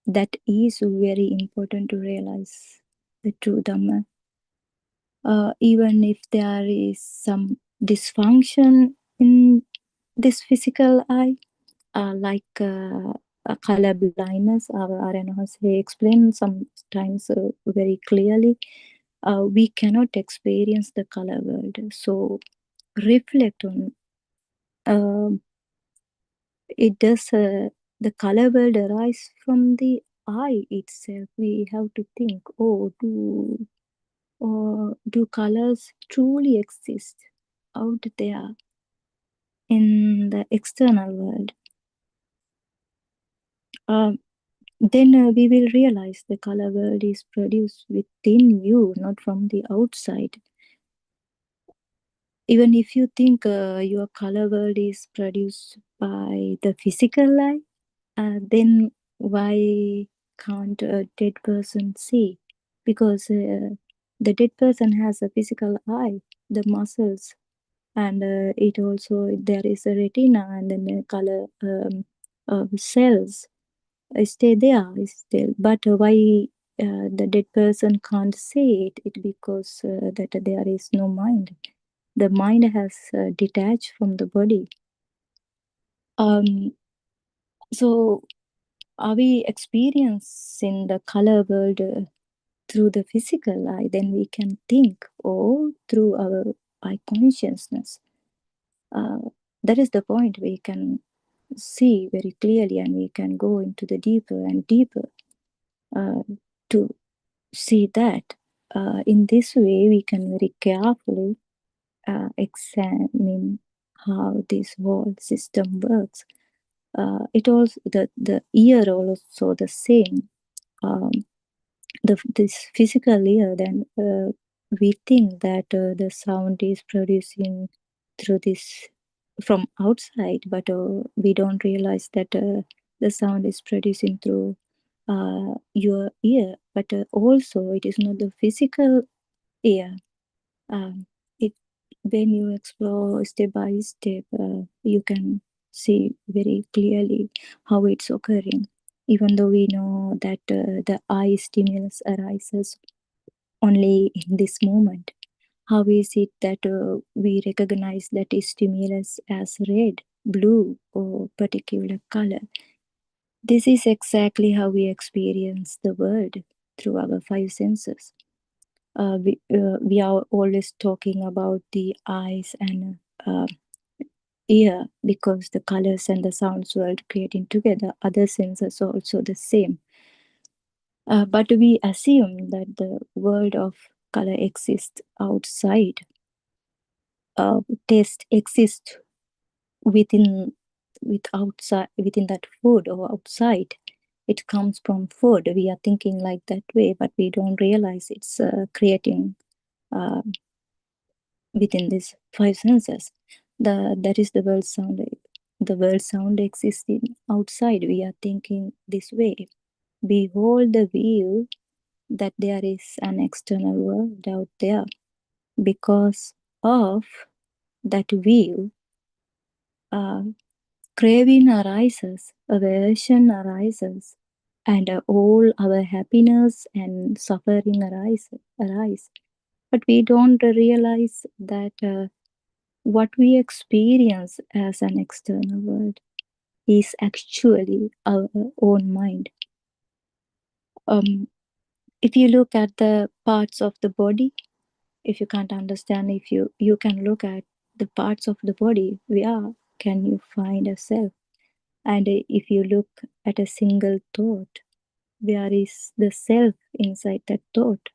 that is very important to realize the true Dhamma. Even if there is some dysfunction in this physical eye, like a color blindness, Arenos explained sometimes very clearly, we cannot experience the color world. So reflect on it. Does the color world arise from the eye itself? We have to think, do colors truly exist out there in the external world? Then we will realize the color world is produced within you, not from the outside. Even if you think your color world is produced by the physical eye, then why can't a dead person see? Because the dead person has a physical eye, the muscles, and it also, there is a retina and then the color cells stay there still. But why the dead person can't see it? It because that there is no mind. The mind has detached from the body. So are we experiencing the color world through the physical eye? Then we can think, or through our eye consciousness. That is the point. We can see very clearly, and we can go into the deeper and deeper to see that. In this way, we can very carefully examine how this whole system works. It also, the ear also the same. This physical ear, then we think that the sound is producing through this from outside, but we don't realize that the sound is producing through your ear. But also it is not the physical ear. It, when you explore step by step, you can see very clearly how it's occurring. Even though we know that the eye stimulus arises only in this moment, how is it that we recognize that stimulus as red, blue, or particular color? This is exactly how we experience the world through our five senses. We are always talking about the eyes and ear because the colors and the sounds world creating together. Other senses are also the same. But we assume that the world of color exists outside. Taste exists within that food or outside. It comes from food. We are thinking like that way, but we don't realize it's creating within these five senses. That is the world sound. The world sound existing outside. We are thinking this way. Behold the view that there is an external world out there. Because of that view, craving arises, aversion arises, and all our happiness and suffering arise. But we don't realize that what we experience as an external world is actually our own mind. If you look at the parts of the body, if you can't understand, if you can look at the parts of the body, where can you find a self? And if you look at a single thought, where is the self inside that thought?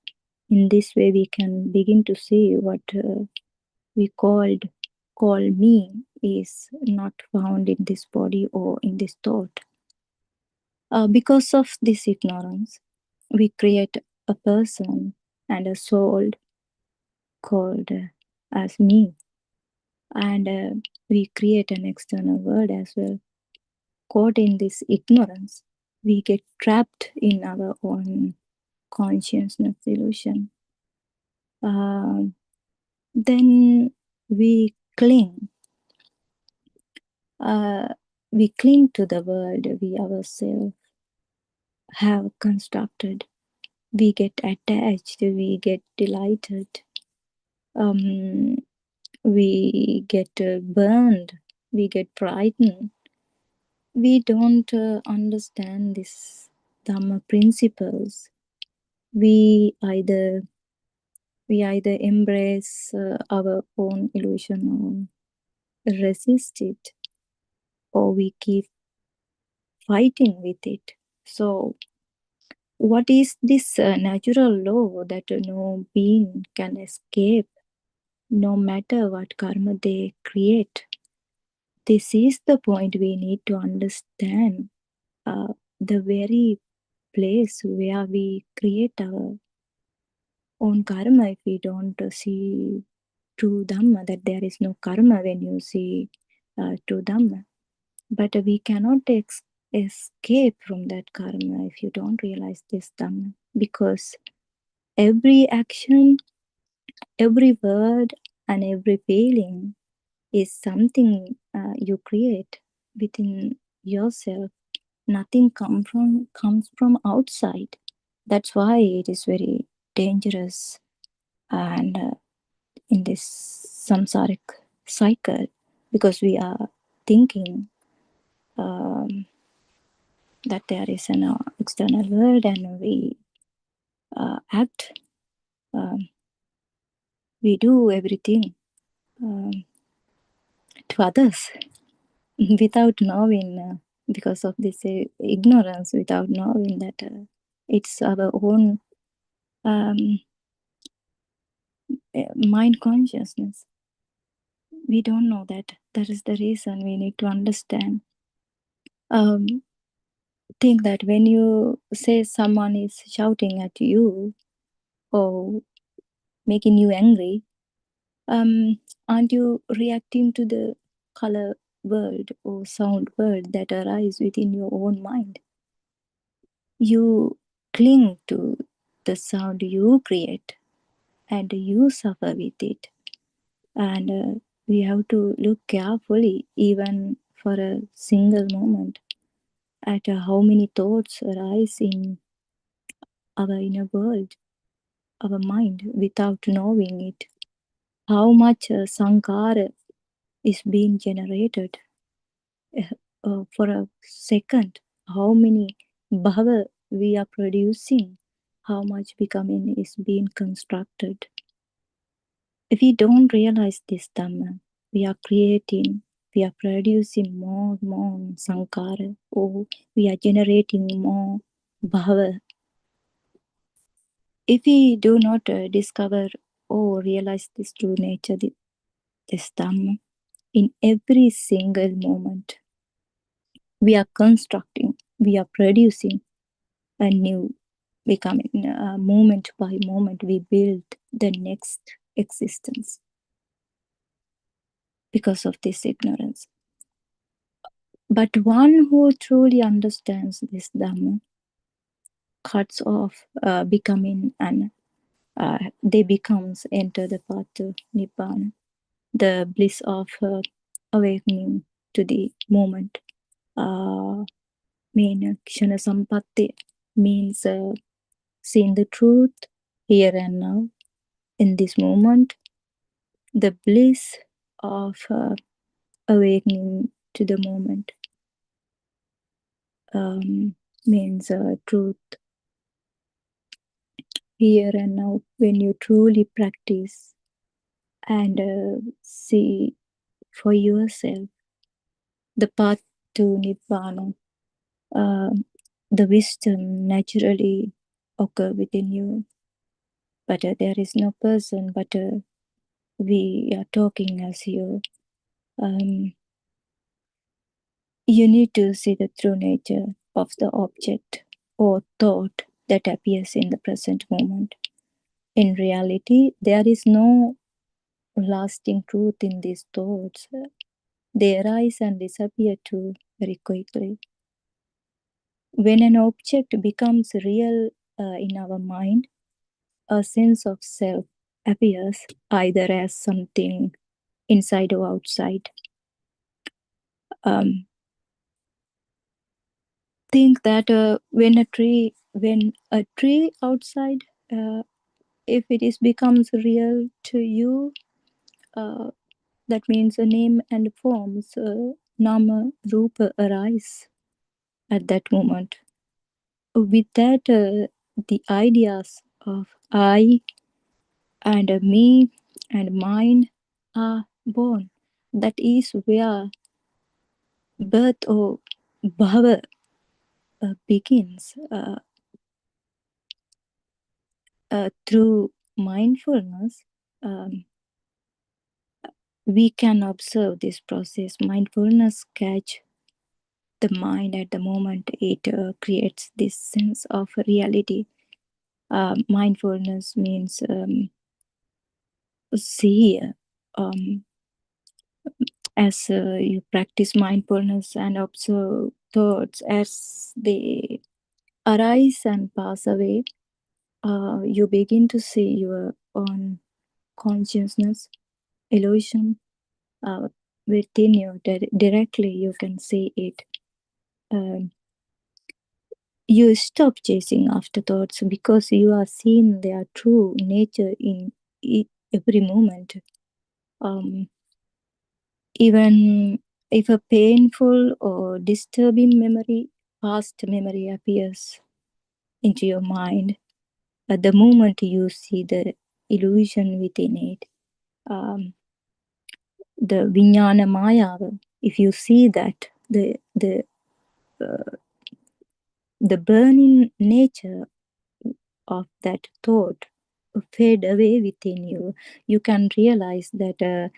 In this way, we can begin to see what we call me is not found in this body or in this thought. Because of this ignorance, we create a person and a soul called as me. And we create an external world as well. Caught in this ignorance, we get trapped in our own consciousness illusion. then we cling. We cling to the world we ourselves have constructed. We get attached, we get delighted, we get burned, we get frightened. We don't understand these Dhamma principles. We either embrace our own illusion or resist it, or we keep fighting with it. So what is this natural law that no being can escape, no matter what karma they create? This is the point we need to understand. The very place where we create our own karma, if we don't see true Dhamma, that there is no karma when you see true Dhamma. But we cannot escape from that karma if you don't realize this Dhamma, because every action, every word, and every feeling is something you create within yourself. Nothing comes from outside. That's why it is very dangerous, and in this samsaric cycle, because we are thinking that there is an external world, and we act, we do everything to others without knowing, because of this ignorance, without knowing that it's our own mind consciousness. We don't know that. That is the reason we need to understand. Think that when you say someone is shouting at you or making you angry, aren't you reacting to the color world or sound world that arise within your own mind? You cling to the sound you create and you suffer with it. And we have to look carefully, even for a single moment, at how many thoughts arise in our inner world, our mind, without knowing it. How much sankara is being generated for a second, how many bhava we are producing, how much becoming is being constructed. If we don't realize this Dhamma, we are producing more sankara, or we are generating more bhava. If we do not discover or realize this true nature, this Dhamma, in every single moment, we are constructing, we are producing a new becoming. Moment by moment, we build the next existence because of this ignorance. But one who truly understands this Dhamma cuts off becoming, and they becomes enter the path to Nibbana, the bliss of awakening to the moment. Kshana Sampatti means seeing the truth here and now, in this moment. The bliss of awakening to the moment means truth here and now. When you truly practice and see for yourself the path to Nibbana, the wisdom naturally occur within you. But there is no person, but we are talking as you. You need to see the true nature of the object or thought that appears in the present moment. In reality, there is no lasting truth in these thoughts. They arise and disappear too very quickly. When an object becomes real in our mind, a sense of self appears either as something inside or outside. Think that when a tree outside, if it is becomes real to you, that means a name and forms, nama rupa arise at that moment. With that, the ideas of I and me and mine are born. That is where birth or bhava begins. Through mindfulness, we can observe this process. Mindfulness catch the mind at the moment it creates this sense of reality. Mindfulness means see, as you practice mindfulness and observe thoughts as they arise and pass away, you begin to see your own consciousness, illusion within you. Directly you can see it. You stop chasing after thoughts because you are seeing their true nature in every moment. Even if a painful or disturbing memory, past memory appears into your mind, at the moment you see the illusion within it, the vijnana maya, if you see that, the burning nature of that thought fade away within you, you can realize that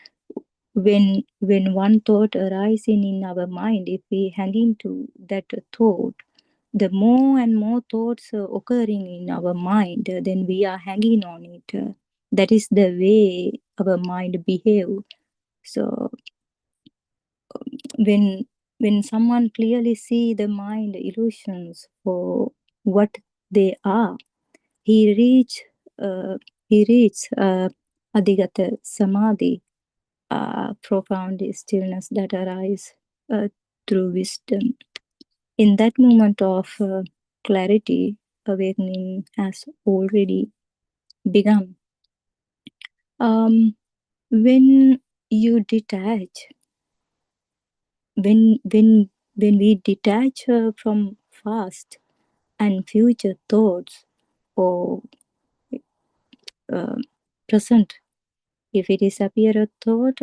when one thought arises in our mind, if we hang into that thought, the more and more thoughts occurring in our mind, then we are hanging on it. That is the way our mind behave. So when someone clearly see the mind illusions for what they are, he reach adhigata samadhi, profound stillness that arise through wisdom. In that moment of clarity, awakening has already begun. When you detach, when we detach from past and future thoughts or present, if it is appear a thought,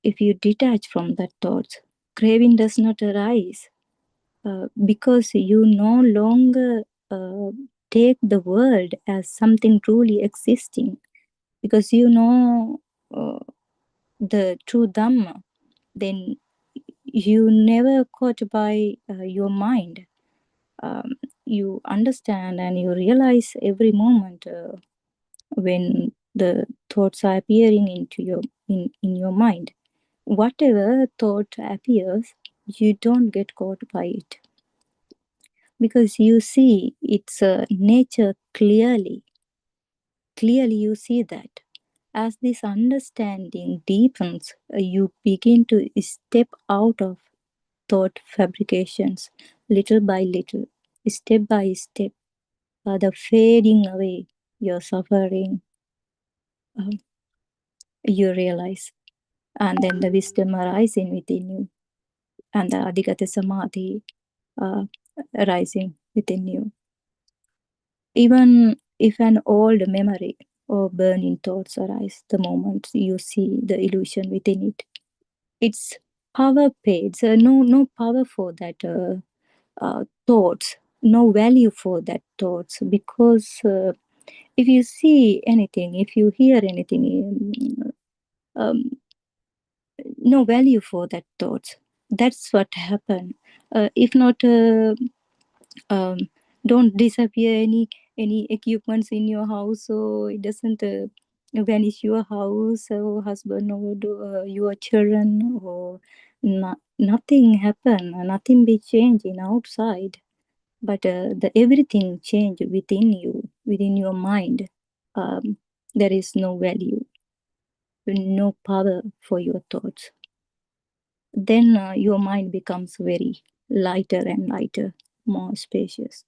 if you detach from that thought, craving does not arise because you no longer take the world as something truly existing, because you know the true Dhamma, then you never caught by your mind. You understand and you realize every moment when the thoughts are appearing into your in your mind. Whatever thought appears, you don't get caught by it, because you see its nature clearly. Clearly you see that. As this understanding deepens, you begin to step out of thought fabrications, little by little, step by step, the fading away your suffering, you realize. And then the wisdom arising within you, and the adhigata samadhi arising within you. Even if an old memory or burning thoughts arise, the moment you see the illusion within it, its power fades. No power for that thoughts, no value for that thoughts, because if you see anything, if you hear anything, no value for that thoughts. That's what happened. If not, don't disappear any equipments in your house, so it doesn't vanish your house or husband or your children, or nothing happen, nothing be changed in outside, but the everything change within you. within your mind, there is no value, no power for your thoughts. Then your mind becomes very lighter and lighter, more spacious.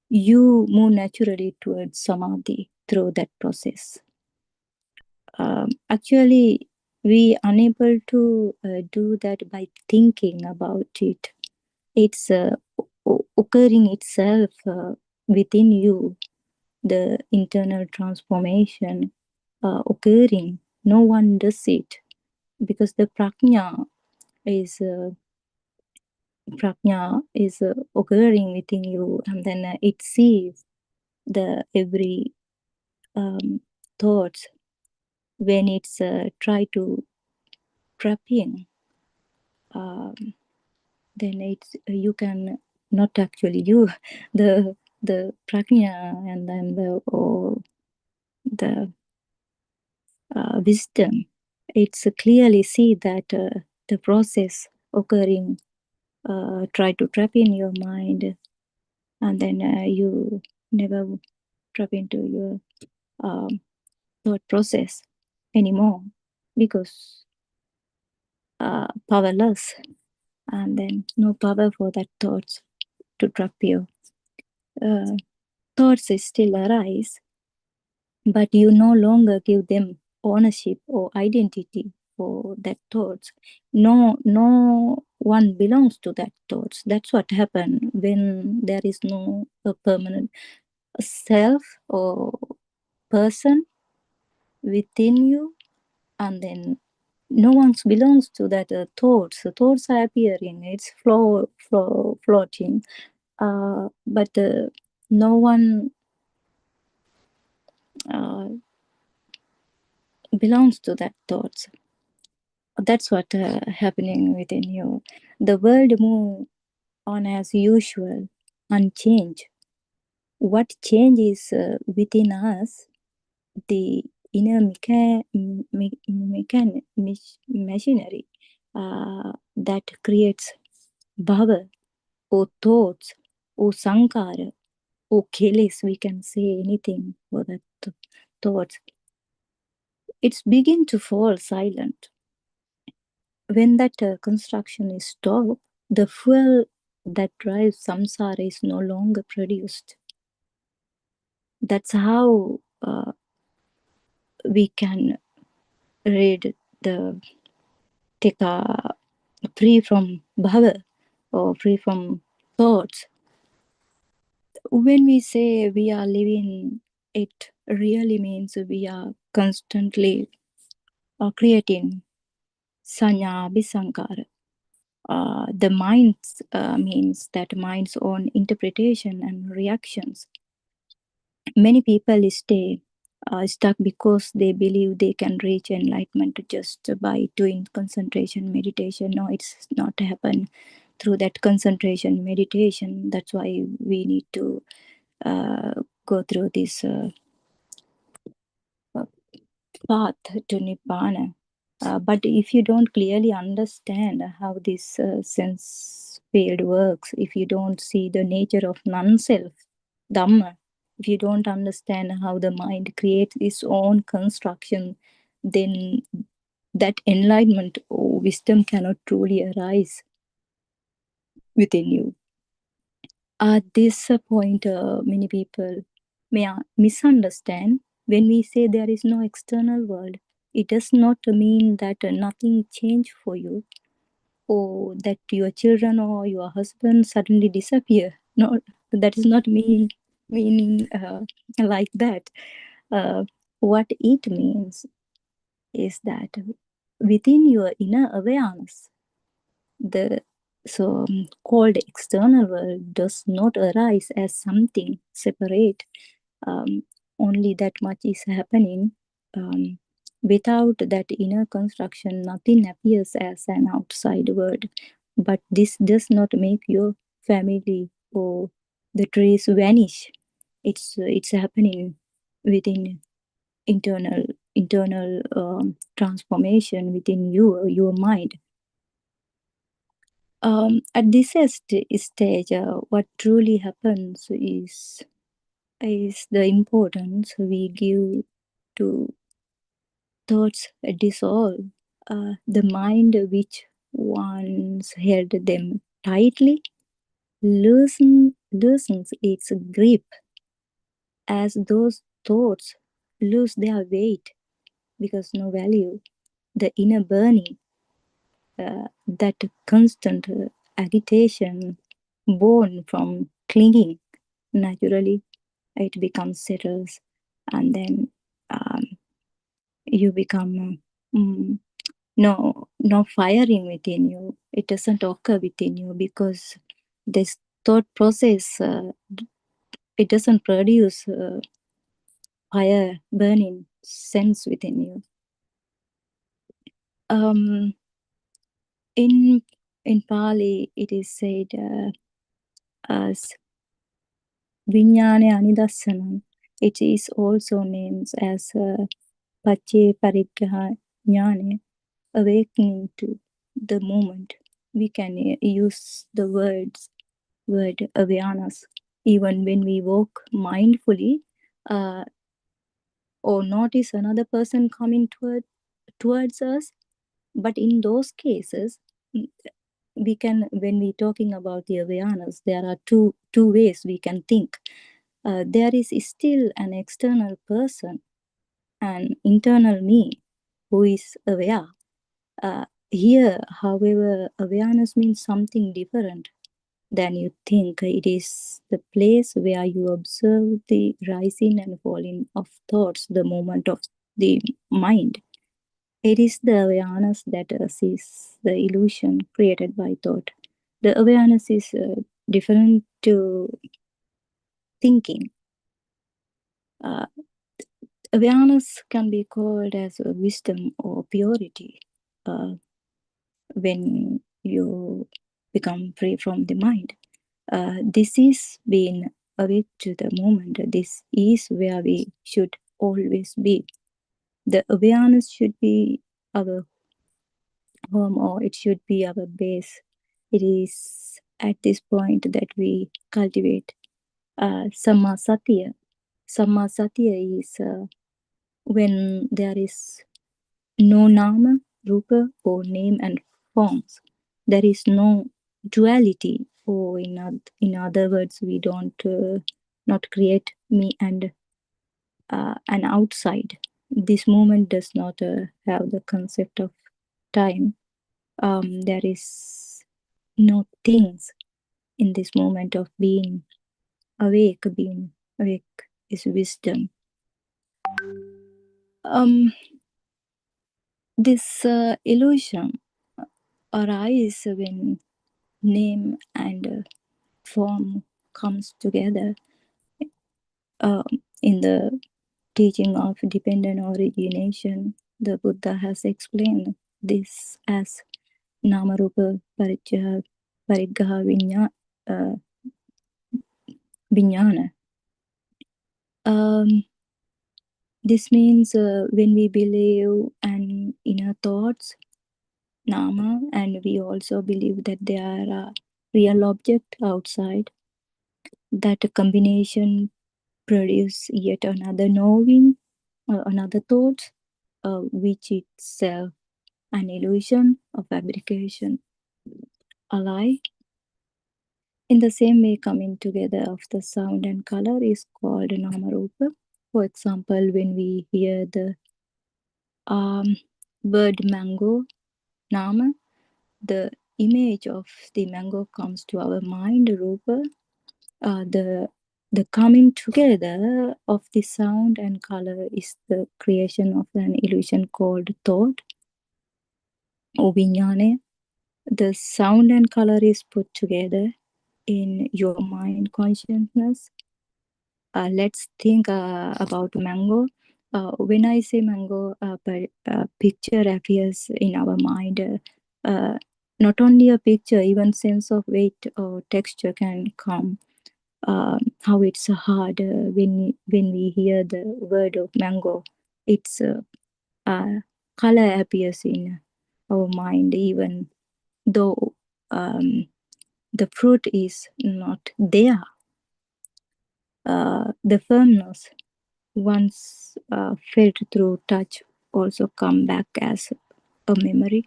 You move naturally towards samadhi through that process. Actually, we are unable to do that by thinking about it. It's occurring itself within you, the internal transformation occurring. No one does it because the prajna is occurring within you, and then it sees the every thoughts when it's try to trap in. Then it's you can not actually you the prajna and then the wisdom. It's clearly see that the process occurring try to trap in your mind, and then you never trap into your thought process anymore because powerless, and then no power for that thoughts to trap you. Thoughts still arise, but you no longer give them ownership or identity for that thoughts. No one belongs to that thoughts. That's what happened when there is no a permanent self or person within you, and then no one belongs to that thoughts. The thoughts are appearing, it's floating, but no one belongs to that thoughts. That's what happening within you. The world move on as usual, unchanged. What changes within us, the inner machinery that creates bhava or thoughts or sankara or keles, we can say anything for that thoughts. It's begin to fall silent. When that construction is stopped, the fuel that drives samsara is no longer produced. That's how we can read the take free from bhava or free from thoughts. When we say we are living, it really means we are constantly creating sanya bisankara. The minds means that mind's own interpretation and reactions. Many people stay stuck because they believe they can reach enlightenment just by doing concentration meditation. No, it's not happen through that concentration meditation. That's why we need to go through this path to Nibbana. But if you don't clearly understand how this sense field works, if you don't see the nature of non-self, Dhamma, if you don't understand how the mind creates its own construction, then that enlightenment or wisdom cannot truly arise within you. At this point, many people may misunderstand when we say there is no external world. It does not mean that nothing changed for you, or that your children or your husband suddenly disappear. No, that is not meaning like that. What it means is that within your inner awareness, the called external world does not arise as something separate. Only that much is happening. Without that inner construction, nothing appears as an outside world. But this does not make your family or the trees vanish. It's happening within internal transformation within your mind. At this stage, what truly happens is is the importance we give to thoughts dissolve. The mind which once held them tightly loosens its grip as those thoughts lose their weight because no value. The inner burning, that constant agitation born from clinging, naturally it becomes settles, and then you become no firing within you. It doesn't occur within you because this thought process it doesn't produce fire burning sense within you. In Pali it is said as Viññāne Anidassanam. It is also named as Pache Parigraha Jnane, awakening to the moment. We can use the word awareness even when we walk mindfully or notice another person coming towards us. But in those cases, we can, when we talking about the awareness, there are two ways we can think. There is still an external person, an internal me, who is aware. Here, however, awareness means something different than you think. It is the place where you observe the rising and falling of thoughts, the movement of the mind. It is the awareness that sees the illusion created by thought. The awareness is different to thinking. Awareness can be called as a wisdom or purity when you become free from the mind. This is being awake to the moment. This is where we should always be. The awareness should be our home, or it should be our base. It is at this point that we cultivate Samma Satya. Samma Satya is when there is no nama, rupa, or name and forms. There is no duality, or in other words, we don't not create me and an outside. This moment does not have the concept of time. There is no things in this moment of being awake. Being awake is wisdom. This illusion arises when name and form comes together. In the teaching of dependent origination, the Buddha has explained this as Namarupa Pariccaha Pariggaha Vijnana. This means when we believe in inner thoughts, Nama, and we also believe that there are real objects outside, that combination produce yet another knowing, another thought, which itself an illusion, a fabrication, a lie. In the same way, coming together of the sound and color is called Namarupa. For example, when we hear the word mango, Nama, the image of the mango comes to our mind, Rupa. The coming together of the sound and color is the creation of an illusion called thought, or Vijnane. The sound and color is put together in your mind consciousness. Let's think about mango. When I say mango, a picture appears in our mind. Not only a picture, even sense of weight or texture can come. How it's hard when we hear the word of mango. It's color appears in our mind, even though the fruit is not there. the firmness once felt through touch also come back as a memory.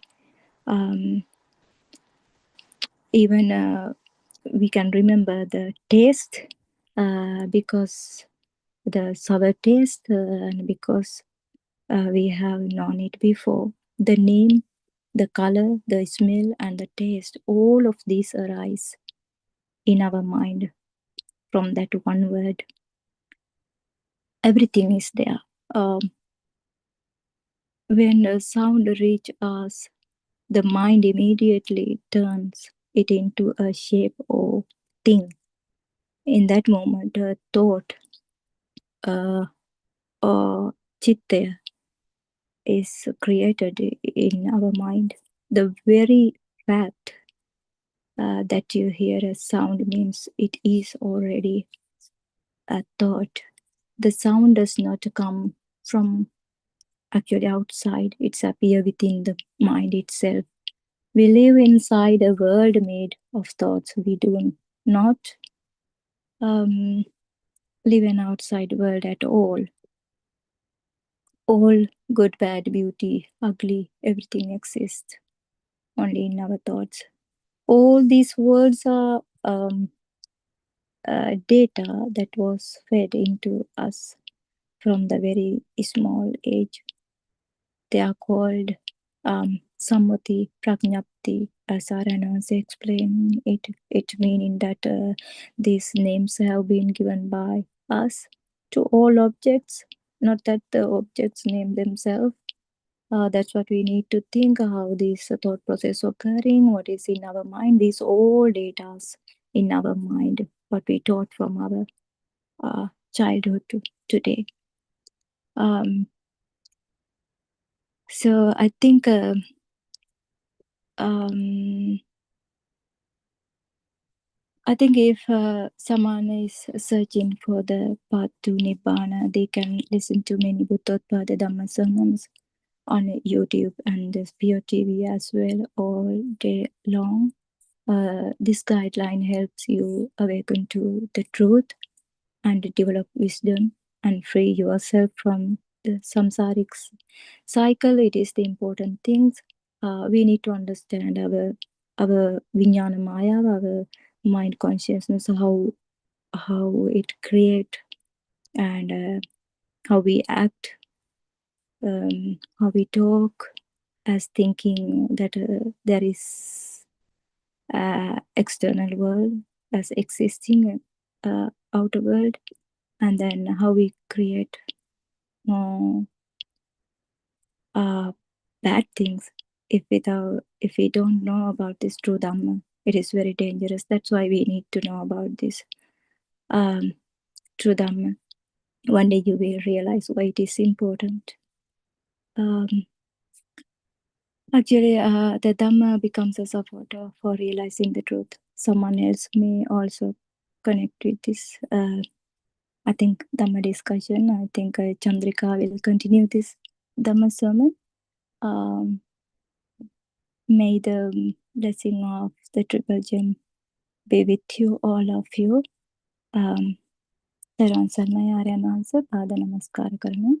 Even we can remember the taste because the sour taste and because we have known it before. The name, the color, the smell, and the taste, all of these arise in our mind from that one word. Everything is there. When a sound reaches us, the mind immediately turns it into a shape or thing. In that moment, a thought or chitta is created in our mind. The very fact that you hear a sound means it is already a thought. The sound does not come from actually outside, it's appear within the mind itself. We live inside a world made of thoughts. We do not live in outside world at all. All good, bad, beauty, ugly, everything exists only in our thoughts. All these words are data that was fed into us from the very small age. They are called Sammati, Prajnapti, as Aranas explained it. It meaning that these names have been given by us to all objects, not that the objects name themselves. That's what we need to think, how this thought process occurring, what is in our mind. These all data in our mind, what we taught from our childhood to today. So I think if someone is searching for the path to Nibbana, they can listen to many Buddothpada Dhamma sermons on YouTube and the PeoTV as well all day long. This guideline helps you awaken to the truth and develop wisdom and free yourself from the samsaric cycle. It is the important things. We need to understand our vijnana maya, our mind consciousness, how it create and how we act, how we talk, as thinking that there is external world as existing outer world, and then how we create bad things if we don't know about this true Dhamma. It is very dangerous. That's why we need to know about this true Dhamma. One day you will realize why it is important. Actually, the Dhamma becomes a supporter for realizing the truth. Someone else may also connect with this. I think Dhamma discussion. I think Chandrika will continue this Dhamma sermon. May the blessing of the Triple Gem be with you, all of you. Dharan Sarnaya Aryanansa Pada Namaskara Karana.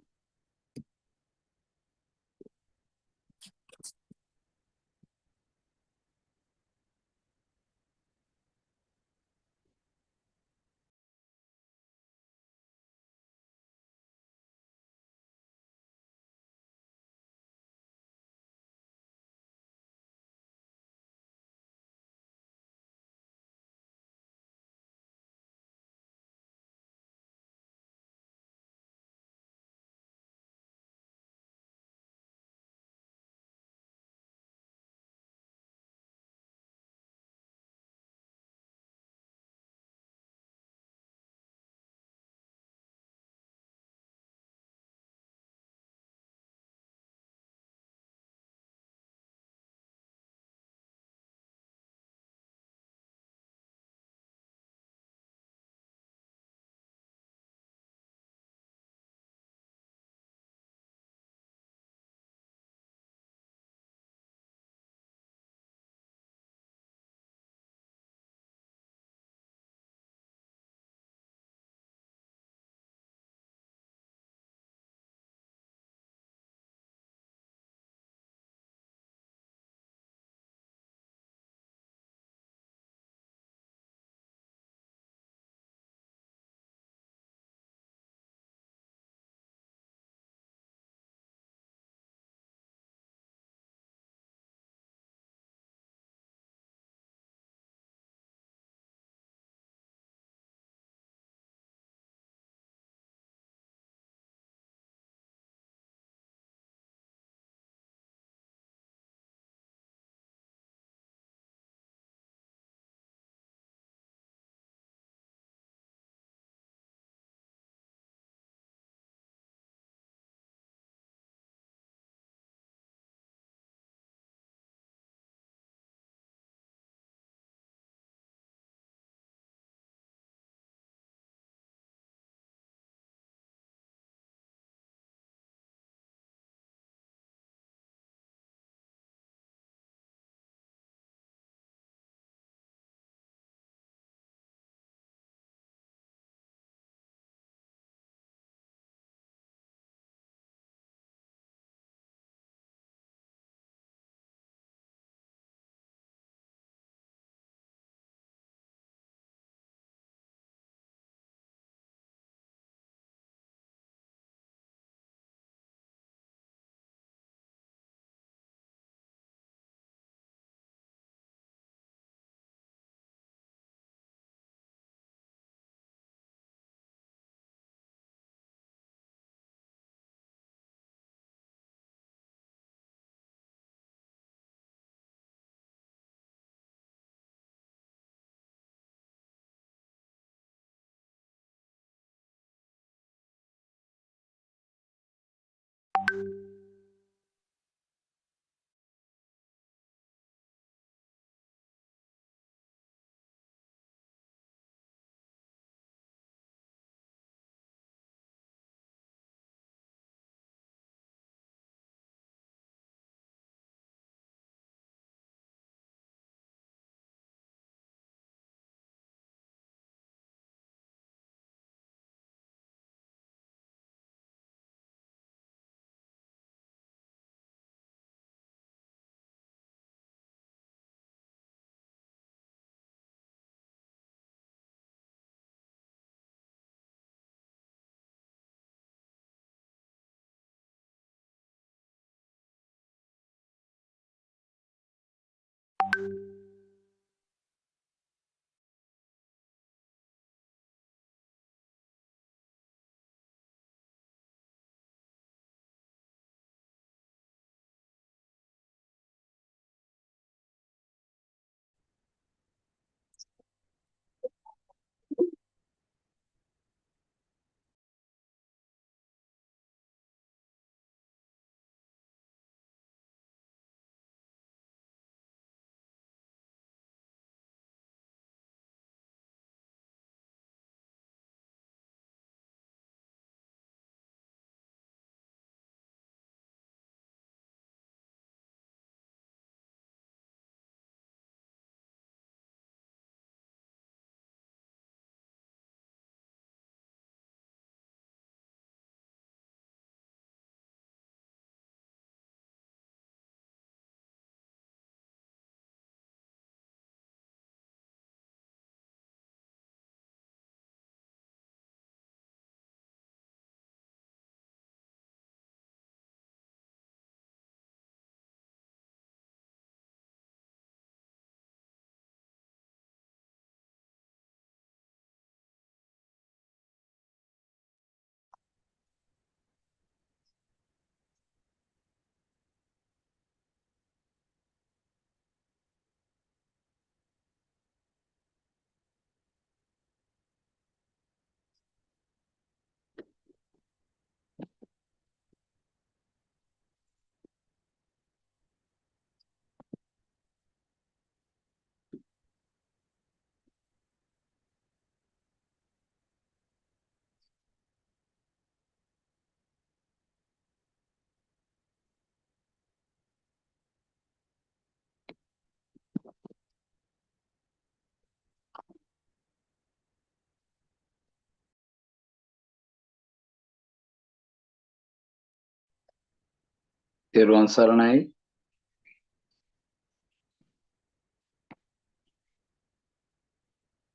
තෙරුවන් සරණයි.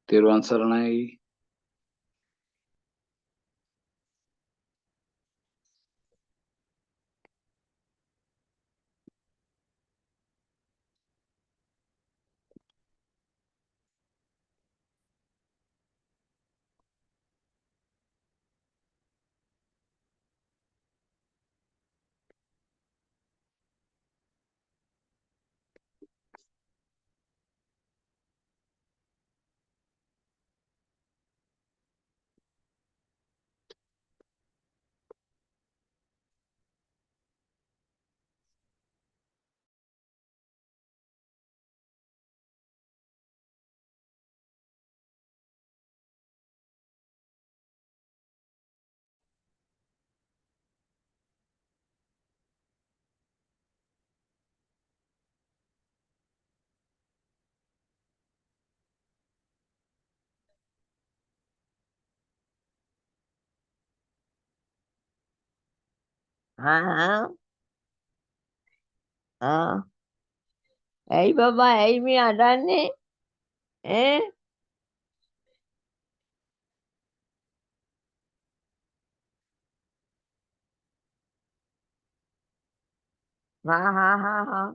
තෙරුවන් සරණයි. ඇයි බබා ඇයි මේ අඩන්නේ ඈ හා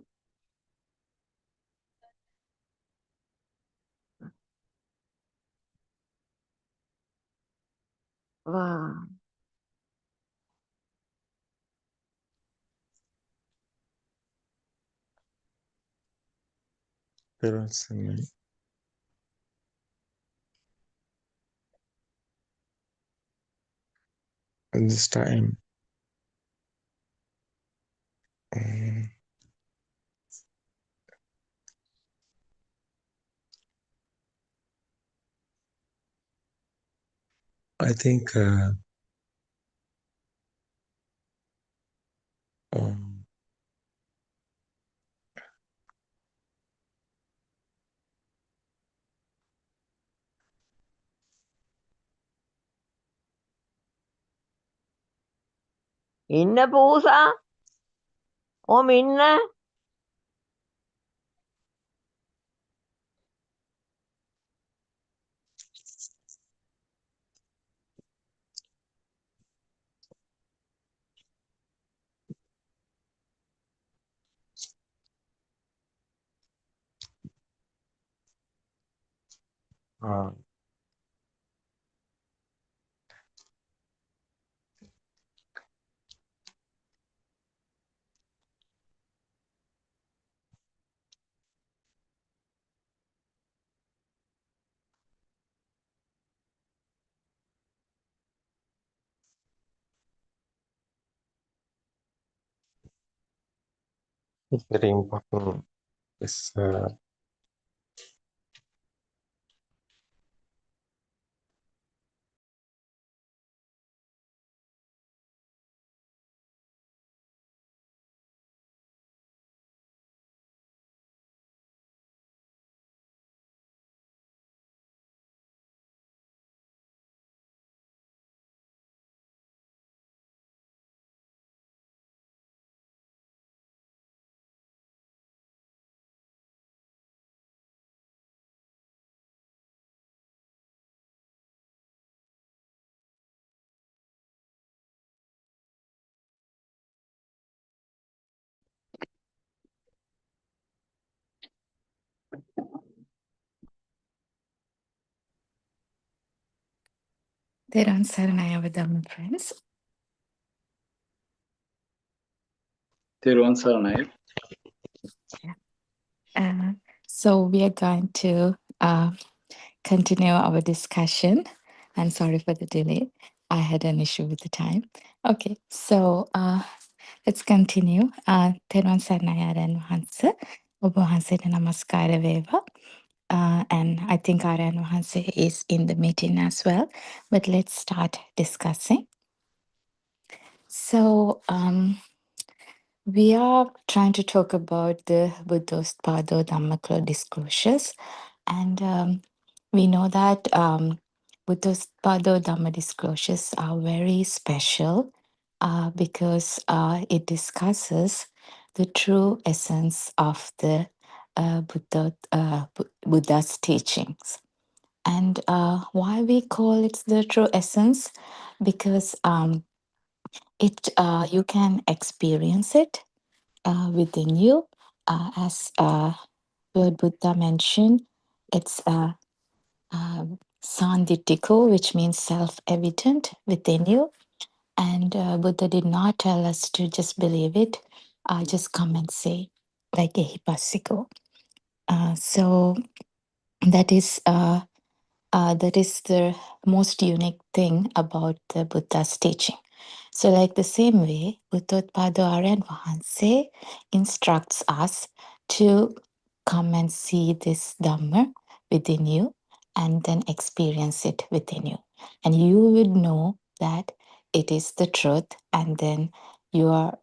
වා And this time, I think um, ඉන්න පූසා ඔම ඉන්න uh, it's very important. Is Therun Saranaya Dhamma friends. තෙරුවන් සරණයි. So we are going to continue our discussion. I'm sorry for the delay. I had an issue with the time. Okay, so let's continue. Therun Saranaya Wahanse. Oba Wahanseta Namaskara Veva. And I think Aryan Wahanse is in the meeting as well. But let's start discussing. So we are trying to talk about the Buddothpado Dhammaklo disclosures. And we know that Buddothpado Dhamma disclosures are very special because it discusses the true essence of the Buddha's teachings. And why we call it the true essence? Because you can experience it within you, as Lord Buddha mentioned. It's sanditiko, which means self-evident within you. And Buddha did not tell us to just believe it, just come and say, like ehipassiko. So that is the most unique thing about the Buddha's teaching. So like the same way, Buddothpado Aryan Vahanse instructs us to come and see this Dhamma within you and then experience it within you. And you would know that it is the truth, and then you are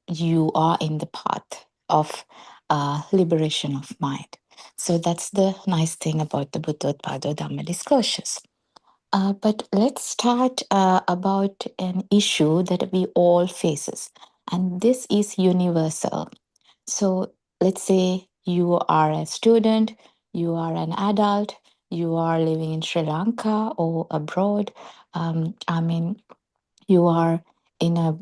in the path of liberation of mind. So that's the nice thing about the Buddothpado Dhamma discourses. But let's start about an issue that we all faces, and this is universal. So let's say you are a student, you are an adult, you are living in Sri Lanka or abroad. You are in a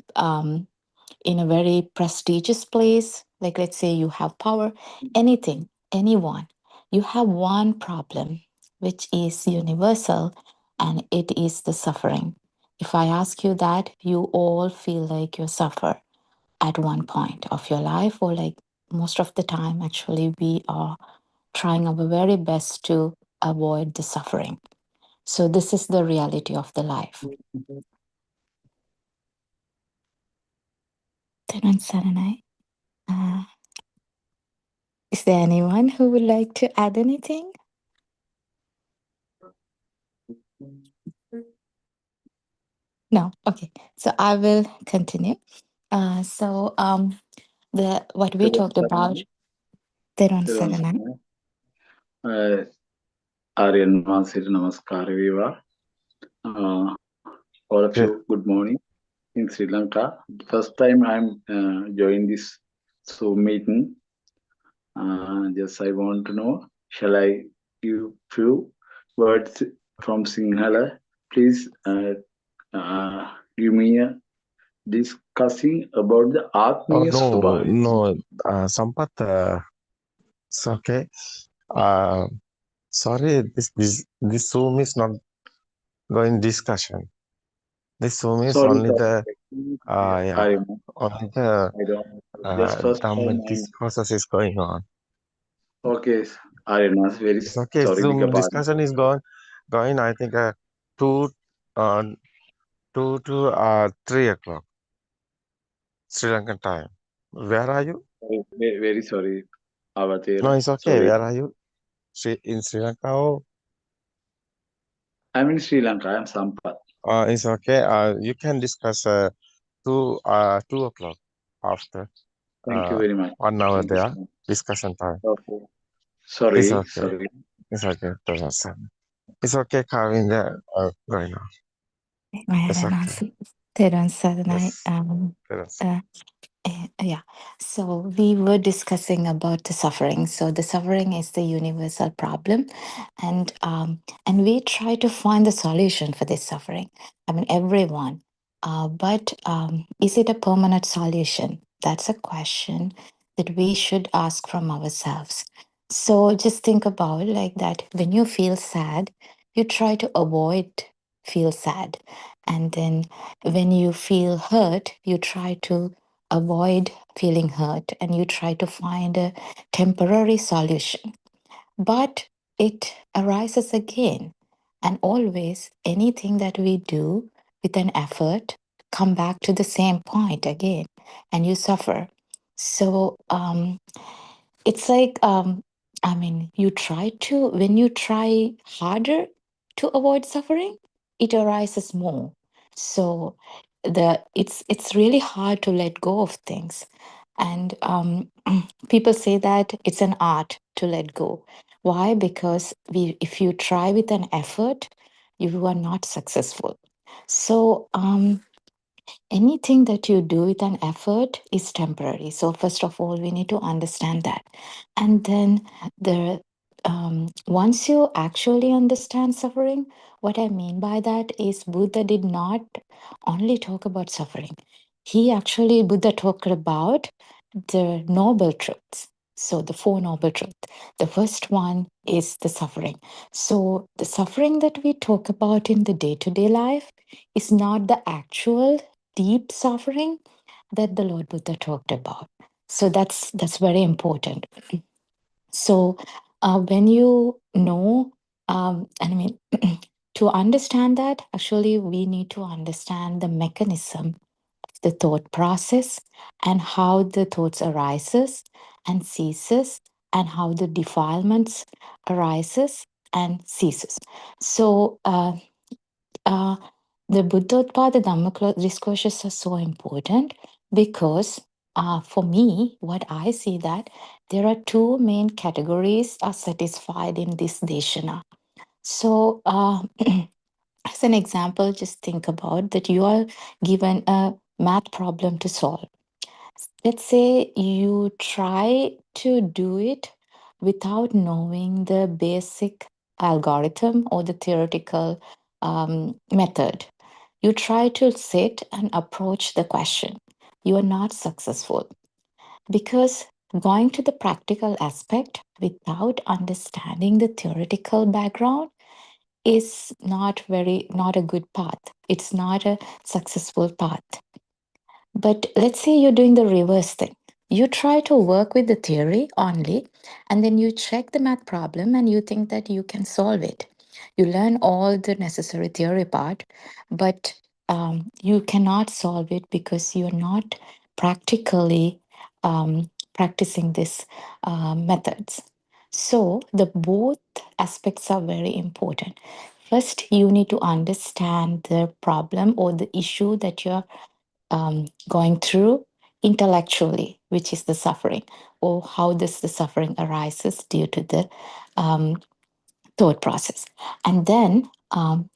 very prestigious place, like let's say you have power, anything, anyone. You have one problem, which is universal, and it is the suffering. If I ask you that, you all feel like you suffer at one point of your life, or like most of the time, actually, we are trying our very best to avoid the suffering. So this is the reality of the life. Teran Saranai. Is there anyone who would like to add anything? No. Okay. So I will continue. What we talked about. Teran Saranai. Aryan Vahanse Namaskara Viva. All of you, good morning in Sri Lanka. First time I'm joining this Zoom meeting. Just I want to know, shall I give few words from Sinhala? Please give me a discussing about the Oh Atmiya no, Swabhavi. no, Sampath, it's okay. Sorry, this Zoom is not going discussion. This Zoom is Sorry, only the yeah, only the I don't. Just first Dhamma time I'm. discourses is going on. Okay, Aryan, very It's okay. sorry. Zoom Bigger pardon. discussion is going. I think 2 to 3 o'clock Sri Lankan time. Where are you? Very sorry, Avatir. No, it's okay. Sorry. Where are you? In Sri Lanka? Oh, I'm in Sri Lanka. I'm Sampath. it's okay. You can discuss 2 o'clock after Thank you very much. 1 hour Thank you there so much. discussion time. Okay. Sorry, It's okay. sorry. It's okay. It's okay. Kavin there going on. It's okay. Teran Saranai. Yes. Yeah. So we were discussing about the suffering. So the suffering is the universal problem, and we try to find the solution for this suffering. I mean, everyone. But is it a permanent solution? That's a question that we should ask from ourselves. So just think about like that. When you feel sad, you try to avoid feel sad, and then when you feel hurt, you try to avoid feeling hurt, and you try to find a temporary solution. But it arises again, and always anything that we do with an effort come back to the same point again, and you suffer. So it's like you try to, when you try harder to avoid suffering, it arises more. So it's really hard to let go of things, and people say that it's an art to let go. Why? Because if you try with an effort, you are not successful. So anything that you do with an effort is temporary. So first of all, we need to understand that. And then the once you actually understand suffering, what I mean by that is Buddha did not only talk about suffering. Buddha talked about the noble truths. So the Four Noble Truths. The first one is the suffering. So the suffering that we talk about in the day-to-day life is not the actual deep suffering that the Lord Buddha talked about. So that's very important. So when you know, to understand that, actually we need to understand the mechanism, the thought process, and how the thoughts arises and ceases, and how the defilements arises and ceases. So the Buddothpada Dhamma discourses are so important because for me, what I see that there are two main categories are satisfied in this deshana. So as an example, just think about that you are given a math problem to solve. Let's say you try to do it without knowing the basic algorithm or the theoretical method. You try to sit and approach the question. You are not successful because going to the practical aspect without understanding the theoretical background is not a good path. It's not a successful path. But let's say you're doing the reverse thing. You try to work with the theory only, and then you check the math problem and you think that you can solve it. You learn all the necessary theory part, but you cannot solve it because you're not practically practicing these methods. So the both aspects are very important. First, you need to understand the problem or the issue that you're going through intellectually, which is the suffering, or how does the suffering arises due to the thought process. And then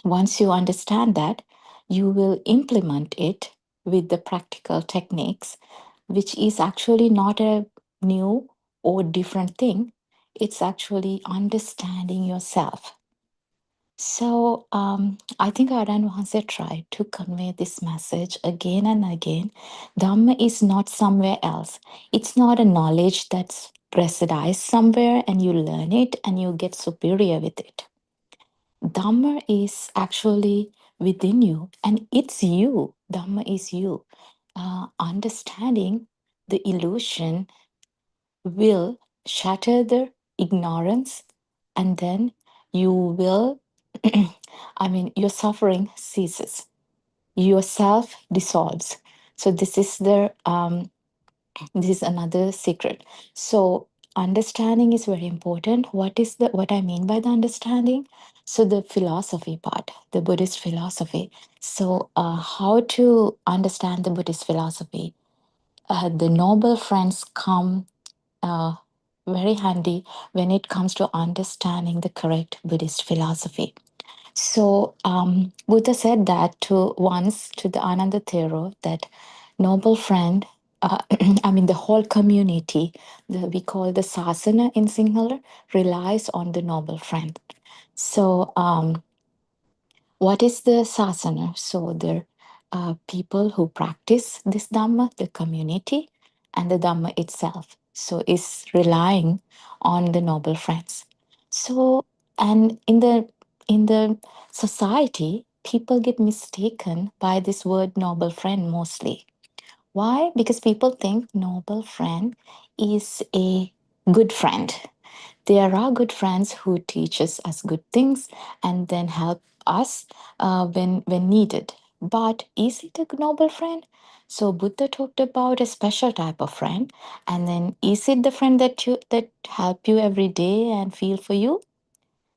once you understand that, you will implement it with the practical techniques, which is actually not a new or different thing. It's actually understanding yourself. So I think Aran Wahanse tried to convey this message again and again. Dhamma is not somewhere else. It's not a knowledge that's residized somewhere and you learn it and you get superior with it. Dhamma is actually within you and it's you. Dhamma is you. Understanding the illusion will shatter the ignorance and then you will your suffering ceases, yourself dissolves. So this is another secret. So understanding is very important. What I mean by the understanding? So the philosophy part, the Buddhist philosophy. So how to understand the Buddhist philosophy? The noble friends come very handy when it comes to understanding the correct Buddhist philosophy. So Buddha said that once to the Ananda Thero, that noble friend, the whole community, we call the sasana in Sinhala, relies on the noble friend. So what is the sasana? So the people who practice this Dhamma, the community, and the Dhamma itself. So is relying on the noble friends. So and in the society, people get mistaken by this word noble friend mostly. Why? Because people think noble friend is a good friend. There are good friends who teaches us good things and then help us when needed. But is it a noble friend? So Buddha talked about a special type of friend, and then is it the friend that help you every day and feel for you?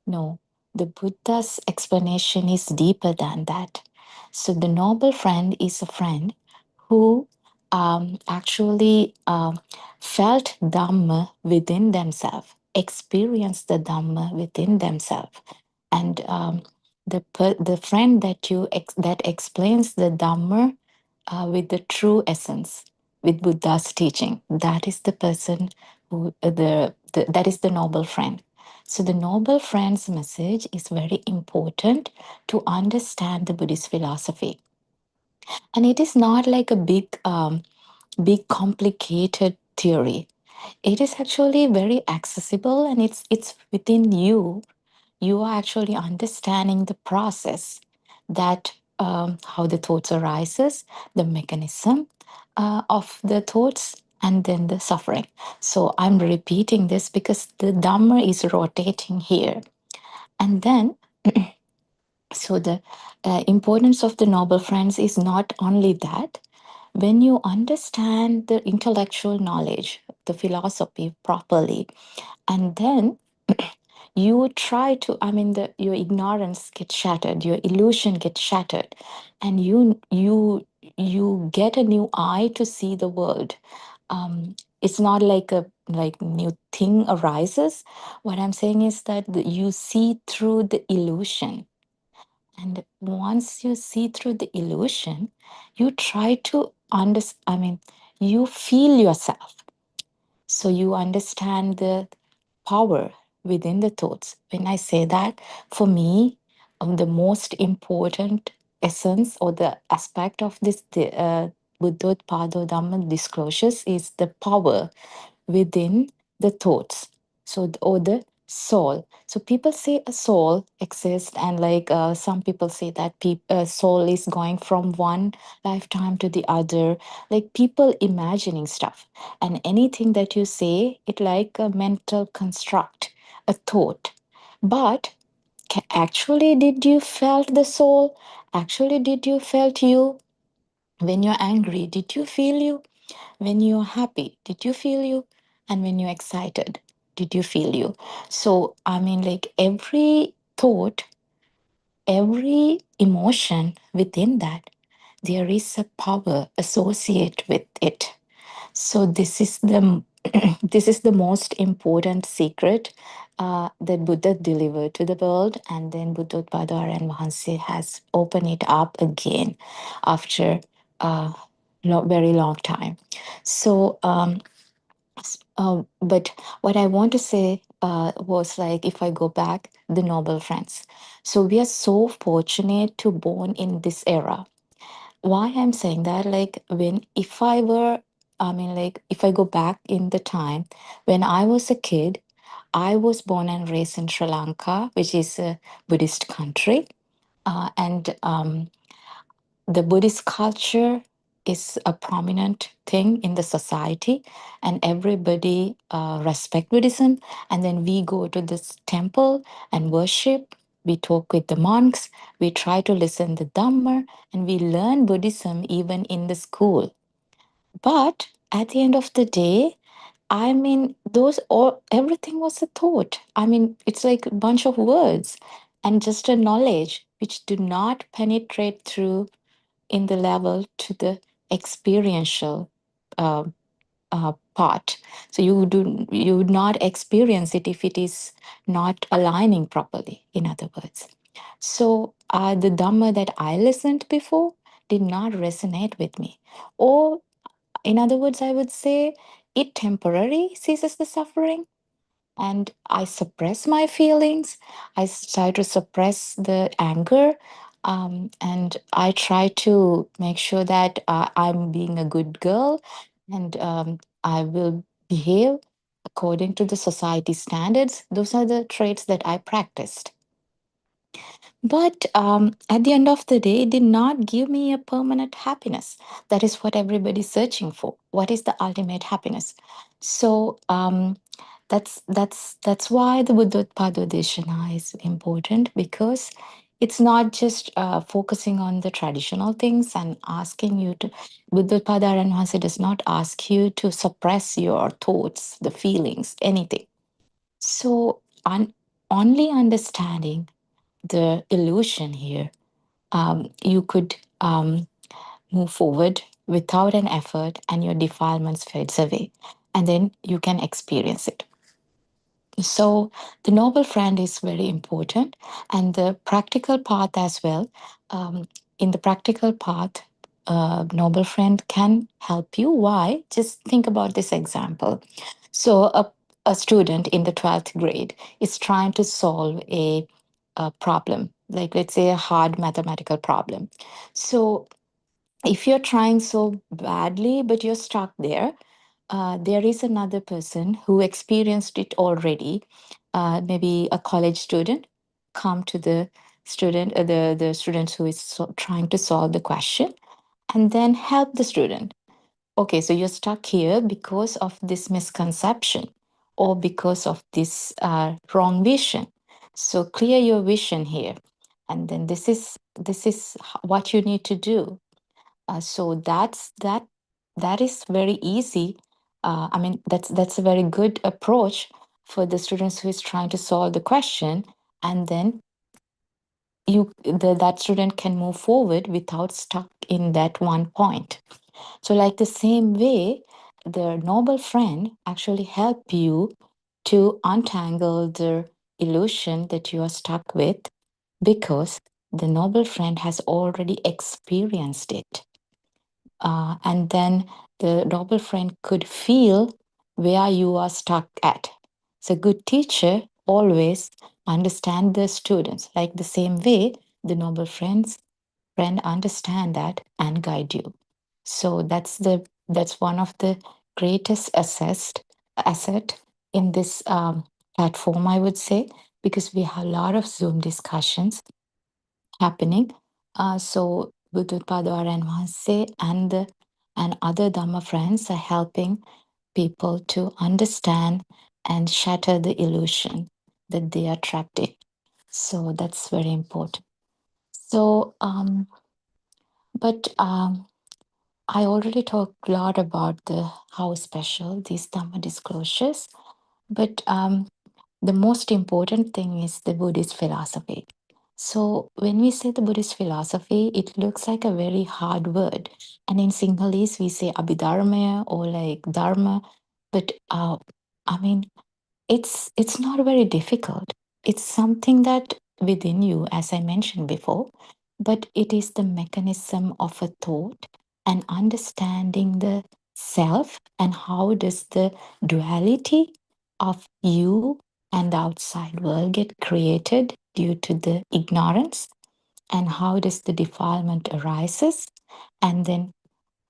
No, the Buddha's explanation is deeper than that. So the noble friend is a friend who actually felt Dhamma within themselves, experienced the Dhamma within themselves. And the friend that explains the Dhamma with the true essence, with Buddha's teaching. That is the person who that is the noble friend. So the noble friend's message is very important to understand the Buddhist philosophy, and it is not like a big complicated theory. It is actually very accessible, and it's within you. You are actually understanding the process that how the thoughts arises, the mechanism of the thoughts, and then the suffering. So I'm repeating this because the Dhamma is rotating here. And then, so the importance of the noble friends is not only that. When you understand the intellectual knowledge, the philosophy properly, and then you try to, your ignorance gets shattered, your illusion gets shattered, and you get a new eye to see the world. It's not like a new thing arises. What I'm saying is that you see through the illusion, and once you see through the illusion, you try to understand, you feel yourself. So you understand the power within the thoughts. When I say that, for me, the most important essence or the aspect of this Buddothpado Dhamma disclosures is the power within the thoughts. So, or the soul. So people say a soul exists, and some people say that soul is going from one lifetime to the other. Like people imagining stuff, and anything that you say, it like a mental construct, a thought. But actually, did you felt the soul? Actually, did you felt you? When you're angry, did you feel you? When you're happy, did you feel you? And when you're excited, did you feel you? So, every thought, every emotion within that, there is a power associated with it. So this is the this is the most important secret that Buddha delivered to the world, and then Buddothpado and Mahansi has opened it up again after a very long time. So, but what I want to say was like, if I go back, the noble friends. So we are so fortunate to born in this era. Why I'm saying that, if I were, if I go back in the time when I was a kid, I was born and raised in Sri Lanka, which is a Buddhist country, and the Buddhist culture is a prominent thing in the society, and everybody respect Buddhism. And then we go to this temple and worship. We talk with the monks. We try to listen the Dhamma, and we learn Buddhism even in the school. But at the end of the day, those all everything was a thought. It's like a bunch of words and just a knowledge which do not penetrate through in the level to the experiential part. So you would not experience it if it is not aligning properly, in other words. So the Dhamma that I listened before did not resonate with me. Or in other words, I would say it temporarily ceases the suffering, and I suppress my feelings. Try to suppress the anger, and I try to make sure that I'm being a good girl, and I will behave according to the society standards. Those are the traits that I practiced. But at the end of the day, it did not give me a permanent happiness. That is what everybody's searching for. What is the ultimate happiness? So that's why the Buddothpado Deshana is important, because it's not just focusing on the traditional things and asking you to. Buddothpada Aranwasi does not ask you to suppress your thoughts, the feelings, anything. So only understanding the illusion here, you could move forward without an effort, and your defilements fades away, and then you can experience it. So the noble friend is very important, and the practical path as well. In the practical path, noble friend can help you. Why? Just think about this example. So a student in the 12th grade is trying to solve a problem, like let's say a hard mathematical problem. So if you're trying so badly, but you're stuck there, there is another person who experienced it already, maybe a college student, come to the the student who is trying to solve the question, and then help the student. Okay, so you're stuck here because of this misconception or because of this wrong vision. So clear your vision here, and then this is what you need to do. So that is very easy. I mean, that's a very good approach for the students who is trying to solve the question, and then that student can move forward without stuck in that one point. So like the same way, the noble friend actually help you to untangle the illusion that you are stuck with, because the noble friend has already experienced it. And then the noble friend could feel where you are stuck at. So good teacher always understand the students. Like the same way, the noble friend understand that and guide you. So that's one of the greatest asset in this platform, I would say, because we have a lot of Zoom discussions happening. So Buddothpado and Mahanse and other Dhamma friends are helping people to understand and shatter the illusion that they are trapped in. So that's very important. So, I already talked a lot about how special these Dhamma disclosures, but the most important thing is the Buddhist philosophy. So when we say the Buddhist philosophy, it looks like a very hard word. And in Sinhalese, we say Abhidharma or like Dharma. But I mean, it's not very difficult. It's something that within you, as I mentioned before, but it is the mechanism of a thought and understanding the self and how does the duality of you and the outside world get created due to the ignorance, and how does the defilement arises, and then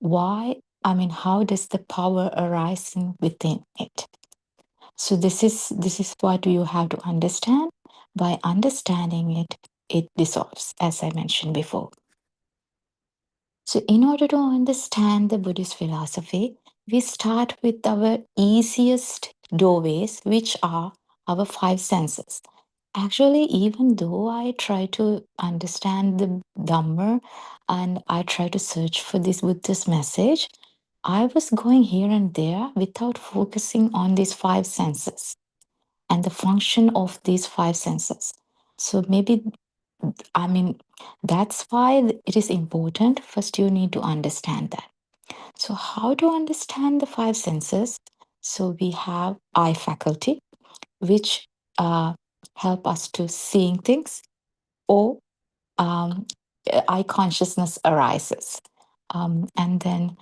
how does the power arise within it. So this is what you have to understand. By understanding it, it dissolves, as I mentioned before. So in order to understand the Buddhist philosophy, we start with our easiest doorways, which are our five senses. Actually, even though I try to understand the Dhamma and I try to search for this Buddhist message, I was going here and there without focusing on these five senses and the function of these five senses. So maybe, that's why it is important. First, you need to understand that. So, how to understand the five senses? So, we have eye faculty, which help us to seeing things, or eye consciousness arises. And then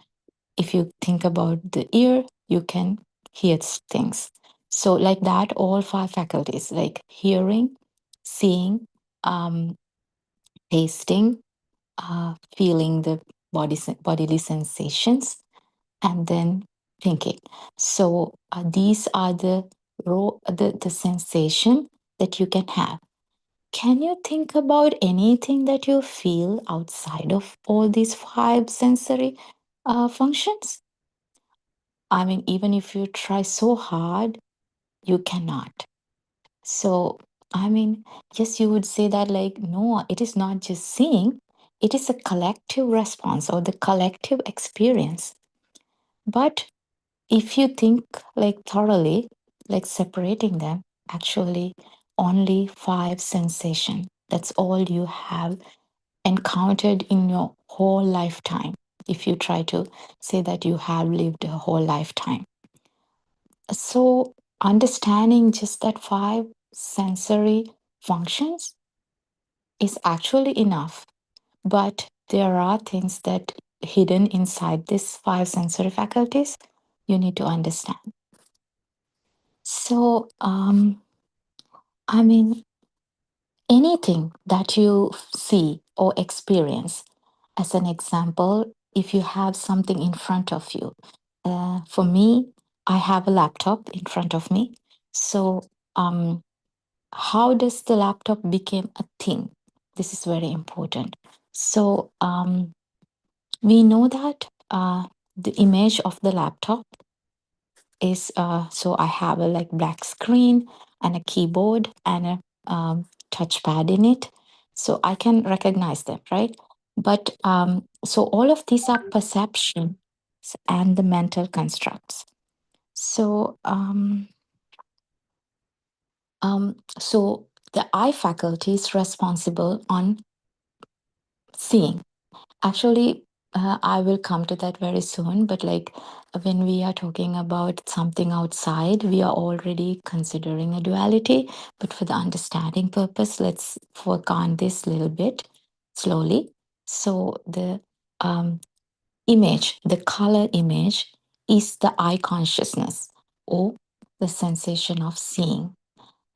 if you think about the ear, you can hear things. So, like that, all five faculties, like hearing, seeing, tasting, feeling the bodily sensations, and then thinking. So, these are the sensation that you can have. Can you think about anything that you feel outside of all these five sensory functions? I mean, even if you try so hard, you cannot. So, yes, you would say that, like, no, it is not just seeing, it is a collective response or the collective experience. But if you think like thoroughly, like separating them, actually, only five sensation. That's all you have encountered in your whole lifetime. If you try to say that you have lived a whole lifetime. So, understanding just that five sensory functions is actually enough. But there are things that hidden inside these 5 sensory faculties, you need to understand. So, I mean, anything that you see or experience, as an example, if you have something in front of you. For me, I have a laptop in front of me. So, how does the laptop become a thing? This is very important. So, we know that the image of the laptop is, so I have a like black screen and a keyboard and a touchpad in it. So I can recognize them, right? But so all of these are perceptions and the mental constructs. So so the eye faculty is responsible on seeing. Actually, I will come to that very soon. But like when we are talking about something outside, we are already considering a duality. But for the understanding purpose, let's work on this a little bit slowly. So the image, the color image, is the eye consciousness or the sensation of seeing.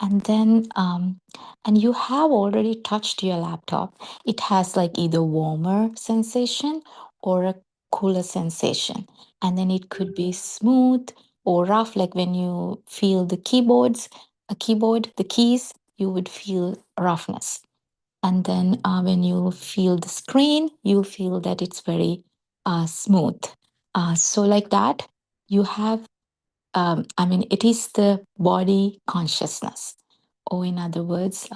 And then, and you have already touched your laptop. It has like either warmer sensation or a cooler sensation. And then it could be smooth or rough, like when you feel the keyboard, the keys, you would feel roughness. And then when you feel the screen, you feel that it's very smooth. So like that, you have I mean, it is the body consciousness, or in other words,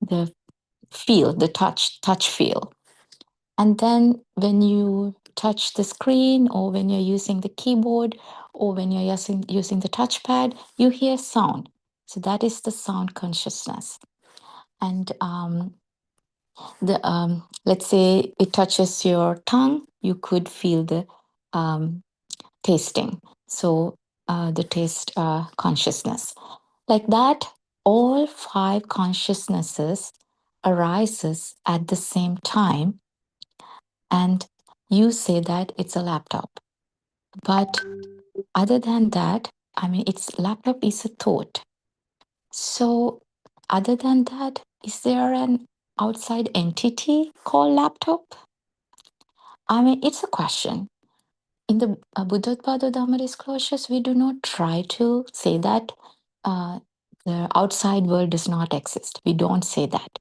the feel, the touch feel. And then when you touch the screen, or when you're using the keyboard, or when you're using the touchpad, you hear sound. So that is the sound consciousness. And let's say it touches your tongue, you could feel the tasting. So the taste consciousness. Like that, all 5 consciousnesses arises at the same time, and you say that it's a laptop. But other than that, I mean, laptop is a thought. So other than that, is there an outside entity called laptop? I mean, it's a question. In the Buddothpado Dharma disclosures, we do not try to say that the outside world does not exist. We don't say that.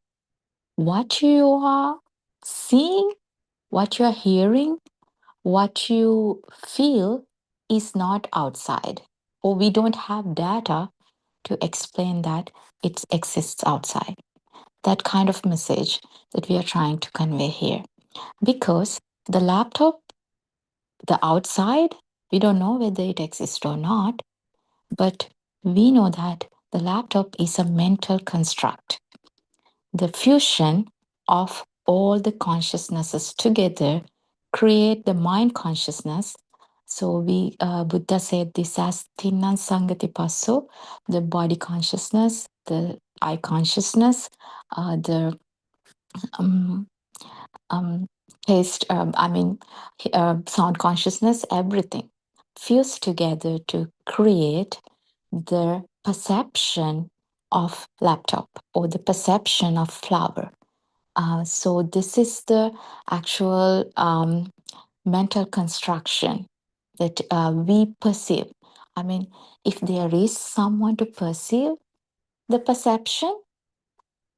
What you are seeing, what you are hearing, what you feel is not outside. Or we don't have data to explain that it exists outside. That kind of message that we are trying to convey here. Because the laptop, the outside, we don't know whether it exists or not, but we know that the laptop is a mental construct. The fusion of all the consciousnesses together create the mind consciousness. So Buddha said this as Tinnan Sangati Passo, the body consciousness, the eye consciousness, the taste, sound consciousness, everything fused together to create the perception of laptop or the perception of flower. So this is the actual mental construction that we perceive. I mean, if there is someone to perceive the perception,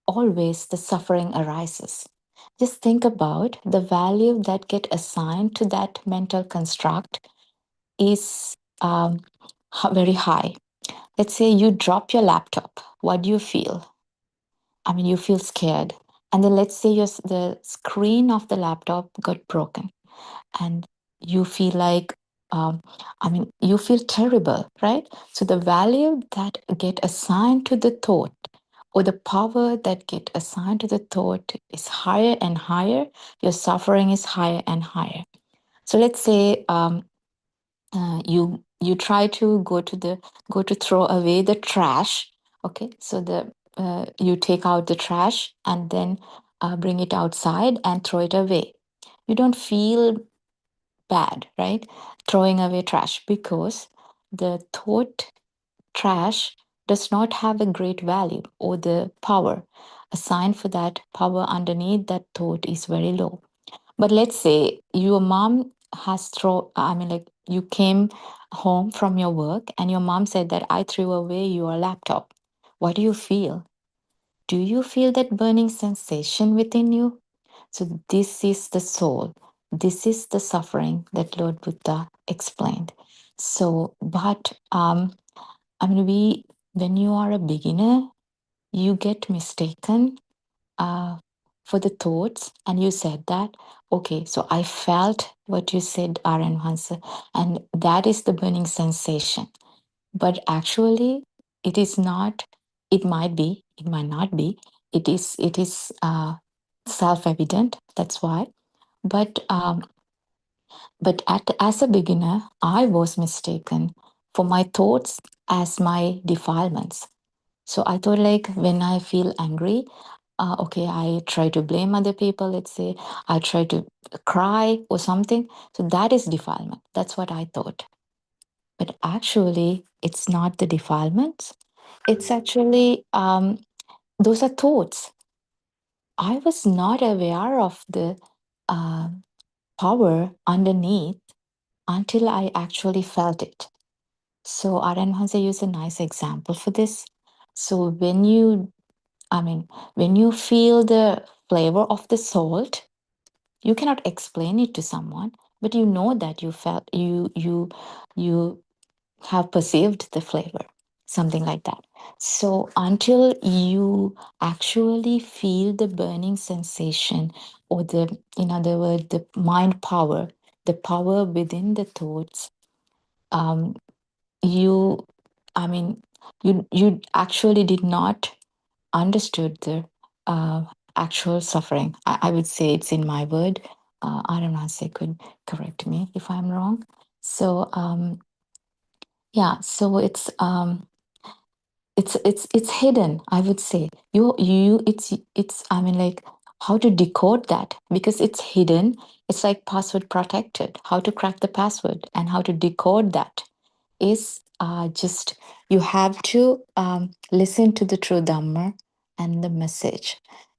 always the suffering arises. Just think about the value that get assigned to that mental construct is very high. Let's say you drop your laptop. What do you feel? I mean, you feel scared. And then let's say the screen of the laptop got broken and you feel like, you feel terrible, right? So the value that get assigned to the thought or the power that get assigned to the thought is higher and higher. Your suffering is higher and higher. So let's say you try to go to throw away the trash. Okay, so you take out the trash and then bring it outside and throw it away. You don't feel bad, right? Throwing away trash, because the thought trash does not have a great value or the power. A sign for that power underneath that thought is very low. But let's say your mom has like you came home from your work and your mom said that I threw away your laptop. What do you feel? Do you feel that burning sensation within you? So this is the soul. This is the suffering that Lord Buddha explained. So, but when you are a beginner, you get mistaken for the thoughts, and you said that, okay, so I felt what you said, Aryan Hansa, and that is the burning sensation. But actually, it is not. It might be. It might not be. It is. It is self-evident. That's why. But as a beginner, I was mistaken for my thoughts as my defilements. So I thought, like, when I feel angry, okay, I try to blame other people. Let's say I try to cry or something. So that is defilement. That's what I thought. But actually, it's not the defilements. It's actually those are thoughts. I was not aware of the uh, power underneath until I actually felt it. So Aryan Hansa used a nice example for this. So when you feel the flavor of the salt, you cannot explain it to someone, but you know that you felt you have perceived the flavor, something like that. So until you actually feel the burning sensation, or in other words, the mind power, the power within the thoughts, um, you, you actually did not understood the actual suffering. I would say it's in my word. I don't know, say could correct me if I'm wrong. So yeah, so it's hidden. I would say it's like how to decode that, because it's hidden. It's like password protected. How to crack the password and how to decode that is just you have to listen to the true Dhamma and the message.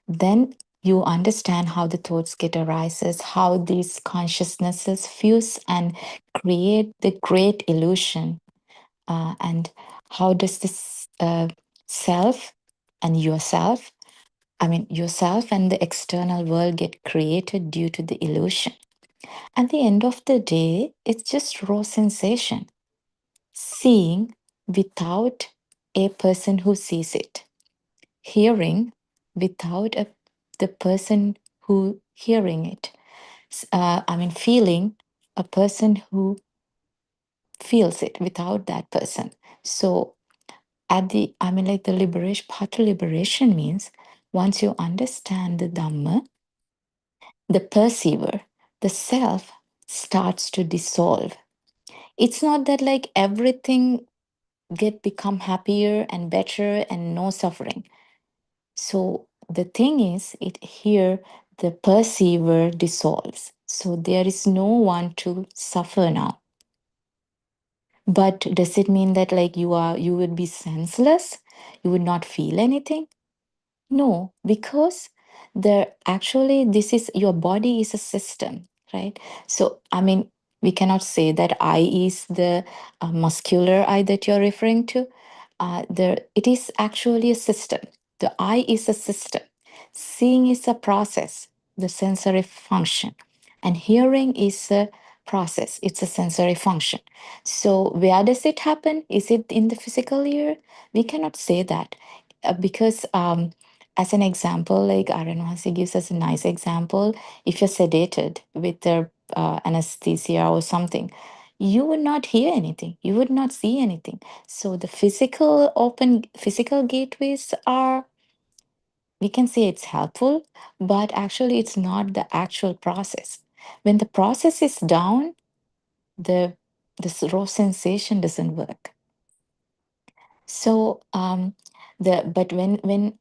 Then you understand how the thoughts get arises, how these consciousnesses fuse and create the great illusion, and how does this self and yourself, yourself and the external world get created due to the illusion. At the end of the day, it's just raw sensation, seeing without a person who sees it, hearing without the person who hearing it, feeling a person who feels it without that person. So at the the liberation, path to liberation means once you understand the Dhamma, the perceiver, the self starts to dissolve. It's not that like everything become happier and better and no suffering. So the thing is, it here the perceiver dissolves. So there is no one to suffer now. But does it mean that like you would be senseless? You would not feel anything? No, because this is your body is a system, right? So, we cannot say that I is the muscular I that you're referring to. It is actually a system. The I is a system. Seeing is a process, the sensory function, and hearing is a process. It's a sensory function. So, where does it happen? Is it in the physical ear? We cannot say that because as an example, like Aranwasi gives us a nice example. If you're sedated with the anesthesia or something, you would not hear anything. You would not see anything. So the physical gateways are, we can say it's helpful, but actually it's not the actual process. When the process is down, this raw sensation doesn't work. So but when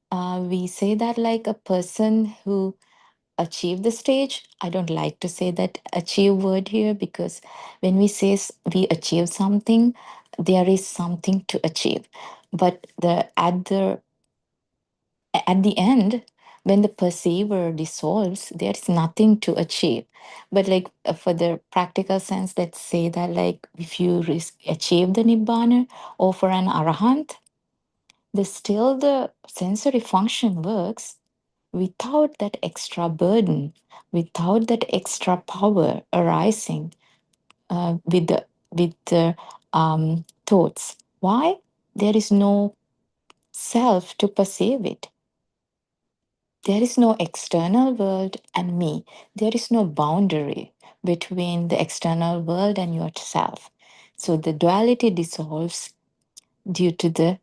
we say that like a person who achieve the stage. I don't like to say that achieve word here, because when we say we achieve something, there is something to achieve. But at the end, when the perceiver dissolves, there's nothing to achieve. But like for the practical sense, let's say that like if you achieve the nibbana, or for an arahant, still the sensory function works without that extra burden, without that extra power arising with the thoughts. Why? There is no self to perceive it. There is no external world and me. There is no boundary between the external world and yourself. So the duality dissolves due to the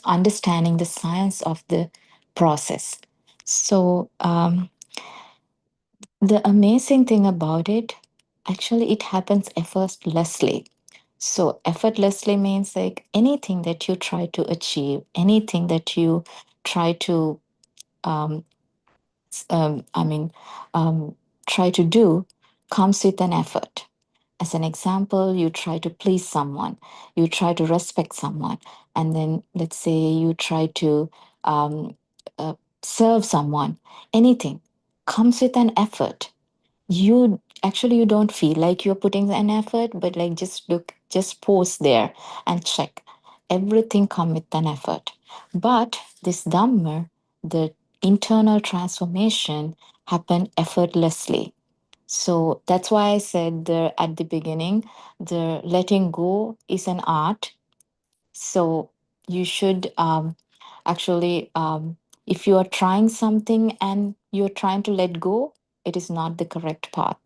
understanding the science of the process. So the amazing thing about it, actually, it happens effortlessly. So effortlessly means like anything that you try to achieve, anything that you try to um, I mean, try to do comes with an effort. As an example, you try to please someone, you try to respect someone, and then let's say you try to um, serve someone. Anything comes with an effort. You don't feel like you're putting an effort, but like just pause there and check. Everything come with an effort. But this Dhamma, the internal transformation happen effortlessly. So that's why I said at the beginning, the letting go is an art. So you should actually, if you are trying something and you're trying to let go, it is not the correct path.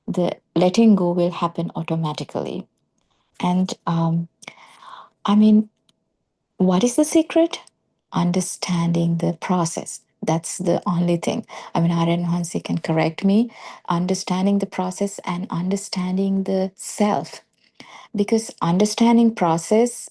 The letting go will happen automatically. And I mean, what is the secret? Understanding the process. That's the only thing. I mean, Aryan Hansi can correct me. Understanding the process and understanding the self. Because understanding process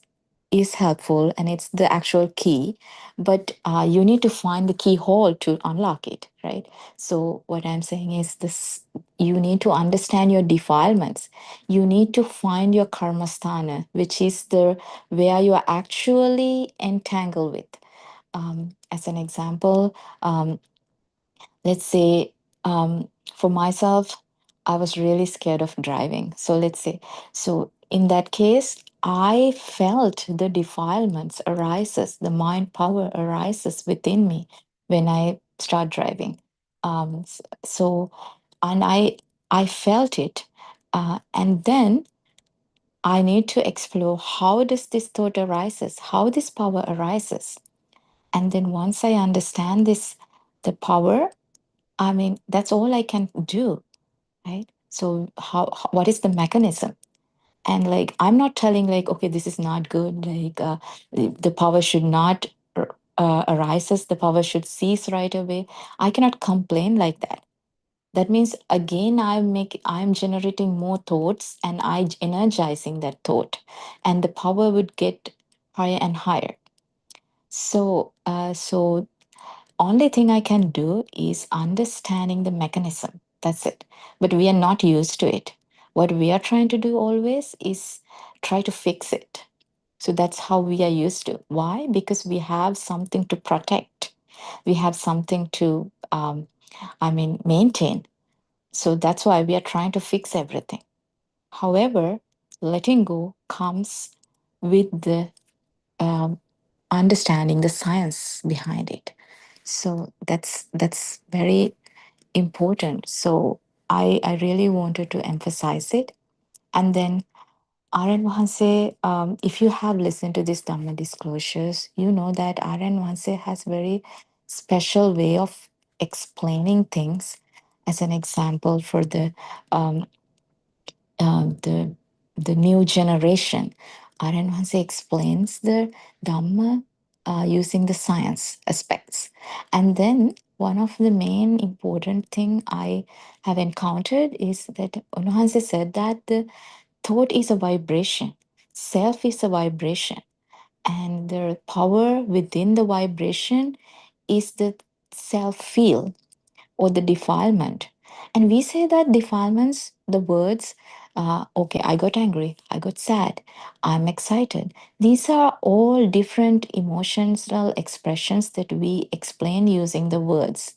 is helpful and it's the actual key, but you need to find the keyhole to unlock it, right? So what I'm saying is this: you need to understand your defilements. You need to find your karmasthana, which is the where you are actually entangled with. As an example, let's say for myself, I was really scared of driving. So let's say, so in that case, I felt the defilements arises, the mind power arises within me when I start driving. So, and I felt it, and then I need to explore how does this thought arises, how this power arises, and then once I understand this, the power, I mean, that's all I can do, right? So what is the mechanism? And like, I'm not telling like, okay, this is not good. Like the power should not arises. The power should cease right away. I cannot complain like that. That means again, I'm generating more thoughts and I energizing that thought, and the power would get higher and higher. So only thing I can do is understanding the mechanism. That's it. But we are not used to it. What we are trying to do always is try to fix it. So that's how we are used to. Why? Because we have something to protect. We have something to, maintain. So that's why we are trying to fix everything. However, letting go comes with the understanding the science behind it. So that's very important. So I really wanted to emphasize it. And then Aryan Wahanse, if you have listened to these Dhamma disclosures, you know that Aryan Wahanse has very special way of explaining things. As an example, for um, the new generation, Aryan Wahanse explains the Dhamma using the science aspects. And then one of the main important thing I have encountered is that Onuhanse said that the thought is a vibration, self is a vibration, and the power within the vibration is the self feel. or the defilement. And we say that defilements, the words, okay, I got angry, I got sad, I'm excited. These are all different emotional expressions that we explain using the words.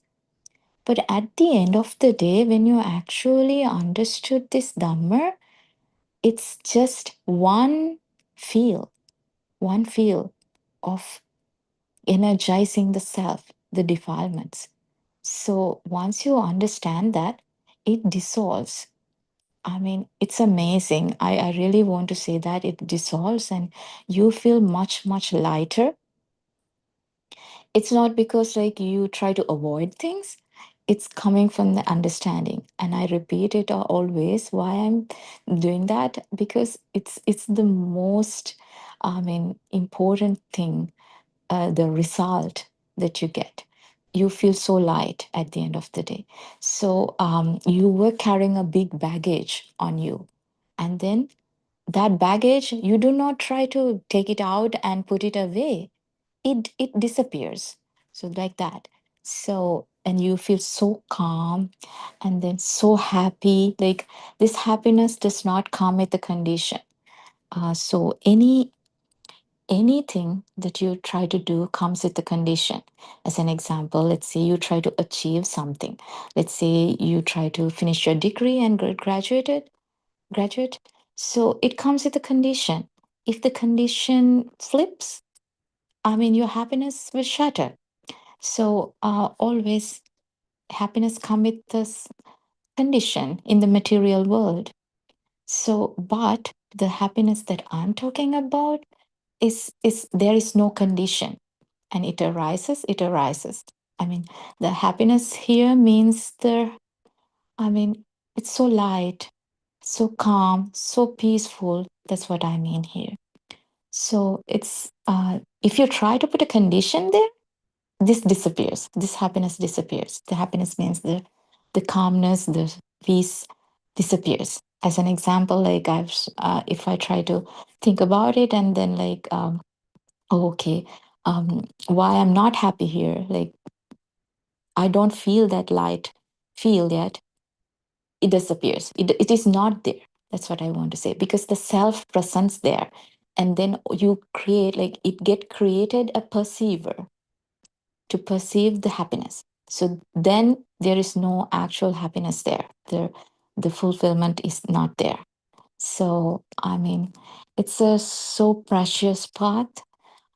But at the end of the day, when you actually understood this Dhamma, it's just one feel of energizing the self, the defilements. So once you understand that, it dissolves. I mean, it's amazing. I really want to say that it dissolves and you feel much, much lighter. It's not because like you try to avoid things. It's coming from the understanding. And I repeat it always why I'm doing that, because it's the most, I mean, important thing, the result that you get. You feel so light at the end of the day. So you were carrying a big baggage on you. And then that baggage, you do not try to take it out and put it away. It disappears. So like that. So, and you feel so calm and then so happy. Like this happiness does not come with a condition. So anything that you try to do comes with a condition. As an example, let's say you try to achieve something. Let's say you try to finish your degree and graduate. So it comes with a condition. If the condition flips, I mean, your happiness will shatter. So always happiness come with this condition in the material world. So, but the happiness that I'm talking about is there is no condition, and it arises. I mean, the happiness here means it's so light, so calm, so peaceful. That's what I mean here. So it's if you try to put a condition there, this disappears. This happiness disappears. The happiness means the calmness, the peace disappears. As an example, like if I try to think about it and then like, okay, why I'm not happy here? Like, I don't feel that light feel yet. It disappears. It is not there. That's what I want to say, because the self presence there, and then you create like it get created a perceiver to perceive the happiness. So then there is no actual happiness there. The fulfillment is not there. So I mean, it's a so precious path,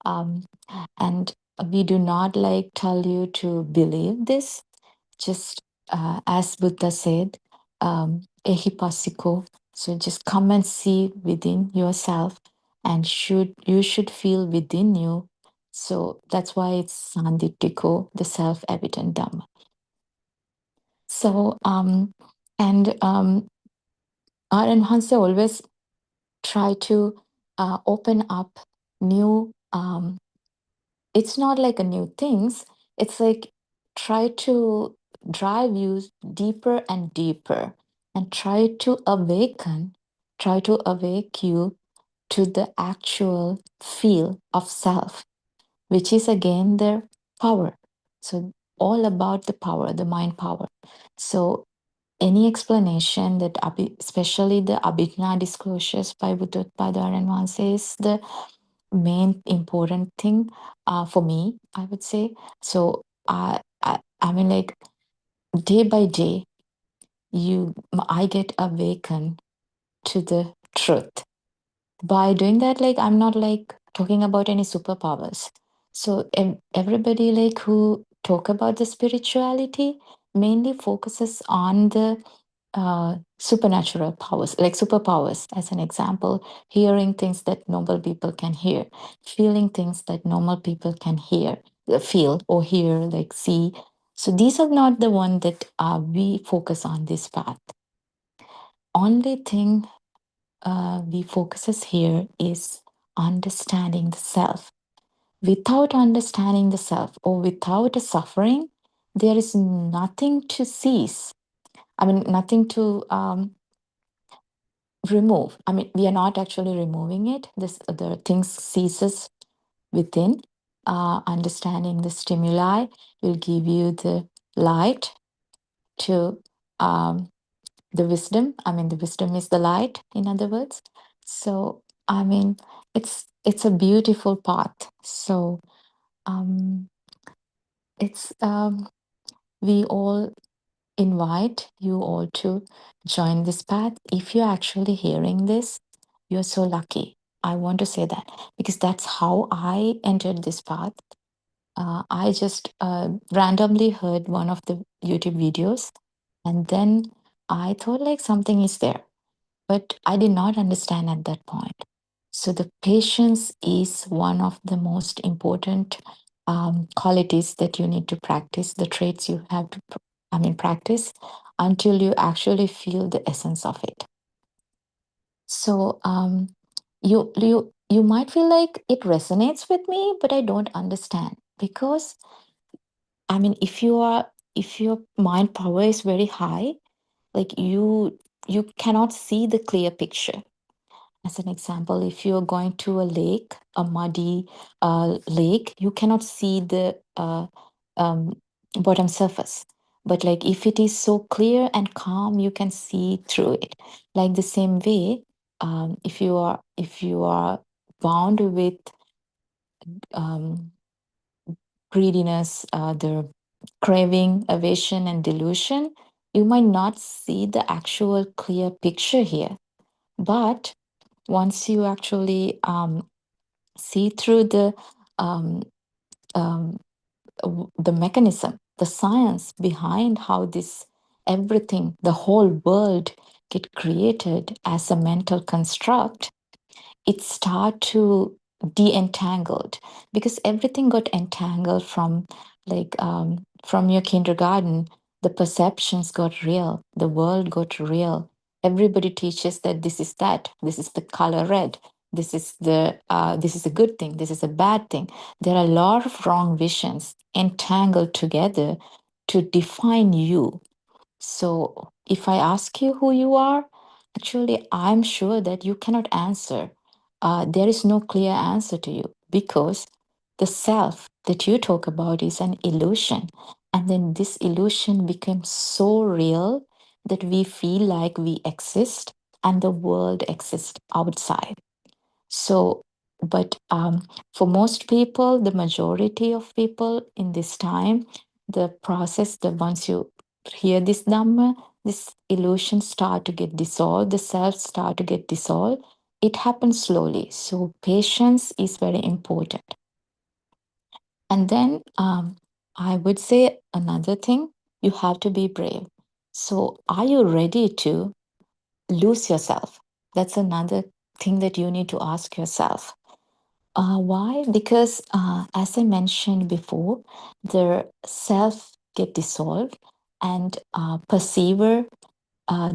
and we do not like tell you to believe this. Just as Buddha said, ehipasiko. So just come and see within yourself, and you should feel within you. So that's why it's sanditiko, the self-evident Dhamma. So and Hanse always try to open up new. It's not like a new things. It's like try to drive you deeper and deeper, and try to awake you to the actual feel of self, which is again the power. So all about the power, the mind power. So any explanation that, especially the Abhijna disclosures by Buddothpada and Vanse, is the main important thing for me, I would say. So I mean, like day by day, I get awakened to the truth. By doing that, like I'm not like talking about any superpowers. So everybody like who talk about the spirituality mainly focuses on the supernatural powers, like superpowers. As an example, hearing things that normal people can hear, feeling things that normal people can feel or hear, like see. So these are not the one that we focus on this path. Only thing we focuses here is understanding the self. Without understanding the self or without a suffering, there is nothing to cease. I mean, nothing to remove. I mean, we are not actually removing it. The things ceases within. Understanding the stimuli will give you the light, to the wisdom. I mean, the wisdom is the light, in other words. So, I mean, it's a beautiful path. So, it's we all invite you all to join this path. If you're actually hearing this, you're so lucky. I want to say that because that's how I entered this path. I just randomly heard one of the YouTube videos, and then I thought like something is there, but I did not understand at that point. So the patience is one of the most important qualities that you need to practice, the traits you have to, practice until you actually feel the essence of it. So you might feel like it resonates with me, but I don't understand because I mean, if your mind power is very high, like you cannot see the clear picture. As an example, if you're going to a lake, a muddy lake, you cannot see the um, bottom surface. But like if it is so clear and calm, you can see through it. Like the same way, if you are bound with um, greediness, the craving, aversion, and delusion, you might not see the actual clear picture here. But once you actually see through um, um, the mechanism, the science behind how this everything, the whole world get created as a mental construct, it start to de-entangled because everything got entangled from your kindergarten. The perceptions got real, the world got real. Everybody teaches that this is that, this is the color red, this is a good thing, this is a bad thing. There are a lot of wrong visions entangled together to define you. So if I ask you who you are, actually, I'm sure that you cannot answer. There is no clear answer to you because the self that you talk about is an illusion. And then this illusion becomes so real that we feel like we exist and the world exists outside. So, but for most people, the majority of people in this time, the process, the once you hear this Dhamma, this illusion start to get dissolved, the self start to get dissolved. It happens slowly. So patience is very important. And then I would say another thing, you have to be brave. So are you ready to lose yourself? That's another thing that you need to ask yourself. Why? Because as I mentioned before, the self get dissolved and perceiver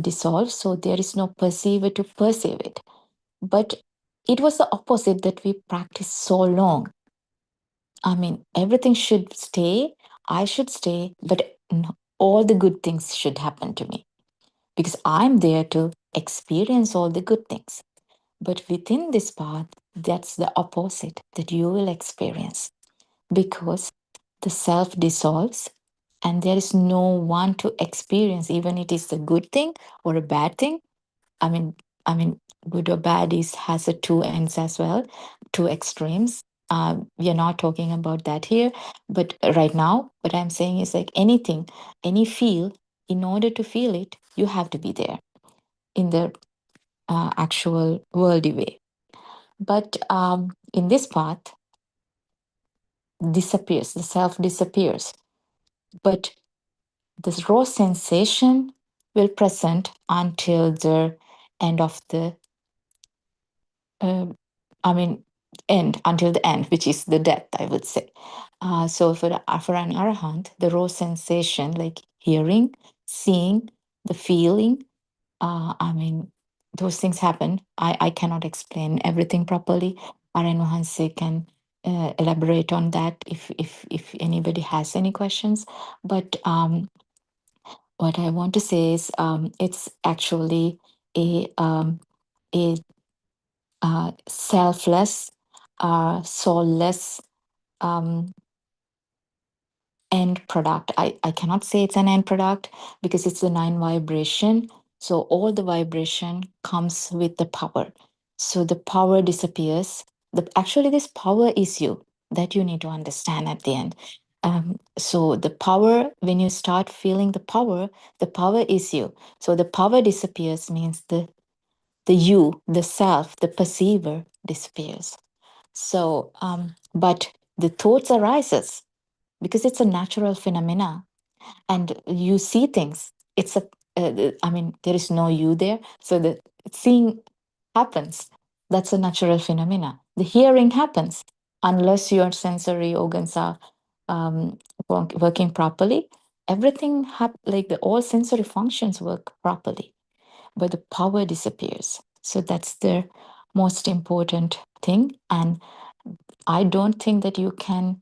dissolved. So there is no perceiver to perceive it. But it was the opposite that we practiced so long. I mean, everything should stay. I should stay, but all the good things should happen to me because I'm there to experience all the good things. But within this path, that's the opposite that you will experience because the self dissolves and there is no one to experience, even it is a good thing or a bad thing. I mean, good or bad has a two ends as well, two extremes. We are not talking about that here, but right now, what I'm saying is like anything, any feel, in order to feel it, you have to be there in the actual worldly way. But in this path, disappears, the self disappears. But this raw sensation will present until the end of the, end, until the end, which is the death, I would say. So for an arahant, the raw sensation, like hearing, seeing, the feeling, those things happen. I cannot explain everything properly. Aryan Wahanse can elaborate on that if anybody has any questions. But what I want to say is it's actually a selfless, soulless end product. I cannot say it's an end product because it's the 9 vibration. So all the vibration comes with the power. So the power disappears. Actually, this power is you, that you need to understand at the end. So the power, when you start feeling the power is you. So the power disappears means the you, the self, the perceiver disappears. So, but the thoughts arises because it's a natural phenomena, and you see things. It's a, I mean, there is no you there, so the seeing happens. That's a natural phenomena. The hearing happens unless your sensory organs are working properly. Everything like all sensory functions work properly, but the power disappears. So that's the most important thing. And I don't think that you can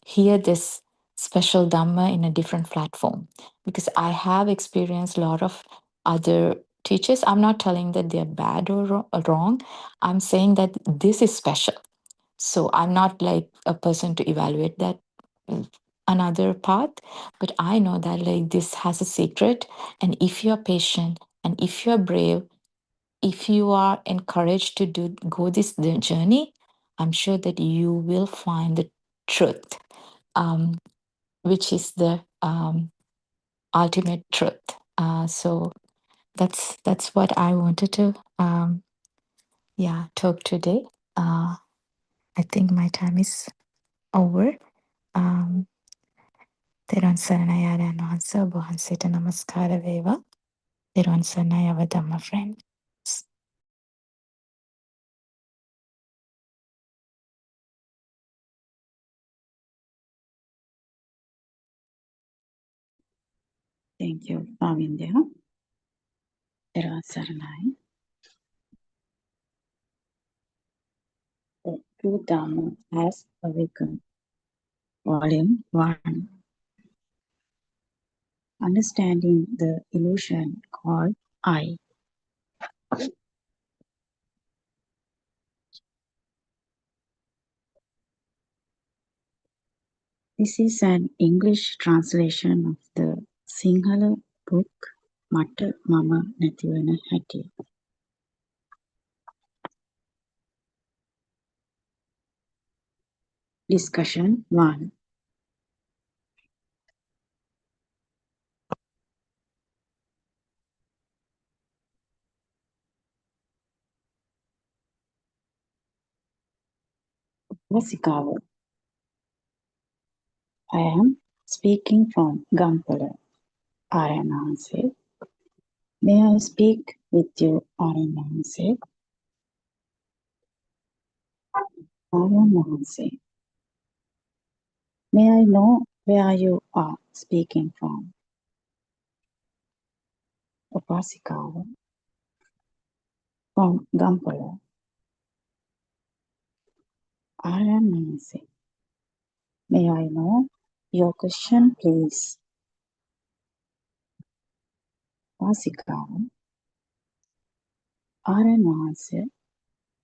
hear this special Dhamma in a different platform, because I have experienced a lot of other teachers. I'm not telling that they're bad or wrong. I'm saying that this is special. So I'm not like a person to evaluate that another path, but I know that like this has a secret. And if you're patient and if you're brave, if you are encouraged to go this journey, I'm sure that you will find the truth, which is the ultimate truth. So that's what I wanted to talk today. I think my time is over. Therun Saranai Adan Hansa Bohansita Namaskara Veva. Therun Saranai Avadhamma friend. Thank you, Pavindya. Therun Saranai. The true Dharma has awakened. Volume 1. Understanding the illusion called I. This is an English translation of the Sinhala book Mata Mama Nathiwana Hatti. Discussion 1. Vasikawa. I am speaking from Gampala. Arananse. May I speak with you, Arananse? Arananse. May I know where you are speaking from? Upasikawa. From Gampala. Arananse. May I know your question, please? Upasikawa. Arananse.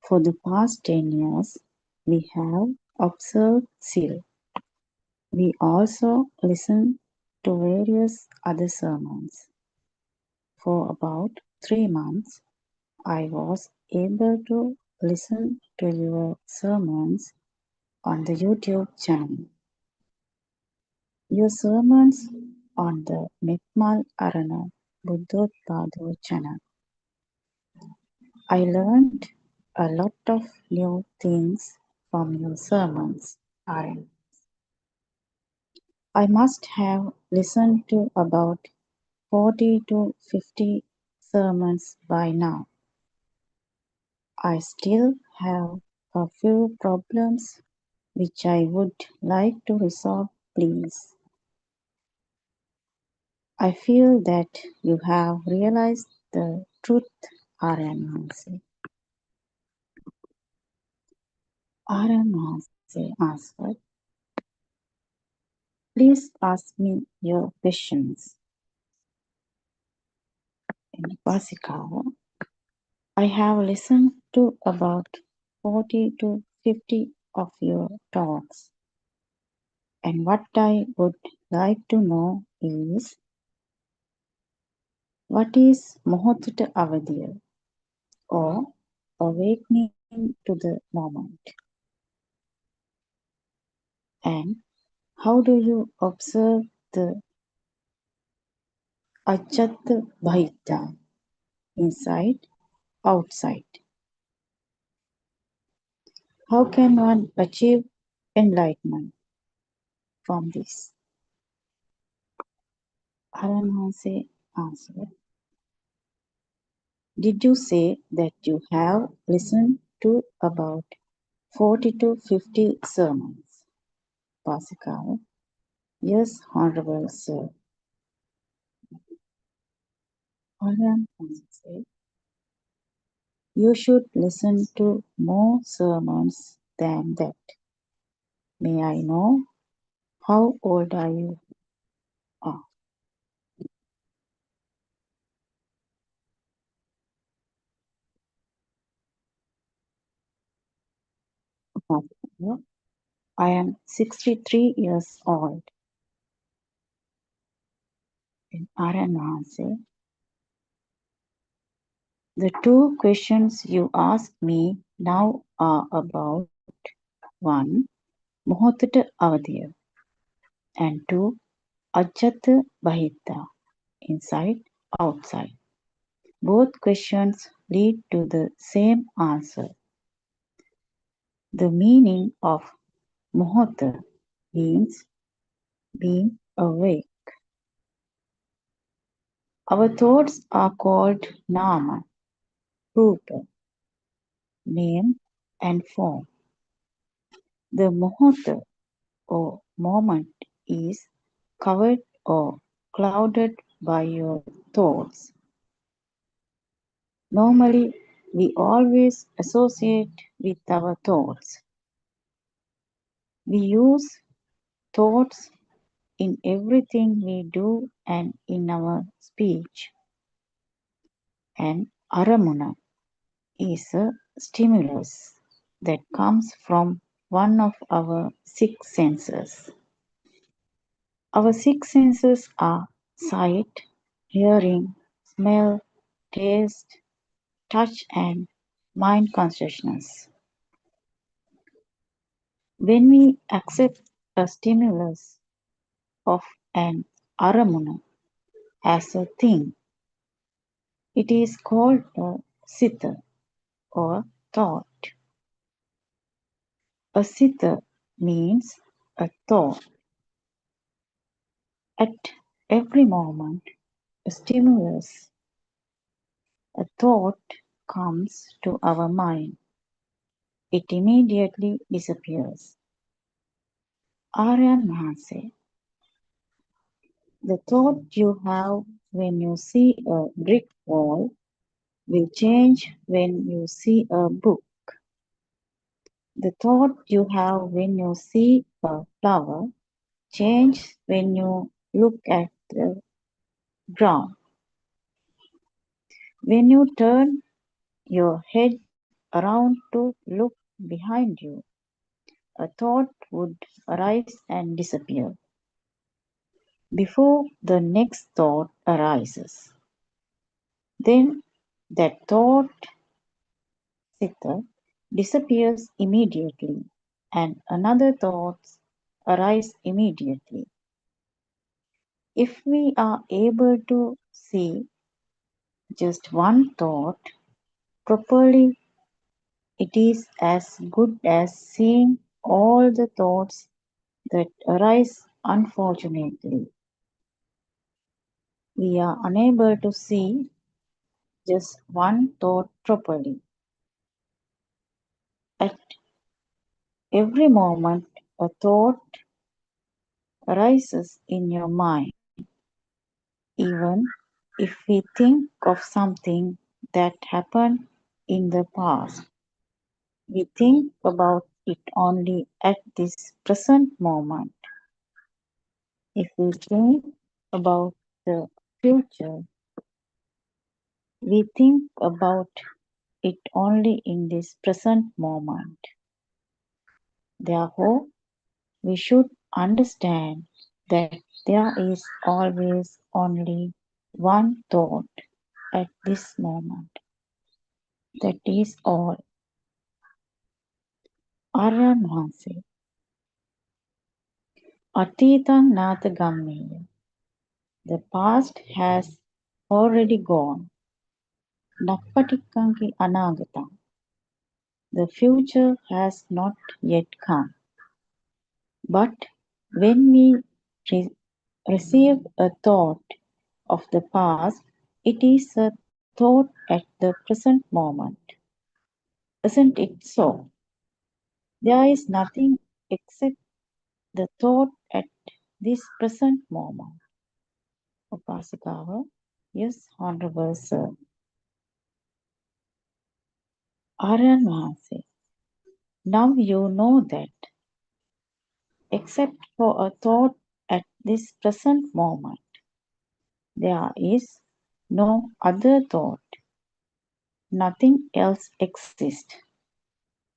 For the past 10 years, we have observed Sil. We also listen to various other sermons. For about 3 months, I was able to listen to your sermons on the YouTube channel. Your sermons on the Mekmal Arana Buddothpado channel. I learned a lot of new things from your sermons, Aaron. I must have listened to about 40 to 50 sermons by now. I still have a few problems which I would like to resolve, please. I feel that you have realized the truth, Arananse. Arananse answered, please ask me your questions. In Vasikawa, I have listened to about 40 to 50 of your talks, And what I would like to know is, what is Mohotata Avadiya, or awakening to the moment? And how do you observe the Ajata Bhita, inside, outside? How can one achieve enlightenment from this? Aranhase answered, did you say that you have listened to about 40 to 50 sermons? Pasikawa, yes, Honorable Sir. Aranhase said, you should listen to more sermons than that. May I know how old are you? Ah, Pasikawa, I am 63 years old. And Aranhase, the two questions you asked me now are about 1. Mohotata Avadiya, and 2. Ajata Bahita, inside, outside. Both questions lead to the same answer. The meaning of Mohota means being awake. Our thoughts are called Nama, Rupa, name and form. The Mohota, or moment, is covered or clouded by your thoughts. Normally, we always associate with our thoughts. We use thoughts in everything we do and in our speech. And aramuna is a stimulus that comes from one of our six senses. Our six senses are sight, hearing, smell, taste, touch, and mind consciousness. When we accept a stimulus of an aramuna as a thing, it is called a sita, or thought. A sita means a thought. At every moment, a stimulus, a thought comes to our mind. It immediately disappears. Aryan Mahanse, the thought you have when you see a brick wall will change when you see a book. The thought you have when you see a flower changes when you look at the ground. When you turn your head around to look behind you, a thought would arise and disappear before the next thought arises. Then that thought, sita, disappears immediately and another thought arises immediately. If we are able to see just one thought properly, it is as good as seeing all the thoughts that arise. Unfortunately, we are unable to see just one thought properly. At every moment, a thought arises in your mind. Even if we think of something that happened in the past, we think about it only at this present moment. If we think about the future, we think about it only in this present moment. Therefore, we should understand that there is always only one thought at this moment. That is all. Aryan Vansi. Atitang Natha Gammeya. The past has already gone. Nappatikanki Anagatam. The future has not yet come. But when we receive a thought of the past, it is a thought at the present moment. Isn't it so? There is nothing except the thought at this present moment. Upasakava, yes, Honorable Sir. Aryan Mahansi, now you know that, except for a thought at this present moment, there is no other thought. Nothing else exists.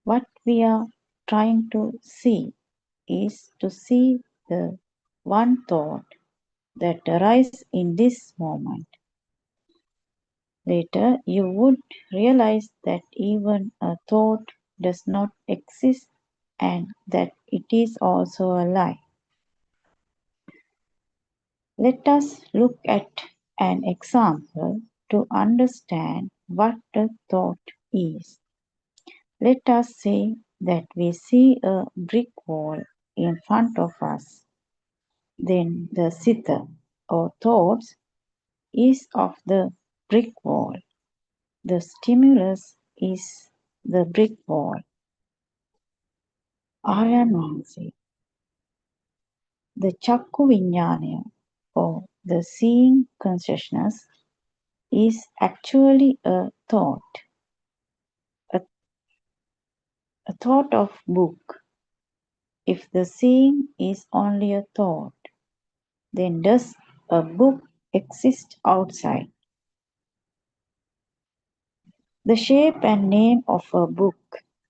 What we are trying to see is to see the one thought that arises in this moment. Later, you would realize that even a thought does not exist and that it is also a lie. Let us look at an example to understand what a thought is. Let us say that we see a brick wall in front of us. Then the sita or thoughts is of the brick wall. The stimulus is the brick wall. Aryan Vamsi. The Chakku Vinyana or the seeing consciousness is actually a thought of book. If the seeing is only a thought, then does a book exist outside? The shape and name of a book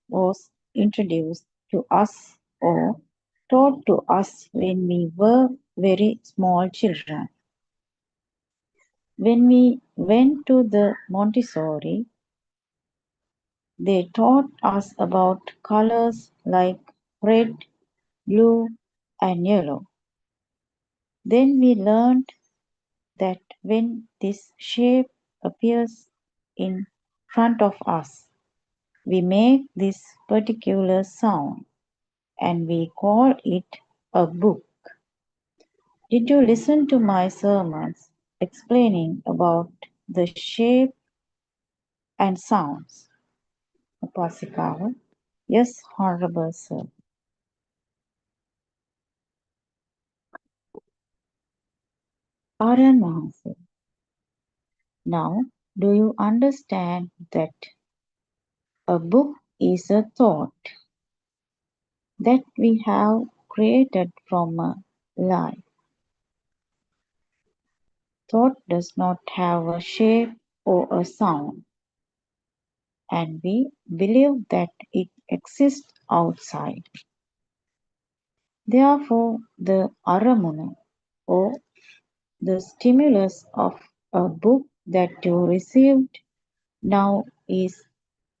was introduced to us or taught to us when we were very small children. When we went to the Montessori, they taught us about colors like red, blue, and yellow. Then we learned that when this shape appears in front of us, we make this particular sound and we call it a book. Did you listen to my sermons explaining about the shape and sounds? Upasikawa. Yes, Honorable Sir. Aryan Mahansi. Now, do you understand that a book is a thought that we have created from a lie? Thought does not have a shape or a sound, and we believe that it exists outside. Therefore, the aramuna or the stimulus of a book that you received now is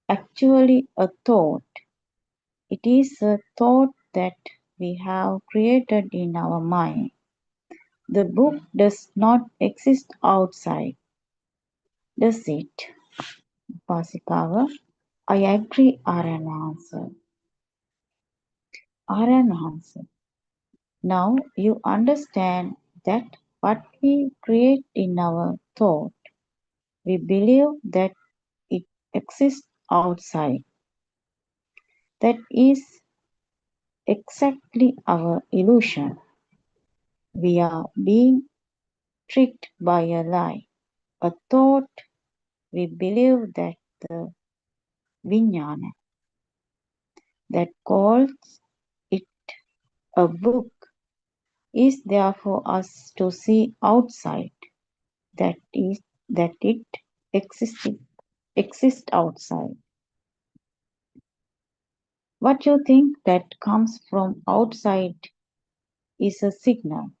actually a thought. It is a thought that we have created in our mind. The book does not exist outside, does it? Pasikawa, I agree, Aryan answered. Aryan answered. Now you understand that what we create in our thought, we believe that it exists outside. That is exactly our illusion. We are being tricked by a lie, a thought. We believe that the vijnana that calls it a book is there for us to see outside, that it exists outside. What you think that comes from outside is a signal.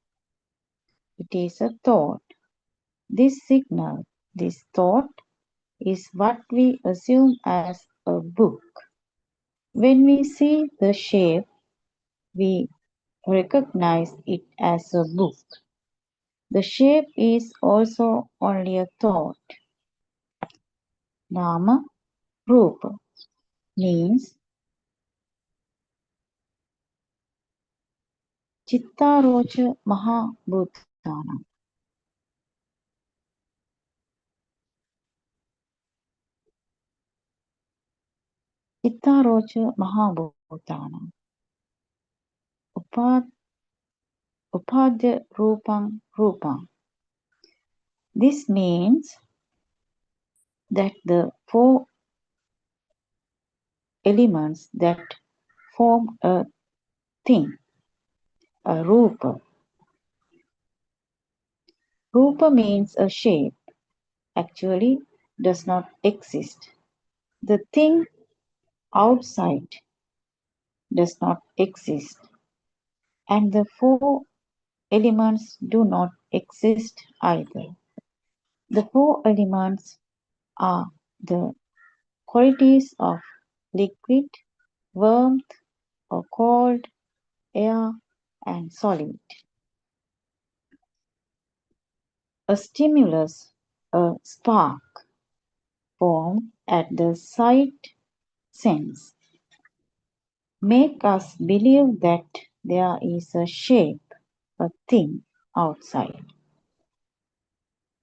It is a thought. This signal, this thought, is what we assume as a book. When we see the shape, we recognize it as a book. The shape is also only a thought. Nama Rupa means Chittarocha Mahabhutana. Chittarocha Mahabhutana. Upadya Rupam Rupam. This means that the four elements that form a thing, a rupa. Rupa means a shape, actually does not exist. The thing outside does not exist, and the four elements do not exist either. The four elements are the qualities of liquid, warmth or cold, air, and solid. A stimulus, a spark, formed at the sight sense, make us believe that there is a shape, a thing outside.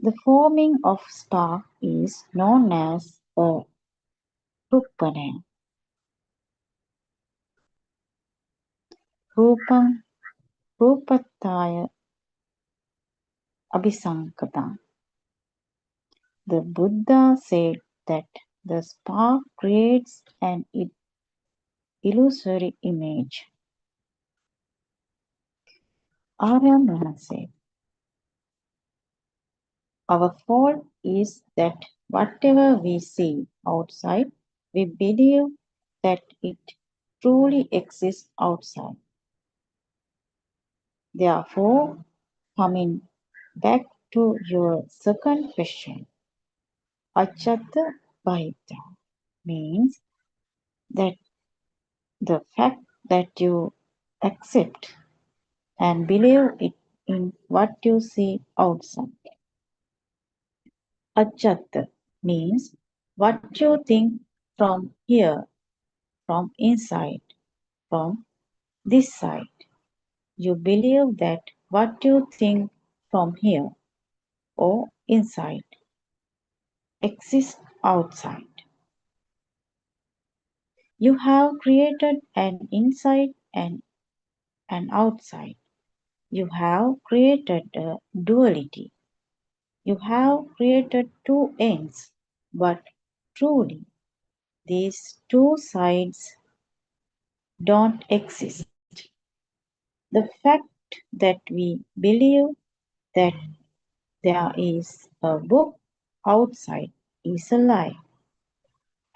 The forming of spark is known as a rupana. Rupam Rupattaya Abhisankata. The Buddha said that the spark creates an illusory image. Aryan said, our fault is that whatever we see outside, we believe that it truly exists outside. Therefore, coming back to your second question, Achatta Bahita means that the fact that you accept and believe it in what you see outside. Achatta means what you think from here, from inside, from this side. You believe that what you think from here or inside exists outside. You have created an inside and an outside. You have created a duality. You have created two ends, but truly these two sides don't exist. The fact that we believe that there is a book outside is a lie.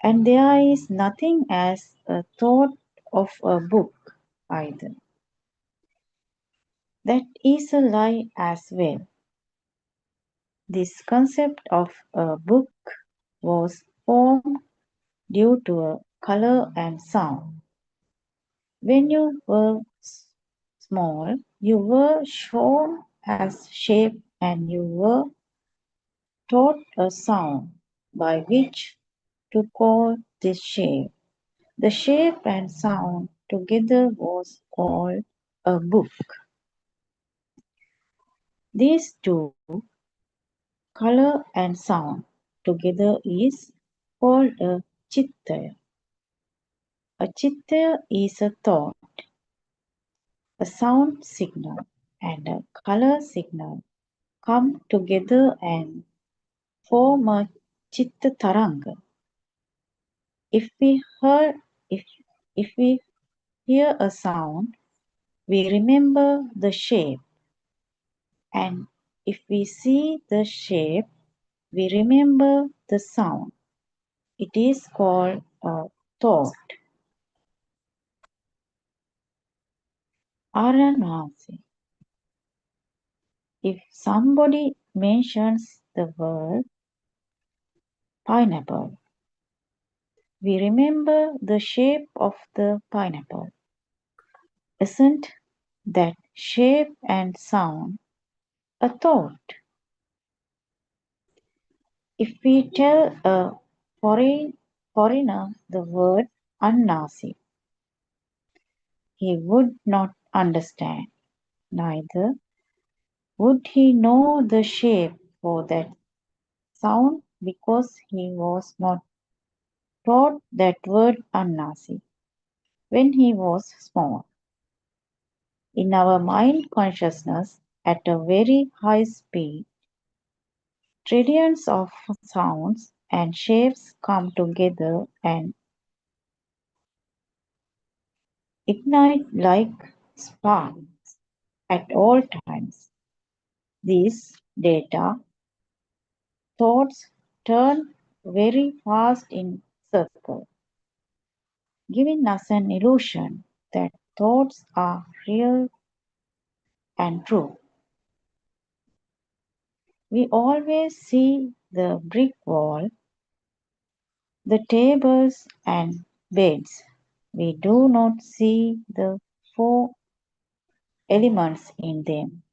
And there is nothing as a thought of a book either. That is a lie as well. This concept of a book was formed due to a color and sound. When you were small, you were shown as shape and you were taught a sound by which to call this shape. The shape and sound together was called a book. These two, color and sound, together is called a chittaya. A chittaya is a thought, a sound signal, and a color signal come together and form a chitta taranga. If we hear a sound, we remember the shape, and if we see the shape, we remember the sound. It is called a thought. Aranvasi. If somebody mentions the word pineapple, we remember the shape of the pineapple. Isn't that shape and sound a thought? If we tell a foreigner the word unnasi, he would not understand, neither would he know the shape for that sound because he was not taught that word unnasi when he was small. In our mind consciousness, at a very high speed, trillions of sounds and shapes come together and ignite like sparks at all times. These data thoughts turn very fast in circle, giving us an illusion that thoughts are real and true. We always see the brick wall, the tables and beds. We do not see the four elements in them.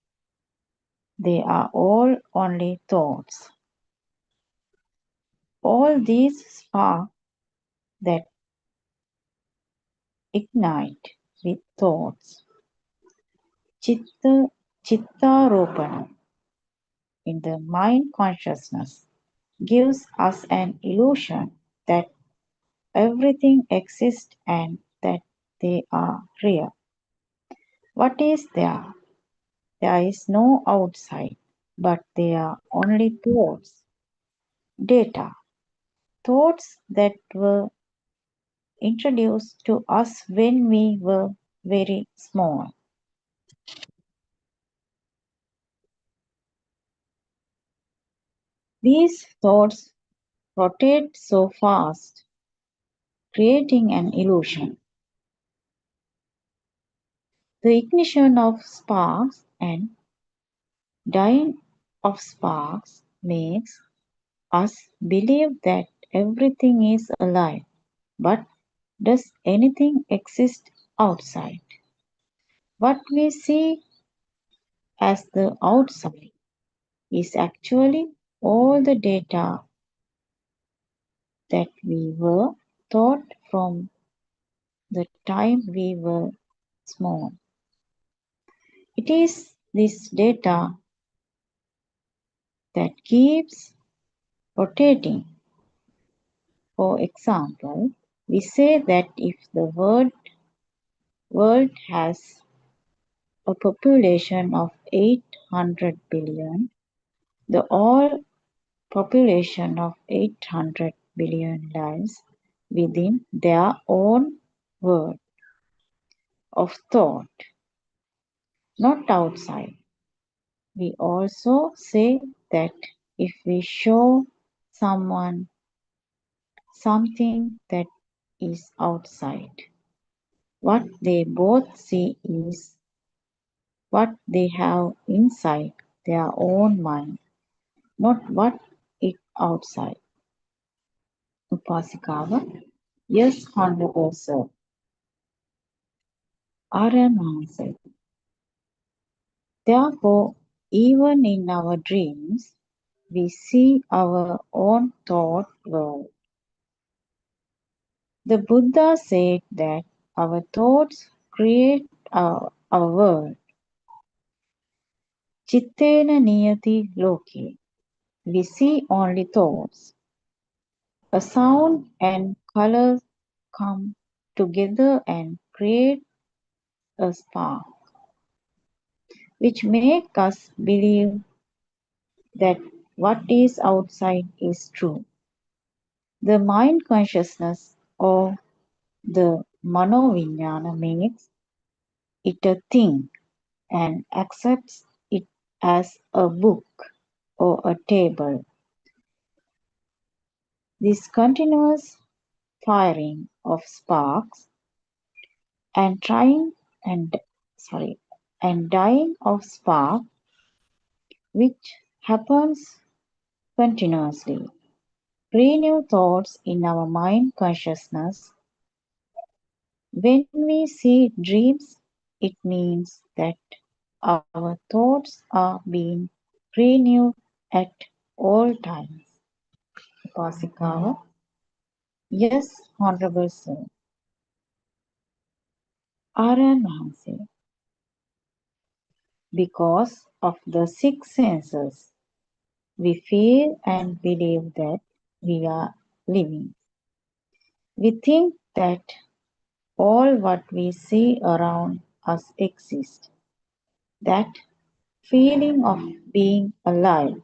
They are all only thoughts. All these sparks that ignite with thoughts. Chittaropana in the mind consciousness gives us an illusion that everything exists and that they are real. What is there? There is no outside, but they are only thoughts, data, thoughts that were introduced to us when we were very small. These thoughts rotate so fast, creating an illusion. The ignition of sparks and dying of sparks makes us believe that everything is alive. But does anything exist outside? What we see as the outside is actually all the data that we were taught from the time we were small. It is this data that keeps rotating. For example, we say that if the world has a population of 800 billion, the all population of 800 billion lives within their own world of thought, not outside. We also say that if we show someone something that is outside, what they both see is what they have inside their own mind, not what is outside. Upasikawa, yes, Honorable Sir. Aryan answered, therefore, even in our dreams, we see our own thought world. The Buddha said that our thoughts create our world. Chittena niyati loke. We see only thoughts. A sound and color come together and create a spark, which make us believe that what is outside is true. The mind consciousness or the manovinyana makes it a thing and accepts it as a book or a table. This continuous firing of sparks and dying of spark which happens continuously. Pre-new thoughts in our mind consciousness. When we see dreams, it means that our thoughts are being renewed at all times. Upasikawa, yes, Honorable Sir. Aran Mahanse, because of the six senses, we feel and believe that we are living. We think that all what we see around us exists. That feeling of being alive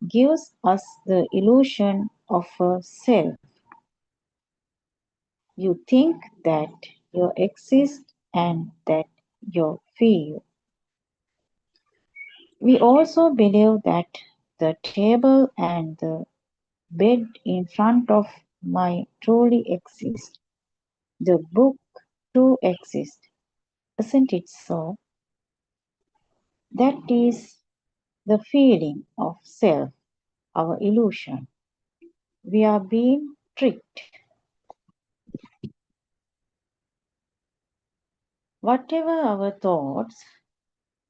gives us the illusion of a self. You think that you exist and that you feel. We also believe that the table and the bed in front of me truly exist. The book too exists. Isn't it so? That is the feeling of self, our illusion. We are being tricked. Whatever our thoughts,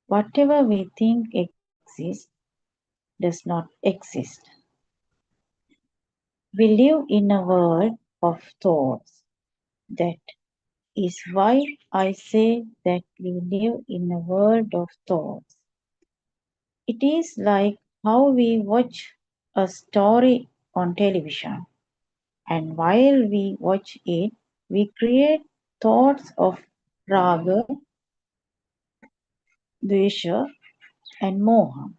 whatever we think exists, does not exist. We live in a world of thoughts. That is why I say that we live in a world of thoughts. It is like how we watch a story on television, and while we watch it, we create thoughts of raga, dvesha, and moha.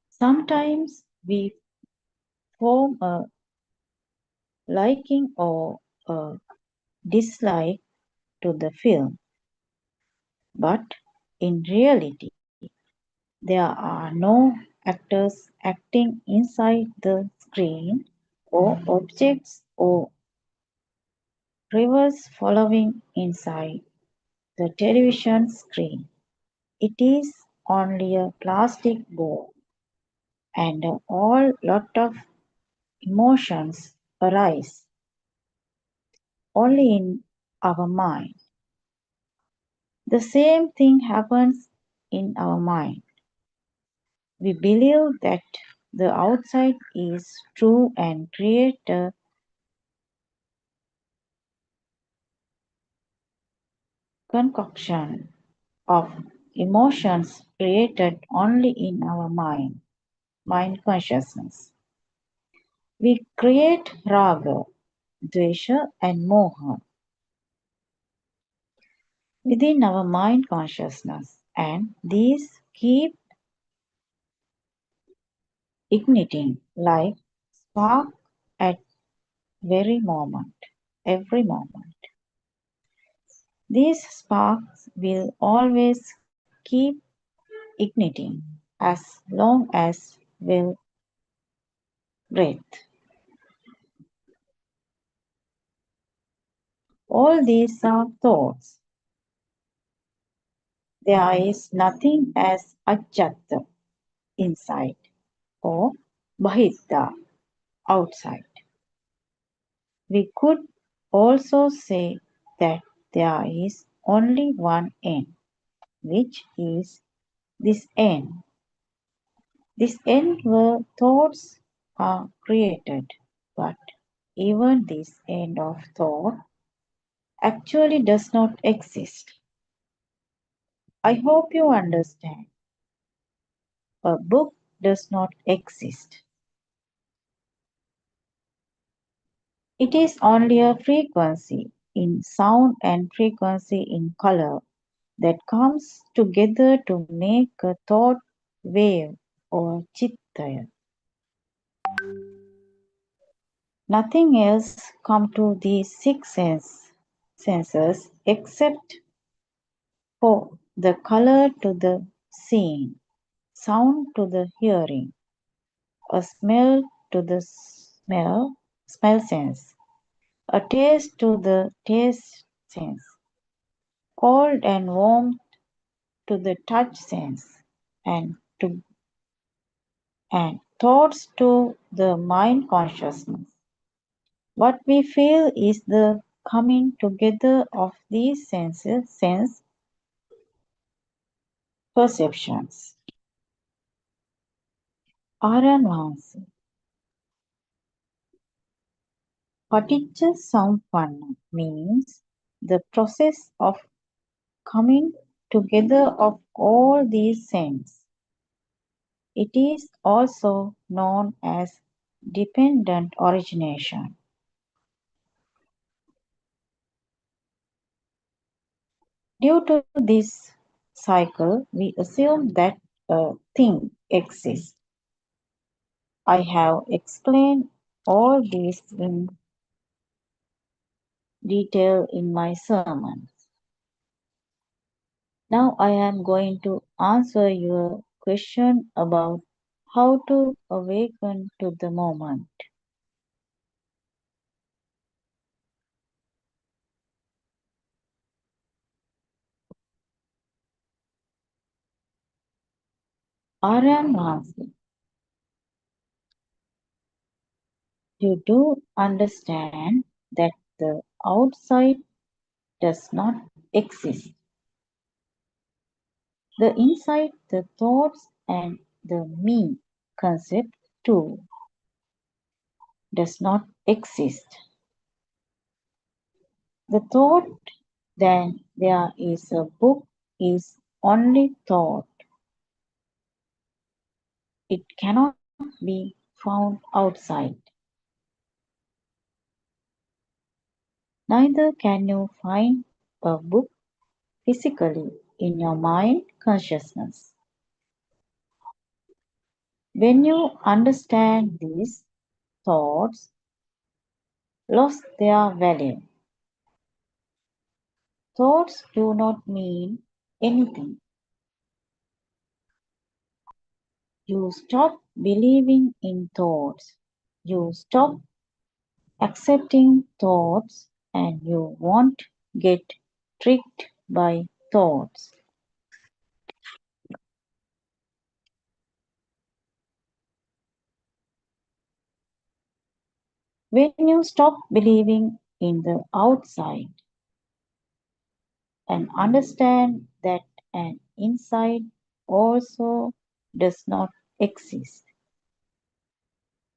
Sometimes we form a liking or a dislike to the film, but in reality, there are no actors acting inside the screen or objects or rivers following inside the television screen. It is only a plastic ball, and a whole lot of emotions arise only in our mind. The same thing happens in our mind. We believe that the outside is true and create a concoction of emotions created only in our mind consciousness. We create raga, dvesha, and moha within our mind consciousness, and these keep igniting like spark at every moment. These sparks will always keep igniting as long as we'll breathe. All these are thoughts. There is nothing as ajatta inside or bahitta outside. We could also say that there is only one end, which is this end. This end where thoughts are created, but even this end of thought actually does not exist. I hope you understand. A book does not exist. It is only a frequency in sound and frequency in color that comes together to make a thought wave or chittaya. Nothing else comes to these six senses except for the color to the seeing, sound to the hearing, a smell to the smell sense, a taste to the taste sense, cold and warm to the touch sense, and thoughts to the mind consciousness. What we feel is the coming together of these sense perceptions. Aranvasi. Paticca Sampanna means the process of coming together of all these senses. It is also known as dependent origination. Due to this cycle, we assume that a thing exists. I have explained all this in detail in my sermons. Now I am going to answer your question about how to awaken to the moment. Aramvasi, you do understand that the outside does not exist. The inside, the thoughts and the me concept too does not exist. The thought that there is a book is only thought. It cannot be found outside. Neither can you find a book physically in your mind consciousness. When you understand these, thoughts lost their value. Thoughts do not mean anything. You stop believing in thoughts. You stop accepting thoughts and you won't get tricked by thoughts. When you stop believing in the outside and understand that an inside also does not exist,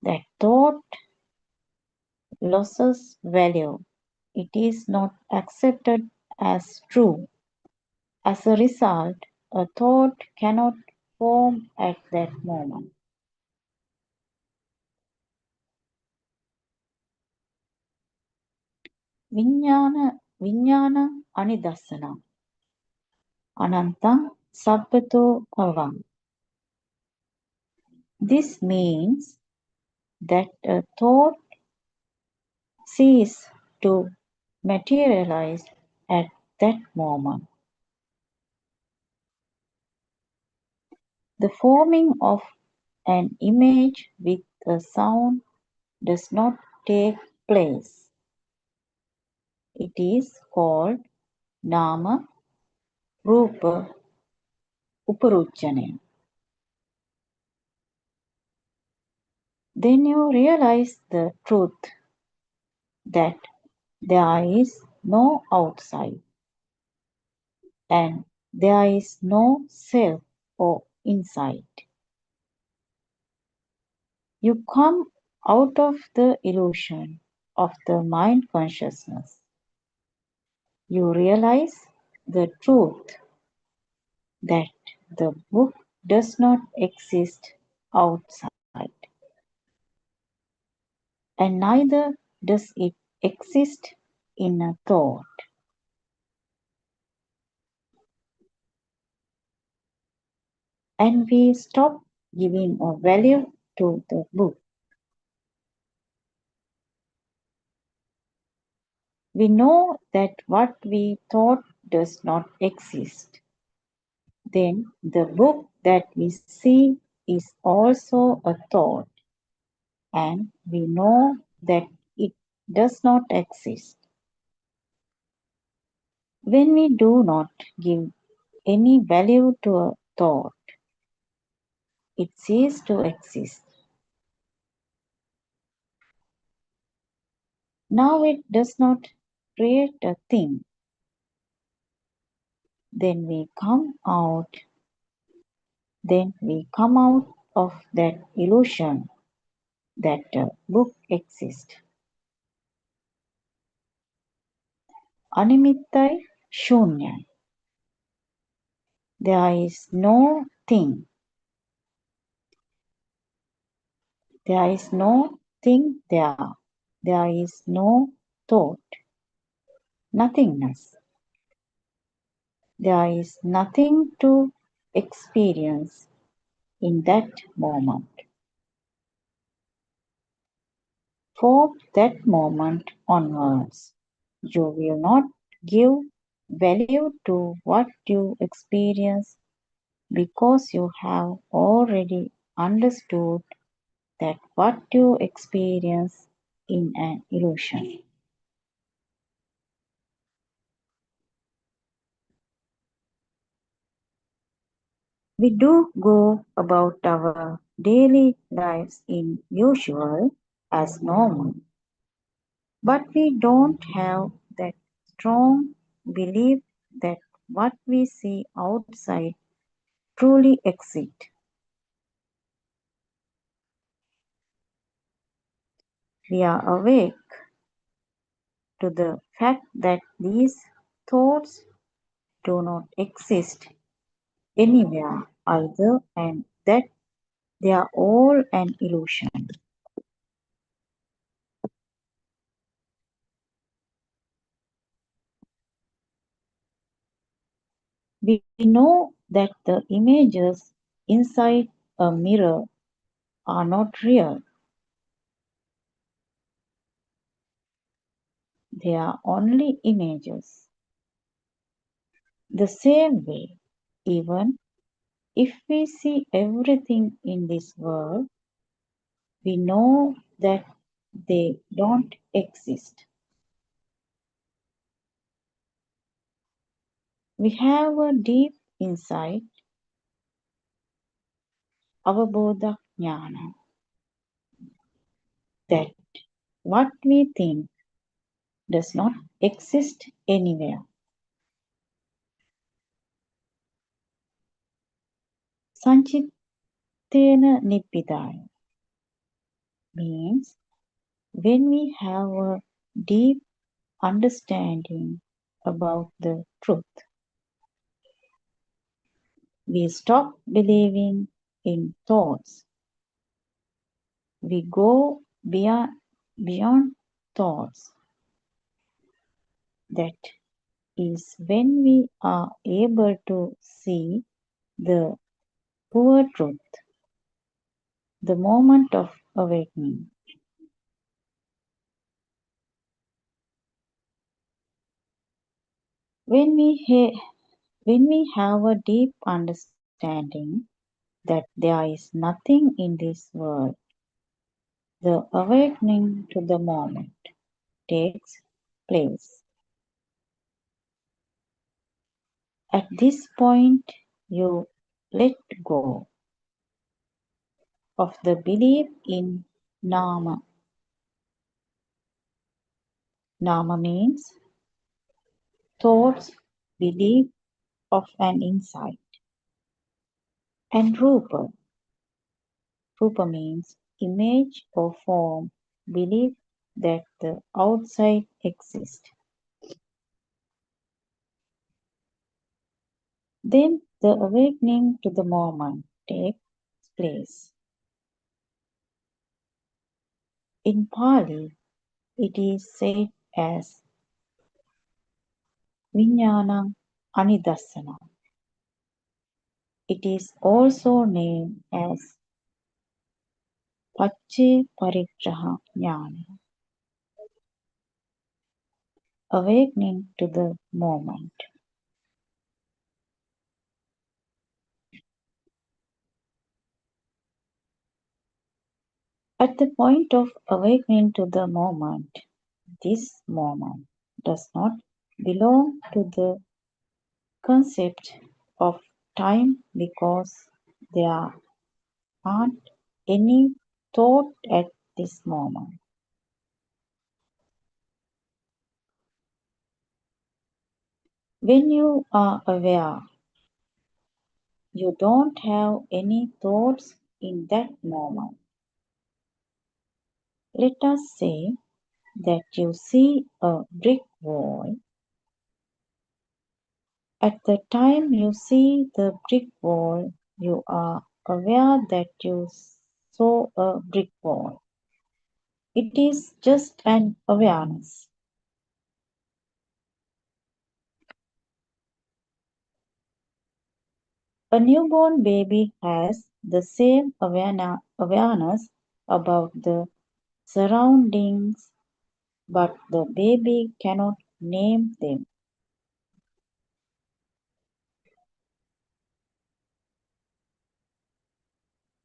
that thought loses value. It is not accepted as true. As a result, a thought cannot form at that moment. Vijnana Anidassana Ananta Sabbato Avam. This means that a thought ceases to materialize at that moment. The forming of an image with a sound does not take place. It is called Nama Rupa Uparuchane. Then you realize the truth that there is no outside and there is no self or inside. You come out of the illusion of the mind consciousness. You realize the truth that the book does not exist outside, and neither does it exist in a thought. And we stop giving a value to the book. We know that what we thought does not exist. Then the book that we see is also a thought, and we know that it does not exist. When we do not give any value to a thought, it ceased to exist. Now it does not create a thing. Then we come out of that illusion that a book exists. Animittai shunyai. There is no thing. There is no thing there. There is no thought. Nothingness. There is nothing to experience in that moment. From that moment onwards, you will not give value to what you experience because you have already understood that what you experience in an illusion. We do go about our daily lives in usual as normal, but we don't have that strong belief that what we see outside truly exists. We are awake to the fact that these thoughts do not exist anywhere either and that they are all an illusion. We know that the images inside a mirror are not real. They are only images. The same way, even if we see everything in this world, we know that they don't exist. We have a deep insight, avabodha jnana, that what we think does not exist anywhere. Sanchittena nibbidaya means when we have a deep understanding about the truth, we stop believing in thoughts. We go beyond thoughts. That is when we are able to see the pure truth, the moment of awakening. When we have a deep understanding that there is nothing in this world, the awakening to the moment takes place. At this point, you let go of the belief in Nama. Nama means thoughts, belief of an insight. And Rupa. Rupa means image or form, belief that the outside exists. Then the awakening to the moment takes place. In Pali, it is said as Vijnana Anidassana. It is also named as Pacche Parigraha Jnana, awakening to the moment. At the point of awakening to the moment, this moment does not belong to the concept of time because there aren't any thought at this moment. When you are aware, you don't have any thoughts in that moment. Let us say that you see a brick wall. At the time you see the brick wall, you are aware that you saw a brick wall. It is just an awareness. A newborn baby has the same awareness about the surroundings, but the baby cannot name them.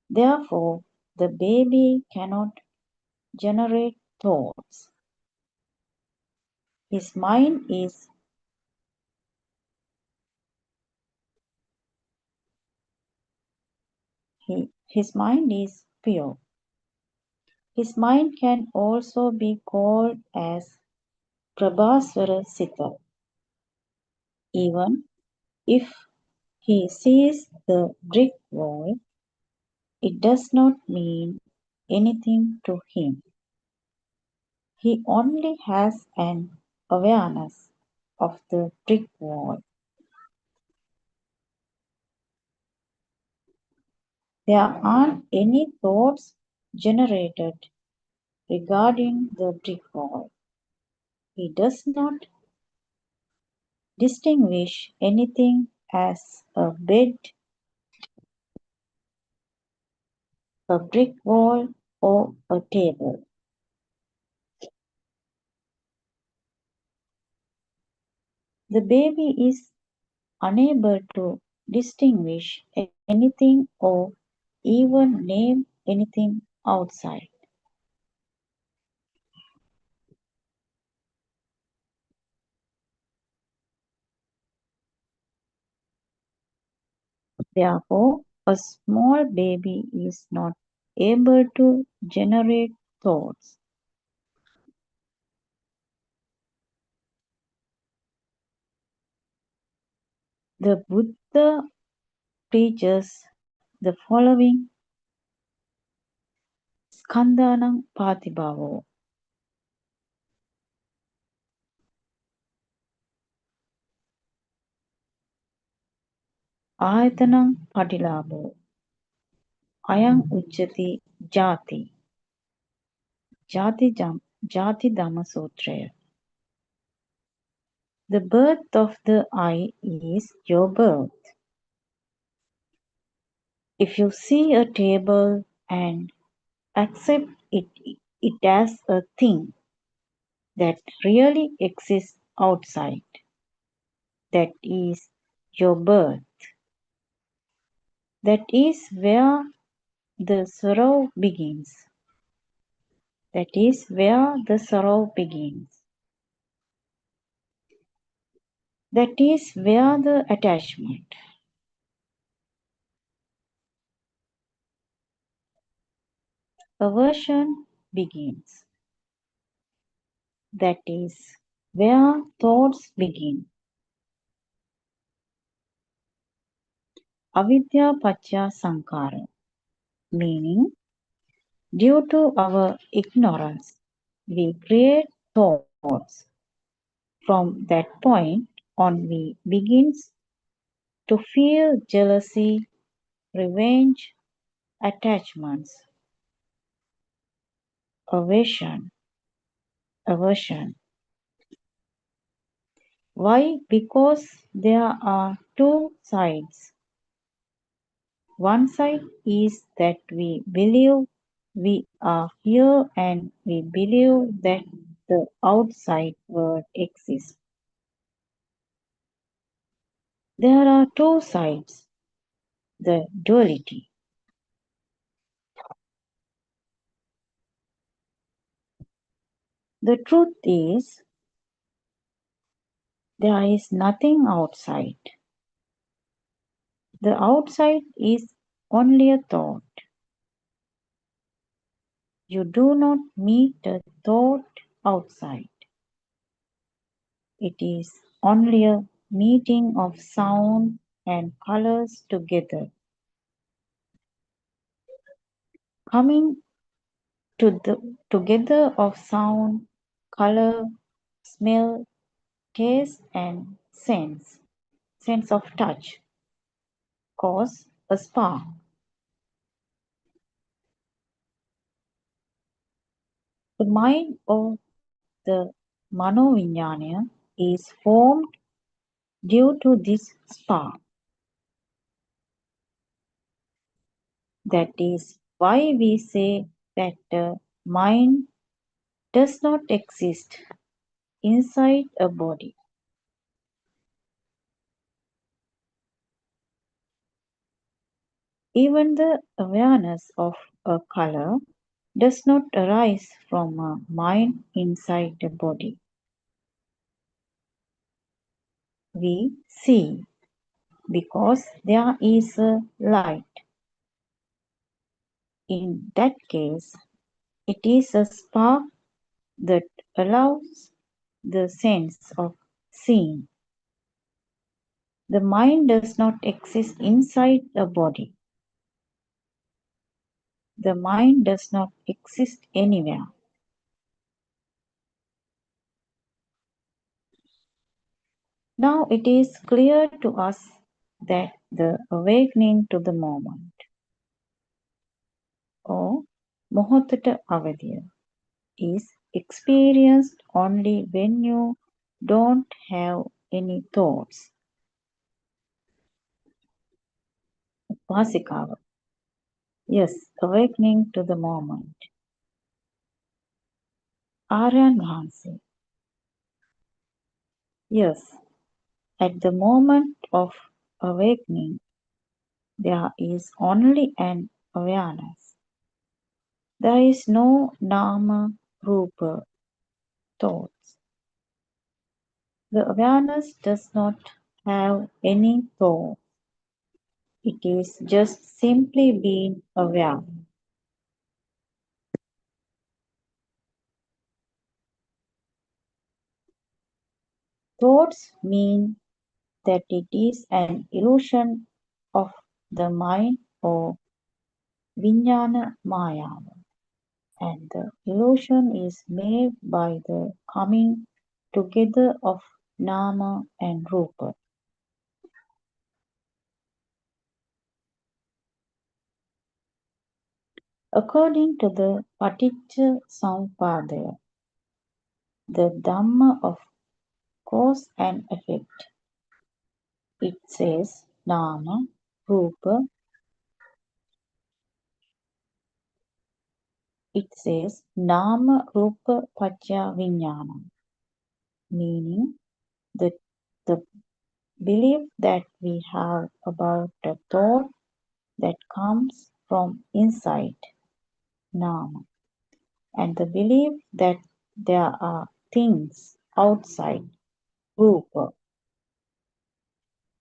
Therefore, the baby cannot generate thoughts. His mind is pure. His mind can also be called as Prabhaswara Sita. Even if he sees the brick wall, it does not mean anything to him. He only has an awareness of the brick wall. There aren't any thoughts generated regarding the brick wall. He does not distinguish anything as a bed, a brick wall, or a table. The baby is unable to distinguish anything or even name anything outside. Therefore, a small baby is not able to generate thoughts. The Buddha preaches the following Skandhanam Patibhavo. Ayatanam Patilabho. Ayam Uchati Jati. Jati Dhamma Sutraya. The birth of the I is your birth. If you see a table and accept it as a thing that really exists outside, that is your birth. That is where the sorrow begins. That is where the sorrow begins. That is where the attachment. Aversion begins. That is where thoughts begin. Avidya Pacha Sankara, meaning due to our ignorance, we create thoughts. From that point on, we begin to feel jealousy, revenge, attachments, aversion. Why? Because there are two sides. One side is that we believe we are here and we believe that the outside world exists. There are two sides, the duality. The truth is, there is nothing outside. The outside is only a thought. You do not meet a thought outside. It is only a meeting of sound and colors together. Coming to the together of sound, color, smell, taste and sense of touch, cause a spark. The mind of the Manovinyana is formed due to this spark. That is why we say that the mind does not exist inside a body. Even the awareness of a color does not arise from a mind inside the body. We see because there is a light. In that case, it is a spark that allows the sense of seeing. The mind does not exist inside a body. The mind does not exist anywhere. Now it is clear to us that the awakening to the moment, or මොහොතට අවදිය, is experienced only when you don't have any thoughts. Vasikawa. Yes, awakening to the moment. Aryan Hansi. Yes, at the moment of awakening, there is only an awareness. There is no nama, rupa, thoughts. The awareness does not have any thought. It is just simply being aware. Thoughts mean that it is an illusion of the mind or vijnana maya, and the illusion is made by the coming together of nama and rupa. According to the Paticca Samuppada, the Dhamma of cause and effect, it says nama, rupa, it says nama, rupa, pacca, vijnana, meaning that the belief that we have about a thought that comes from inside, nama, and the belief that there are things outside, rupa,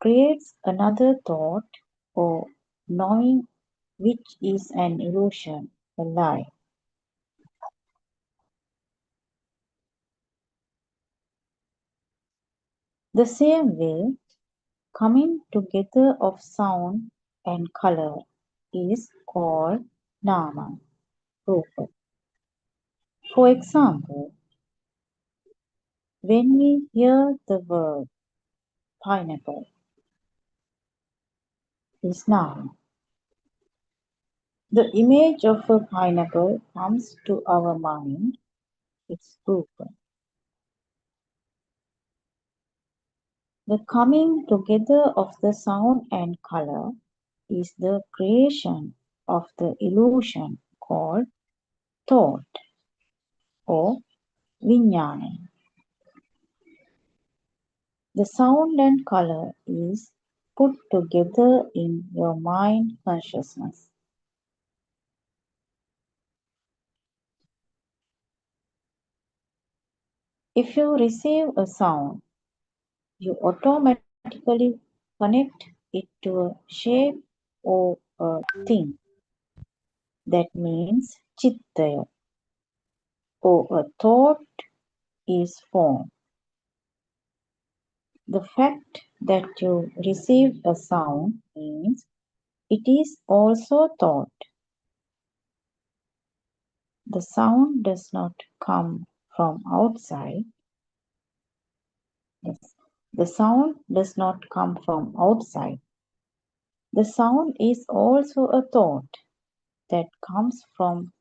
creates another thought or knowing which is an illusion, a lie. The same way, coming together of sound and color is called nama, rupa. For example, when we hear the word pineapple, is nama. The image of a pineapple comes to our mind, it's rupa. The coming together of the sound and color is the creation of the illusion called thought or vijnana. The sound and color is put together in your mind consciousness. If you receive a sound, you automatically connect it to a shape or a thing. That means chittaya, or a thought is form. The fact that you receive a sound means it is also thought. The sound does not come from outside. Yes. The sound does not come from outside. The sound is also a thought that comes from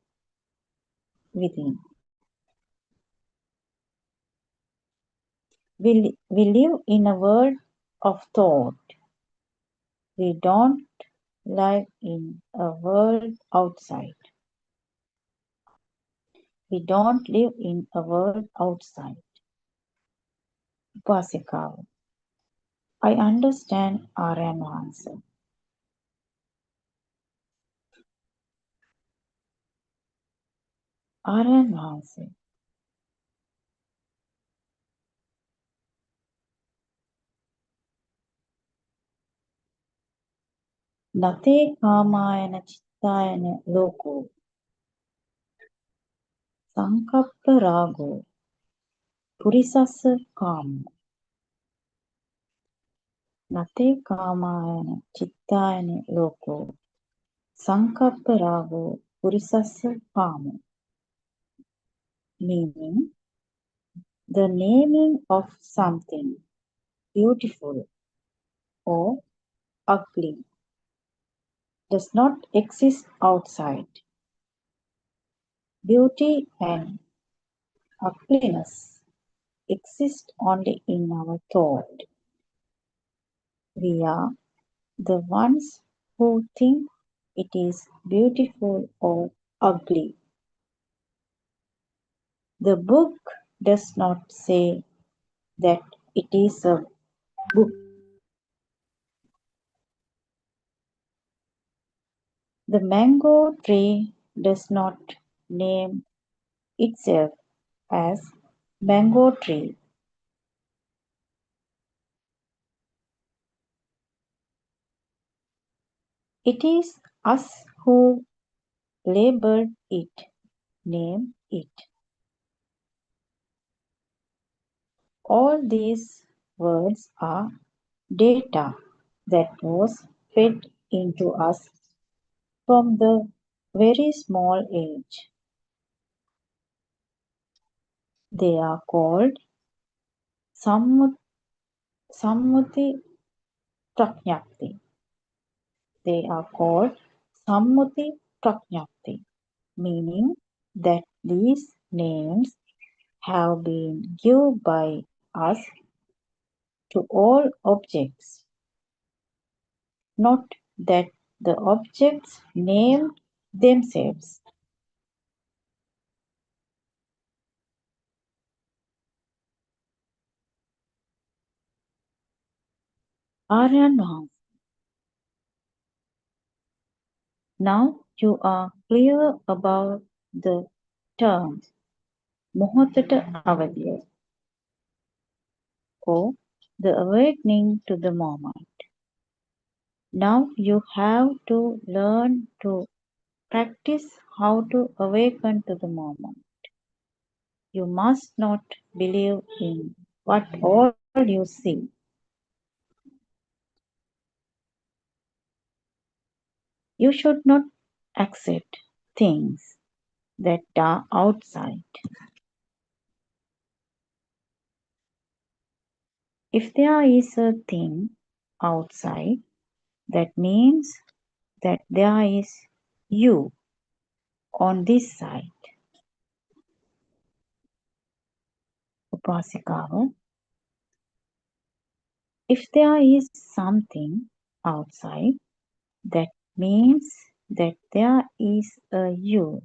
within. We live in a world of thought. We don't live in a world outside. We don't live in a world outside. Upasikawa. I understand Aryan answer. Aryan answer. Nate kamayana chittayana loko. Sankappa rago. Purisasa kama. Nate kamayana chittayana loko. Sankappa rago. Purisasa kama. Meaning, the naming of something beautiful or ugly does not exist outside. Beauty and ugliness exist only in our thought. We are the ones who think it is beautiful or ugly. The book does not say that it is a book. The mango tree does not name itself as mango tree. It is us who labeled it, name it. All these words are data that was fed into us from the very small age. They are called Sammuti Prajnapti. They are called Sammuti Prajnapti, meaning that these names have been given by us to all objects, not that the objects named themselves. Aryan, now you are clear about the term Mohotata Avadiya, or the awakening to the moment. Now you have to learn to practice how to awaken to the moment. You must not believe in what all you see. You should not accept things that are outside. If there is a thing outside, that means that there is you on this side. Upasikawa. If there is something outside, that means that there is a you,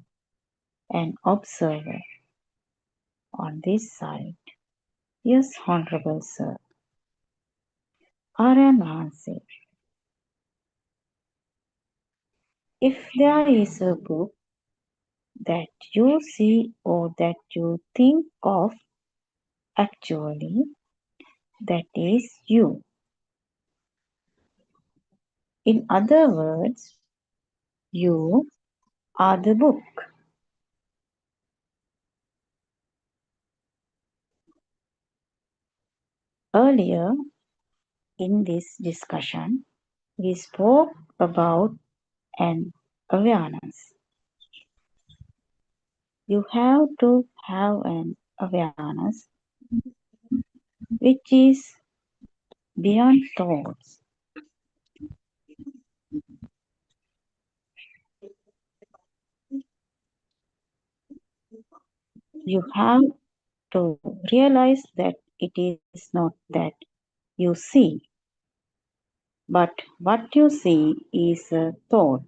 an observer, on this side. Yes, Honorable Sir. Aryan answered, if there is a book that you see or that you think of, actually, that is you. In other words, you are the book. Earlier in this discussion, we spoke about an awareness. You have to have an awareness which is beyond thoughts. You have to realize that it is not that you see, but what you see is a thought.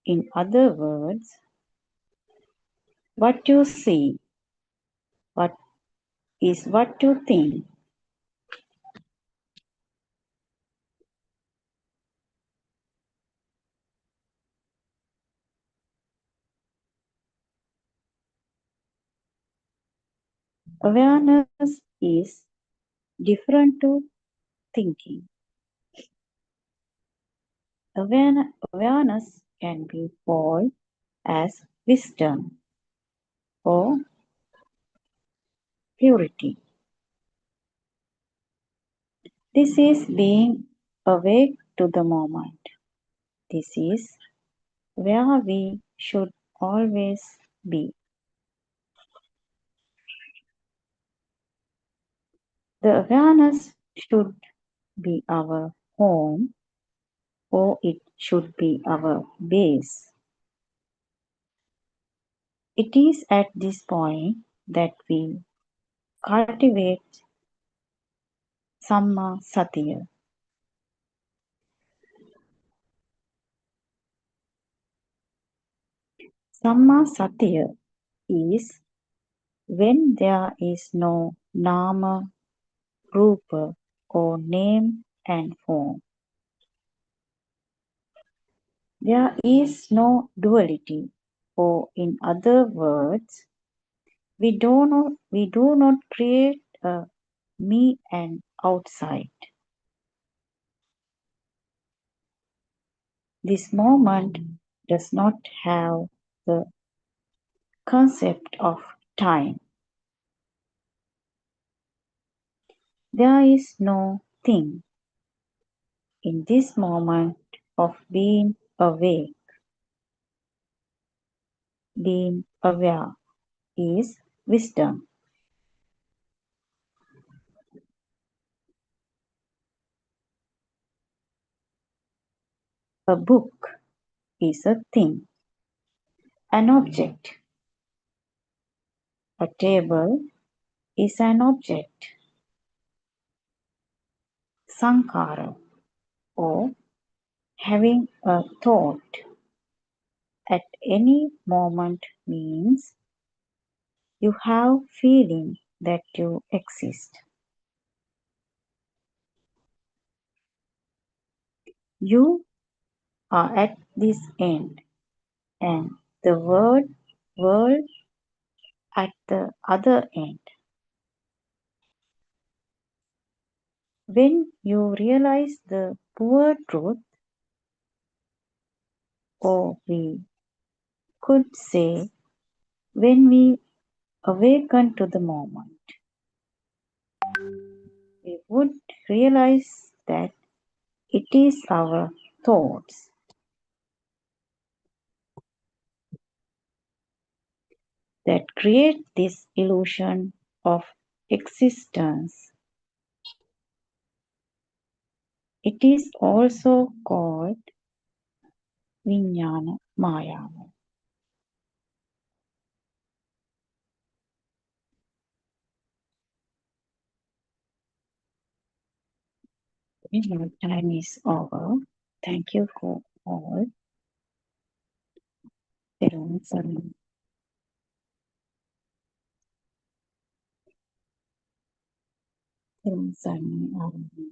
In other words, what you see, what is what you think. Awareness is different to thinking. Awareness can be called as wisdom or purity. This is being awake to the moment. This is where we should always be. The awareness should be our home, or it should be our base. It is at this point that we cultivate Samma Satya. Samma Satya is when there is no Nama, Rupa, or name and form. There is no duality, or in other words, we do not create a me and outside. This moment does not have the concept of time. There is no thing. In this moment of being awake, being aware is wisdom. A book is a thing, an object. A table is an object. Sankhara, or having a thought at any moment, means you have feeling that you exist. You are at this end, and the world at the other end. When you realize the poor truth, or we could say when we awaken to the moment, we would realize that it is our thoughts that create this illusion of existence. It is also called Vijnana Maya. Our time is over. Thank you for all. Therun Saranai. Therun Saranai ආරම්භ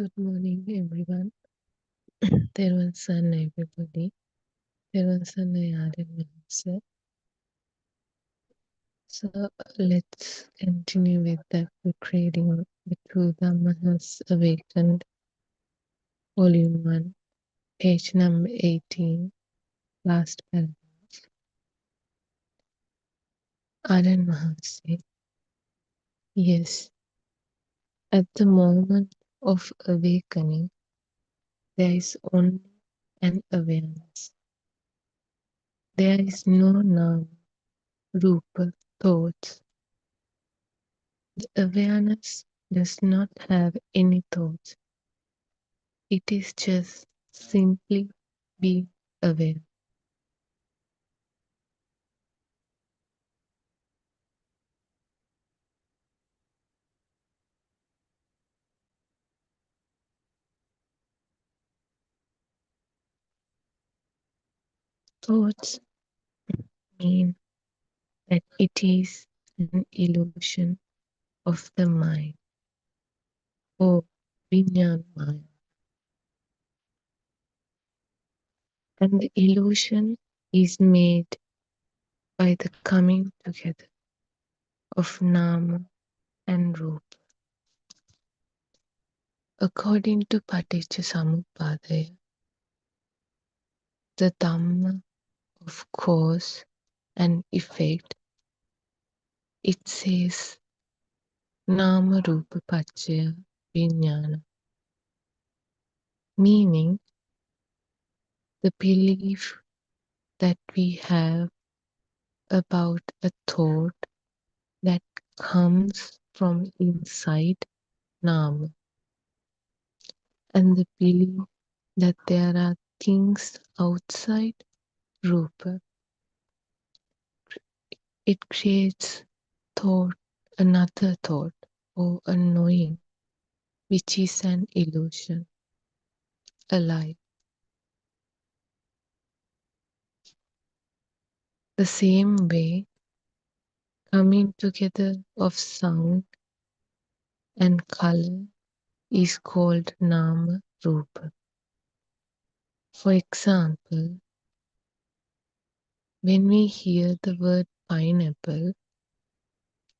Good morning, everyone. There was sun, everybody. There was sun, I didn't answer. So let's continue with that book reading. The True Dhamma Has Awakened, Volume 1, page number 18, last paragraph. Aran Mahansi. Yes, at the moment of awakening, there is only an awareness. There is no nama, rupa, thoughts. The awareness does not have any thoughts. It is just simply be aware. Thoughts mean that it is an illusion of the mind or vinyan mind. And the illusion is made by the coming together of nama and rupa. According to Paticca Samuppadaya, the Dhamma of cause and effect, it says nama rupa paccaya vijnana, meaning the belief that we have about a thought that comes from inside nama, and the belief that there are things outside rupa. It creates thought, another thought, or a knowing, which is an illusion, a lie. The same way, coming together of sound and color is called nama rupa. For example, when we hear the word pineapple,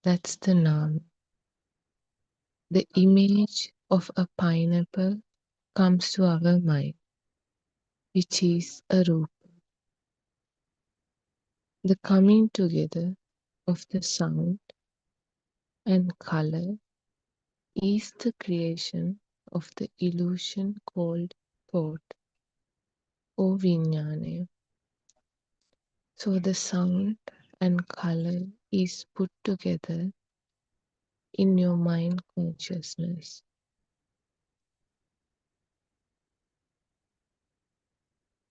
that's the nama. The image of a pineapple comes to our mind, which is a rupa. The coming together of the sound and color is the creation of the illusion called thought or vijnana. So the sound and color is put together in your mind consciousness.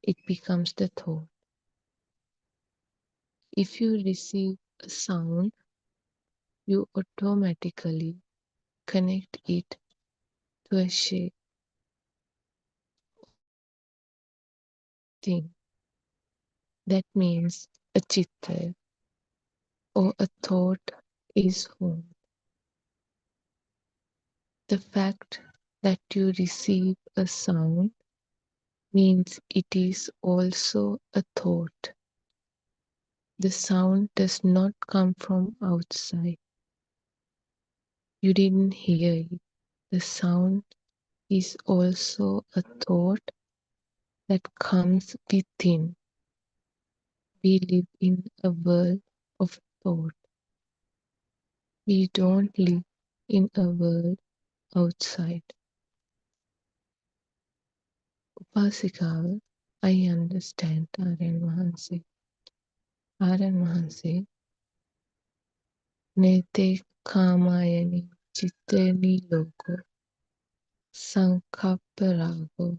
It becomes the thought. If you receive a sound, you automatically connect it to a shape thing. That means a chitta or a thought is formed. The fact that you receive a sound means it is also a thought. The sound does not come from outside. You didn't hear it. The sound is also a thought that comes within. We live in a world of thought. We don't live in a world outside. Upasikawa, I understand Aran Mahansi. Aran Mahansi, Nete Kamayani Chittani Loko Sankapparago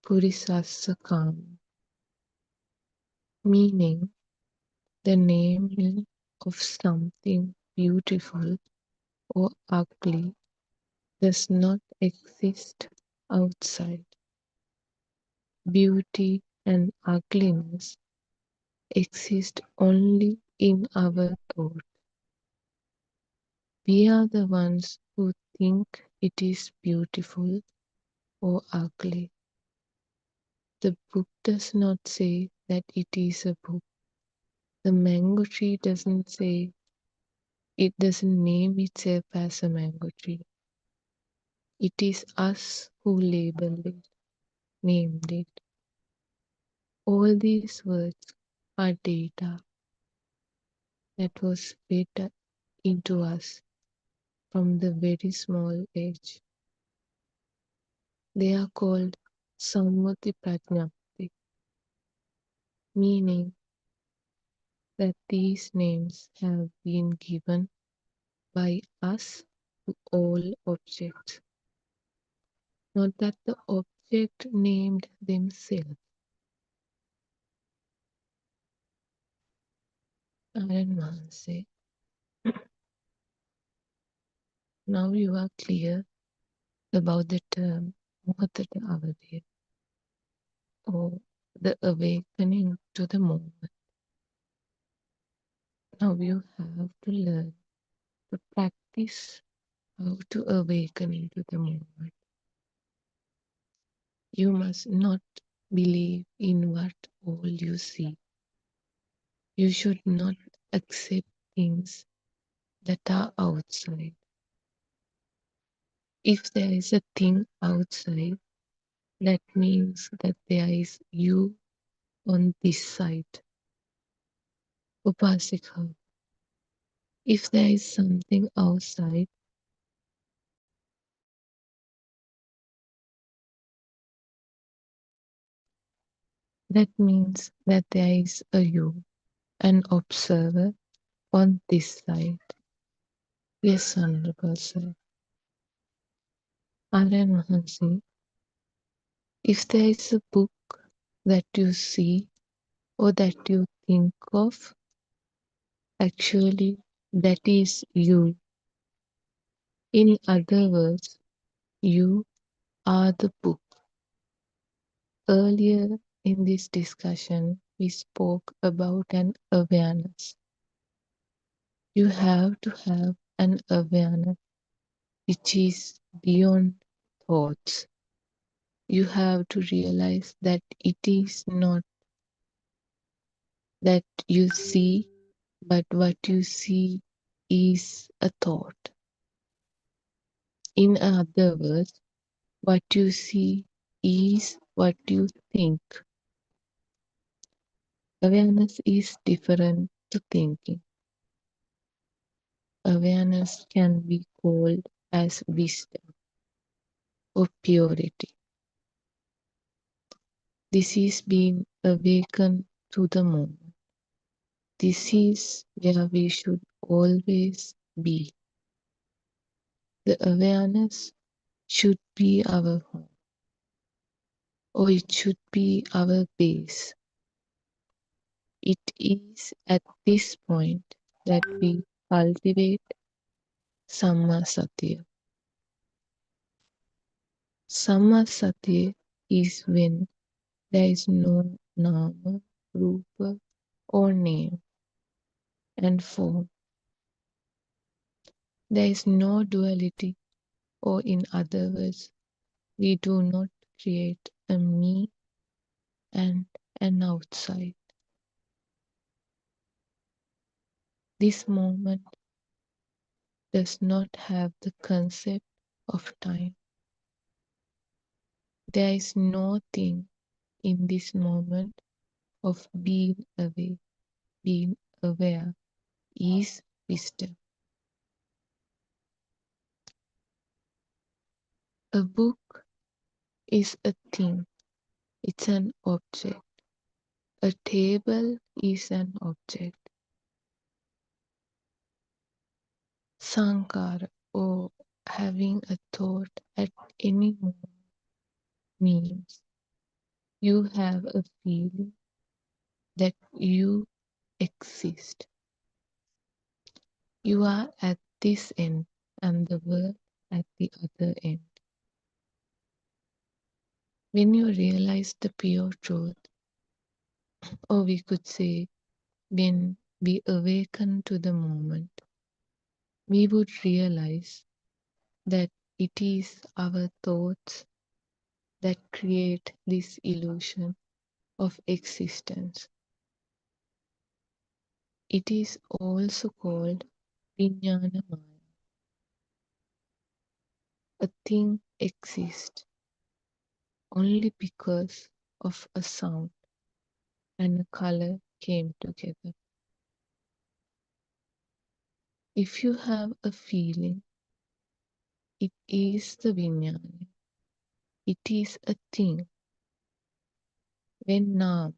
Purisassa Kama, meaning the naming of something beautiful or ugly does not exist outside. Beauty and ugliness exist only in our thought. We are the ones who think it is beautiful or ugly. The book does not say that it is a book. The mango tree doesn't say, it doesn't name itself as a mango tree. It is us who labeled it, named it. All these words are data that was fed into us from the very small age. They are called Sammati Prajnapti, meaning that these names have been given by us to all objects, not that the object named themselves. Aran Mahanse, now you are clear about the term Muhatata Avadaya, or the awakening to the moment. Now you have to learn to practice how to awaken into the moment. You must not believe in what all you see. You should not accept things that are outside. If there is a thing outside, that means that there is you on this side. Upasika, if there is something outside, that means that there is a you, an observer on this side. Yes, Honorable Sir. Aran Mahansi, if there is a book that you see or that you think of, actually that is you. In other words, you are the book. Earlier in this discussion, we spoke about an awareness. You have to have an awareness which is beyond thoughts. You have to realize that it is not that you see, but what you see is a thought. In other words, what you see is what you think. Awareness is different to thinking. Awareness can be called as wisdom or purity. This is being awakened to the moment. This is where we should always be. The awareness should be our home, or it should be our base. It is at this point that we cultivate Samma Satya. Samma Satya is when there is no Nama, Rupa, or name and form. There is no duality, or in other words, we do not create a me and an outside. This moment does not have the concept of time. There is no thing in this moment of being away, being aware is wisdom. A book is a thing, it's an object. A table is an object. Sankara, or having a thought at any moment, means you have a feeling that you exist. You are at this end and the world at the other end. When you realize the pure truth, or we could say, when we awaken to the moment, we would realize that it is our thoughts that create this illusion of existence. It is also called Vijnana Maya. A thing exists only because of a sound and a color came together. If you have a feeling, it is the Vijnana. It is a thing. When Nam,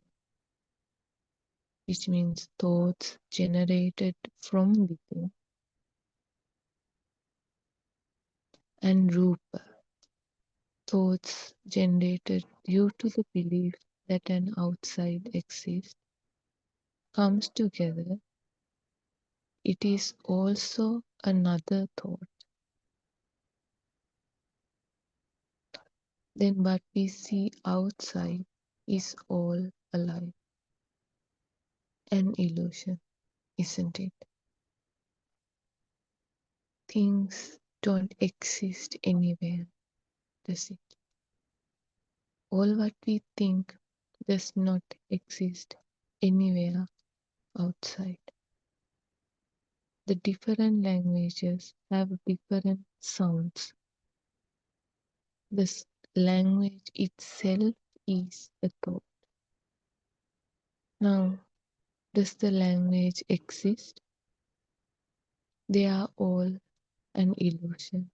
which means thoughts generated from within, and Rupa, thoughts generated due to the belief that an outside exists, comes together, it is also another thought. Then what we see outside is all alive. An illusion, isn't it? Things don't exist anywhere, does it? All what we think does not exist anywhere outside. The different languages have different sounds. The language itself is a thought. Now, does the language exist? They are all an illusion.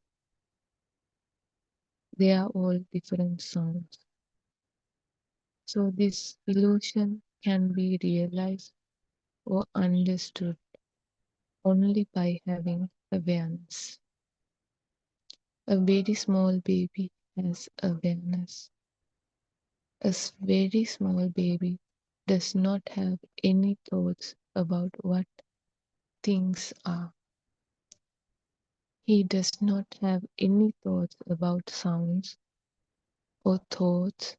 They are all different sounds. So this illusion can be realized or understood only by having awareness. A very small baby has awareness. A very small baby does not have any thoughts about what things are. He does not have any thoughts about sounds or thoughts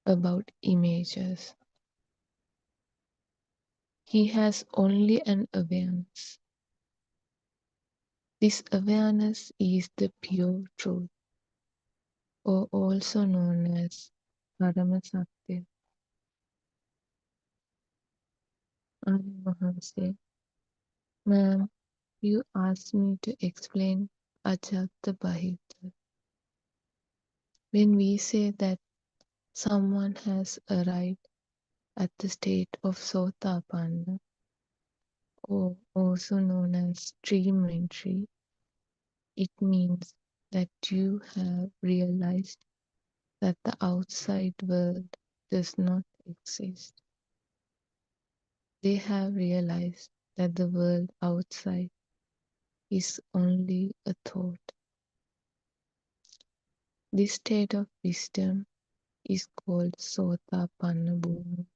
about images. He has only an awareness. This awareness is the pure truth, or also known as Parama Satya. Arya Mahanse, ma'am, you asked me to explain Ajata Bahita. When we say that someone has arrived at the state of Sotapanna, or also known as stream entry, it means that you have realized that the outside world does not exist. They have realized that the world outside is only a thought. This state of wisdom is called Sotapanna Bhumi,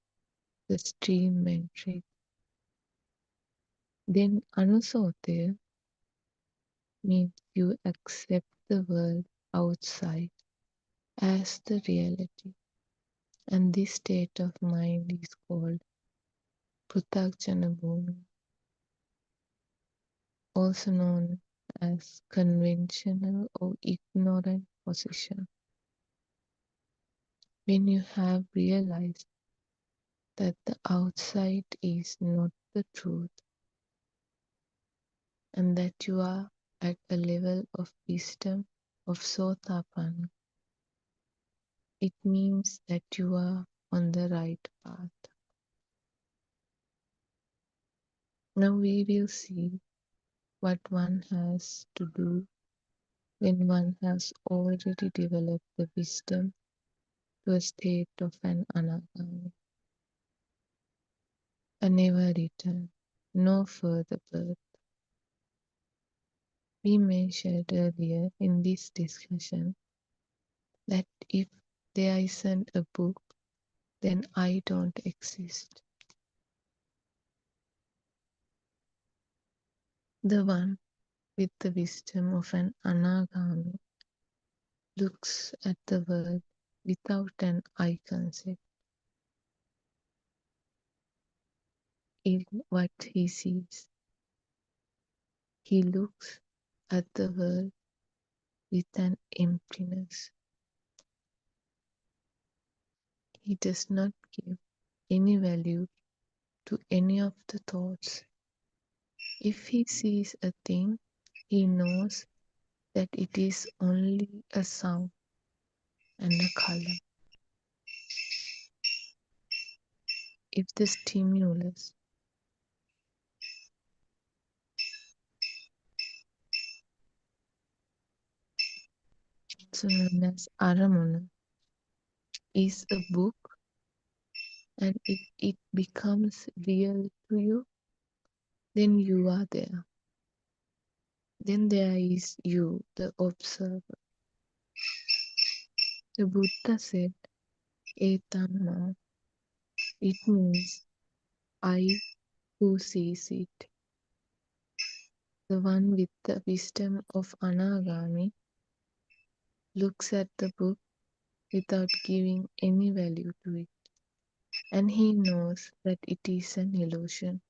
the stream metric. Then Anusotaya means you accept the world outside as the reality. And this state of mind is called Pruthakjana Bhumi, also known as conventional or ignorant position. When you have realized that the outside is not the truth and that you are at a level of wisdom of Sotapanna, it means that you are on the right path. Now we will see what one has to do when one has already developed the wisdom to a state of an anagami. A never return, no further birth. We mentioned earlier in this discussion that if there isn't a book, then I don't exist. The one with the wisdom of an anagami looks at the world without an I concept. In what he sees, he looks at the world with an emptiness. He does not give any value to any of the thoughts. If he sees a thing, he knows that it is only a sound and a color. If the stimulus also known as aramana is a book and if it becomes real to you, then you are there. Then there is you, the observer. The Buddha said, Etamma. It means I who sees it. The one with the wisdom of Anagami looks at the book without giving any value to it, and he knows that it is an illusion.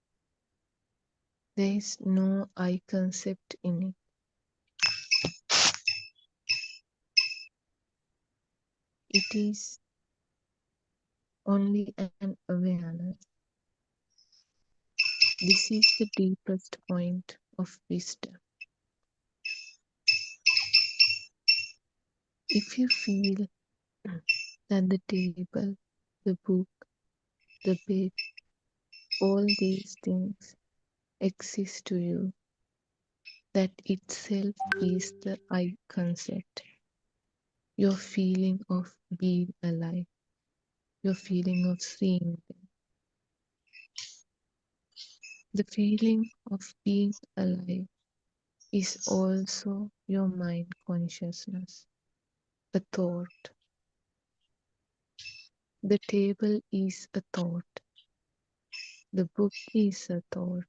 There is no I concept in it. It is only an awareness. This is the deepest point of wisdom. If you feel that the table, the book, the bed, all these things exist to you, that itself is the I concept. Your feeling of being alive, your feeling of seeing them. The feeling of being alive is also your mind consciousness, a thought. The table is a thought. The book is a thought.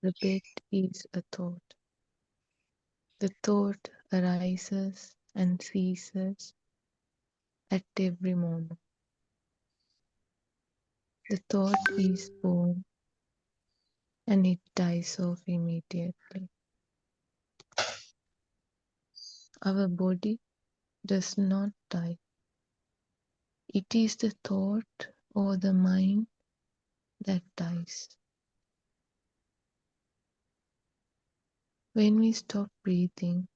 The bed is a thought. The thought arises and ceases at every moment. The thought is born and it dies off immediately. Our body does not die. It is the thought or the mind that dies. When we stop breathing,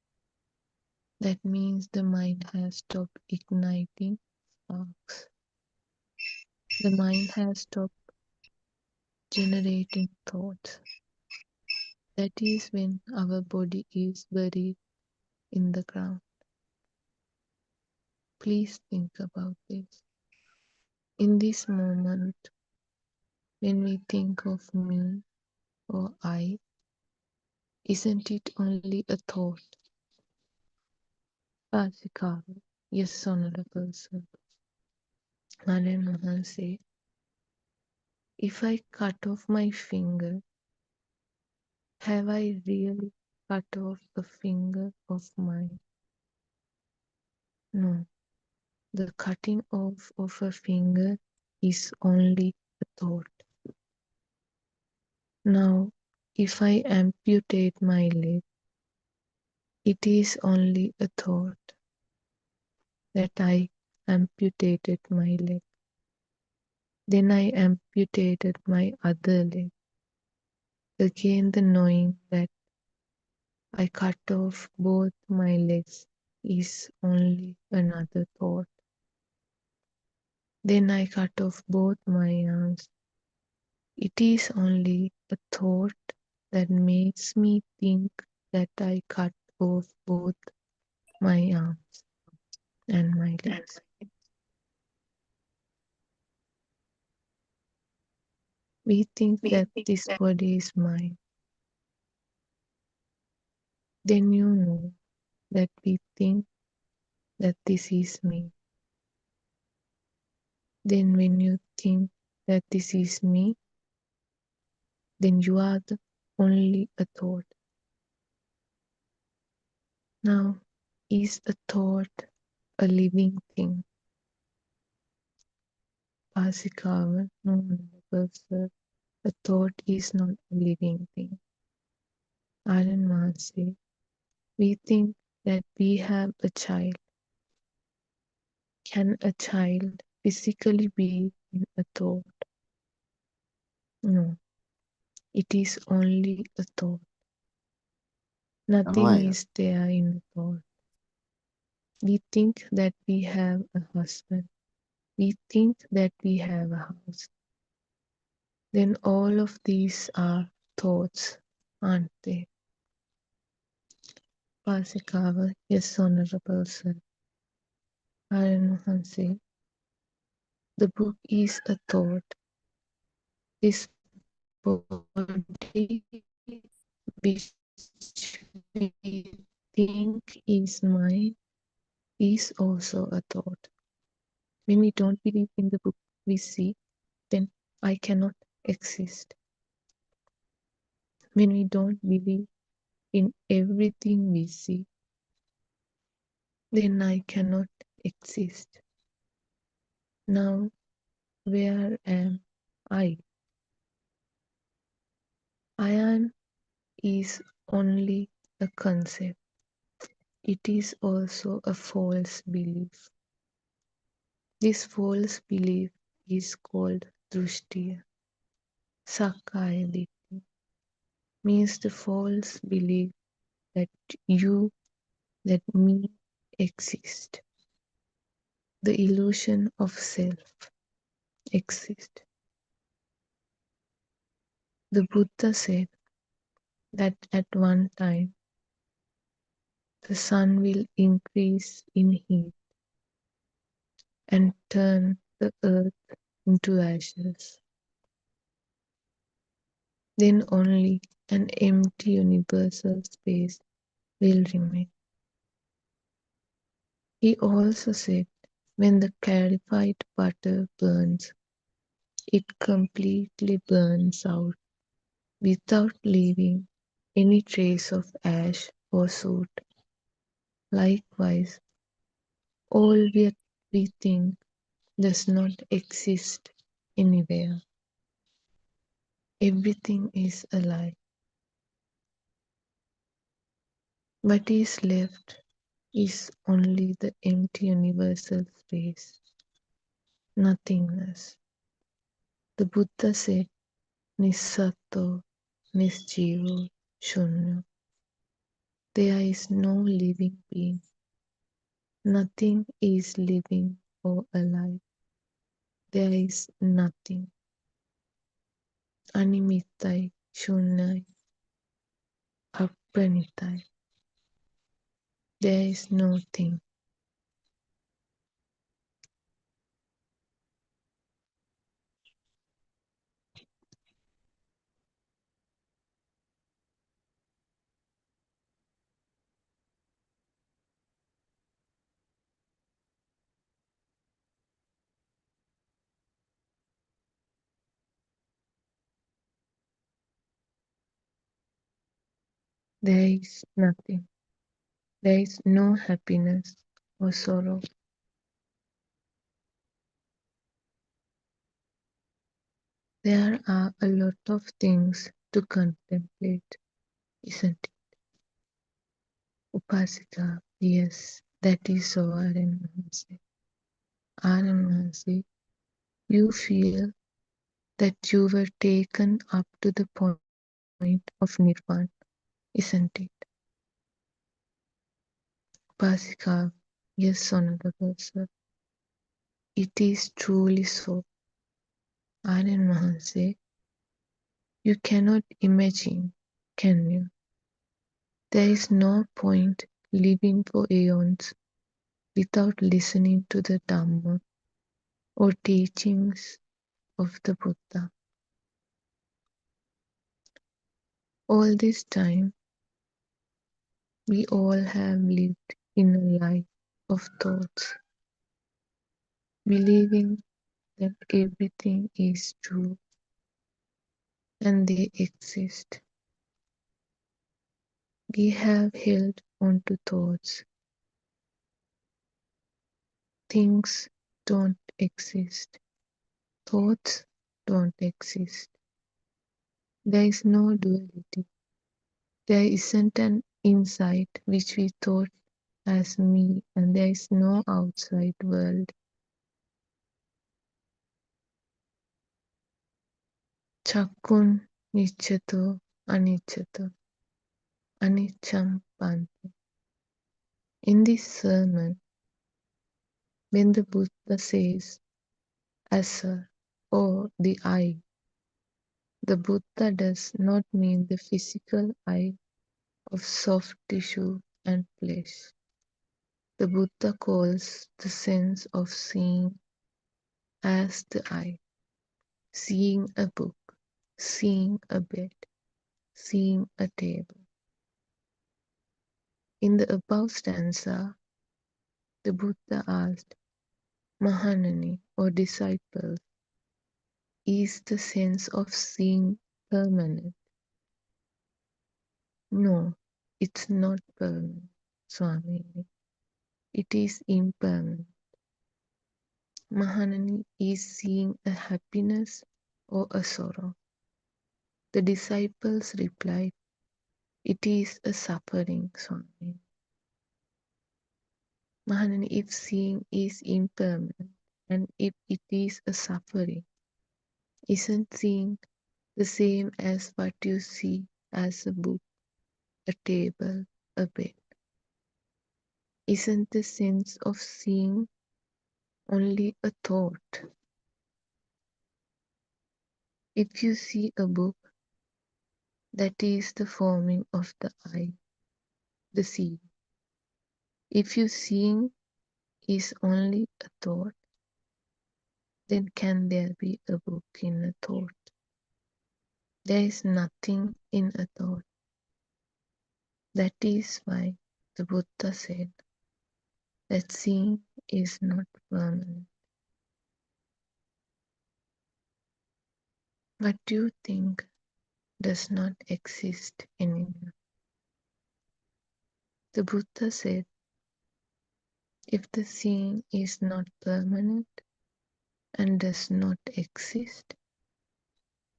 that means the mind has stopped igniting sparks. The mind has stopped generating thoughts. That is when our body is buried in the ground. Please think about this. In this moment, when we think of me or I, isn't it only a thought? Vasikara, yes, Honorable Sir. Naren say, if I cut off my finger, have I really cut off a finger of mine? No. The cutting off of a finger is only a thought. Now, if I amputate my leg, it is only a thought that I amputated my leg. Then I amputated my other leg. Again, the knowing that I cut off both my legs is only another thought. Then I cut off both my arms. It is only a thought that makes me think that I cut off both my arms and my legs. We think that this body is mine. Then you know that we think that this is me. Then when you think that this is me, then you are only a thought. Now, is a thought a living thing? Pasikawa, no, Honorable Sir, a thought is not a living thing. Aran Mahasi, we think that we have a child. Can a child physically be in a thought? No, it is only a thought. Nothing Right. is there in a thought. We think that we have a husband. We think that we have a house. Then all of these are thoughts, aren't they? Pasikawa, yes, honorable sir. Hansi, the book is a thought. This body which we think is mine is also a thought. When we don't believe in the book we see, then I cannot exist. When we don't believe in everything we see, then I cannot exist. Now, where am I? I am is only a concept. It is also a false belief. This false belief is called drushtiya. Sakaya Ditti means the false belief that you, that me exist. The illusion of self exists. The Buddha said that at one time the sun will increase in heat and turn the earth into ashes. Then only an empty universal space will remain. He also said, when the clarified butter burns, it completely burns out without leaving any trace of ash or soot. Likewise, all we think does not exist anywhere. Everything is a lie. What is left is only the empty universal space, nothingness. The Buddha said, Nisato, Nisjivo, Shunyo. There is no living being. Nothing is living or alive. There is nothing. Animitai, Shunyai, Apranitai. There is no thing. There is nothing. There is no happiness or sorrow. There are a lot of things to contemplate, isn't it? Upasika, yes, that is so, Aryan Mahansi. Aryan Mahansi, you feel that you were taken up to the point of nirvana, isn't it? Upasika, yes, honorable sir. It is truly so. Aryan Mahansi, you cannot imagine, can you? There is no point living for aeons without listening to the Dhamma or teachings of the Buddha. All this time, we all have lived in a life of thoughts, believing that everything is true and they exist. We have held on to thoughts. Things don't exist. Thoughts don't exist. There is no duality. There isn't an insight which we thought as me, and there is no outside world. Chakkun nichchato anicchato anicham panti. In this sermon, when the Buddha says asa or the eye, the Buddha does not mean the physical eye of soft tissue and flesh. The Buddha calls the sense of seeing as the eye, seeing a book, seeing a bed, seeing a table. In the above stanza, the Buddha asked, Mahanani or disciples, is the sense of seeing permanent? No, it's not permanent, Swamini. It is impermanent. Mahanani is seeing a happiness or a sorrow. The disciples replied, it is a suffering, Swami. Mahanani, if seeing is impermanent and if it is a suffering, isn't seeing the same as what you see as a book, a table, a bed? Isn't the sense of seeing only a thought? If you see a book, that is the forming of the eye, the seeing. If you seeing is only a thought, then can there be a book in a thought? There is nothing in a thought. That is why the Buddha said that seeing is not permanent. What you think does not exist anymore. The Buddha said, if the seeing is not permanent and does not exist,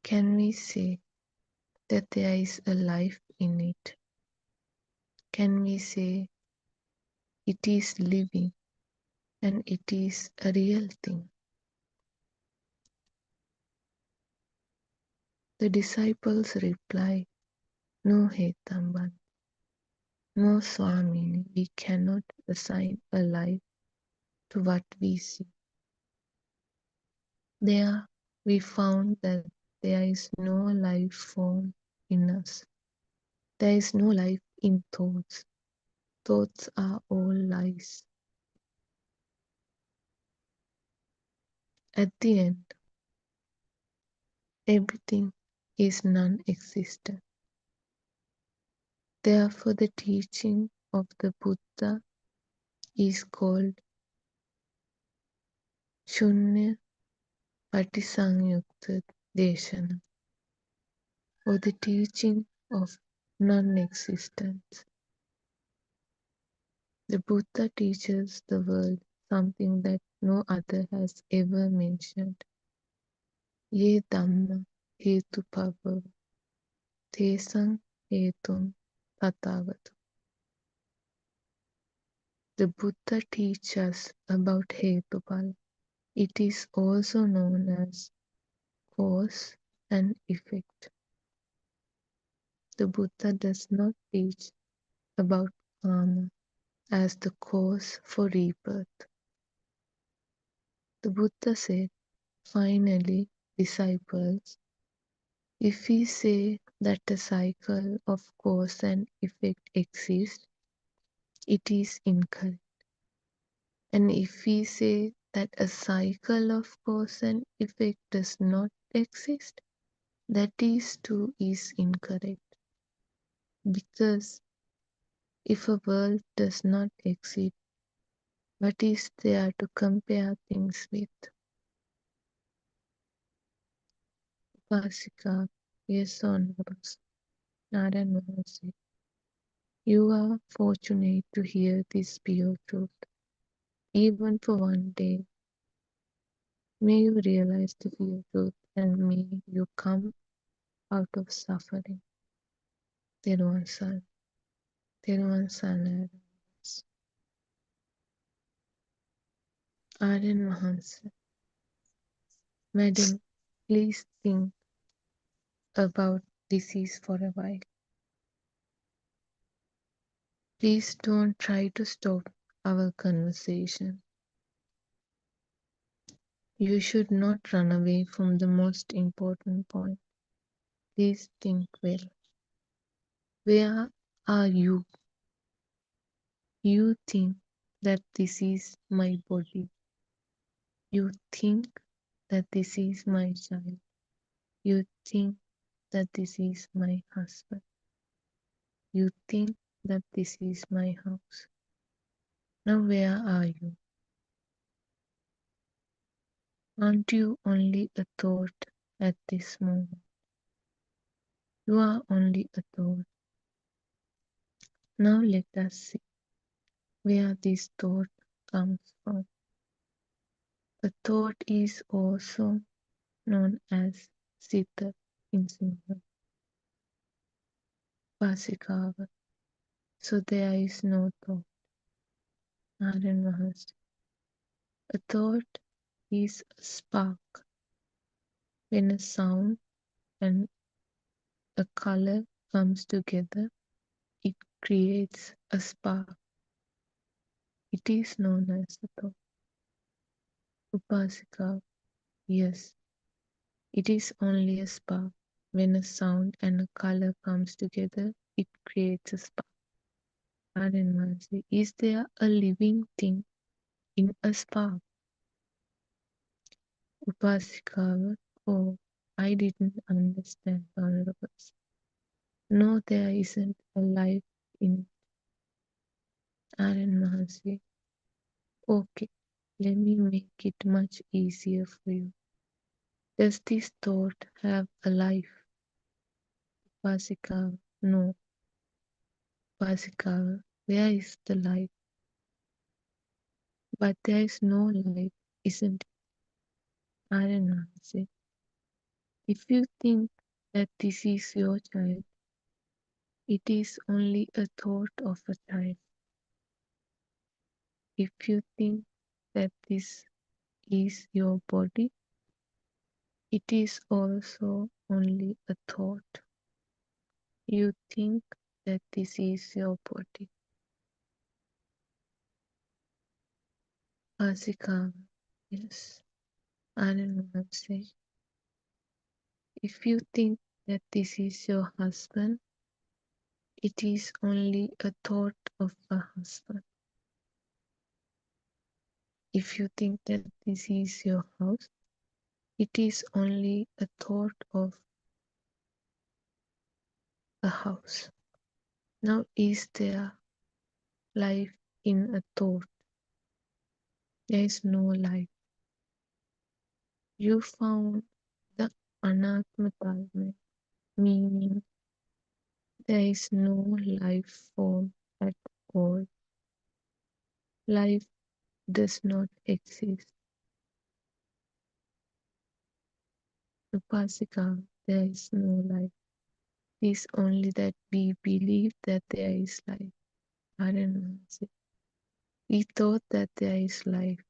can we say that there is a life in it? Can we say it is living and it is a real thing? The disciples reply, no, Hetamban, no, Swamini, we cannot assign a life to what we see. There we found that there is no life form in us. There is no life in thoughts. Thoughts are all lies. At the end, everything is non-existent. Therefore, the teaching of the Buddha is called Shunya Patisanyukta Deshana, or the teaching of non-existence. The Buddha teaches the world something that no other has ever mentioned. Ye Dhamma Hetupava Tesang Hetum Tathagata. The Buddha teaches us about Hetupala. It is also known as cause and effect. The Buddha does not teach about karma as the cause for rebirth. The Buddha said, finally, disciples, if we say that a cycle of cause and effect exists, it is incorrect. And if we say that a cycle of cause and effect does not exist, that is too is incorrect. Because if a world does not exist, what is there to compare things with? Upasika, yes or no? Narayana said, you are fortunate to hear this pure truth. Even for one day, may you realize the pure truth and may you come out of suffering. Teruvan San Narayana. Aryan Mahansa, Madam, please think about disease for a while. Please don't try to stop our conversation. You should not run away from the most important point. Please think well. Where are you? You think that this is my body. You think that this is my child. You think that this is my husband. You think that this is my house. Now where are you? Aren't you only a thought at this moment? You are only a thought. Now let us see where this thought comes from. A thought is also known as Sita in Sinhala, Vasikava. So there is no thought. Naren Mahas. A thought is a spark. When a sound and a color comes together, it creates a spark. It is known as a thought. Upasika, yes, it is only a spark. When a sound and a color comes together, it creates a spark. Naren Mahas. Is there a living thing in a spark? Upasika, oh, I didn't understand, Honorable. No, there isn't a life in Aaron Mahasi. Okay, let me make it much easier for you. Does this thought have a life? Upasika, no. Upasika, where is the life? But there is no life, isn't it? Aaron Mahasi. If you think that this is your child, it is only a thought of a child. If you think that this is your body, it is also only a thought. You think that this is your body. Asika, yes. Anand say, if you think that this is your husband, it is only a thought of a husband. If you think that this is your house, it is only a thought of a house. Now, is there life in a thought? There is no life. You found the anatma, meaning there is no life form at all. Life does not exist. Upasika, there is no life. It is only that we believe that there is life. I don't know. We thought that there is life.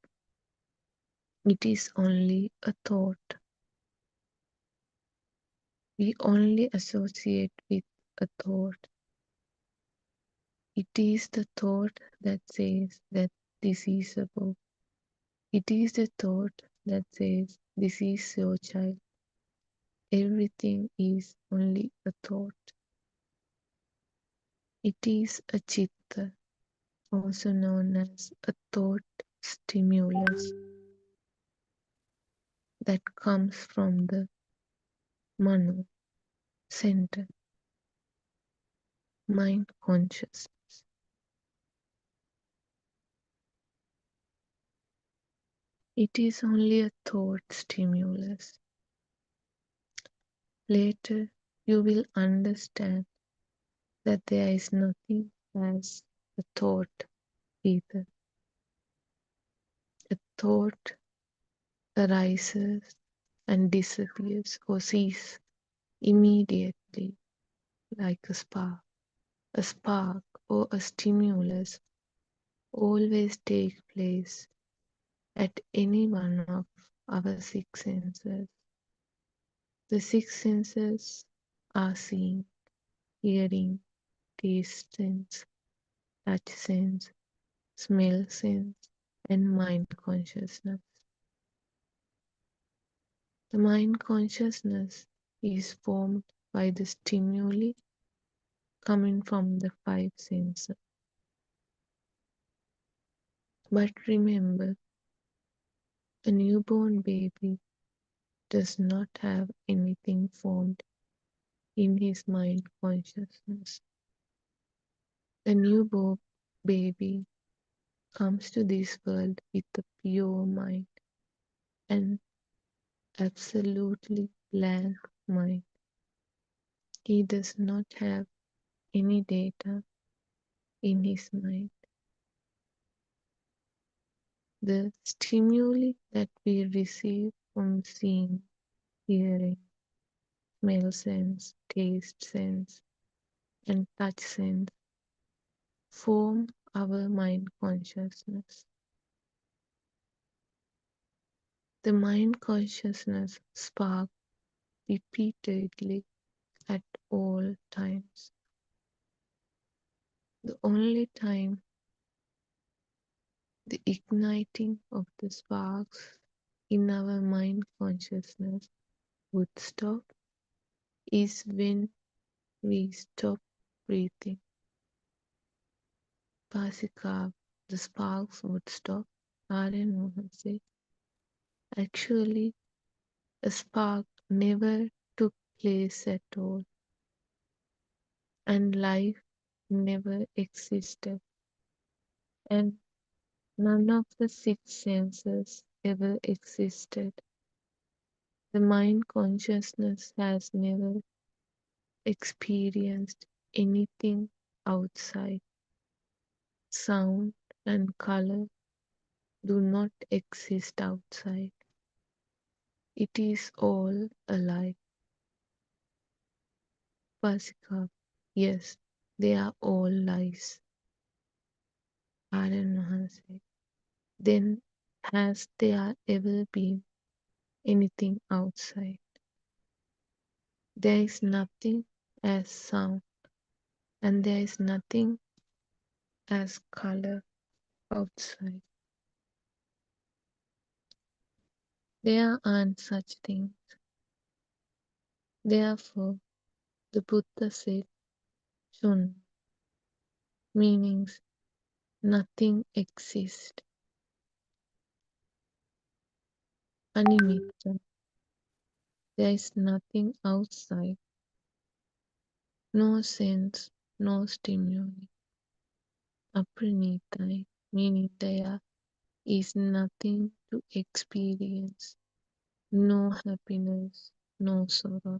It is only a thought. We only associate with a thought. It is the thought that says that this is a book. It is the thought that says this is your child. Everything is only a thought. It is a chitta, also known as a thought stimulus, that comes from the mano center, mind consciousness. It is only a thought stimulus. Later, you will understand that there is nothing as a thought either. A thought arises and disappears or ceases immediately like a spark. A spark or a stimulus always takes place at any one of our six senses. The six senses are seeing, hearing, taste sense, touch sense, smell sense, and mind consciousness. The mind consciousness is formed by the stimuli coming from the five senses. But remember, a newborn baby does not have anything formed in his mind consciousness. A newborn baby comes to this world with a pure mind, an absolutely blank mind. He does not have any data in his mind. The stimuli that we receive from seeing, hearing, smell sense, taste sense, and touch sense form our mind consciousness. The mind consciousness sparks repeatedly at all times. The only time the igniting of the sparks in our mind consciousness would stop is when we stop breathing. Pasika, the sparks would stop. Aryan Mohan said, actually, a spark never took place at all, and life never existed, and none of the six senses ever existed. The mind consciousness has never experienced anything outside. Sound and color do not exist outside. It is all alive. Pasika, yes, they are all lies. Aryan Mohan said, then has there ever been anything outside? There is nothing as sound, and there is nothing as color outside. There aren't such things. Therefore, the Buddha said, Shun, meanings nothing exists. Animitta, there is nothing outside, no sense, no stimuli. Apranitai, meaning there is nothing to experience, no happiness, no sorrow.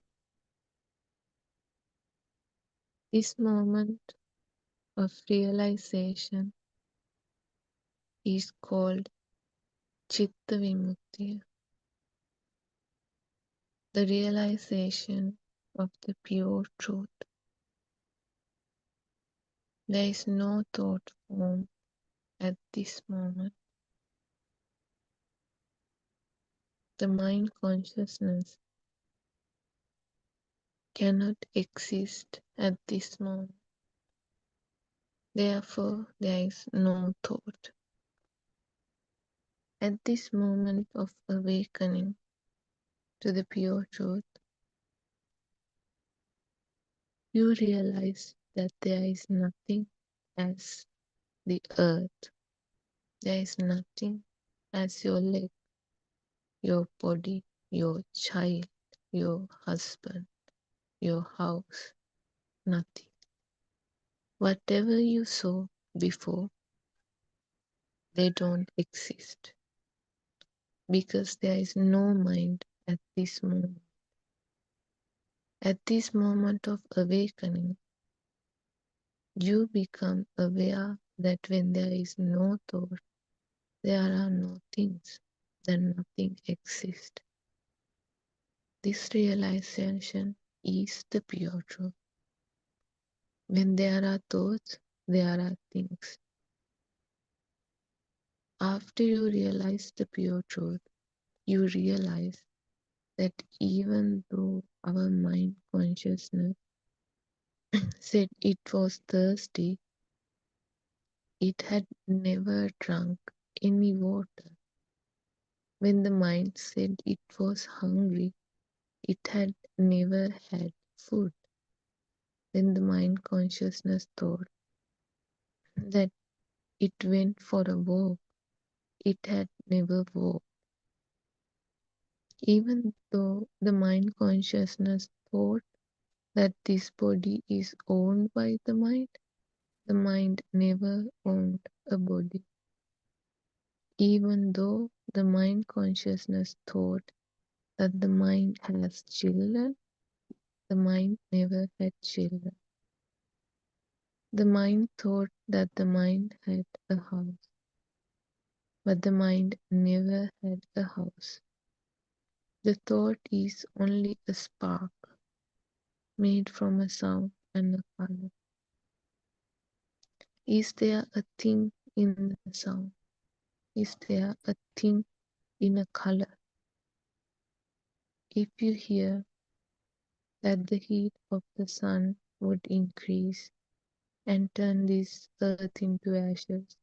This moment of realization is called Chitta Vimukti, the realization of the pure truth. There is no thought form at this moment. The mind consciousness cannot exist at this moment. Therefore, there is no thought. At this moment of awakening to the pure truth, you realize that there is nothing as the earth. There is nothing as your leg, your body, your child, your husband, your house. Nothing. Whatever you saw before, they don't exist because there is no mind at this moment. At this moment of awakening, you become aware that when there is no thought, there are no things, then nothing exists. This realization is the pure truth. When there are thoughts, there are things. After you realize the pure truth, you realize that even though our mind consciousness said it was thirsty, it had never drunk any water. When the mind said it was hungry, it had never had food. When the mind consciousness thought that it went for a walk, it had never walked. Even though the mind consciousness thought that this body is owned by the mind never owned a body. Even though the mind consciousness thought that the mind has children, the mind never had children. The mind thought that the mind had a house, but the mind never had a house. The thought is only a spark made from a sound and a color. Is there a thing in the sound? Is there a thing in a color? If you hear that the heat of the sun would increase and turn this earth into ashes,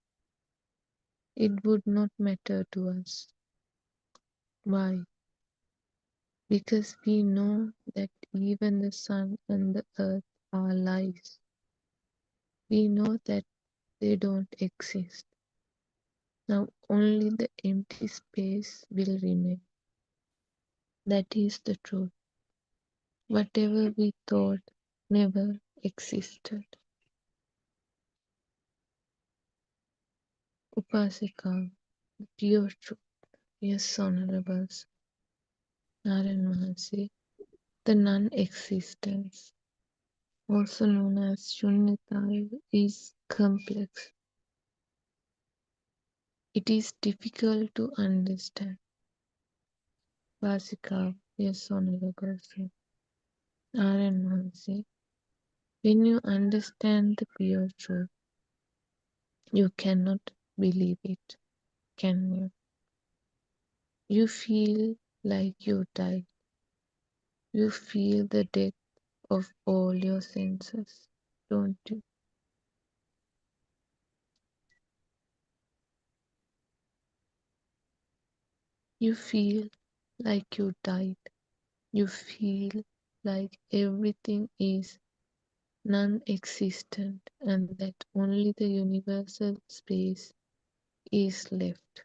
it would not matter to us. Why? Because we know that even the sun and the earth are lies. We know that they don't exist. Now only the empty space will remain. That is the truth. Whatever we thought never existed. Upasika, the pure truth. Yes, honorables. Narayan Mahansi, the non-existence, also known as Shunyata, is complex. It is difficult to understand. Vasika, yes, honorable sir. Narayan Mahansi, when you understand the pure truth, you cannot believe it, can you? You feel like you died. You feel the death of all your senses, don't you? You feel like you died. You feel like everything is non-existent and that only the universal space is left.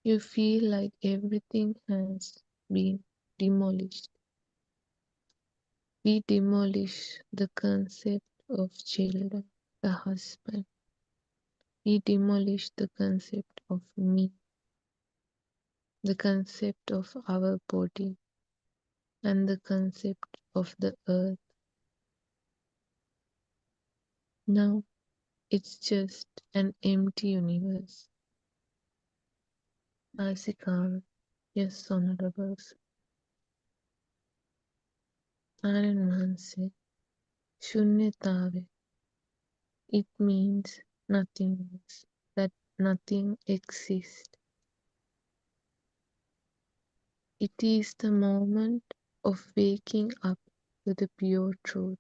You feel like everything has been demolished. We demolish the concept of children, a husband. We demolish the concept of me, the concept of our body, and the concept of the earth. Now it's just an empty universe. Asikar, yes, honorables. Narayan Mahansi, Shunyatave. It means nothingness, that nothing exists. It is the moment of waking up to the pure truth.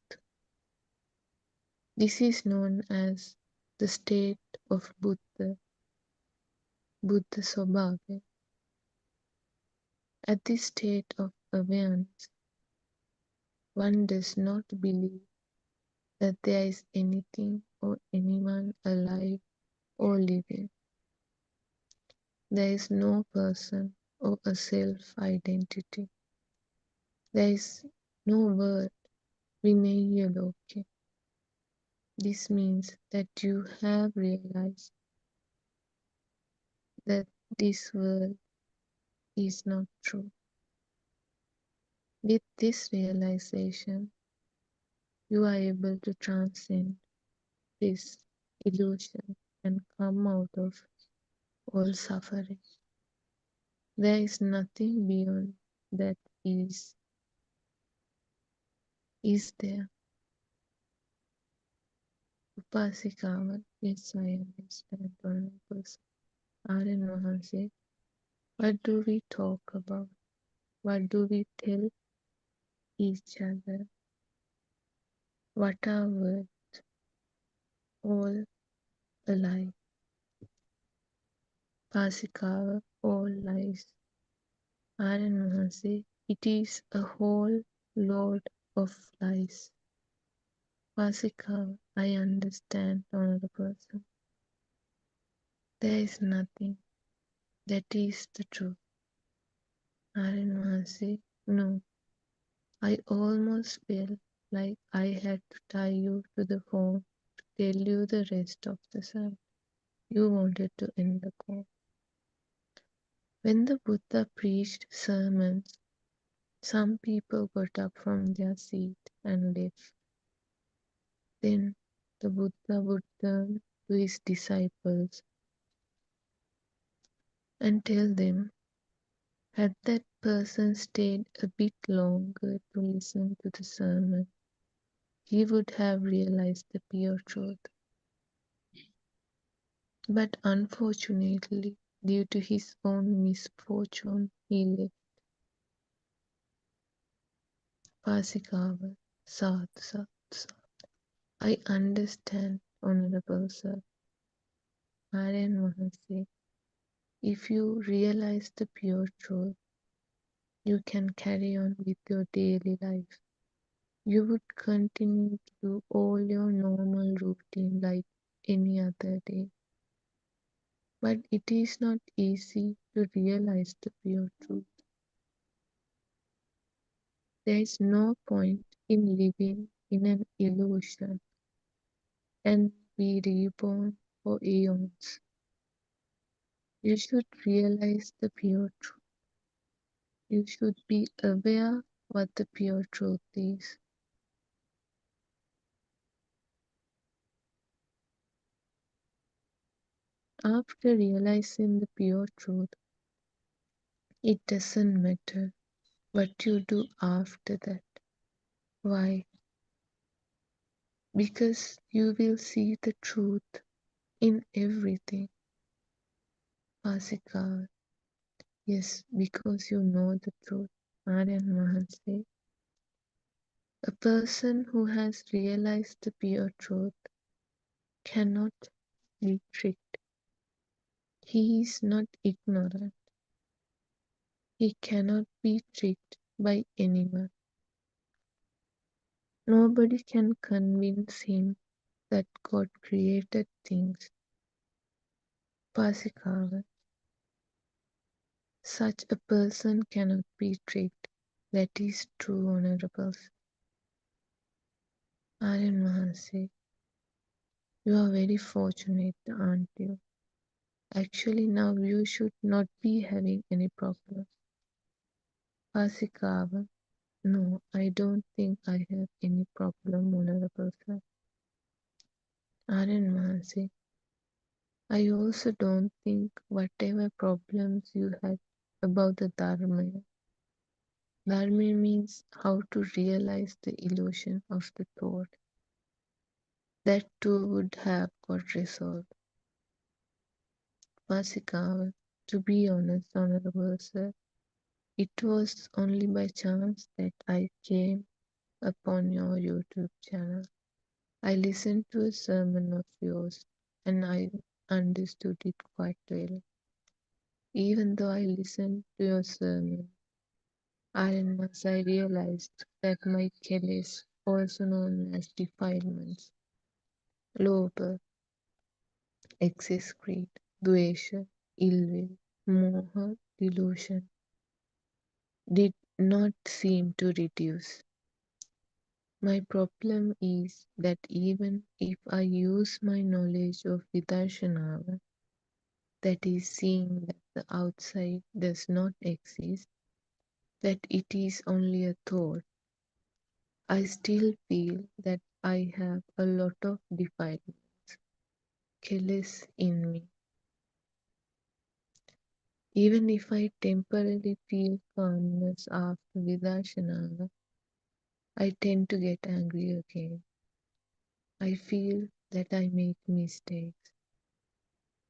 This is known as the state of Buddha, Buddha Swabhava. At this state of awareness, one does not believe that there is anything or anyone alive or living. There is no person or a self-identity. There is no word, Vinayaloke. This means that you have realized that this world is not true. With this realization, you are able to transcend this illusion and come out of all suffering. There is nothing beyond that is there. Upasikavan, yes, I understand one person. Aryan Mahanse, what do we talk about? What do we tell each other? What are words? All a lie. Pasikava, all lies. Aryan Mahanse, it is a whole load of lies. Pasikava, I understand another person. There is nothing. That is the truth. Aryan Mahanse, no. I almost felt like I had to tie you to the phone to tell you the rest of the side. You wanted to end the call. When the Buddha preached sermons, some people got up from their seat and left. Then the Buddha would turn to his disciples and tell them, had that person stayed a bit longer to listen to the sermon, he would have realized the pure truth. But unfortunately, due to his own misfortune, he left. Pasikava, sadhu, sadhu, sadhu. I understand, Honorable Sir. Aryan Mahanse, if you realize the pure truth, you can carry on with your daily life. You would continue to do all your normal routine like any other day. But it is not easy to realize the pure truth. There is no point in living in an illusion and be reborn for eons. You should realize the pure truth. You should be aware what the pure truth is. After realizing the pure truth, it doesn't matter what you do after that. Why? Because you will see the truth in everything. Pasikar, yes, because you know the truth. Aryan Mahanse, a person who has realized the pure truth cannot be tricked. He is not ignorant. He cannot be tricked by anyone. Nobody can convince him that God created things. Pasikava, such a person cannot be tricked. That is true, Honorables. Aryan Mahanse, you are very fortunate, aren't you? Actually, now you should not be having any problems. Pasikava, no, I don't think I have any problem, Honorable Sir. Aryan Mahanse, I also don't think whatever problems you had about the Dharma. Dharma means how to realize the illusion of the thought. That too would have got resolved. Vasikava, to be honest, Honorable Sir, it was only by chance that I came upon your YouTube channel. I listened to a sermon of yours and I understood it quite well. Even though I listened to your sermon, once I realized that my keles, also known as defilements, lobha, excess greed, dvesha, ill will, moha, delusion, did not seem to reduce. My problem is that even if I use my knowledge of Vidarshanava, that is seeing that the outside does not exist, that it is only a thought, I still feel that I have a lot of defilements, keles in me. Even if I temporarily feel calmness after Vidarshanava, I tend to get angry again. I feel that I make mistakes.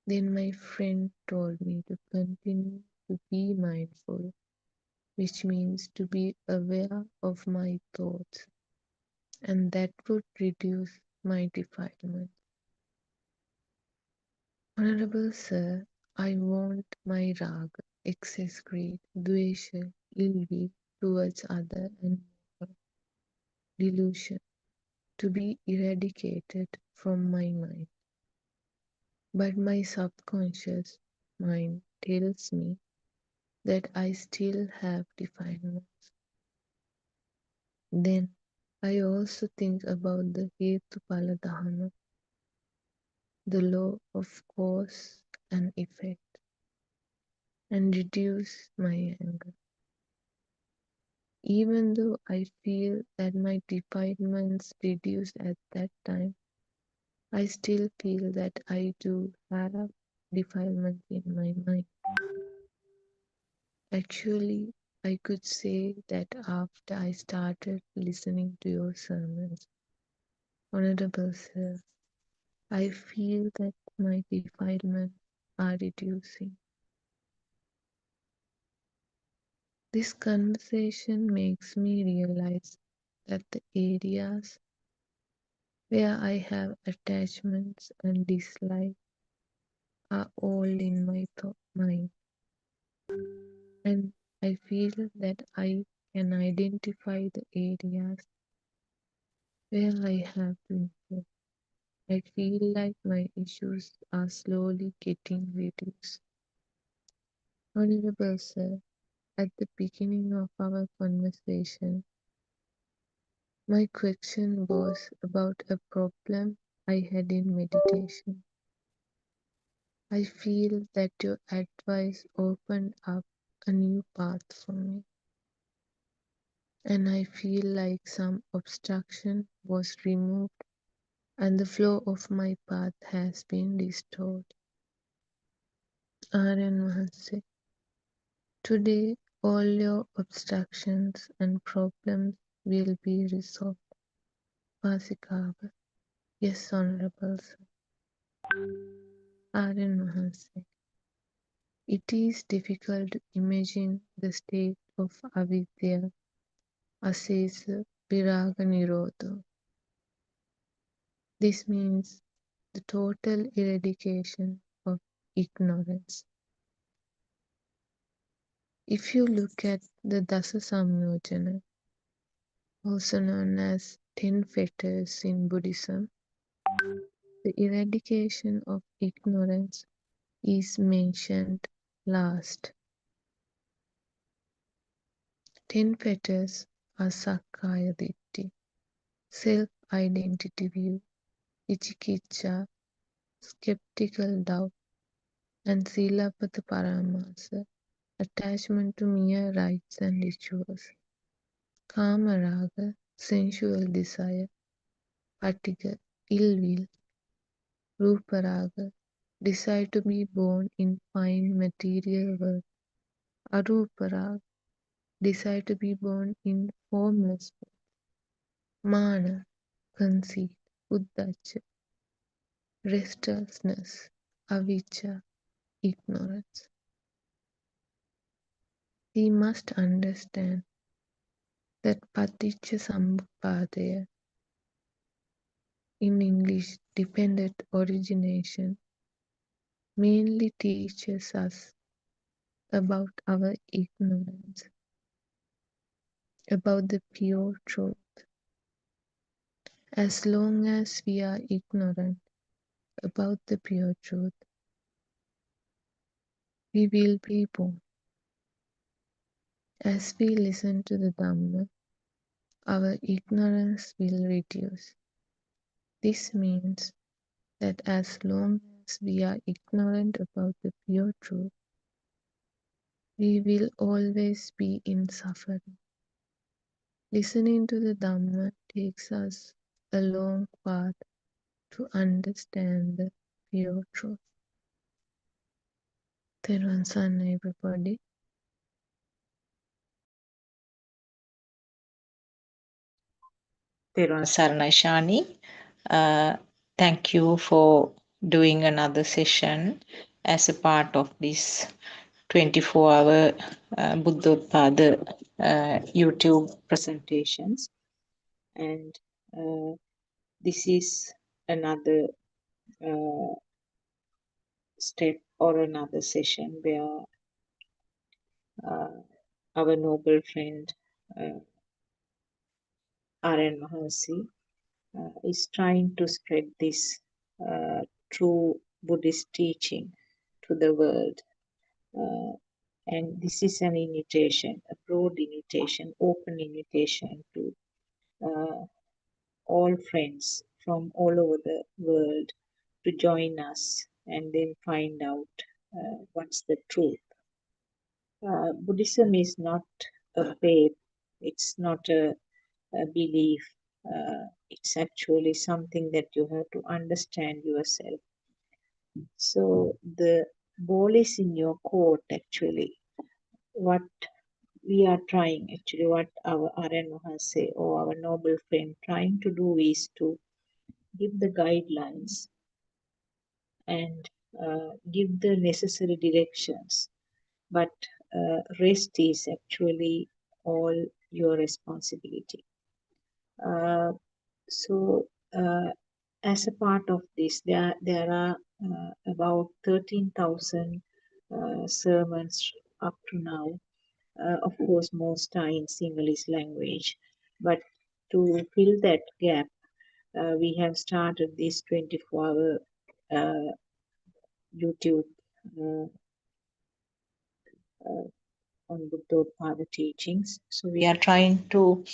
Then my friend told me to continue to be mindful, which means to be aware of my thoughts, and that would reduce my defilement. Honorable Sir, I want my raga, excess greed, dvesha, ill will towards other and delusion to be eradicated from my mind. But my subconscious mind tells me that I still have defilements. Then I also think about the Hetupala Dahana, the law of cause and effect, and reduce my anger. Even though I feel that my defilements reduced at that time, I still feel that I do have defilements in my mind. Actually, I could say that after I started listening to your sermons, Honorable Sir, I feel that my defilements are reducing. This conversation makes me realize that the areas where I have attachments and dislikes are all in my mind, and I feel that I can identify the areas where I have to improve. I feel like my issues are slowly getting reduced. Honorable Sir, at the beginning of our conversation, my question was about a problem I had in meditation. I feel that your advice opened up a new path for me, and I feel like some obstruction was removed and the flow of my path has been restored. Aryan Mahanse, today all your obstructions and problems will be resolved. Vasikava, yes, Honorable Sir. Aryan Mahanse, it is difficult to imagine the state of avidya, asesa, viraga nirodha. This means the total eradication of ignorance. If you look at the Dasa Samyojana, also known as 10 fetters in Buddhism, the eradication of ignorance is mentioned last. 10 fetters are Sakkaya Ditthi, self-identity view, Vichikicha, skeptical doubt, and Silapata Paramasa, attachment to mere rites and rituals. Kamaraga, sensual desire, Patiga, ill will, Ruparaga, desire to be born in fine material world, Aruparaga, desire to be born in formless world, Mana, conceit, Uddacha, restlessness, Avijja, ignorance. We must understand that Paticca Samuppadaya, in English dependent origination, mainly teaches us about our ignorance, about the pure truth. As long as we are ignorant about the pure truth, we will be born. As we listen to the Dhamma, our ignorance will reduce. This means that as long as we are ignorant about the pure truth, we will always be in suffering. Listening to the Dhamma takes us a long path to understand the pure truth. Therwan Sanna, everybody. Therwan Sarnai Shani. thank you for doing another session as a part of this 24-hour Buddothpada YouTube presentations. And this is another step or another session where our noble friend R.N. Maharshi is trying to spread this true Buddhist teaching to the world. And this is an invitation, a broad invitation, open invitation to all friends from all over the world to join us and then find out what's the truth. Buddhism is not a faith, it's not a belief, it's actually something that you have to understand yourself. So the ball is in your court actually. What we are trying, actually what our R.N. Maharshi or our noble friend trying to do is to give the guidelines and give the necessary directions, but rest is actually all your responsibility. So as a part of this, there are about 13,000 sermons up to now. Of course, most are in Sinhalese language, but to fill that gap, we have started this 24-hour YouTube on Buddothpado teachings. So we are trying to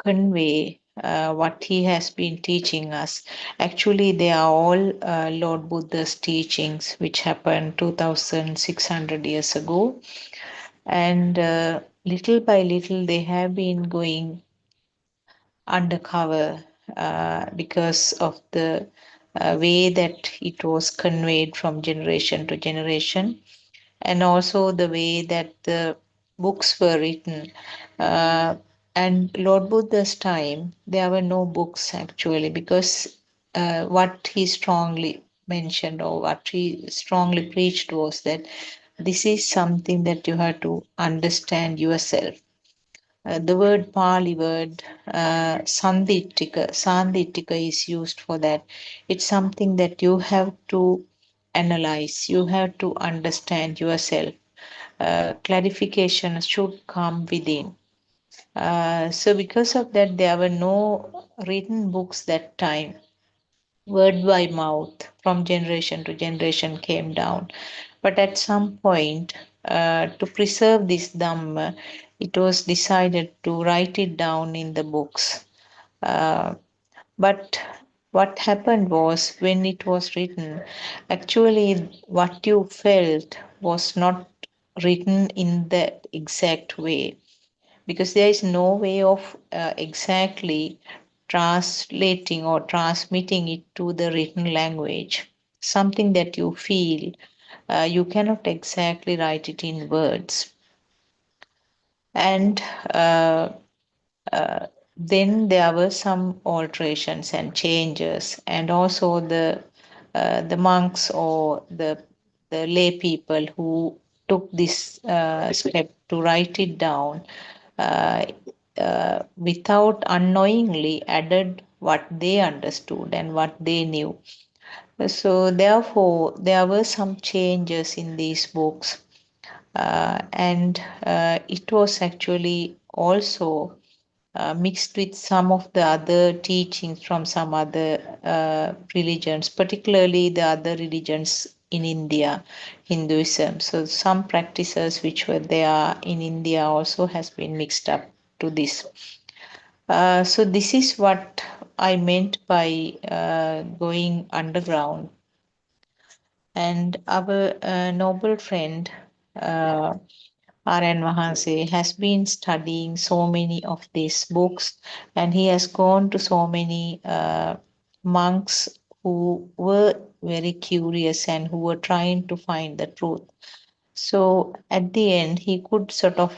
convey what he has been teaching us. Actually, they are all Lord Buddha's teachings, which happened 2,600 years ago. And little by little, they have been going undercover because of the way that it was conveyed from generation to generation, and also the way that the books were written. And Lord Buddha's time, there were no books actually, because what he strongly mentioned or what he strongly preached was that this is something that you have to understand yourself. The word Pali word Sandittika is used for that. It's something that you have to analyze, you have to understand yourself. Clarification should come within. So because of that, there were no written books that time. Word by mouth from generation to generation came down. But at some point, to preserve this Dhamma, it was decided to write it down in the books. But what happened was, when it was written, actually what you felt was not written in that exact way, because there is no way of exactly translating or transmitting it to the written language. Something that you feel, you cannot exactly write it in words. And then there were some alterations and changes, and also the monks or the lay people who took this step to write it down without unknowingly added what they understood and what they knew. So therefore there were some changes in these books, and it was actually also mixed with some of the other teachings from some other religions, particularly the other religions in India, Hinduism. So some practices which were there in India also has been mixed up to this. So this is what I meant by going underground. And our noble friend R.N. Maharshi has been studying so many of these books, and he has gone to so many monks who were very curious and who were trying to find the truth. So at the end, he could sort of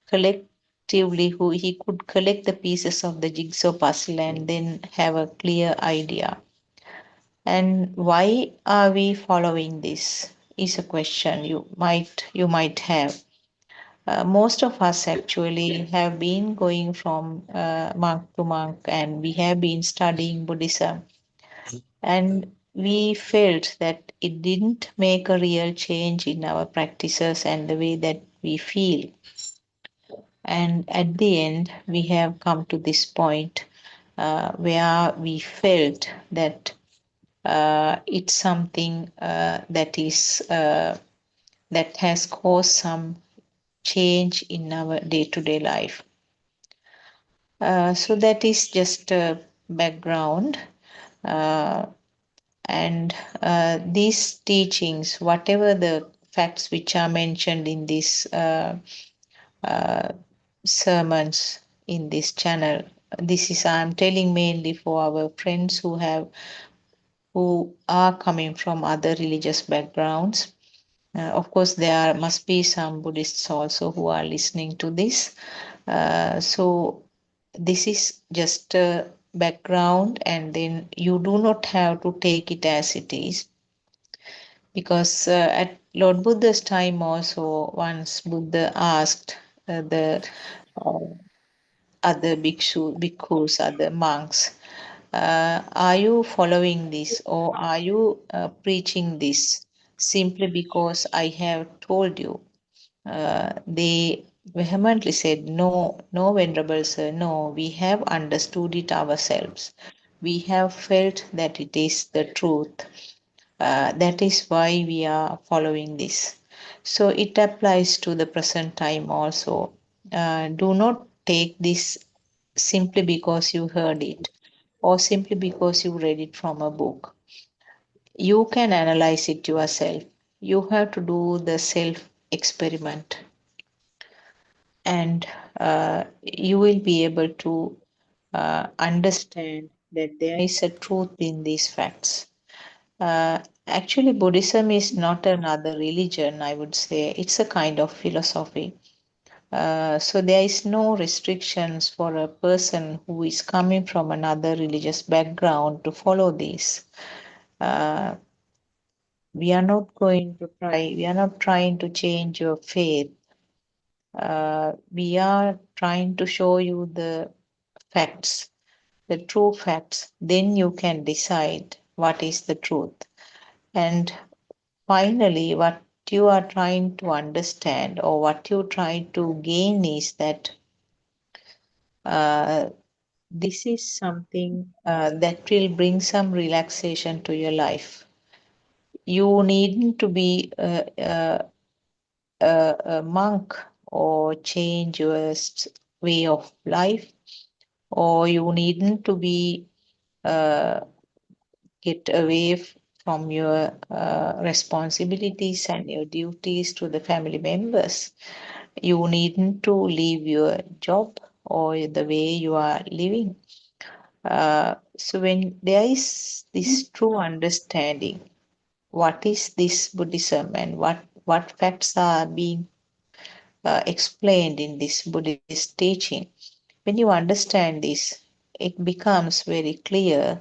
collectively, he could collect the pieces of the jigsaw puzzle and then have a clear idea. And why are we following this is a question you might have. Most of us actually have been going from monk to monk, and we have been studying Buddhism, and we felt that it didn't make a real change in our practices and the way that we feel. And at the end, we have come to this point where we felt that it's something that has caused some change in our day-to-day life. So that is just a background. And these teachings, whatever the facts which are mentioned in these sermons in this channel, this is I'm telling mainly for our friends who are coming from other religious backgrounds. Of course, there must be some Buddhists also who are listening to this. So this is just a background, and then you do not have to take it as it is. Because at Lord Buddha's time also, once Buddha asked the other bhikkhus, other monks, are you following this, or are you preaching this simply because I have told you? They vehemently said, no, no, Venerable Sir, no, we have understood it ourselves. We have felt that it is the truth. That is why we are following this. So it applies to the present time also. Do not take this simply because you heard it or simply because you read it from a book. You can analyze it yourself. You have to do the self experiment, and you will be able to understand that there is a truth in these facts. Actually, Buddhism is not another religion, I would say. It's a kind of philosophy. So there is no restrictions for a person who is coming from another religious background to follow this. We are not trying to change your faith. We are trying to show you the facts, the true facts. Then you can decide what is the truth. And finally, what you are trying to understand or what you try to gain is that this is something that will bring some relaxation to your life. You needn't to be a monk or change your way of life, or you needn't to be get away from your responsibilities and your duties to the family members. You needn't to leave your job or the way you are living. So when there is this true understanding, what is this Buddhism and what facts are being explained in this Buddhist teaching, when you understand this, it becomes very clear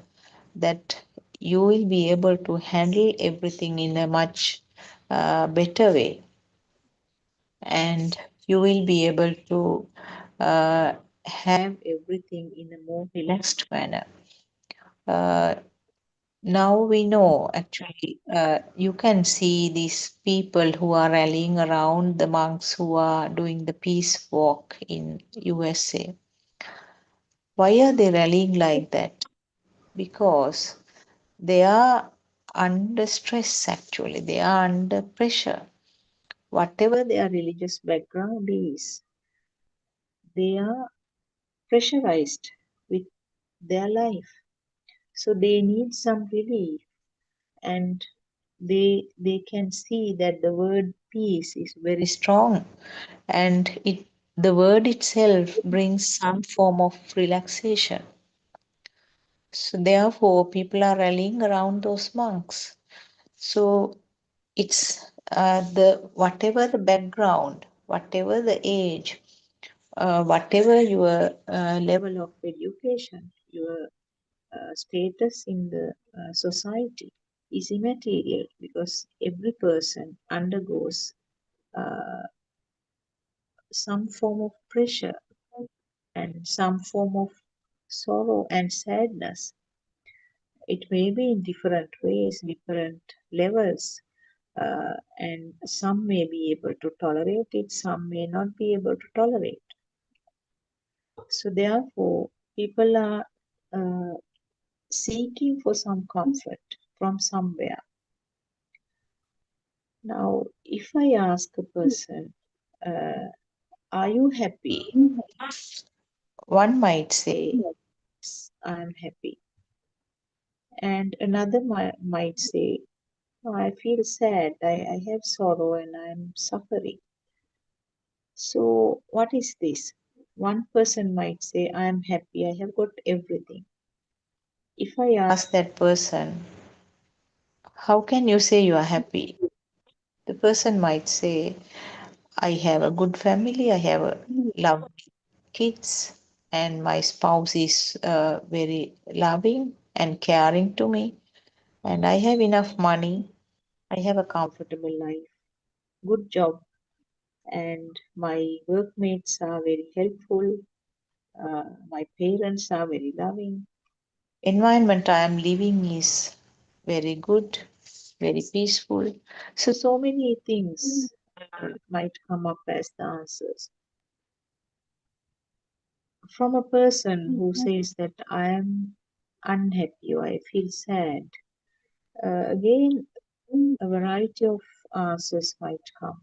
that you will be able to handle everything in a much better way, and you will be able to have everything in a more relaxed manner. Now we know actually, you can see these people who are rallying around the monks who are doing the peace walk in USA. Why are they rallying like that? Because they are under stress actually, they are under pressure. Whatever their religious background is, they are pressurized with their life. So they need some relief, and they can see that the word peace is very strong, and the word itself brings some form of relaxation. So therefore people are rallying around those monks. So it's the whatever the background, whatever the age, whatever your level of education, your status in the society is immaterial because every person undergoes some form of pressure and some form of sorrow and sadness. It may be in different ways, different levels, and some may be able to tolerate it, some may not be able to tolerate. So therefore, people are seeking for some comfort from somewhere. Now, if I ask a person, are you happy? One might say, yes, I'm happy. And another might say, oh, I feel sad, I have sorrow and I'm suffering. So, what is this? One person might say, I am happy, I have got everything. If I ask that person, how can you say you are happy? The person might say, I have a good family, I have a lovely kids, and my spouse is very loving and caring to me, and I have enough money, I have a comfortable life, good job, and my workmates are very helpful, my parents are very loving. Environment I am living is very good, very peaceful. So many things might come up as the answers. From a person who says that I am unhappy or I feel sad, again, a variety of answers might come.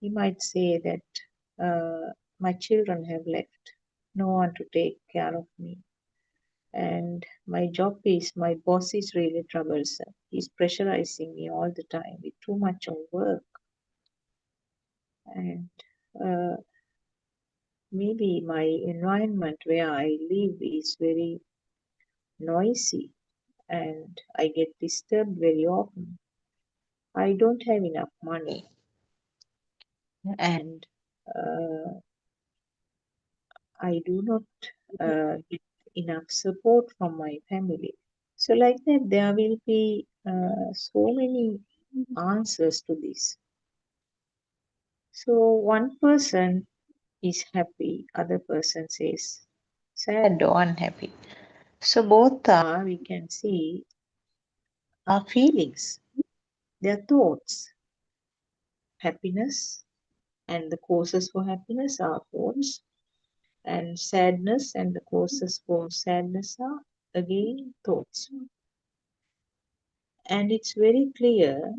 He might say that my children have left, no one to take care of me. And my boss is really troublesome. He's pressurizing me all the time with too much of work. And maybe my environment where I live is very noisy and I get disturbed very often. I don't have enough money and I do not get enough support from my family. So, like that, there will be so many answers to this. So, one person is happy, other person says sad or unhappy. So, both are, we can see, are feelings, their thoughts. Happiness and the causes for happiness are thoughts, and sadness and the causes for sadness are again thoughts. And it's very clear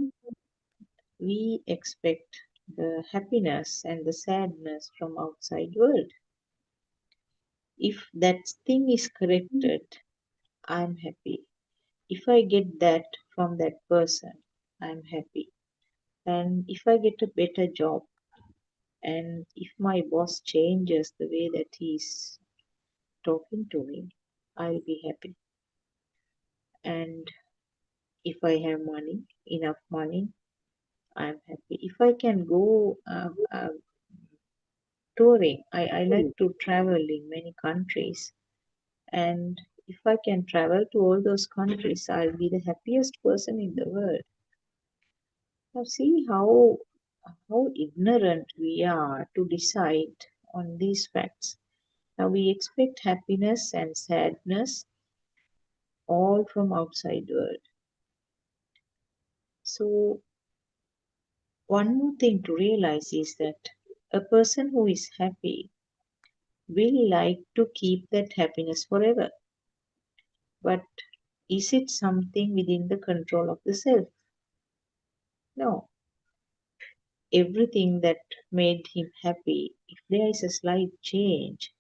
we expect the happiness and the sadness from outside world. If that thing is corrected, I'm happy. If I get that from that person, I'm happy. And if I get a better job, and if my boss changes the way that he's talking to me, I'll be happy. And if I have money, enough money, I'm happy. If I can go touring, I like to travel in many countries. And if I can travel to all those countries, I'll be the happiest person in the world. Now see how ignorant we are to decide on these facts. Now we expect happiness and sadness all from outside world. So one more thing to realize is that a person who is happy will like to keep that happiness forever. But is it something within the control of the self? No. Everything that made him happy, if there is a slight change,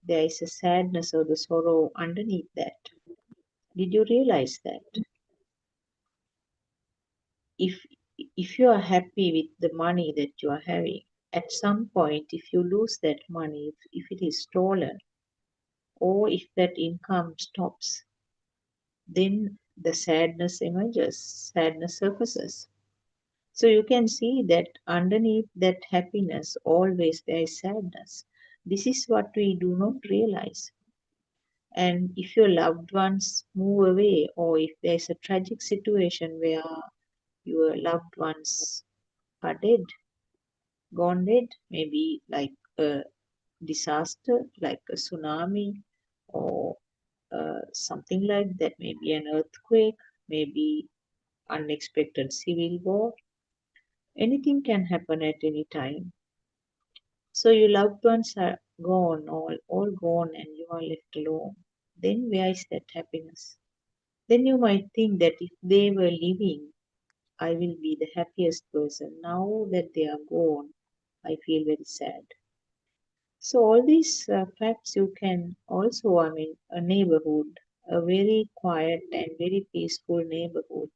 there is a sadness or the sorrow underneath that. Did you realize that? If you are happy with the money that you are having, at some point, if you lose that money, if it is stolen, or if that income stops, then the sadness emerges, sadness surfaces. So you can see that underneath that happiness, always there is sadness. This is what we do not realize. And if your loved ones move away, or if there's a tragic situation where your loved ones are dead, gone dead, maybe like a disaster, like a tsunami, or something like that, maybe an earthquake, maybe unexpected civil war. Anything can happen at any time. So your loved ones are gone, all gone, and you are left alone. Then where is that happiness? Then you might think that if they were living, I will be the happiest person. Now that they are gone, I feel very sad. So all these facts you can also, I mean, a neighborhood, a very quiet and very peaceful neighborhood.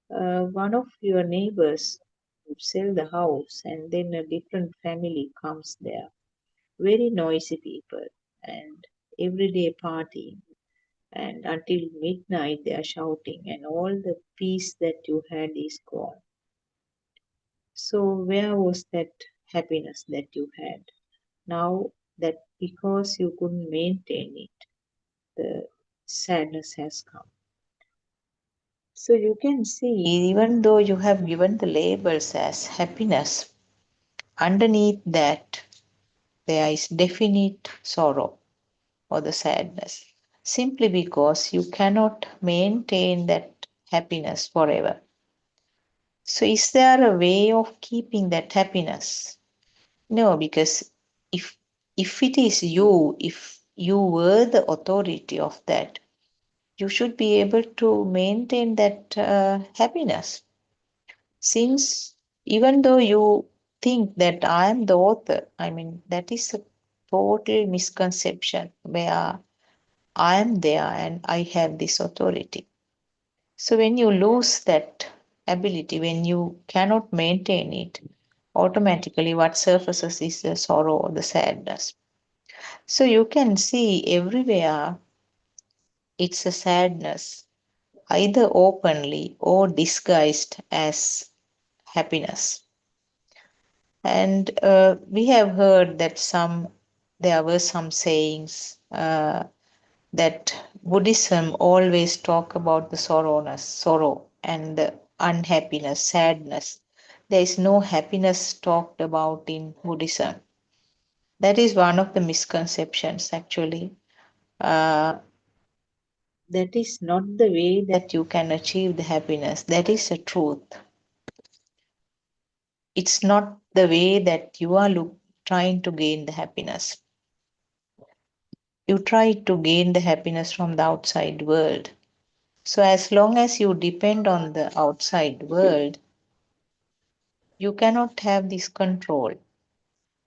One of your neighbors would sell the house, and then a different family comes there. Very noisy people, and everyday partying, and until midnight they are shouting, and all the peace that you had is gone. So where was that happiness that you had? Now that because you couldn't maintain it, the sadness has come. So you can see, even though you have given the labels as happiness, underneath that there is definite sorrow or the sadness, simply because you cannot maintain that happiness forever. So is there a way of keeping that happiness? No, because if it is you, if you were the authority of that, you should be able to maintain that happiness. Since even though you think that I am the author, I mean, that is a total misconception where I am there and I have this authority. So when you lose that ability, when you cannot maintain it, automatically what surfaces is the sorrow or the sadness. So you can see everywhere it's a sadness, either openly or disguised as happiness. And we have heard that there were some sayings that Buddhism always talk about the sorrow and the unhappiness, sadness. There is no happiness talked about in Buddhism. That is one of the misconceptions, actually. That is not the way that you can achieve the happiness. That is the truth. It's not the way that you are trying to gain the happiness. You try to gain the happiness from the outside world. So as long as you depend on the outside world, you cannot have this control.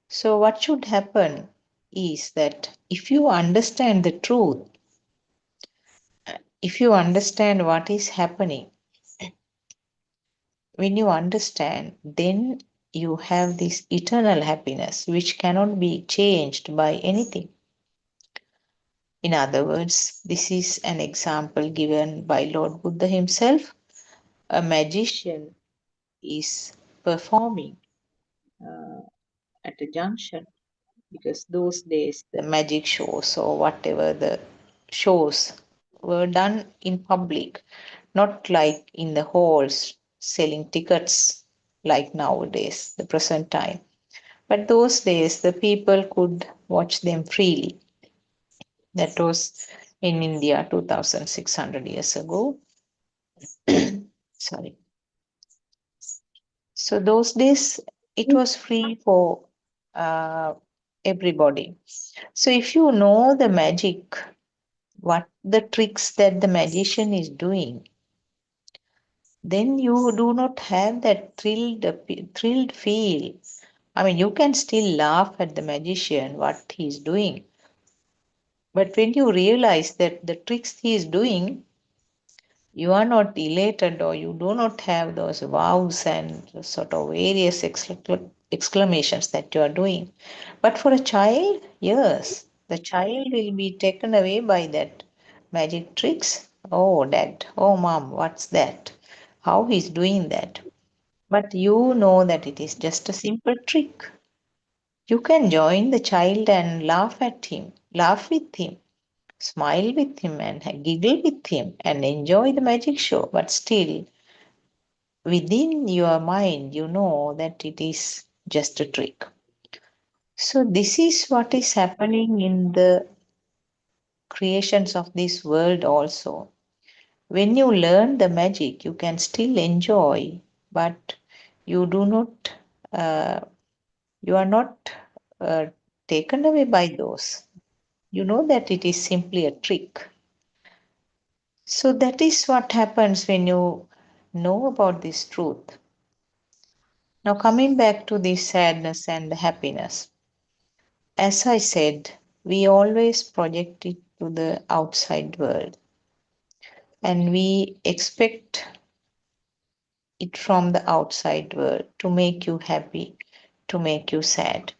So what should happen is that if you understand the truth, if you understand what is happening, when you understand, then you have this eternal happiness which cannot be changed by anything. In other words, this is an example given by Lord Buddha himself. A magician is performing at a junction, because those days the magic shows or whatever the shows were done in public, not like in the halls selling tickets like nowadays, the present time. But those days the people could watch them freely. That was in India 2600 years ago. Sorry. So those days it was free for everybody. So if you know the magic, what the tricks that the magician is doing, then you do not have that thrilled feel. I mean, you can still laugh at the magician, what he's doing. But when you realize that the tricks he is doing, you are not elated, or you do not have those wows and sort of various exclamations that you are doing. But for a child, yes, the child will be taken away by that magic tricks. Oh, dad, oh, mom, what's that? How he's doing that? But you know that it is just a simple trick. You can join the child and laugh at him, laugh with him. smile with him and giggle with him and enjoy the magic show. But still, within your mind, you know that it is just a trick. So, this is what is happening in the creations of this world also. When you learn the magic, you can still enjoy, but you do not, you are not taken away by those. You know that it is simply a trick. So that is what happens when you know about this truth. Now, coming back to the sadness and the happiness, as I said, we always project it to the outside world and we expect it from the outside world to make you happy, to make you sad.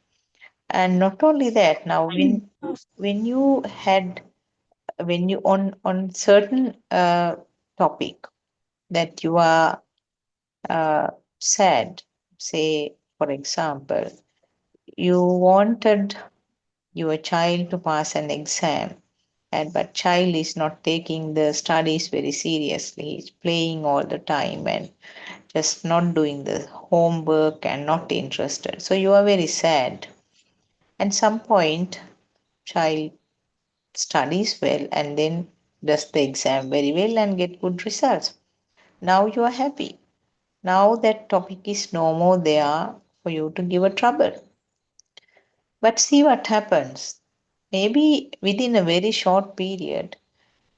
And not only that, now when you had when you on certain topic that you are sad, say for example, you wanted your child to pass an exam, and but child is not taking the studies very seriously. He's playing all the time and just not doing the homework and not interested. So you are very sad. At some point, child studies well and then does the exam very well and get good results. Now you are happy. Now that topic is no more there for you to give a trouble. But see what happens. Maybe within a very short period,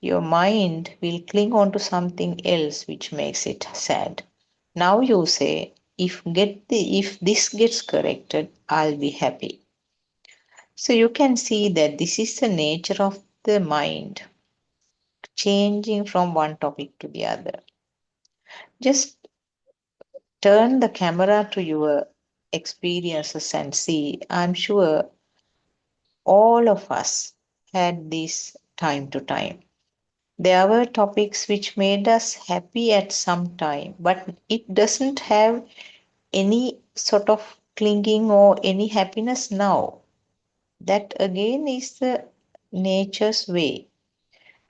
your mind will cling on to something else which makes it sad. Now you say, if this gets corrected, I'll be happy. So you can see that this is the nature of the mind, changing from one topic to the other. Just turn the camera to your experiences and see. I'm sure all of us had this time to time. There were topics which made us happy at some time, but it doesn't have any sort of clinging or any happiness now. That again is the nature's way.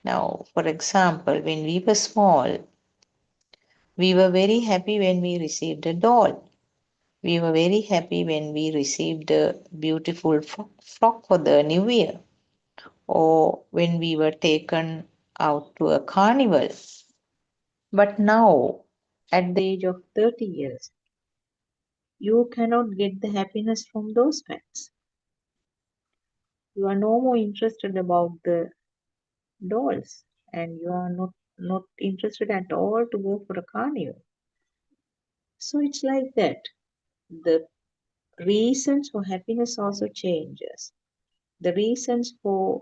Now, for example, when we were small, we were very happy when we received a doll. We were very happy when we received a beautiful frock for the new year, or when we were taken out to a carnival. But now, at the age of 30 years, you cannot get the happiness from those facts. You are no more interested about the dolls, and you are not interested at all to go for a carnival. So it's like that. The reasons for happiness also changes. The reasons for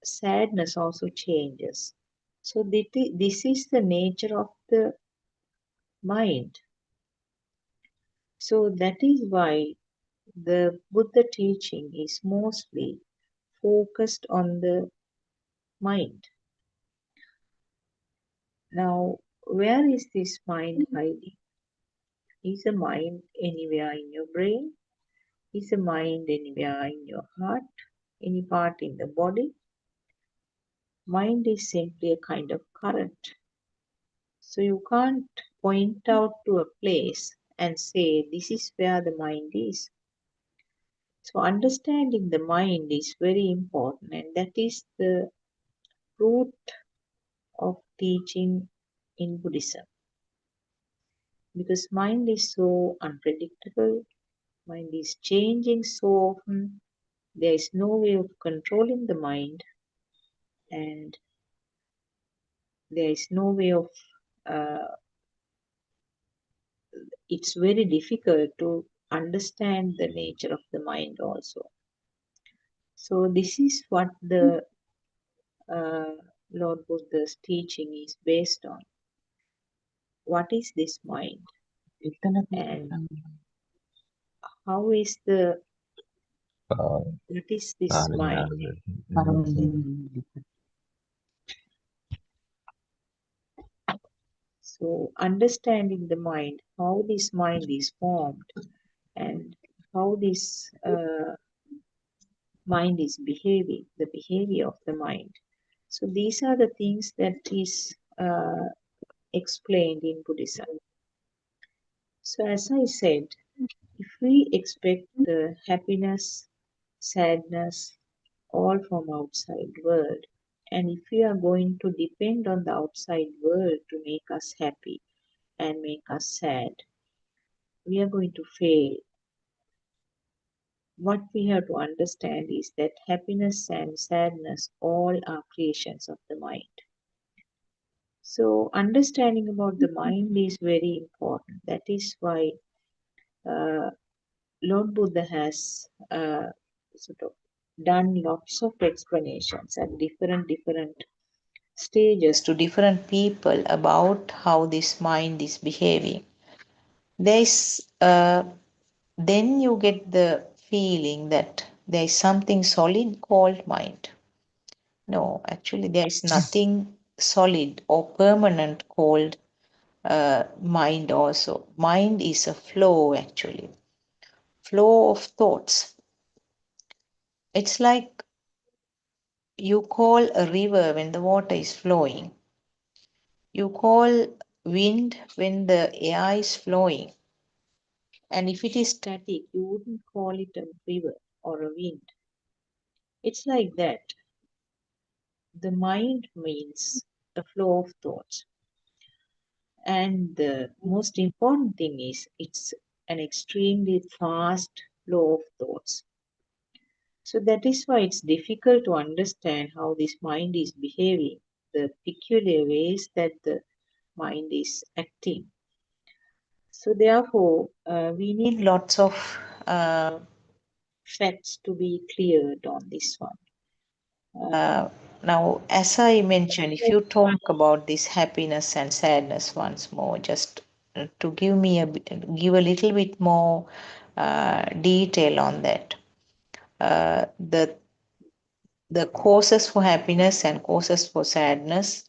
sadness also changes. So this is the nature of the mind. So that is why the Buddha teaching is mostly focused on the mind. Now, where is this mind hiding? Is the mind anywhere in your brain? Is the mind anywhere in your heart? Any part in the body? Mind is simply a kind of current. So you can't point out to a place and say, this is where the mind is. So understanding the mind is very important, and that is the root of teaching in Buddhism. Because mind is so unpredictable, mind is changing so often, there is no way of controlling the mind, and there is no way of it's very difficult to understand the nature of the mind also. So this is what the Lord Buddha's teaching is based on. What is this mind? And how is what is this mind? So understanding the mind, how this mind is formed, and how this mind is behaving, the behavior of the mind. So these are the things that is explained in Buddhism. So as I said, if we expect the happiness, sadness, all from outside world, and if we are going to depend on the outside world to make us happy and make us sad, we are going to fail. What we have to understand is that happiness and sadness all are creations of the mind. So understanding about the mind is very important. That is why Lord Buddha has sort of done lots of explanations at different stages to different people about how this mind is behaving. There's then you get the feeling that there is something solid called mind. No, actually, there is nothing solid or permanent called mind also. Mind is a flow, actually. Flow of thoughts. It's like you call a river when the water is flowing. You call wind when the air is flowing. And if it is static, you wouldn't call it a river or a wind. It's like that. The mind means a flow of thoughts. And the most important thing is it's an extremely fast flow of thoughts. So that is why it's difficult to understand how this mind is behaving, the peculiar ways that the mind is acting. So therefore, we need lots of facts to be cleared on this one. Now, as I mentioned, if you talk about this happiness and sadness once more, just to give a little bit more detail on that. The causes for happiness and causes for sadness,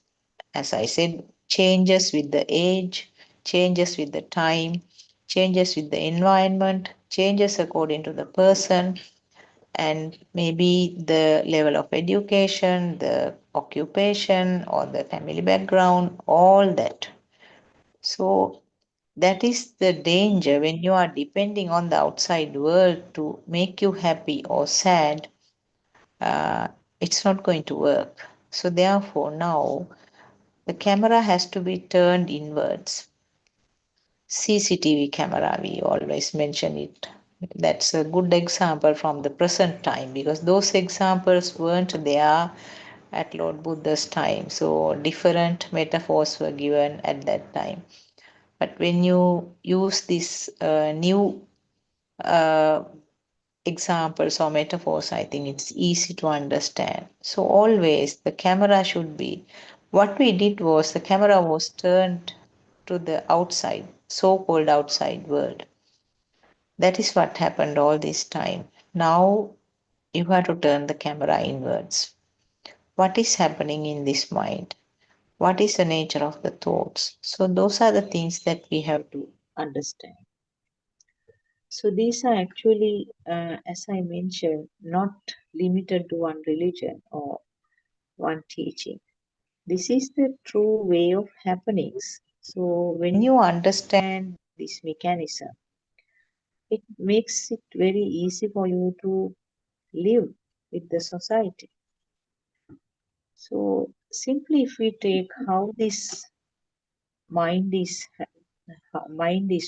as I said, changes with the age, changes with the time, changes with the environment, changes according to the person, and maybe the level of education, the occupation, or the family background, all that. So that is the danger when you are depending on the outside world to make you happy or sad. It's not going to work. So therefore now the camera has to be turned inwards. CCTV camera, we always mention it. That's a good example from the present time because those examples weren't there at Lord Buddha's time. So different metaphors were given at that time. But when you use this new examples or metaphors, I think it's easy to understand. So always the camera should be, what we did was the camera was turned to the outside, so-called outside world. That is what happened all this time. Now you have to turn the camera inwards. What is happening in this mind? What is the nature of the thoughts? So those are the things that we have to understand. So these are actually, as I mentioned, not limited to one religion or one teaching. This is the true way of happenings. So when you understand this mechanism, it makes it very easy for you to live with the society. So simply if we take how this mind is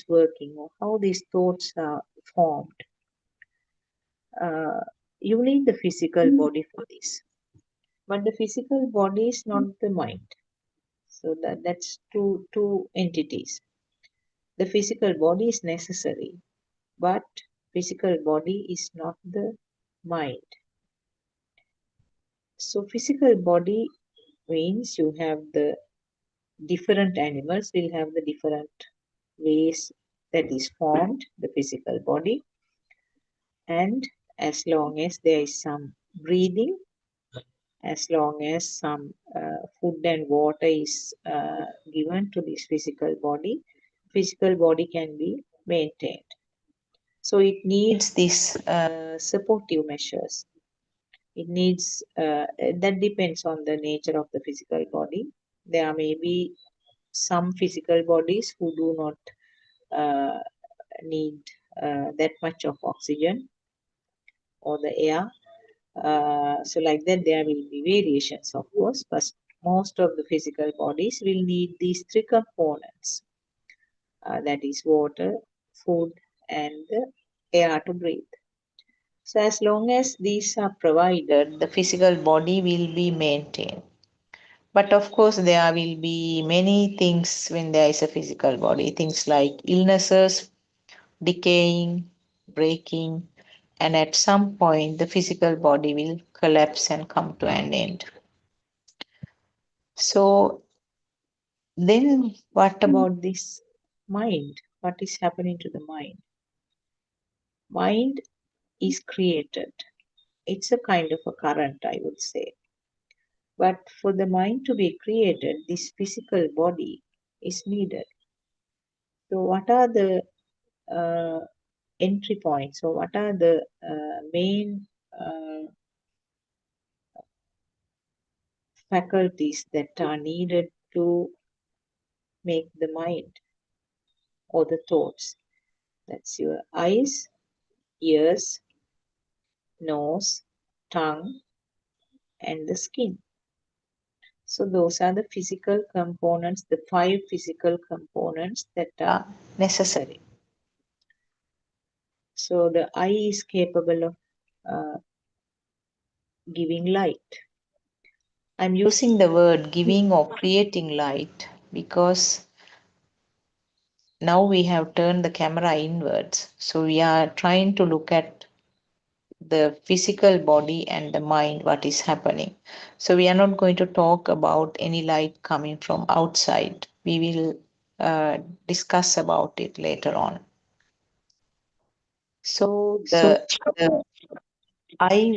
working or how these thoughts are formed, you need the physical body for this. But the physical body is not the mind. So that's two entities. The physical body is necessary, but physical body is not the mind. So physical body means you have the different animals will have the different ways that is formed, the physical body. And as long as there is some breathing, as long as some food and water is given to this physical body can be maintained. So it needs these supportive measures. It needs, that depends on the nature of the physical body. There may be some physical bodies who do not need that much of oxygen or the air. So like that, there will be variations, of course, but most of the physical bodies will need these three components. That is water, food, and the air to breathe. So as long as these are provided, the physical body will be maintained. But of course, there will be many things when there is a physical body, things like illnesses, decaying, breaking, and at some point the physical body will collapse and come to an end. So then what about this mind? What is happening to the mind? Mind is created. It's a kind of a current, I would say. But for the mind to be created, this physical body is needed. So what are the entry points, or what are the main faculties that are needed to make the mind or the thoughts? That's your eyes, ears, nose, tongue, and the skin. So those are the physical components, the 5 physical components that are necessary. So the eye is capable of giving light. I'm using the word giving or creating light because now we have turned the camera inwards. So we are trying to look at the physical body and the mind, what is happening. So we are not going to talk about any light coming from outside. We will discuss about it later on. So the eye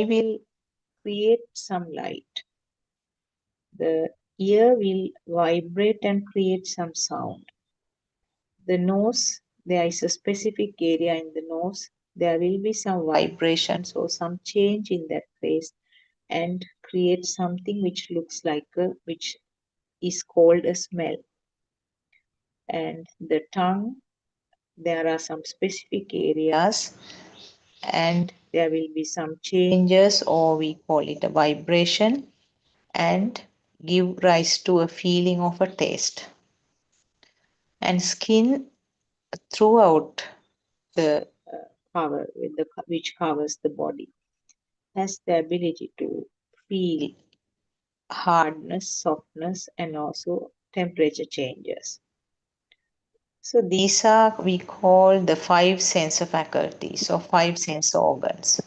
will create some light. The ear will vibrate and create some sound. The nose, there is a specific area in the nose, there will be some vibrations or some change in that place and create something which looks like which is called a smell. And the tongue, there are some specific areas and there will be some changes, or we call it a vibration, and give rise to a feeling of a taste. And skin throughout the cover, which covers the body, has the ability to feel hardness, softness, and also temperature changes. So these are, we call the 5 sense faculties or 5 sense organs.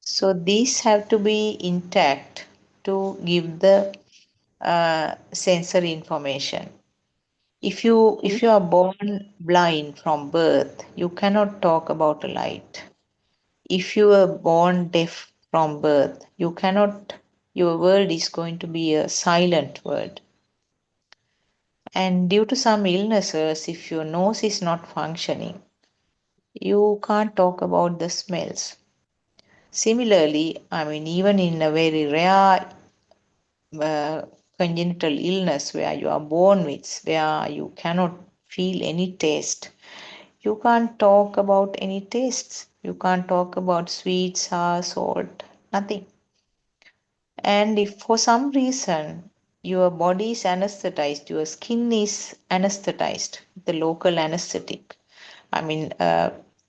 So these have to be intact to give the sensory information. If you are born blind from birth, you cannot talk about a light. If you are born deaf from birth, your world is going to be a silent world. And due to some illnesses, if your nose is not functioning, you can't talk about the smells. Similarly, even in a very rare congenital illness where you are born with, where you cannot feel any taste, you can't talk about any tastes. You can't talk about sweet, sour, salt, nothing. And if for some reason your body is anesthetized, your skin is anesthetized, the local anesthetic,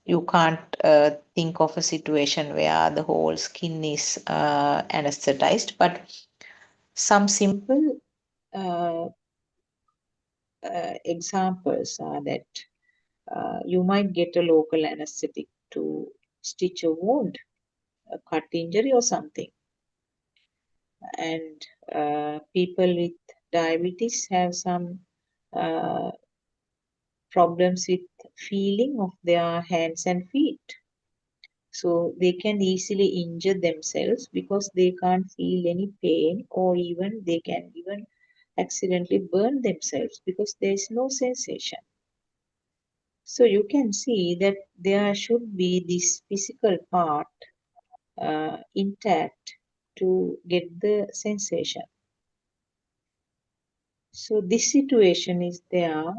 you can't think of a situation where the whole skin is anesthetized, but some simple examples are that you might get a local anesthetic to stitch a wound, a cut injury or something. And people with diabetes have some problems with feeling of their hands and feet. So they can easily injure themselves because they can't feel any pain, or even they can even accidentally burn themselves because there is no sensation. So you can see that there should be this physical part intact to get the sensation. So this situation is there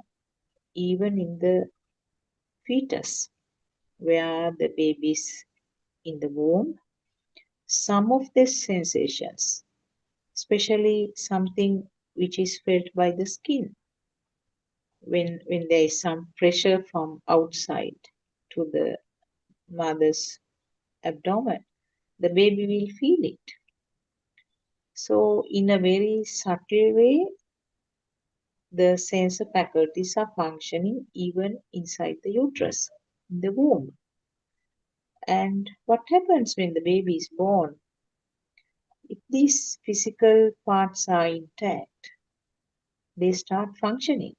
even in the fetus, where the baby is in the womb. Some of the sensations, especially something which is felt by the skin, when there is some pressure from outside to the mother's abdomen, the baby will feel it. So in a very subtle way, the sensor faculties are functioning even inside the uterus, in the womb. And what happens when the baby is born? If these physical parts are intact, they start functioning.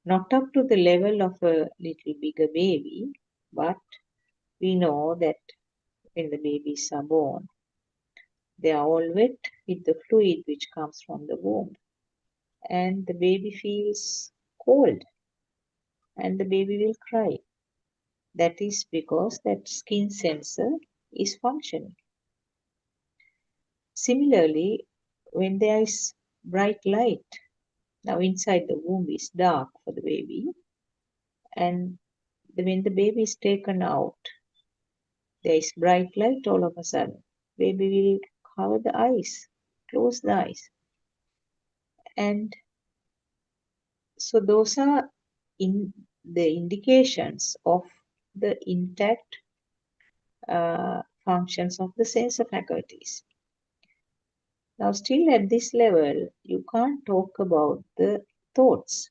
Not up to the level of a little bigger baby, but we know that when the babies are born, they are all wet with the fluid which comes from the womb. And the baby feels cold and the baby will cry. That is because that skin sensor is functioning. Similarly, when there is bright light, now inside the womb is dark for the baby, and when the baby is taken out, there is bright light all of a sudden. Baby will cover the eyes, close the eyes. And so those are in the indications of the intact functions of the sensor faculties. Now, still at this level, you can't talk about the thoughts.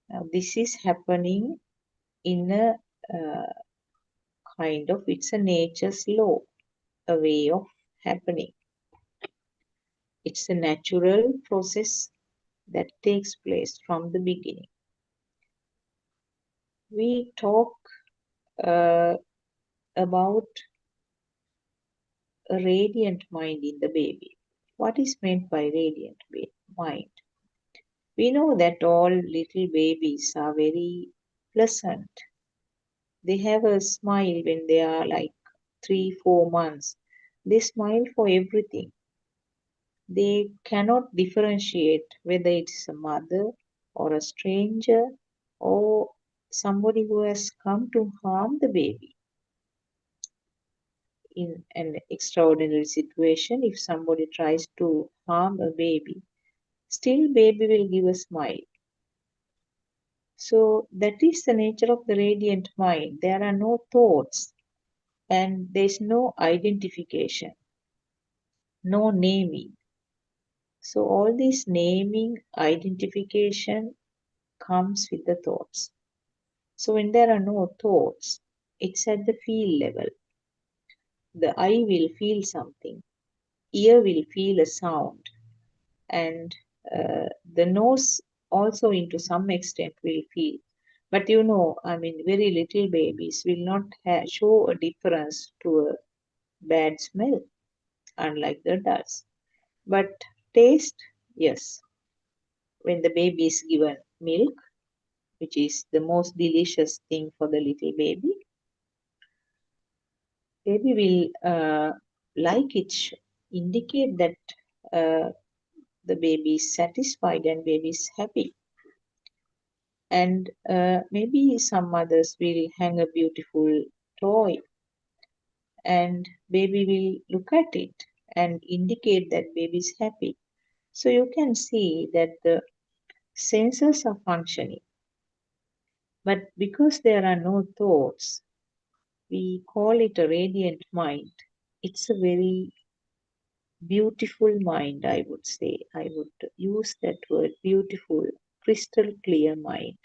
Now, this is happening in a kind of, it's a nature's law, a way of happening. It's a natural process that takes place from the beginning. We talk about a radiant mind in the baby. What is meant by radiant mind? We know that all little babies are very pleasant. They have a smile when they are like 3-4 months. They smile for everything. They cannot differentiate whether it's a mother or a stranger or somebody who has come to harm the baby. In an extraordinary situation, if somebody tries to harm a baby, still baby will give a smile. So that is the nature of the radiant mind. There are no thoughts and there is no identification, no naming. So all this naming, identification comes with the thoughts. So when there are no thoughts, it's at the feel level. The eye will feel something, ear will feel a sound, and the nose also into some extent will feel. But you know, I mean, very little babies will not show a difference to a bad smell, unlike the adults. But taste, yes. When the baby is given milk, which is the most delicious thing for the little baby, baby will like it, indicate that the baby is satisfied and baby is happy. And maybe some mothers will hang a beautiful toy and baby will look at it and indicate that baby is happy. So you can see that the senses are functioning. But because there are no thoughts, we call it a radiant mind. It's a very beautiful mind, I would say. I would use that word, beautiful, crystal clear mind,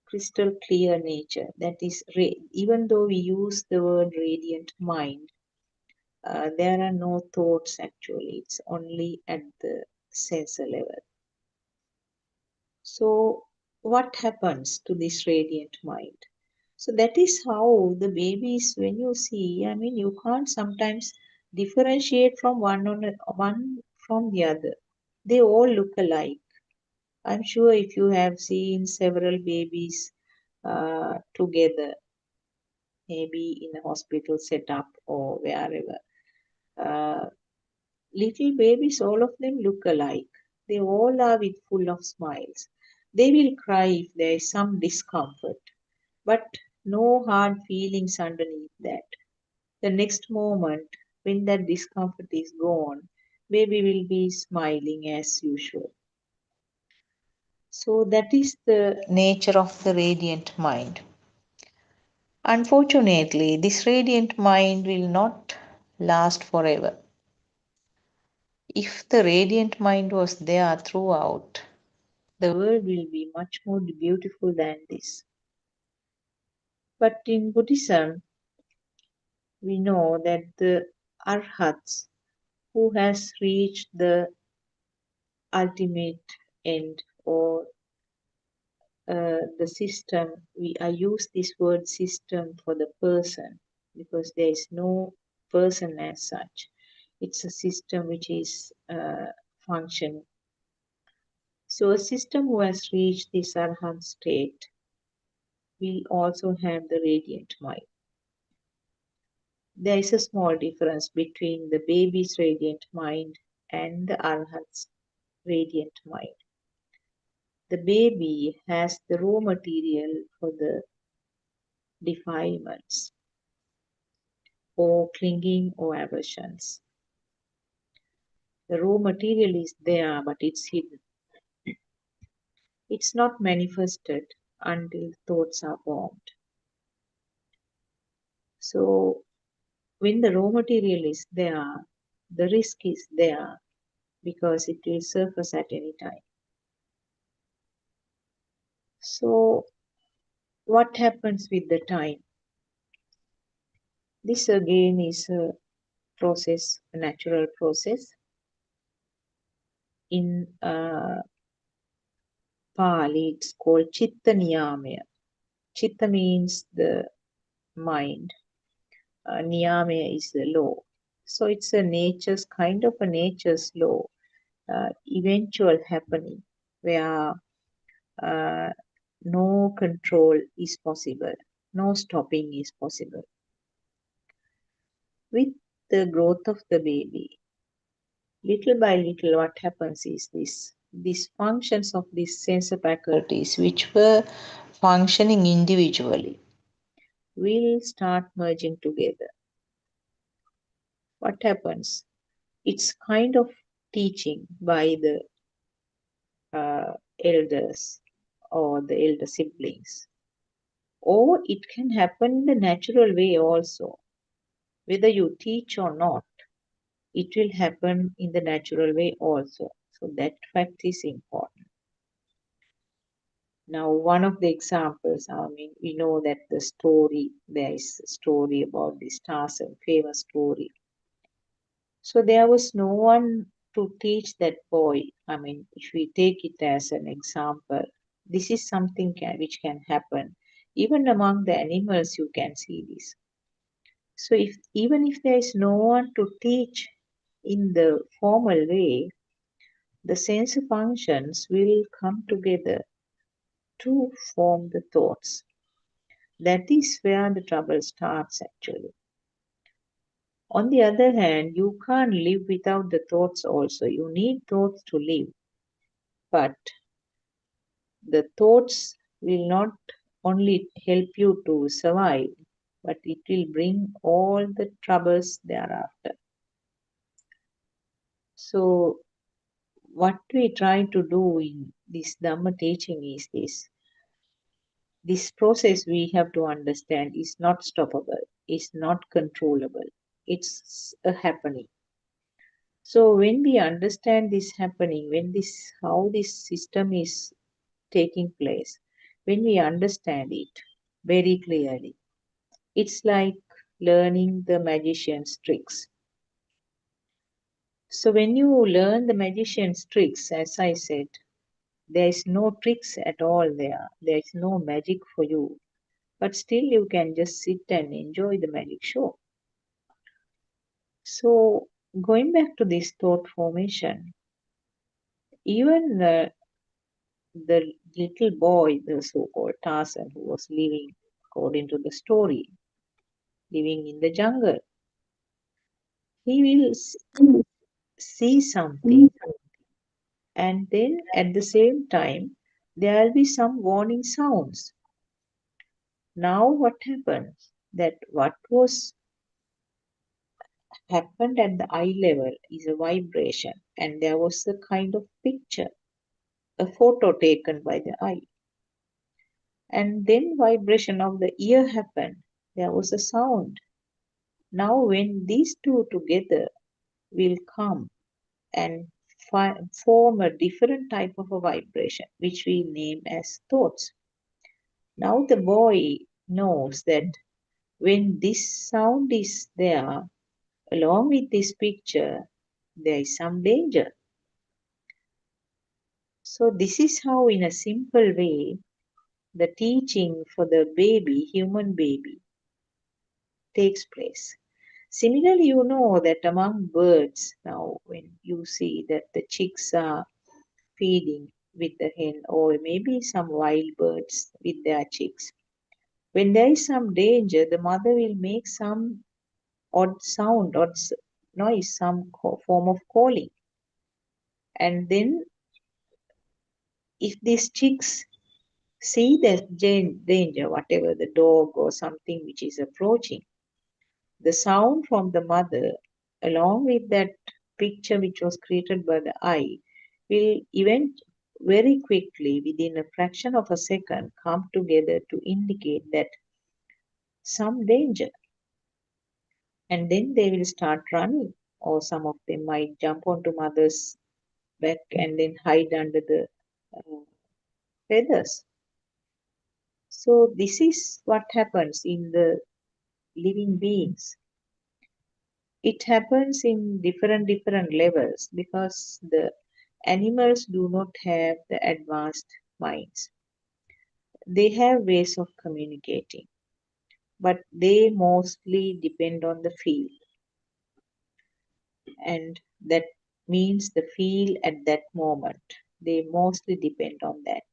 crystal clear nature. That is, even though we use the word radiant mind, there are no thoughts actually. It's only at the sensor level. So what happens to this radiant mind? So that is how the babies, when you see, I mean, you can't sometimes differentiate from one from the other. They all look alike. I'm sure if you have seen several babies together, maybe in a hospital setup or wherever, little babies, all of them look alike. They all are with full of smiles. They will cry if there is some discomfort, but no hard feelings underneath that. The next moment, when that discomfort is gone, baby will be smiling as usual. So that is the nature of the radiant mind. Unfortunately, this radiant mind will not last forever. If the radiant mind was there throughout, the world will be much more beautiful than this. But in Buddhism, we know that the arhats who has reached the ultimate end or the system, I use this word system for the person because there is no person as such. It's a system which is functioning. So a system who has reached this arhat state will also have the radiant mind. There is a small difference between the baby's radiant mind and the arhat's radiant mind. The baby has the raw material for the defilements or clinging or aversions. The raw material is there, but it's hidden. It's not manifested until thoughts are formed. So, when the raw material is there, the risk is there because it will surface at any time. So, what happens with the time? This again is a process, a natural process. In Pali, it's called Chitta Niyamaya. Chitta means the mind. Niyamaya is the law. So it's a nature's kind of a nature's law, eventual happening where no control is possible, no stopping is possible. With the growth of the baby, little by little, what happens is these functions of these sense faculties, which were functioning individually, will start merging together. What happens? It's kind of teaching by the elders or the elder siblings. Or it can happen in the natural way also. Whether you teach or not, it will happen in the natural way also. So that fact is important. Now, one of the examples, we know that there is a story about this Tarzan, famous story. So there was no one to teach that boy. If we take it as an example, this is something which can happen. Even among the animals, you can see this. So even if there is no one to teach in the formal way, the sense functions will come together to form the thoughts. That is where the trouble starts actually. On the other hand, you can't live without the thoughts also. You need thoughts to live. But the thoughts will not only help you to survive, but it will bring all the troubles thereafter. So, what we try to do in this Dhamma teaching is this. This process we have to understand is not stoppable, is not controllable. It's a happening. So when we understand this happening, how this system is taking place, when we understand it very clearly, it's like learning the magician's tricks. So when you learn the magician's tricks, as I said, there is no tricks at all there. There is no magic for you. But still you can just sit and enjoy the magic show. So going back to this thought formation, even the little boy, the so-called Tarzan, who was living, according to the story, living in the jungle, he will see something, and then at the same time, there will be some warning sounds. Now, what happens? That what was happened at the eye level is a vibration, and there was a kind of picture, a photo taken by the eye. And then vibration of the ear happened. There was a sound. Now, when these two together will come and form a different type of a vibration, which we name as thoughts. Now, the boy knows that when this sound is there, along with this picture, there is some danger. So, this is how, in a simple way, the teaching for the baby, human baby, takes place. Similarly, you know that among birds, now when you see that the chicks are feeding with the hen, or maybe some wild birds with their chicks, when there is some danger, the mother will make some odd sound, odd noise, some form of calling. And then, if these chicks see the danger, whatever the dog or something which is approaching, the sound from the mother, along with that picture which was created by the eye, will very quickly, within a fraction of a second, come together to indicate that some danger. And then they will start running, or some of them might jump onto mother's back and then hide under the feathers. So this is what happens in the living beings. It happens in different levels because the animals do not have the advanced minds. They have ways of communicating, but they mostly depend on the feel. And that means the feel at that moment. They mostly depend on that.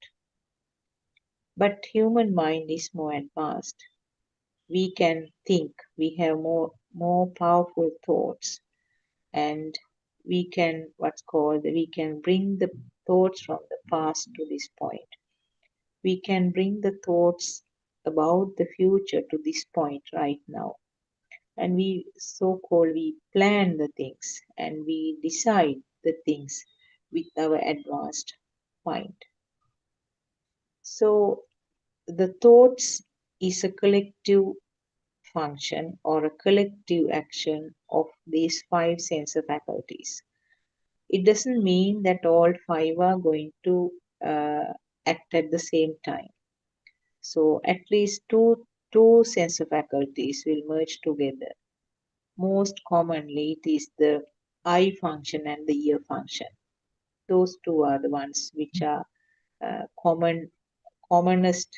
But human mind is more advanced. We can think, we have more powerful thoughts, and we can we can bring the thoughts from the past to this point. We can bring the thoughts about the future to this point right now. And we plan the things, and we decide the things with our advanced mind. So the thoughts is a collective function or a collective action of these 5 sense faculties. It doesn't mean that all 5 are going to act at the same time. So at least two sense faculties will merge together. Most commonly, it is the eye function and the ear function. Those two are the ones which are commonest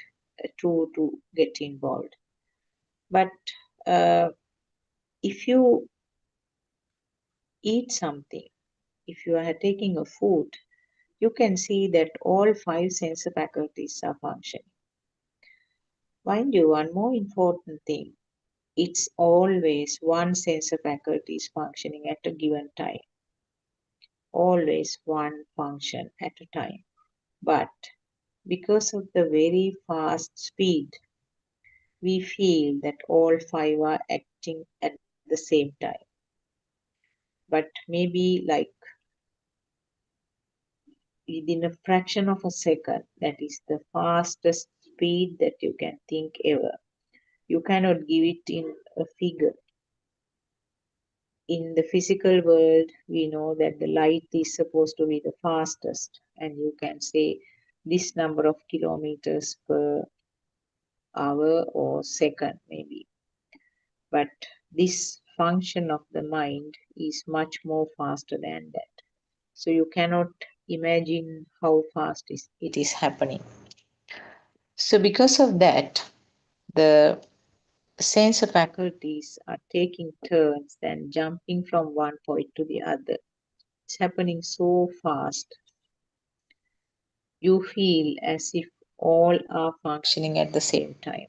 to get involved. But if you eat something, if you are taking a food, you can see that all 5 sense faculties are functioning. Mind you, one more important thing, it's always one sense faculty is functioning at a given time. Always one function at a time. But because of the very fast speed, we feel that all 5 are acting at the same time. But maybe like within a fraction of a second, that is the fastest speed that you can think ever. You cannot give it in a figure. In the physical world, we know that the light is supposed to be the fastest, and you can say this number of kilometers per hour or second, maybe. But this function of the mind is much more faster than that. So you cannot imagine how fast it is happening. So because of that, the sense faculties are taking turns and jumping from one point to the other. It's happening so fast. you feel as if all are functioning at the same time.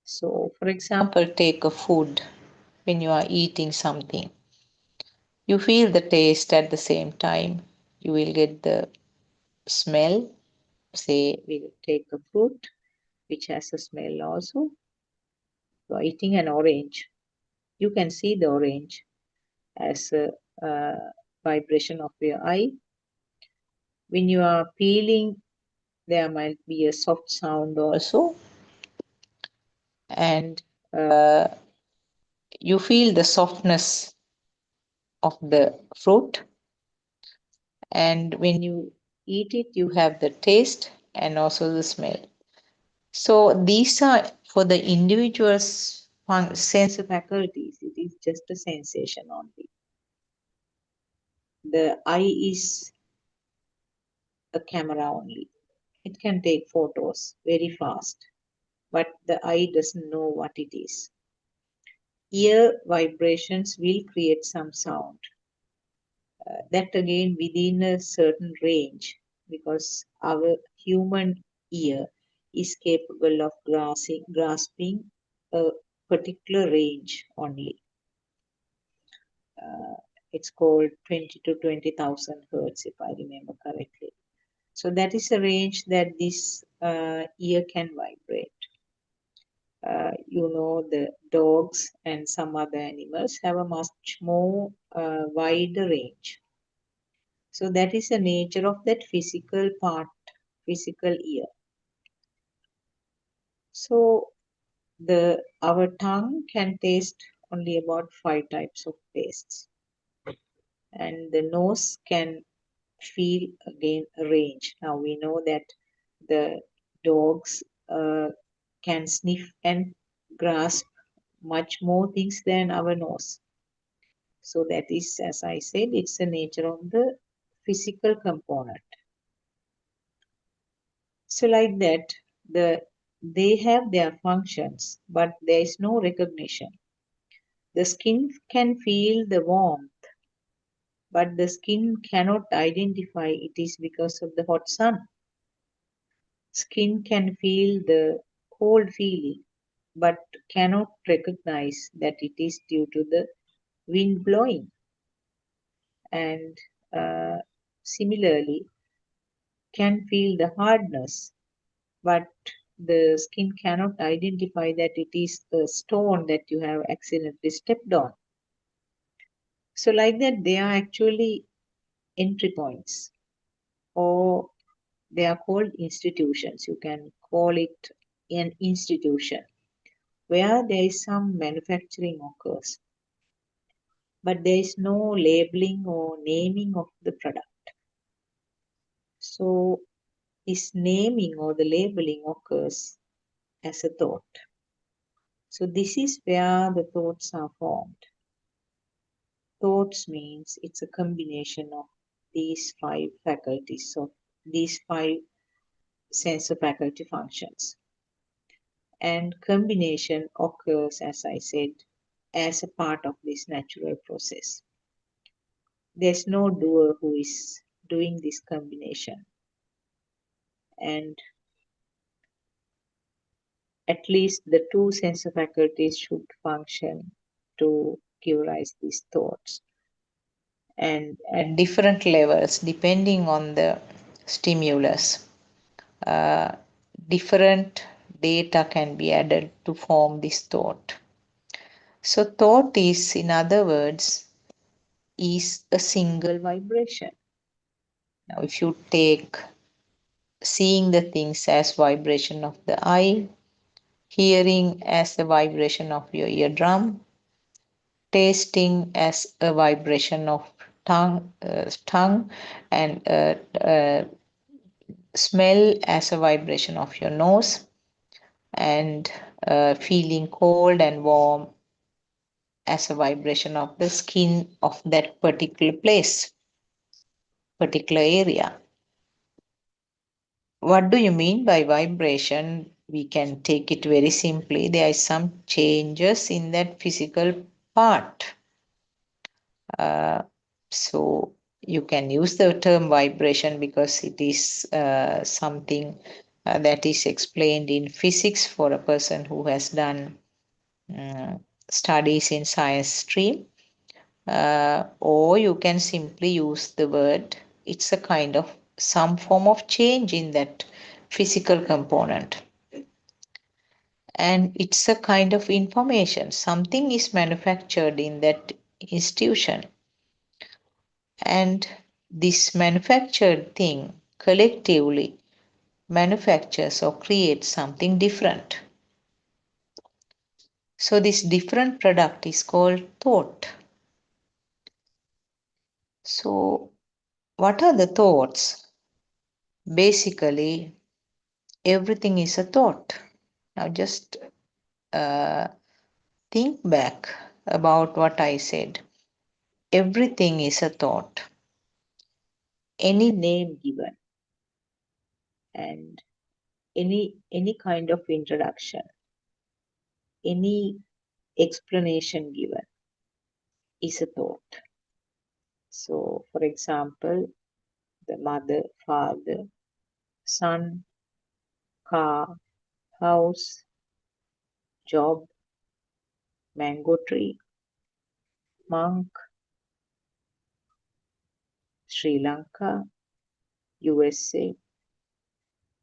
So, for example, take a food. When you are eating something, you feel the taste at the same time. You will get the smell. Say, we'll take a fruit which has a smell also. You are eating an orange. You can see the orange as a vibration of your eye. When you are peeling, there might be a soft sound also. And you feel the softness of the fruit. And when you eat it, you have the taste and also the smell. So these are for the individual's sense faculties. It is just a sensation only. The eye is a camera only. It can take photos very fast, but the eye doesn't know what it is. Ear vibrations will create some sound. That again within a certain range, because our human ear is capable of grasping a particular range only. It's called 20 to 20,000 hertz, if I remember correctly. So that is a range that this ear can vibrate. The dogs and some other animals have a much more wider range. So that is the nature of that physical part, physical ear. So our tongue can taste only about 5 types of tastes. And the nose can feel again a range. Now we know that the dogs can sniff and grasp much more things than our nose. So that is, as I said, it's the nature of the physical component. So like that, they have their functions, but there is no recognition. The skin can feel the warmth, but the skin cannot identify it is because of the hot sun. Skin can feel the cold feeling, but cannot recognize that it is due to the wind blowing. And similarly, can feel the hardness, but the skin cannot identify that it is a stone that you have accidentally stepped on. So like that, they are actually entry points, or they are called institutions. You can call it an institution where there is some manufacturing occurs, but there is no labeling or naming of the product. So this naming or the labeling occurs as a thought. So this is where the thoughts are formed. Thoughts means it's a combination of these 5 faculties, so these 5 sense faculty functions. And combination occurs, as I said, as a part of this natural process. There's no doer who is doing this combination. And at least the 2 sense faculties should function to give rise these thoughts. And at different levels, depending on the stimulus, different data can be added to form this thought. So thought is, in other words, is a single vibration. Now if you take seeing the things as vibration of the eye, hearing as the vibration of your eardrum, tasting as a vibration of tongue, and smell as a vibration of your nose, and feeling cold and warm as a vibration of the skin of that particular place, particular area. What do you mean by vibration? We can take it very simply. There is some changes in that physical part. So you can use the term vibration because it is something that is explained in physics for a person who has done studies in science stream. Or you can simply use the word, it's a kind of some form of change in that physical component. And it's a kind of information. Something is manufactured in that institution. And this manufactured thing collectively manufactures or creates something different. So this different product is called thought. So what are the thoughts? Basically, everything is a thought. Now just think back about what I said. Everything is a thought. Any name given and any kind of introduction, any explanation given is a thought. So, for example, the mother, father, son, car, house, job, mango tree, monk, Sri Lanka, USA,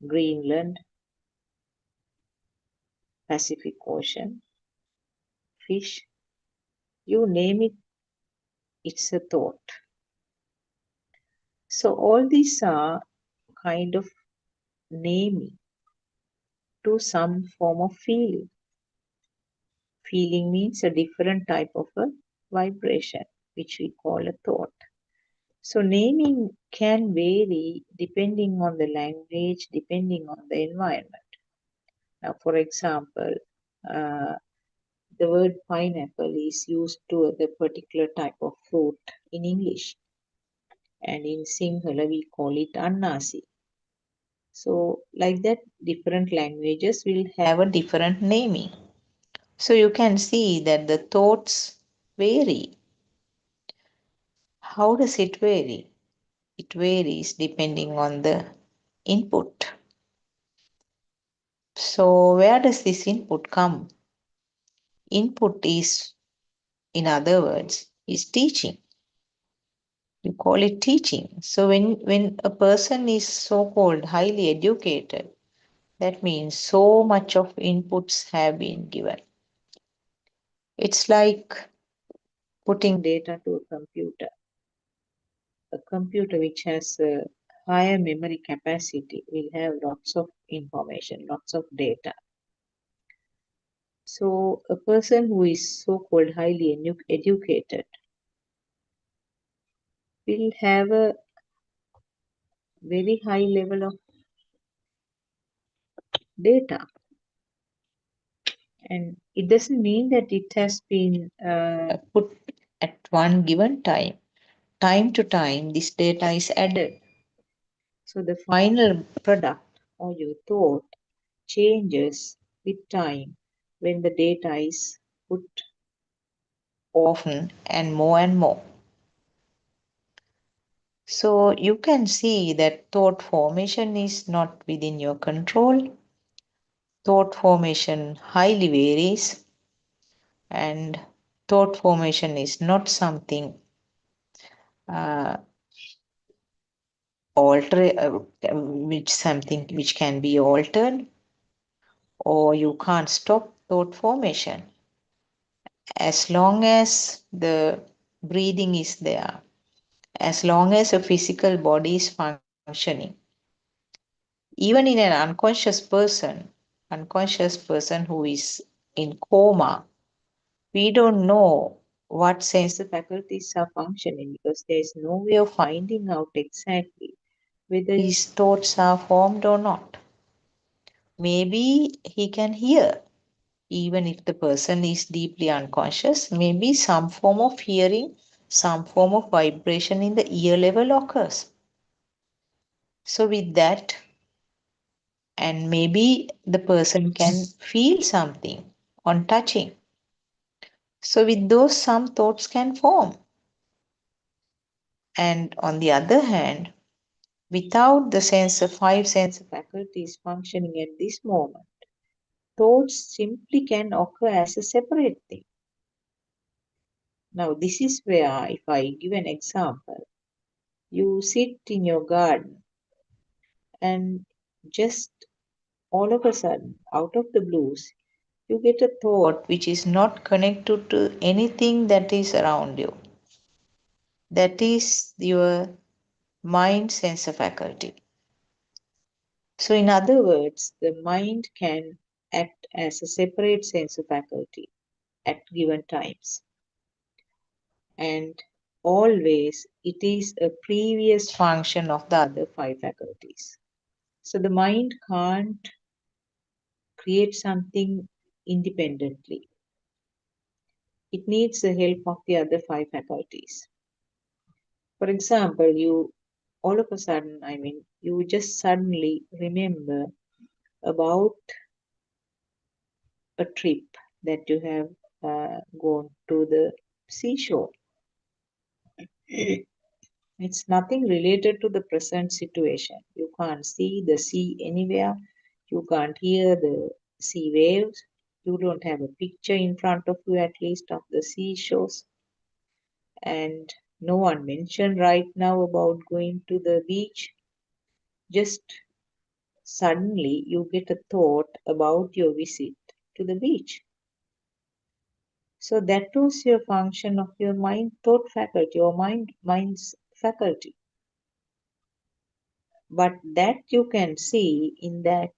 Greenland, Pacific Ocean, fish, you name it, it's a thought. So all these are kind of naming to some form of feeling. Feeling means a different type of a vibration, which we call a thought. So naming can vary depending on the language, depending on the environment. Now, for example, the word pineapple is used to the particular type of fruit in English. And in Sinhala, we call it annasi. So, like that, different languages will have a different naming. So, you can see that the thoughts vary. How does it vary? It varies depending on the input. So, where does this input come? Input is, in other words, is teaching. You call it teaching. So, when a person is so-called highly educated, that means so much of inputs have been given. It's like putting data to a computer. A computer which has a higher memory capacity will have lots of information, lots of data. So a person who is so-called highly educated will have a very high level of data. And it doesn't mean that it has been put at one given time. Time to time, this data is added. So the final product or your thought changes with time when the data is put often and more. So you can see that thought formation is not within your control. Thought formation highly varies, and thought formation is not something which can be altered, or you can't stop thought formation. As long as the breathing is there, as long as a physical body is functioning, even in an unconscious person who is in coma, we don't know what sense the faculties are functioning because there is no way of finding out exactly whether his thoughts are formed or not. Maybe he can hear, even if the person is deeply unconscious, maybe some form of hearing, some form of vibration in the ear level occurs. So with that, and maybe the person can feel something on touching. So with those, some thoughts can form. And on the other hand, without the five sense faculties functioning at this moment, thoughts simply can occur as a separate thing. Now, this is where, if I give an example, you sit in your garden and just all of a sudden, out of the blues, you get a thought which is not connected to anything that is around you. That is your mind sensor faculty. So, in other words, the mind can act as a separate sensor faculty at given times. And always it is a previous function of the other five faculties. So, the mind can't create something independently. It needs the help of the other five faculties. For example, you all of a sudden, you just suddenly remember about a trip that you have gone to the seashore. It's nothing related to the present situation. You can't see the sea anywhere. You can't hear the sea waves. You don't have a picture in front of you, at least, of the seashores. And no one mentioned right now about going to the beach. Just suddenly you get a thought about your visit to the beach. So that was your function of your mind thought faculty or mind's faculty. But that you can see in that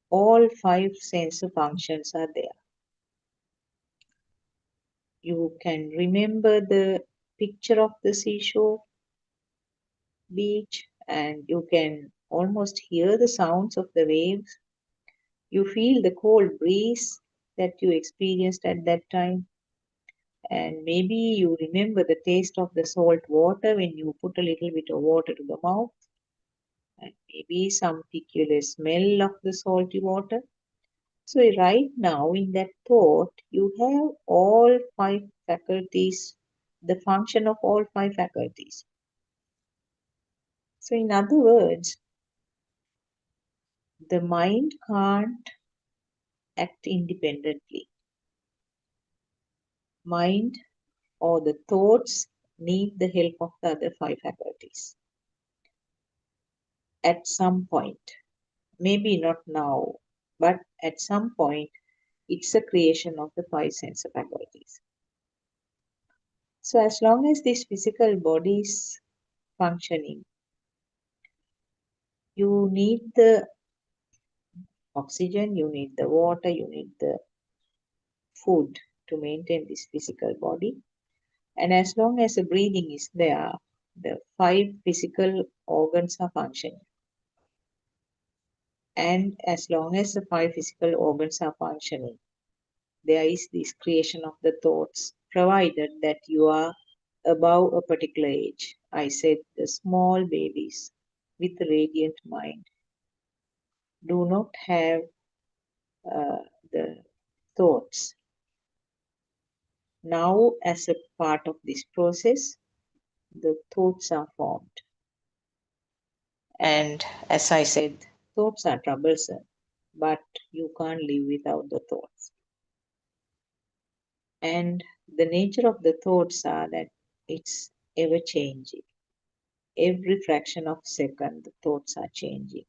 all five sensor functions are there. You can remember the picture of the seashore beach, and you can almost hear the sounds of the waves. You feel the cold breeze that you experienced at that time. And maybe you remember the taste of the salt water when you put a little bit of water to the mouth. And maybe some peculiar smell of the salty water. So right now in that thought, you have all five faculties, the function of all five faculties. So in other words, the mind can't act independently. Mind or the thoughts need the help of the other five faculties. At some point, maybe not now, but at some point, it's a creation of the five sensor faculties. So as long as this physical body is functioning, you need the oxygen, you need the water, you need the food to maintain this physical body. And as long as the breathing is there, the five physical organs are functioning. And as long as the five physical organs are functioning, there is this creation of the thoughts, provided that you are above a particular age. I said the small babies with a radiant mind do not have the thoughts. Now, as a part of this process, the thoughts are formed. And as I said, thoughts are troublesome, but you can't live without the thoughts. And the nature of the thoughts are that it's ever changing. Every fraction of a second, the thoughts are changing.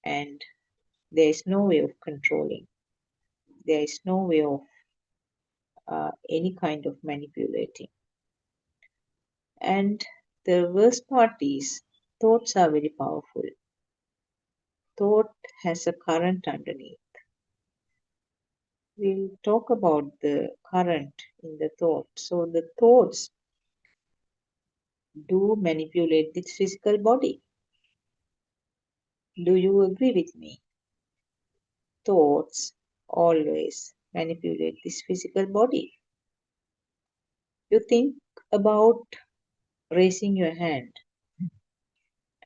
And there is no way of controlling. There is no way of any kind of manipulating. And the worst part is, thoughts are very powerful. Thought has a current underneath. We'll talk about the current in the thought. So the thoughts do manipulate this physical body. Do you agree with me? Thoughts always manipulate this physical body. You think about raising your hand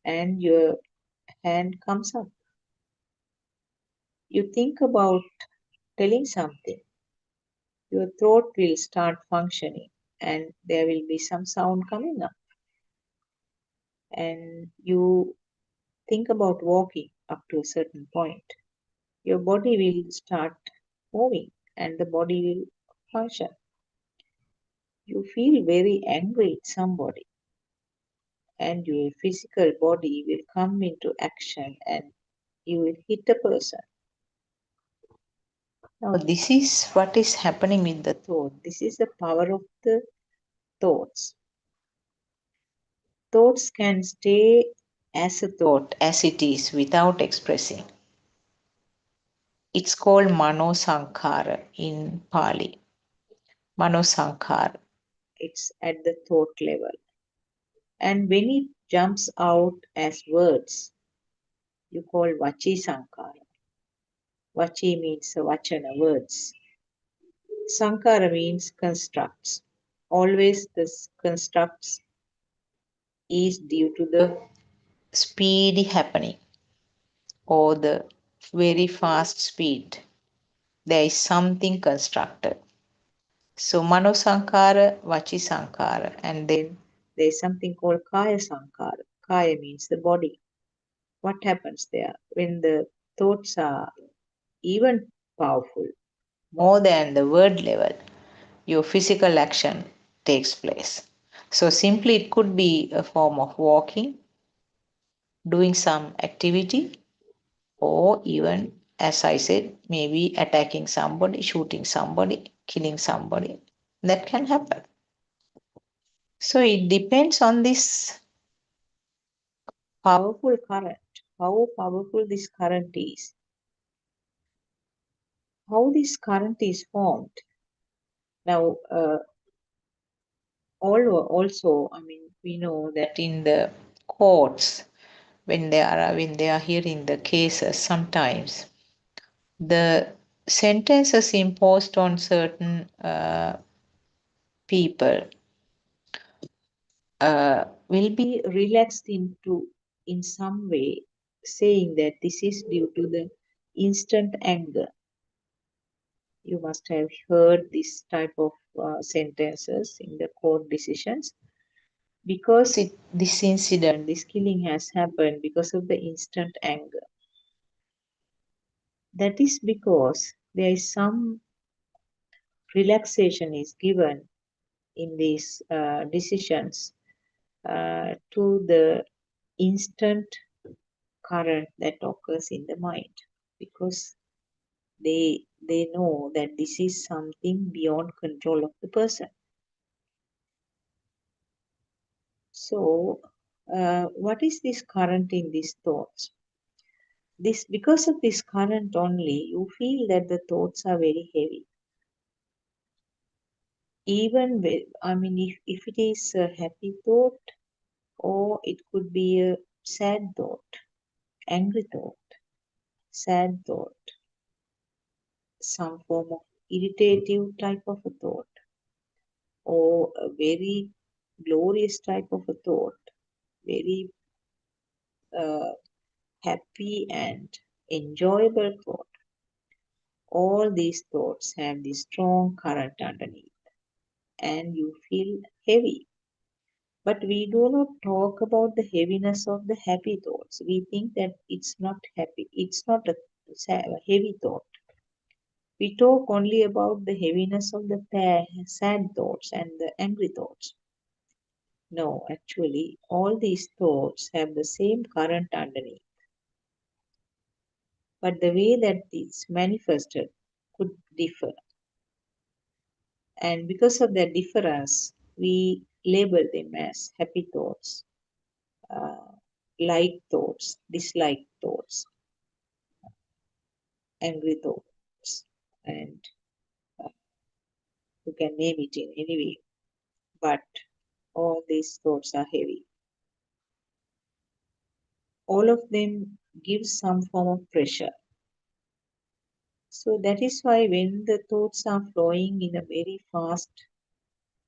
and your hand comes up. You think about telling something, your throat will start functioning and there will be some sound coming up. And you think about walking up to a certain point. Your body will start moving and the body will function. You feel very angry at somebody, and your physical body will come into action and you will hit a person. Now, this is what is happening with the thought. This is the power of the thoughts. Thoughts can stay as a thought as it is without expressing. It's called mano-sankhara in Pali. Mano-sankhara. It's at the thought level. And when it jumps out as words, you call vachi-sankhara. Vachi means vachana, words. Sankhara means constructs. Always this constructs is due to the speedy happening or the very fast speed. There is something constructed. So Mano Sankara, Vachi Sankara, and then there is something called Kaya Sankara. Kaya means the body. What happens there? When the thoughts are even powerful, more than the word level, your physical action takes place. So simply it could be a form of walking, doing some activity, or even, as I said, maybe attacking somebody, shooting somebody, killing somebody. That can happen. So it depends on this powerful current, how powerful this current is, how this current is formed. Now, also, I mean, we know that in the courts, when they are hearing the cases, sometimes the sentences imposed on certain people will be relaxed in some way, saying that this is due to the instant anger. You must have heard this type of sentences in the court decisions, because this incident, this killing has happened because of the instant anger. That is because there is some relaxation is given in these decisions to the instant current that occurs in the mind, because they know that this is something beyond control of the person. So what is this current in these thoughts? Because of this current only, you feel that the thoughts are very heavy. Even with, I mean, if it is a happy thought, or it could be a sad thought, angry thought, sad thought, some form of irritative type of a thought, or a very glorious type of a thought, very happy and enjoyable thought. All these thoughts have this strong current underneath, and you feel heavy. But we do not talk about the heaviness of the happy thoughts. We think that it's not happy, it's not a heavy thought. We talk only about the heaviness of the sad thoughts and the angry thoughts. No, actually, all these thoughts have the same current underneath. But the way that it's manifested could differ. And because of that difference, we label them as happy thoughts, like thoughts, dislike thoughts, angry thoughts, and you can name it in any way. But all these thoughts are heavy. All of them give some form of pressure. So that is why when the thoughts are flowing in a very fast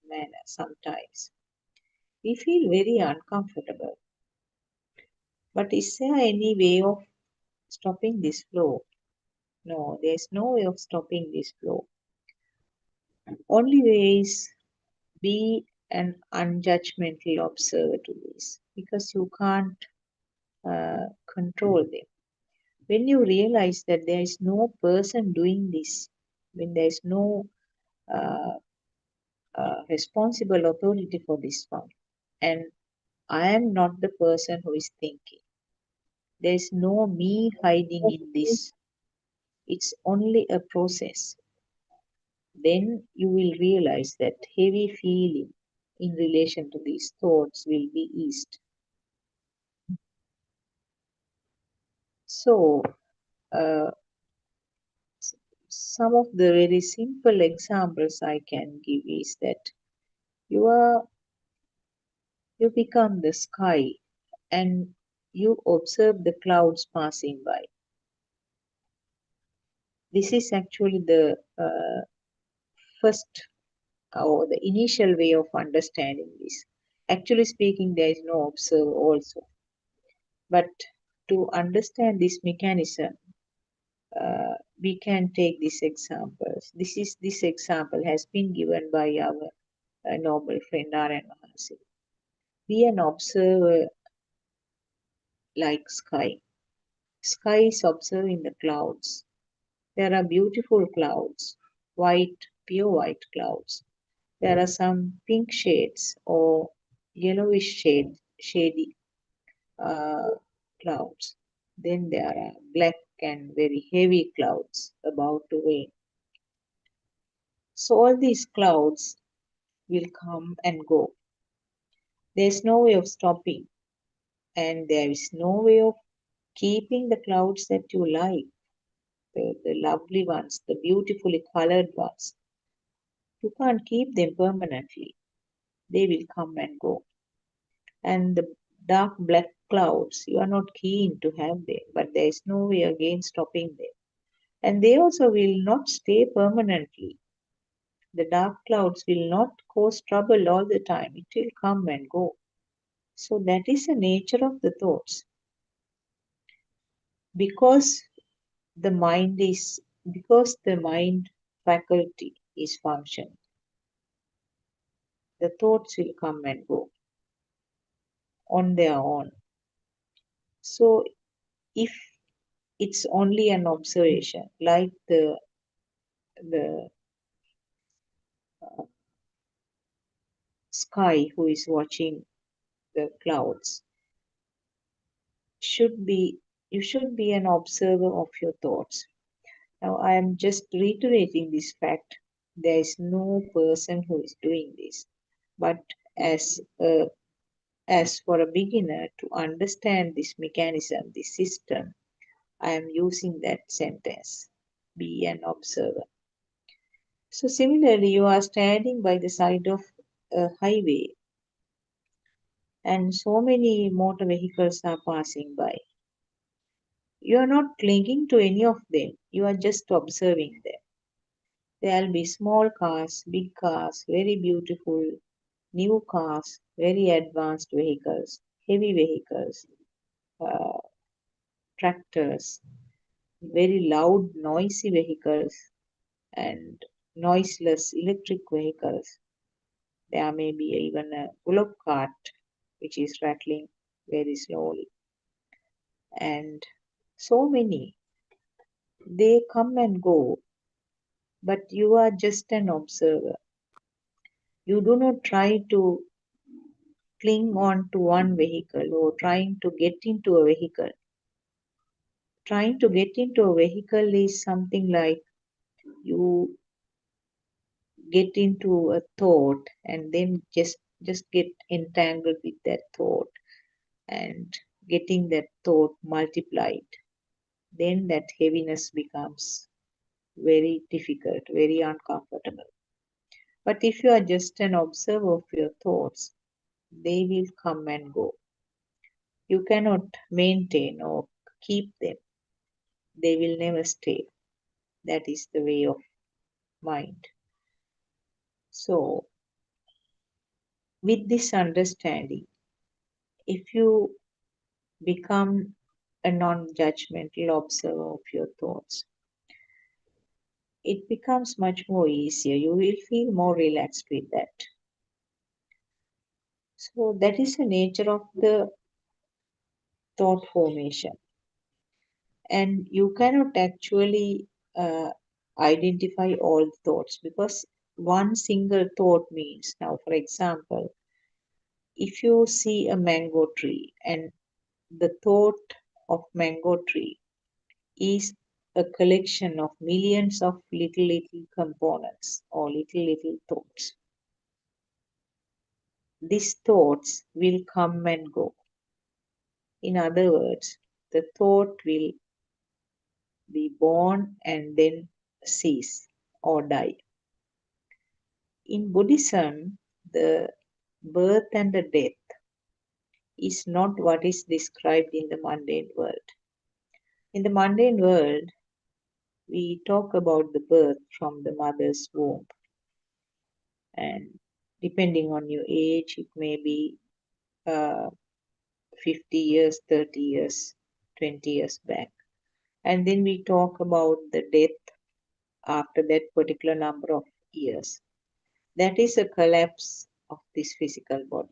manner, sometimes we feel very uncomfortable. But is there any way of stopping this flow? No, there is no way of stopping this flow. Only way is be an unjudgmental observer to this, because you can't control them. When you realize that there is no person doing this, when there is no responsible authority for this one, and I am not the person who is thinking, there is no me hiding in this, it's only a process, then you will realize that heavy feeling in relation to these thoughts will be eased. So, some of the very simple examples I can give is that you become the sky and you observe the clouds passing by. This is actually the first or the initial way of understanding this. Actually speaking, there is no observer also. But to understand this mechanism, we can take these examples. This example has been given by our noble friend R.N. Mahansi. Be an observer like sky. Sky is observing the clouds. There are beautiful clouds, white, pure white clouds. There are some pink shades or yellowish shady clouds. Then there are black and very heavy clouds about to rain. So all these clouds will come and go. There is no way of stopping, and there is no way of keeping the clouds that you like, the lovely ones, the beautifully colored ones. You can't keep them permanently. They will come and go. And the dark black clouds, you are not keen to have them, but there is no way again stopping them. And they also will not stay permanently. The dark clouds will not cause trouble all the time. It will come and go. So that is the nature of the thoughts. Because the mind faculty is functioning, the thoughts will come and go on their own. So if it's only an observation, like the sky who is watching the clouds, you should be an observer of your thoughts. Now I am just reiterating this fact. There is no person who is doing this, but as for a beginner to understand this mechanism, this system, I am using that sentence. Be an observer. So similarly, you are standing by the side of a highway and so many motor vehicles are passing by. You are not clinging to any of them. You are just observing them. There will be small cars, big cars, very beautiful new cars, very advanced vehicles, heavy vehicles, tractors, very loud, noisy vehicles, and noiseless electric vehicles. There may be even a bullock cart which is rattling very slowly. And so many. They come and go, but you are just an observer. You do not try to cling on to one vehicle or trying to get into a vehicle. Trying to get into a vehicle is something like you get into a thought and then just get entangled with that thought and getting that thought multiplied. Then that heaviness becomes very difficult, very uncomfortable. But if you are just an observer of your thoughts, they will come and go. You cannot maintain or keep them. They will never stay. That is the way of mind. So, with this understanding, if you become a non-judgmental observer of your thoughts, it becomes much more easier. You will feel more relaxed with that. So that is the nature of the thought formation. And you cannot actually identify all the thoughts, because one single thought means, now for example, if you see a mango tree and the thought of mango tree is a collection of millions of little components or little thoughts. These thoughts will come and go. In other words, the thought will be born and then cease or die. In Buddhism, the birth and the death is not what is described in the mundane world. In the mundane world, we talk about the birth from the mother's womb. And depending on your age, it may be 50 years, 30 years, 20 years back. And then we talk about the death after that particular number of years. That is a collapse of this physical body.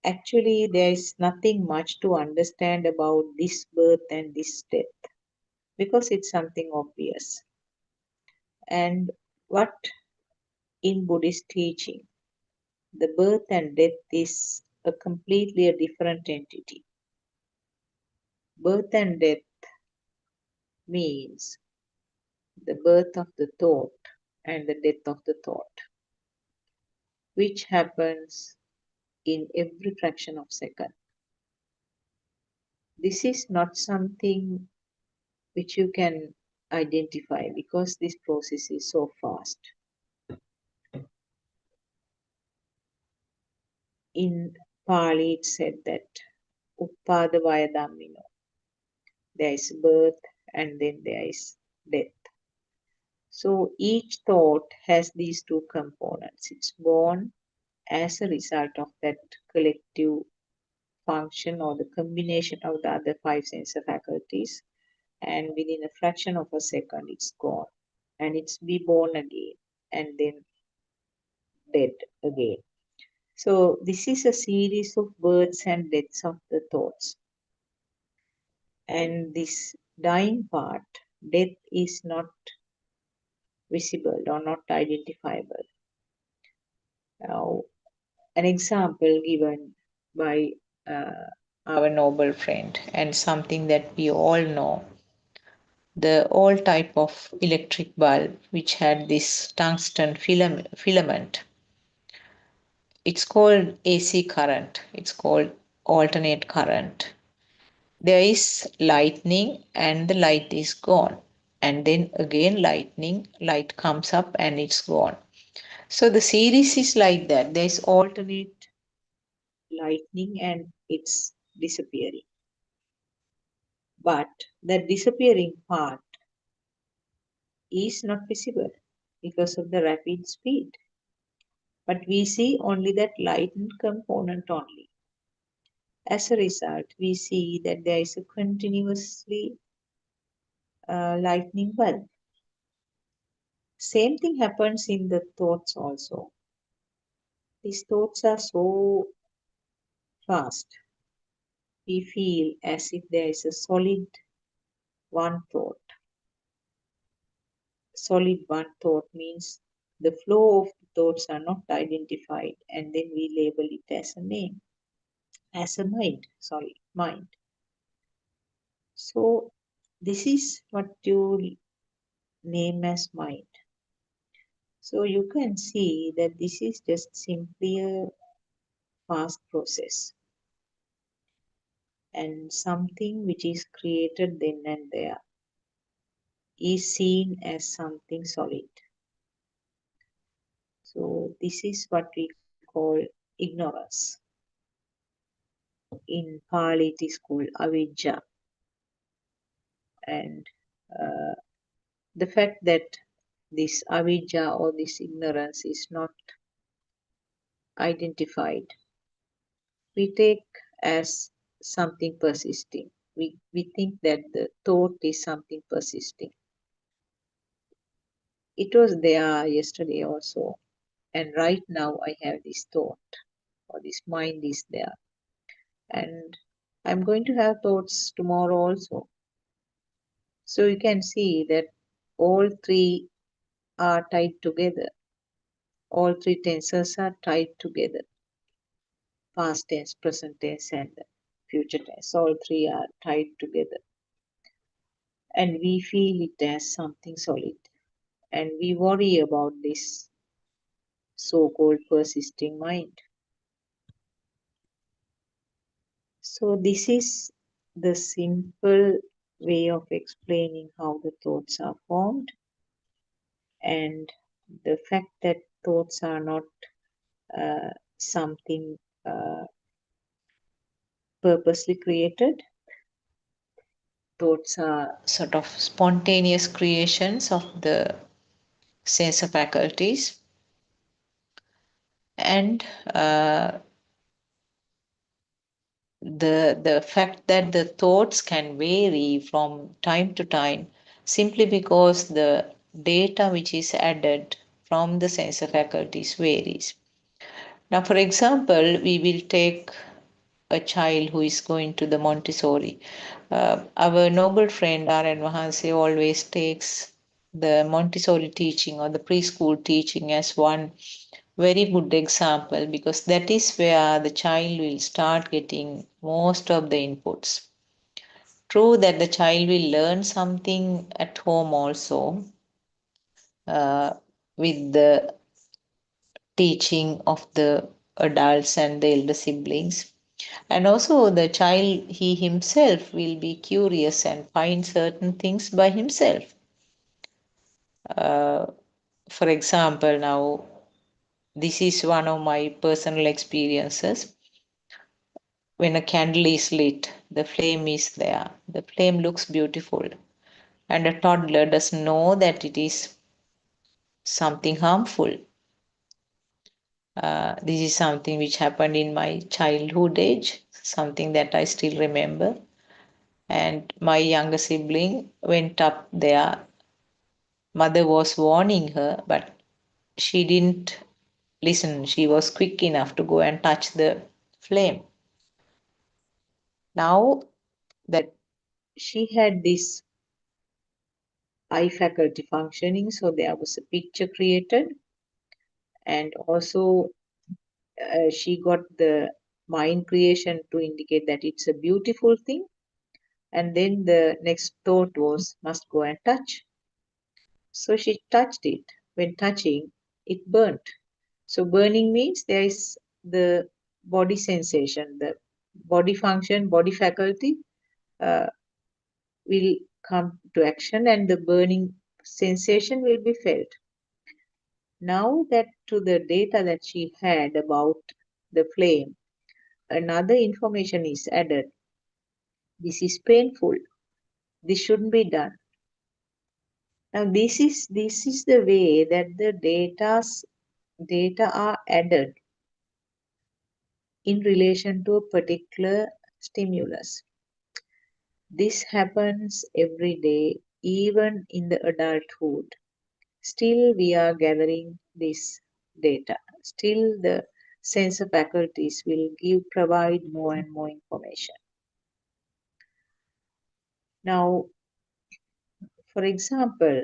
Actually, there is nothing much to understand about this birth and this death, because it's something obvious. And what in Buddhist teaching, the birth and death is a completely a different entity. Birth and death means the birth of the thought and the death of the thought, which happens in every fraction of a second. This is not something which you can identify, because this process is so fast. In Pali, it said that Uppāda vaya dhammino. There is birth and then there is death. So each thought has these two components. It's born as a result of that collective function or the combination of the other five sense faculties, and within a fraction of a second it's gone, and it's be born again and then dead again. So this is a series of births and deaths of the thoughts. And this dying part, death, is not visible or not identifiable. Now, an example given by our noble friend, and something that we all know, the old type of electric bulb which had this tungsten filament. It's called AC current. It's called alternate current. There is lightning and the light is gone. And then again lightning, light comes up and it's gone. So the series is like that. There is alternate lightning and it's disappearing. But the disappearing part is not visible because of the rapid speed. But we see only that lightened component only. As a result, we see that there is a continuously lightning bulb. Same thing happens in the thoughts also. These thoughts are so fast. We feel as if there is a solid one thought. Solid one thought means the flow of the thoughts are not identified, and then we label it as a name, as a mind. So this is what you name as mind. So you can see that this is just simply a fast process, and something which is created then and there is seen as something solid. So this is what we call ignorance. In Pali it is called avijja. And the fact that this avijja or this ignorance is not identified, we take as something persisting. We think that the thought is something persisting. It was there yesterday also, And right now I have this thought, or this mind is there. And I'm going to have thoughts tomorrow also. So you can see that all three are tied together. All three tenses are tied together. Past tense, present tense, and future tense. All three are tied together. And we feel it as something solid. And we worry about this so-called persisting mind. So this is the simple way of explaining how the thoughts are formed, and the fact that thoughts are not something purposely created. Thoughts are sort of spontaneous creations of the sensor faculties, and the fact that the thoughts can vary from time to time simply because the data which is added from the sensor faculties varies. Now, for example, we will take a child who is going to the Montessori. Our noble friend R.N. Mahanse always takes the Montessori teaching or the preschool teaching as one very good example, because that is where the child will start getting most of the inputs. True that the child will learn something at home also with the teaching of the adults and the elder siblings. And also the child, he himself will be curious and find certain things by himself. For example, now, this is one of my personal experiences. When a candle is lit, the flame is there. The flame looks beautiful. And a toddler doesn't know that it is something harmful. This is something which happened in my childhood age, something that I still remember. And my younger sibling went up there. Mother was warning her, but she didn't listen. She was quick enough to go and touch the flame. Now that she had this eye faculty functioning, so there was a picture created, and also she got the mind creation to indicate that it's a beautiful thing. And then the next thought was, must go and touch. So she touched it. When touching, it burnt. So burning means there is the body sensation, the body function, body faculty will come to action, and the burning sensation will be felt. Now that to the data that she had about the flame, another information is added. This is painful. This shouldn't be done. Now this is the way that the data are added in relation to a particular stimulus. This happens every day, even in the adulthood. Still, we are gathering this data. Still, the sensor faculties will provide more and more information. Now, for example,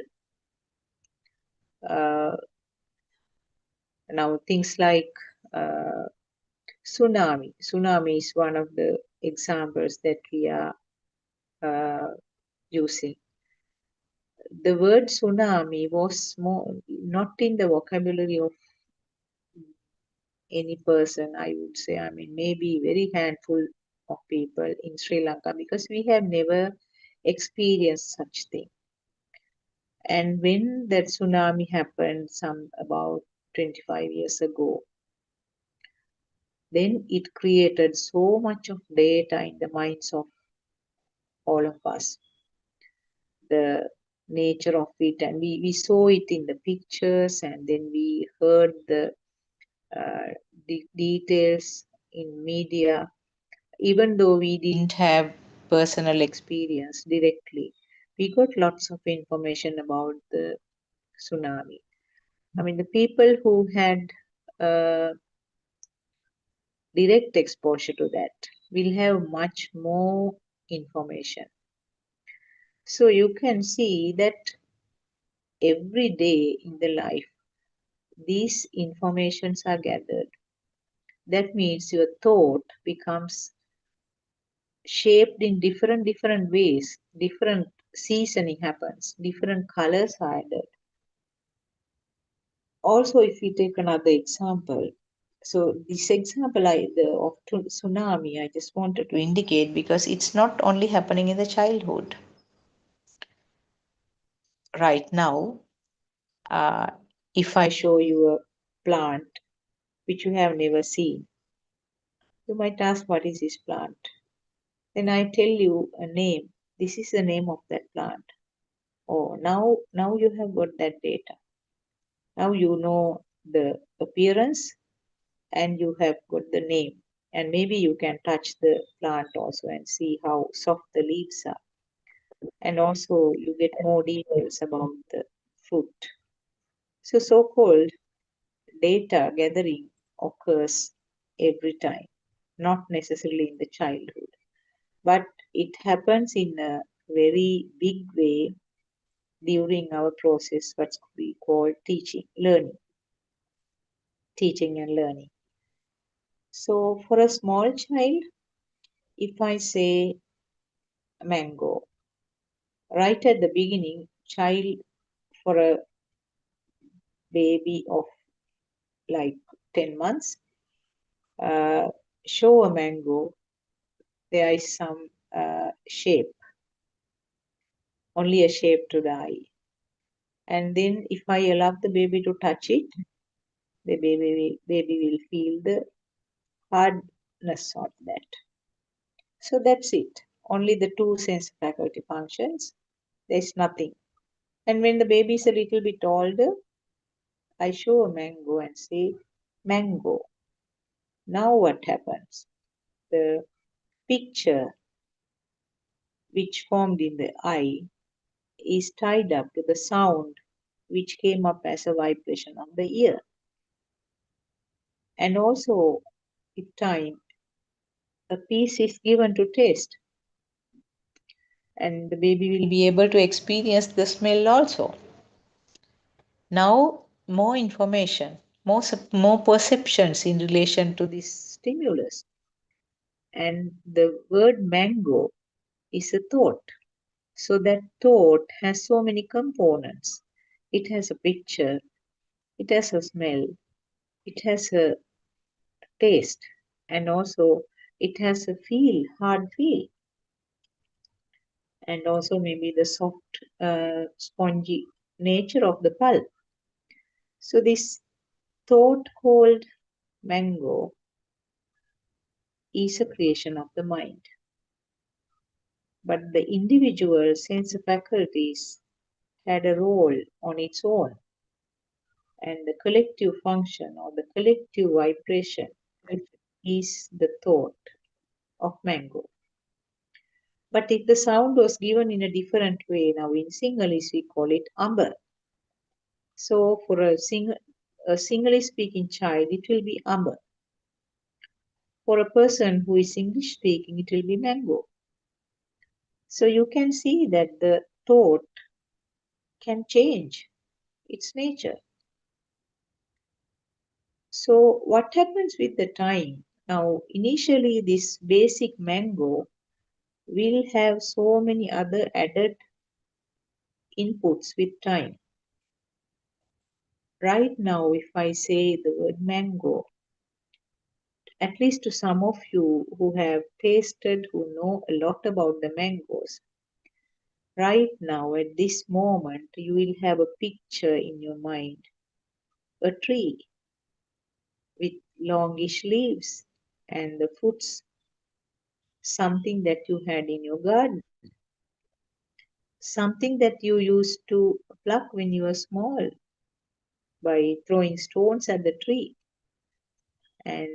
now things like tsunami. Tsunami is one of the examples that we are using. The word tsunami was not in the vocabulary of any person, I would say. I mean, maybe very handful of people in Sri Lanka, because we have never experienced such thing. And when that tsunami happened about 25 years ago, then it created so much of data in the minds of all of us. The nature of it, and we saw it in the pictures, and then we heard the details in media. Even though we didn't have personal experience directly, we got lots of information about the tsunami. I mean, the people who had direct exposure to that, will have much more information. So you can see that every day in the life, these informations are gathered. That means your thought becomes shaped in different ways. Different seasoning happens. Different colors are added. Also, if we take another example, so this example of tsunami, I just wanted to indicate because it's not only happening in the childhood. Right now, if I show you a plant which you have never seen, you might ask, what is this plant? Then I tell you a name. This is the name of that plant. Oh, now you have got that data. Now you know the appearance and you have got the name. And maybe you can touch the plant also and see how soft the leaves are. And also you get more details about the fruit. So so-called data gathering occurs every time, not necessarily in the childhood, but it happens in a very big way during our process, what we call teaching and learning. So for a small child, if I say mango, right at the beginning, child, for a baby of like 10 months, show a mango, there is some shape, only a shape to the eye. And then if I allow the baby to touch it, the baby will feel the hardness of that. So that's it. Only the two sense faculty functions. There's nothing. And when the baby is a little bit older, I show a mango and say, mango. Now what happens? The picture which formed in the eye is tied up to the sound which came up as a vibration of the ear. And also, with time, a piece is given to taste. And the baby will be able to experience the smell also. Now, more information, more perceptions in relation to this stimulus. And the word mango is a thought. So that thought has so many components. It has a picture, it has a smell, it has a taste, and also it has a feel, hard feel. And also maybe the soft, spongy nature of the pulp. So this thought called mango is a creation of the mind. But the individual sense faculties had a role on its own, and the collective function or the collective vibration is the thought of mango. But if the sound was given in a different way, now in Sinhalese we call it amber. So for a Sinhalese speaking child, it will be amber. For a person who is English speaking, it will be mango. So you can see that the thought can change its nature. So what happens with the time? Now, initially this basic mango will have so many other added inputs with time. Right now, if I say the word mango, at least to some of you who have tasted, who know a lot about the mangoes, right now at this moment, you will have a picture in your mind, a tree with longish leaves and the fruits, something that you had in your garden, something that you used to pluck when you were small by throwing stones at the tree, and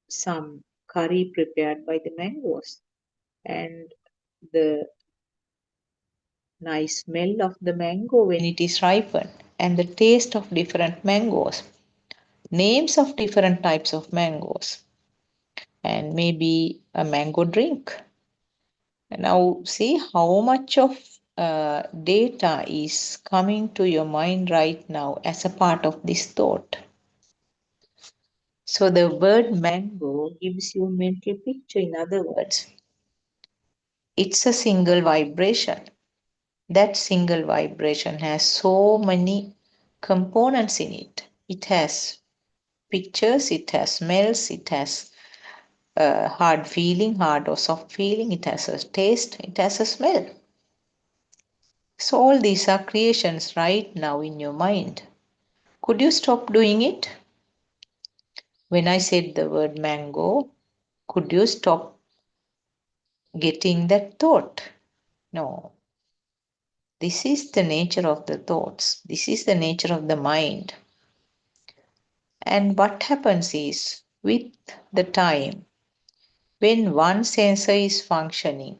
some curry prepared by the mangoes, and the nice smell of the mango when it is ripened, and the taste of different mangoes. names of different types of mangoes, and maybe a mango drink. Now see how much of data is coming to your mind right now as a part of this thought. So the word mango gives you a mental picture. In other words, it's a single vibration. That single vibration has so many components in it. It has pictures, it has smells, it has hard feeling, hard or soft feeling, it has a taste, it has a smell. So all these are creations right now in your mind. Could you stop doing it? When I said the word mango, could you stop getting that thought? No. This is the nature of the thoughts. This is the nature of the mind. And what happens is, with the time, when one sensor is functioning,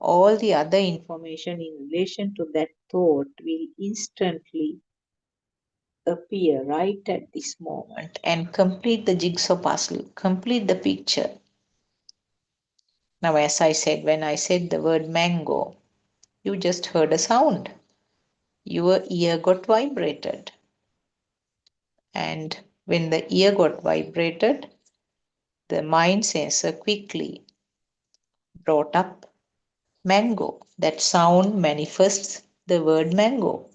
all the other information in relation to that thought will instantly appear right at this moment and complete the jigsaw puzzle, complete the picture. Now, as I said, when I said the word mango, you just heard a sound. Your ear got vibrated. And when the ear got vibrated, the mind sensor quickly brought up mango. That sound manifests the word mango.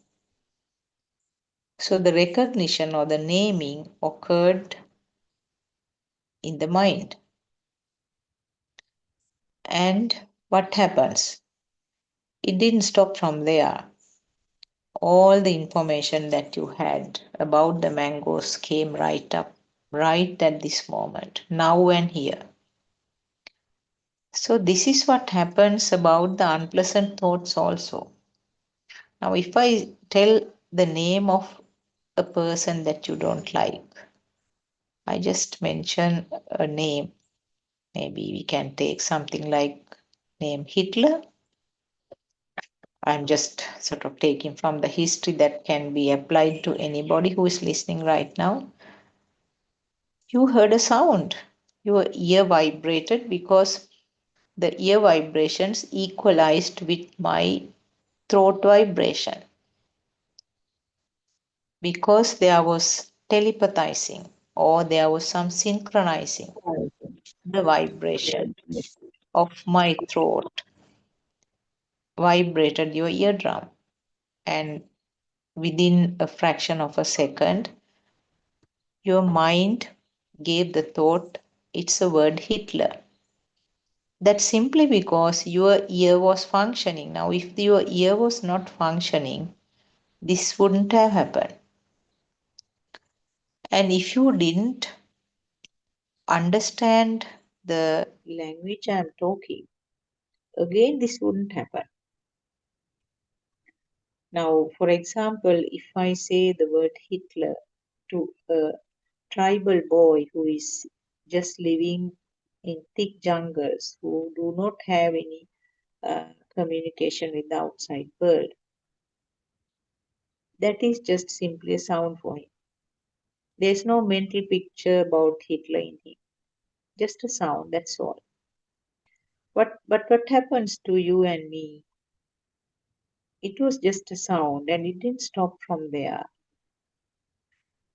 So the recognition or the naming occurred in the mind. And what happens? It didn't stop from there. All the information that you had about the mangoes came right up, right at this moment, now and here. So this is what happens about the unpleasant thoughts also. Now, if I tell the name of a person that you don't like, I just mention a name. Maybe we can take something like name Hitler. I'm just sort of taking from the history that can be applied to anybody who is listening right now. You heard a sound. Your ear vibrated because the ear vibrations equalized with my throat vibration. Because there was telepathizing or there was some synchronizing, the vibration of my throat vibrated your eardrum, and within a fraction of a second, your mind gave the thought, it's a word Hitler. That's simply because your ear was functioning. Now, if your ear was not functioning, this wouldn't have happened. And if you didn't understand the language I'm talking, again, this wouldn't happen. Now, for example, if I say the word Hitler to a tribal boy who is just living in thick jungles, who do not have any communication with the outside world, that is just simply a sound for him. There's no mental picture about Hitler in him, just a sound, that's all. But what happens to you and me? It was just a sound and it didn't stop from there.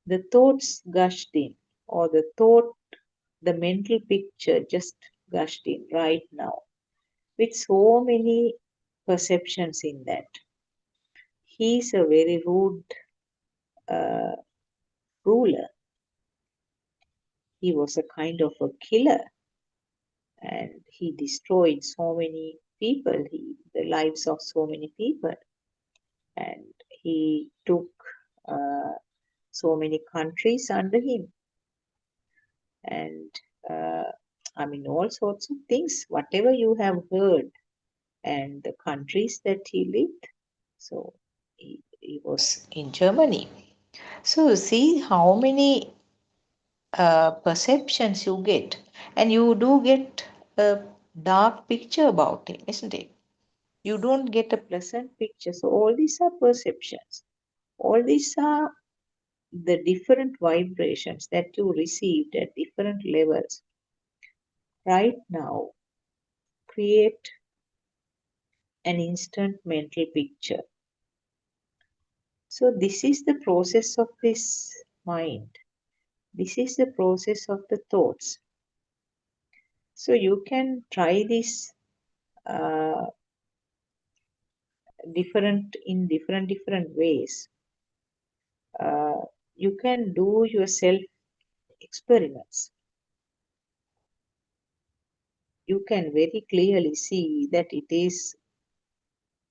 The thoughts gushed in, or the mental picture just gushed in right now with so many perceptions in that. He's a very rude ruler. He was a kind of a killer and he destroyed so many people, the lives of so many people. And he took so many countries under him. And all sorts of things, whatever you have heard, and the countries that he lived. So he was in Germany. So see how many perceptions you get, and you do get a dark picture about him, isn't it? You don't get a pleasant picture. So all these are perceptions. All these are the different vibrations that you received at different levels right now create an instant mental picture. So this is the process of this mind. This is the process of the thoughts. So you can try this different ways. You can do your self experiments. You can very clearly see that it is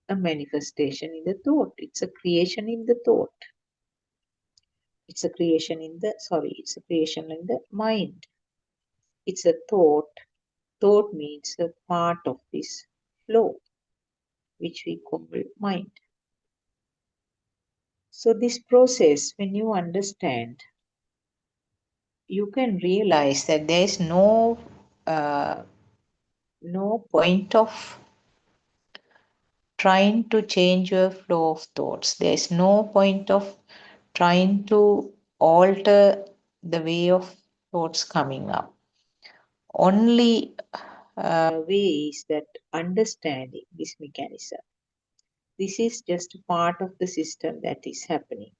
a manifestation in the thought. It's a creation in the thought. It's a creation in the mind. It's a thought. Thought means a part of this flow, which we call mind. So this process, when you understand, you can realize that there is no point of trying to change your flow of thoughts. There is no point of trying to alter the way of thoughts coming up. Only way is that understanding this mechanism. This is just a part of the system that is happening.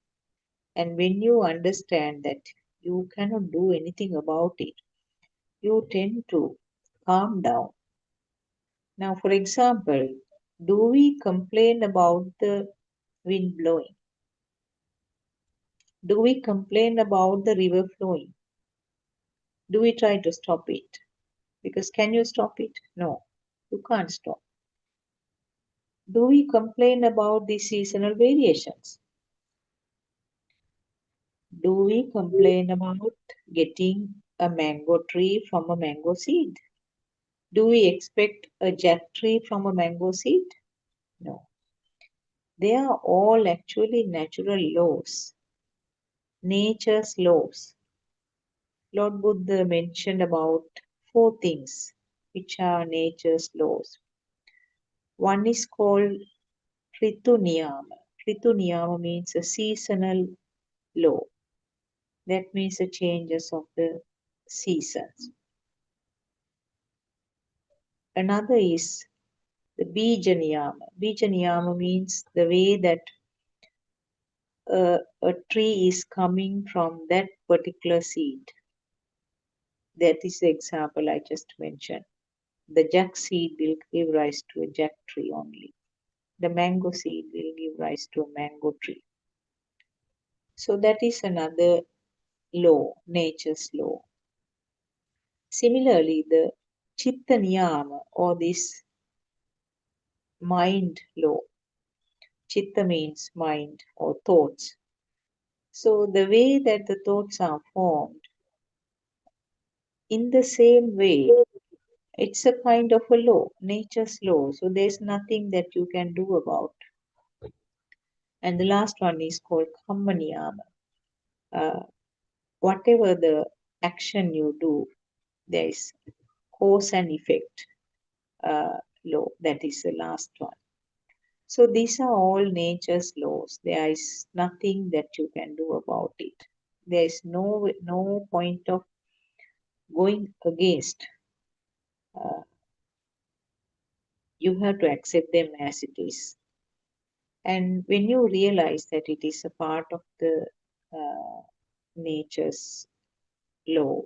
And when you understand that you cannot do anything about it, you tend to calm down. Now, for example, do we complain about the wind blowing? Do we complain about the river flowing? Do we try to stop it? Because can you stop it? No, you can't stop. Do we complain about the seasonal variations? Do we complain about getting a mango tree from a mango seed? Do we expect a jack tree from a mango seed? No. They are all actually natural laws, nature's laws. Lord Buddha mentioned about 4 things which are nature's laws. One is called Ritu Niyama. Ritu Niyama means a seasonal law. That means the changes of the seasons. Another is the Bija Niyama. Bija Niyama means the way that a tree is coming from that particular seed. That is the example I just mentioned. The jack seed will give rise to a jack tree only. The mango seed will give rise to a mango tree. So that is another law, nature's law. Similarly, the Chitta Niyama or this mind law. Chitta means mind or thoughts. So the way that the thoughts are formed, in the same way, it's a kind of a law, nature's law. So there's nothing that you can do about. And the last one is called Kamma Niyama. Whatever the action you do, there is cause and effect law. That is the last one. So these are all nature's laws. There is nothing that you can do about it. There is no point of going against. You have to accept them as it is. And when you realize that it is a part of the nature's law,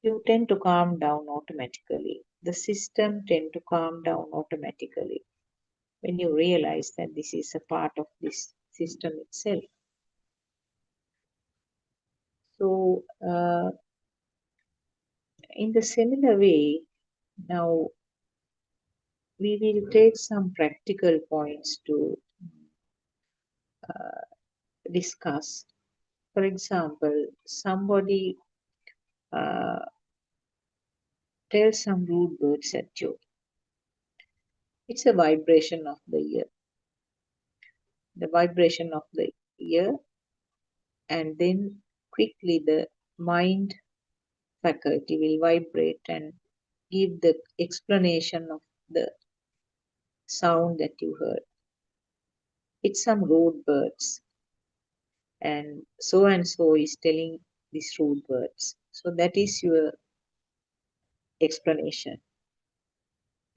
you tend to calm down automatically. The system tend to calm down automatically when you realize that this is a part of this system itself. So, in the similar way, now we will take some practical points to discuss. For example, somebody tells some rude words at you. It's a vibration of the ear. The vibration of the ear, and then quickly the mind faculty will vibrate and give the explanation of the sound that you heard. It's some rude words. and so is telling these rude words. So that is your explanation.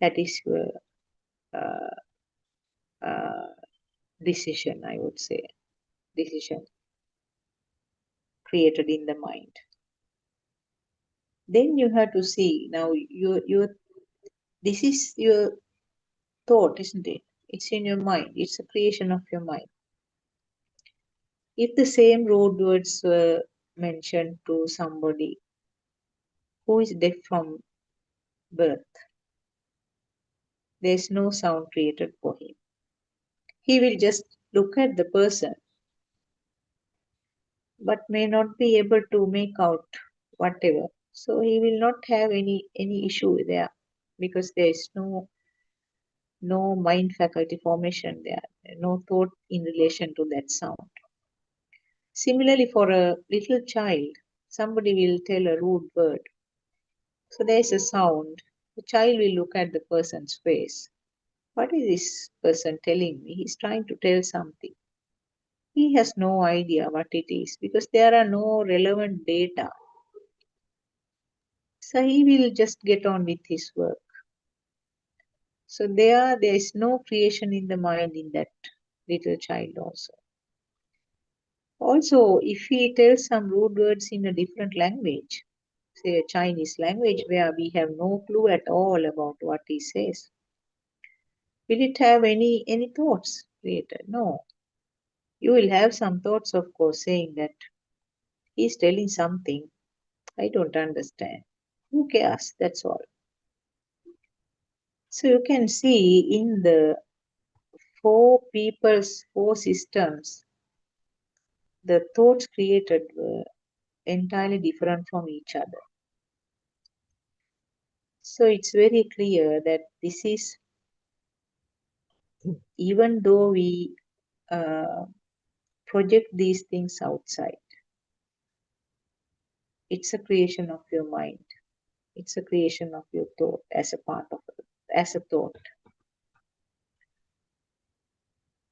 That is your uh, decision, I would say. Decision created in the mind. Then you have to see now this is your thought, isn't it? It's in your mind. It's a creation of your mind. If the same rude words were mentioned to somebody who is deaf from birth, there's no sound created for him. He will just look at the person but may not be able to make out whatever. So he will not have any issue there because there is no mind faculty formation there, no thought in relation to that sound. Similarly, for a little child, somebody will tell a rude word. So there is a sound. The child will look at the person's face. What is this person telling me? He's trying to tell something. He has no idea what it is because there are no relevant data. So he will just get on with his work. So there is no creation in the mind in that little child also. Also, if he tells some rude words in a different language, say a Chinese language where we have no clue at all about what he says, will it have any thoughts created? No. You will have some thoughts, of course, saying that he's telling something I don't understand. Who cares? That's all. So you can see in the four systems, the thoughts created were entirely different from each other. So it's very clear that this is, even though we project these things outside, it's a creation of your mind. It's a creation of your thought as a part of it, as a thought.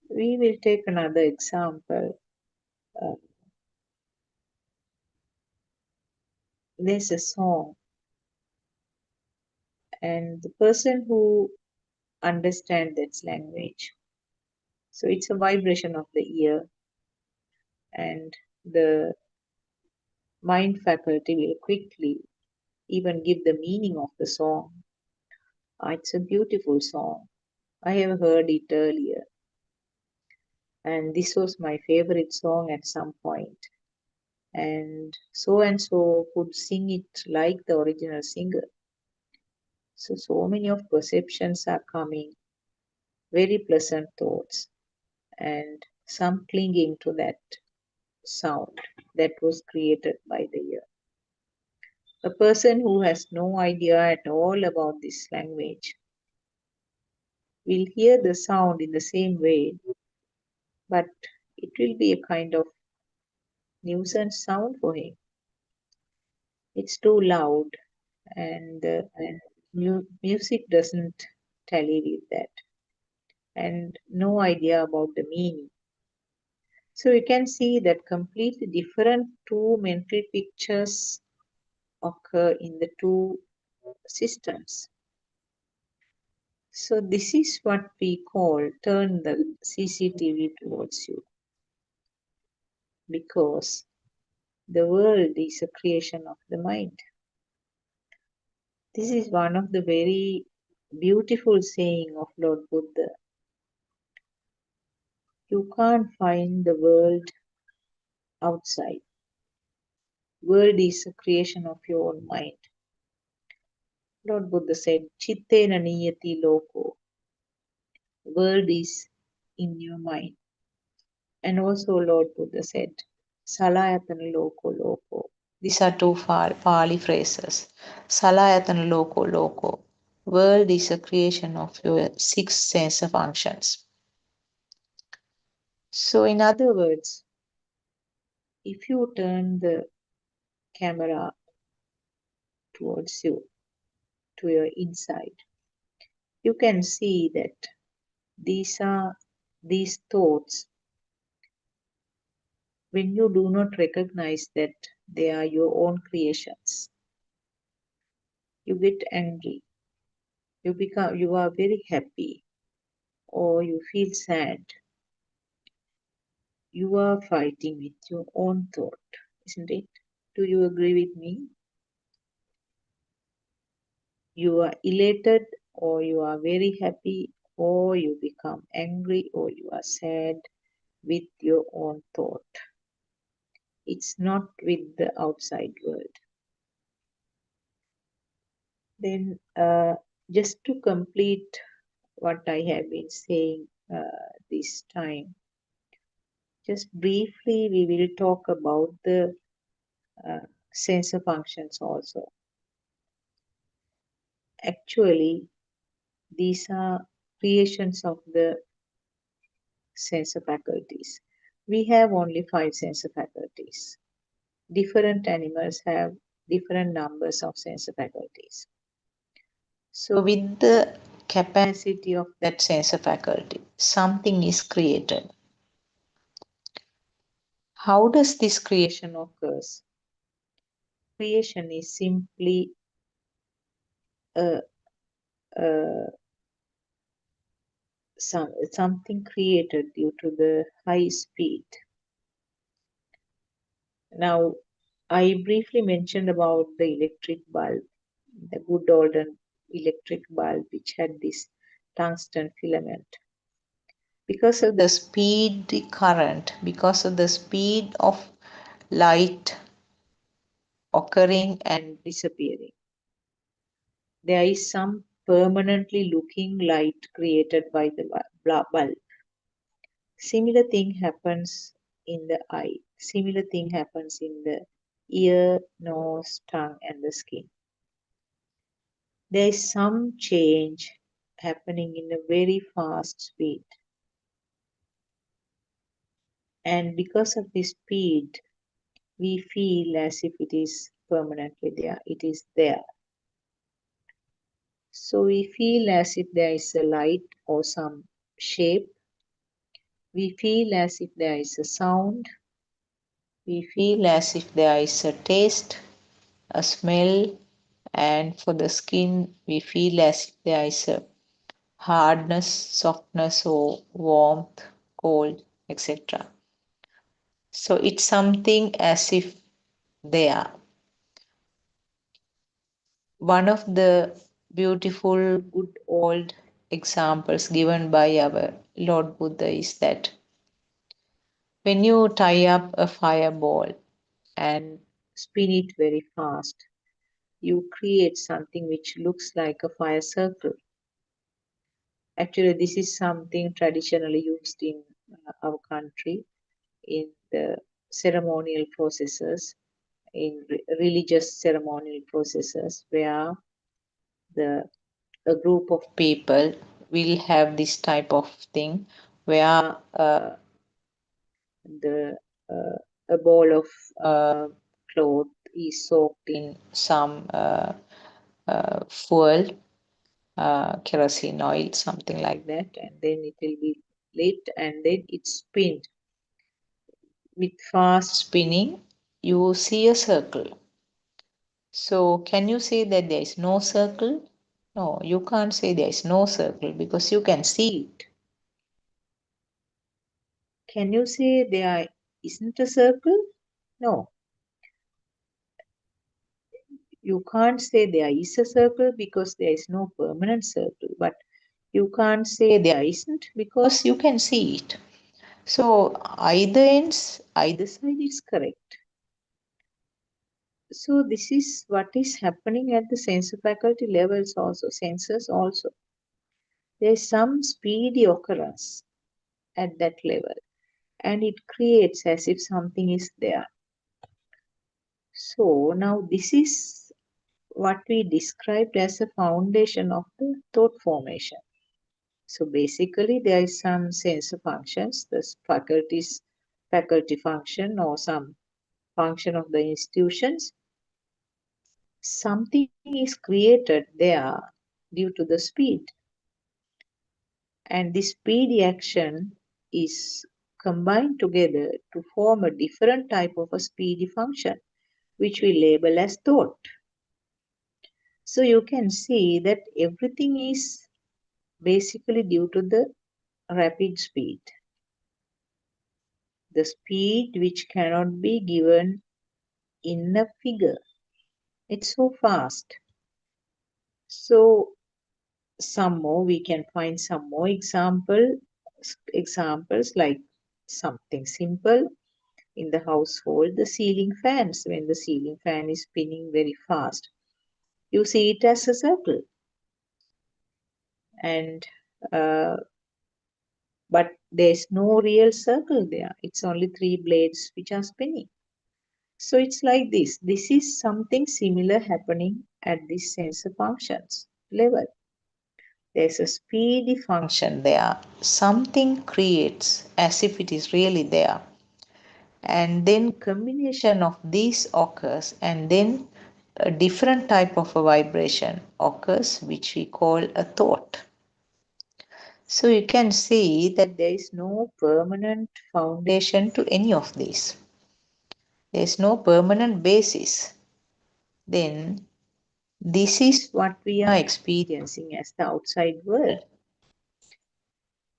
We will take another example. There's a song, and the person who understands that language, so it's a vibration of the ear, and the mind faculty will quickly even give the meaning of the song. It's a beautiful song. I have heard it earlier, and this was my favorite song at some point. And so could sing it like the original singer. So many of perceptions are coming, very pleasant thoughts, and some clinging to that sound that was created by the ear. A person who has no idea at all about this language will hear the sound in the same way, but it will be a kind of nuisance sound for him. It's too loud, and music doesn't tally with that, and no idea about the meaning. So you can see that completely different two mental pictures occur in the two systems. So this is what we call turn the CCTV towards you, because the world is a creation of the mind. This is one of the very beautiful saying of Lord Buddha. You can't find the world outside. World is a creation of your own mind. Lord Buddha said, Chittena niyati loko. World is in your mind. And also Lord Buddha said, Salayatana loko loko. These are two Pali phrases. Salayatana loko loko. World is a creation of your six sense functions. So in other words, if you turn the camera towards you, to your inside, you can see that these thoughts when you do not recognize that they are your own creations, you get angry, you are very happy, or you feel sad. You are fighting with your own thought, isn't it? Do you agree with me? You are elated, or you are very happy, or you become angry, or you are sad with your own thought. It's not with the outside world. Then, just to complete what I have been saying this time, just briefly we will talk about the sensor functions also. Actually, these are creations of the sensor faculties. We have only 5 sensor faculties. Different animals have different numbers of sensor faculties. So with the capacity of that sensor faculty, something is created. How does this creation occurs? Creation is simply a something created due to the high speed. Now, I briefly mentioned about the electric bulb, the good old electric bulb, which had this tungsten filament. Because of the speed current, because of the speed of light occurring and disappearing, there is some permanently looking light created by the bulb. Similar thing happens in the eye. Similar thing happens in the ear, nose, tongue, and the skin. There is some change happening in a very fast speed. And because of this speed, we feel as if it is permanently there. It is there. So we feel as if there is a light or some shape. We feel as if there is a sound. We feel as if there is a taste, a smell, and for the skin, we feel as if there is a hardness, softness, or warmth, cold, etc. So it's something as if they are. One of the beautiful, good old examples given by our Lord Buddha is that when you tie up a fireball and spin it very fast, you create something which looks like a fire circle. Actually, this is something traditionally used in our country in the ceremonial processes, in religious ceremonial processes, where a group of people will have this type of thing where a ball of cloth is soaked in some fuel, kerosene oil, something like that, and then it will be lit and then it's spinned. With fast spinning, you see a circle. So, can you say that there is no circle? No, you can't say there is no circle because you can see it. Can you say there isn't a circle? No. You can't say there is a circle because there is no permanent circle, but you can't say there isn't because you can see it. So either side is correct. So this is what is happening at the sensor faculty levels also, sensors also. There is some speedy occurrence at that level and it creates as if something is there. So now this is what we described as a foundation of the thought formation. So basically there is some sensor functions, the faculty function or some function of the institutions. Something is created there due to the speed. And this speedy action is combine together to form a different type of a speedy function, which we label as thought. So you can see that everything is basically due to the rapid speed. The speed which cannot be given in a figure. It's so fast. So some more, we can find some more examples like something simple in the household, the ceiling fans. When the ceiling fan is spinning very fast, you see it as a circle. And but there's no real circle there. It's only 3 blades which are spinning. So it's like this. This is something similar happening at this sensor functions level. There's a speedy function there. Something creates as if it is really there. And then combination of these occurs, and then a different type of a vibration occurs, which we call a thought. So you can see that there is no permanent foundation to any of these. There is no permanent basis. Then this is what we are experiencing as the outside world.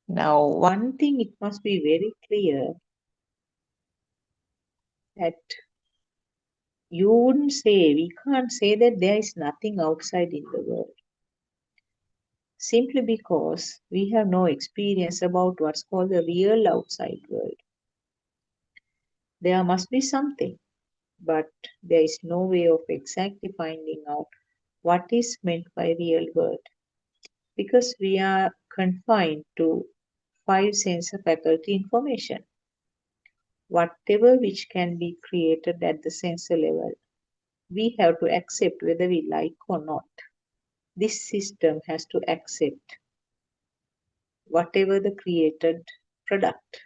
Now, one thing it must be very clear that you wouldn't say, we can't say that there is nothing outside in the world. Simply because we have no experience about what's called the real outside world. There must be something, but there is no way of exactly finding out what is meant by real world. Because we are confined to 5 sensor faculty information. Whatever which can be created at the sensor level, we have to accept whether we like or not. This system has to accept whatever the created product.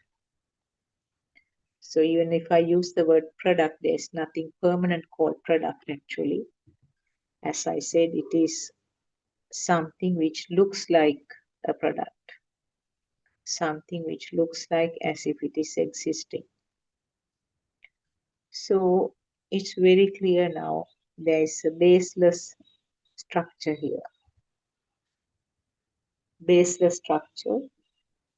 So even if I use the word product, there's nothing permanent called product actually. As I said, it is something which looks like a product. Something which looks like as if it is existing. So it's very clear now, there is a baseless structure here. Baseless structure,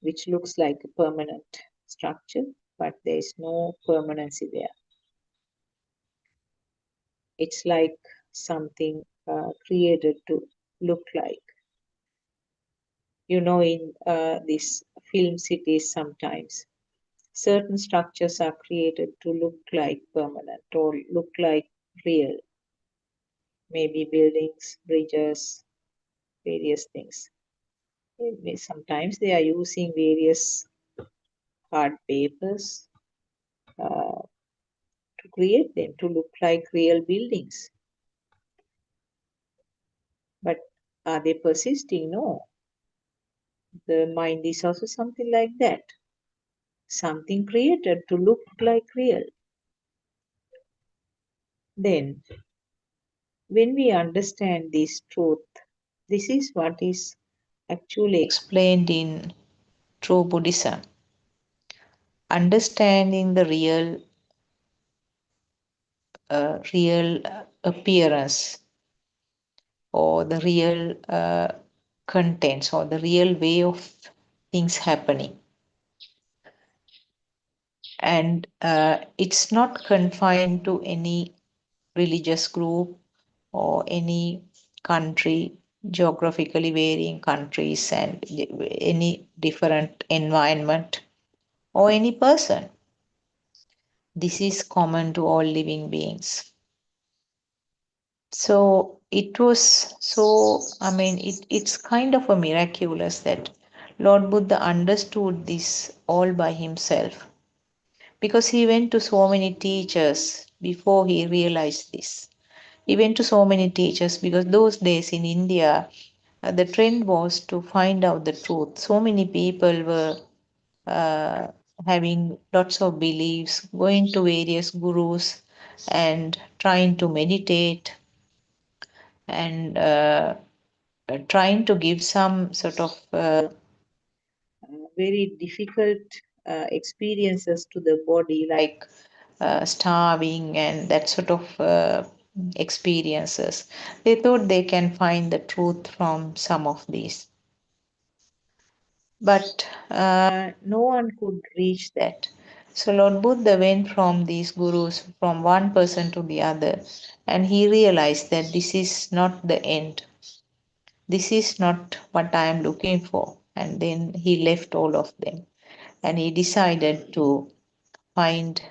which looks like a permanent structure, but there is no permanency there. It's like something created to look like. You know, in these film cities sometimes, certain structures are created to look like permanent or look like real. Maybe buildings, bridges, various things. Sometimes they are using various hard papers to create them to look like real buildings. But are they persisting? No. The mind is also something like that. Something created to look like real. Then, when we understand this truth, this is what is actually explained in true Buddhism. Understanding the real appearance or the real contents or the real way of things happening. And it's not confined to any religious group or any country, geographically varying countries and any different environment or any person. This is common to all living beings. So it was it's kind of a miraculous that Lord Buddha understood this all by himself, because he went to so many teachers before he realized this. He went to so many teachers because those days in India, the trend was to find out the truth. So many people were having lots of beliefs, going to various gurus and trying to meditate and trying to give some sort of very difficult experiences to the body, like starving and that sort of experiences. They thought they can find the truth from some of these. But no one could reach that. So Lord Buddha went from these gurus, from one person to the other, and he realized that this is not the end. This is not what I am looking for. And then he left all of them and he decided to find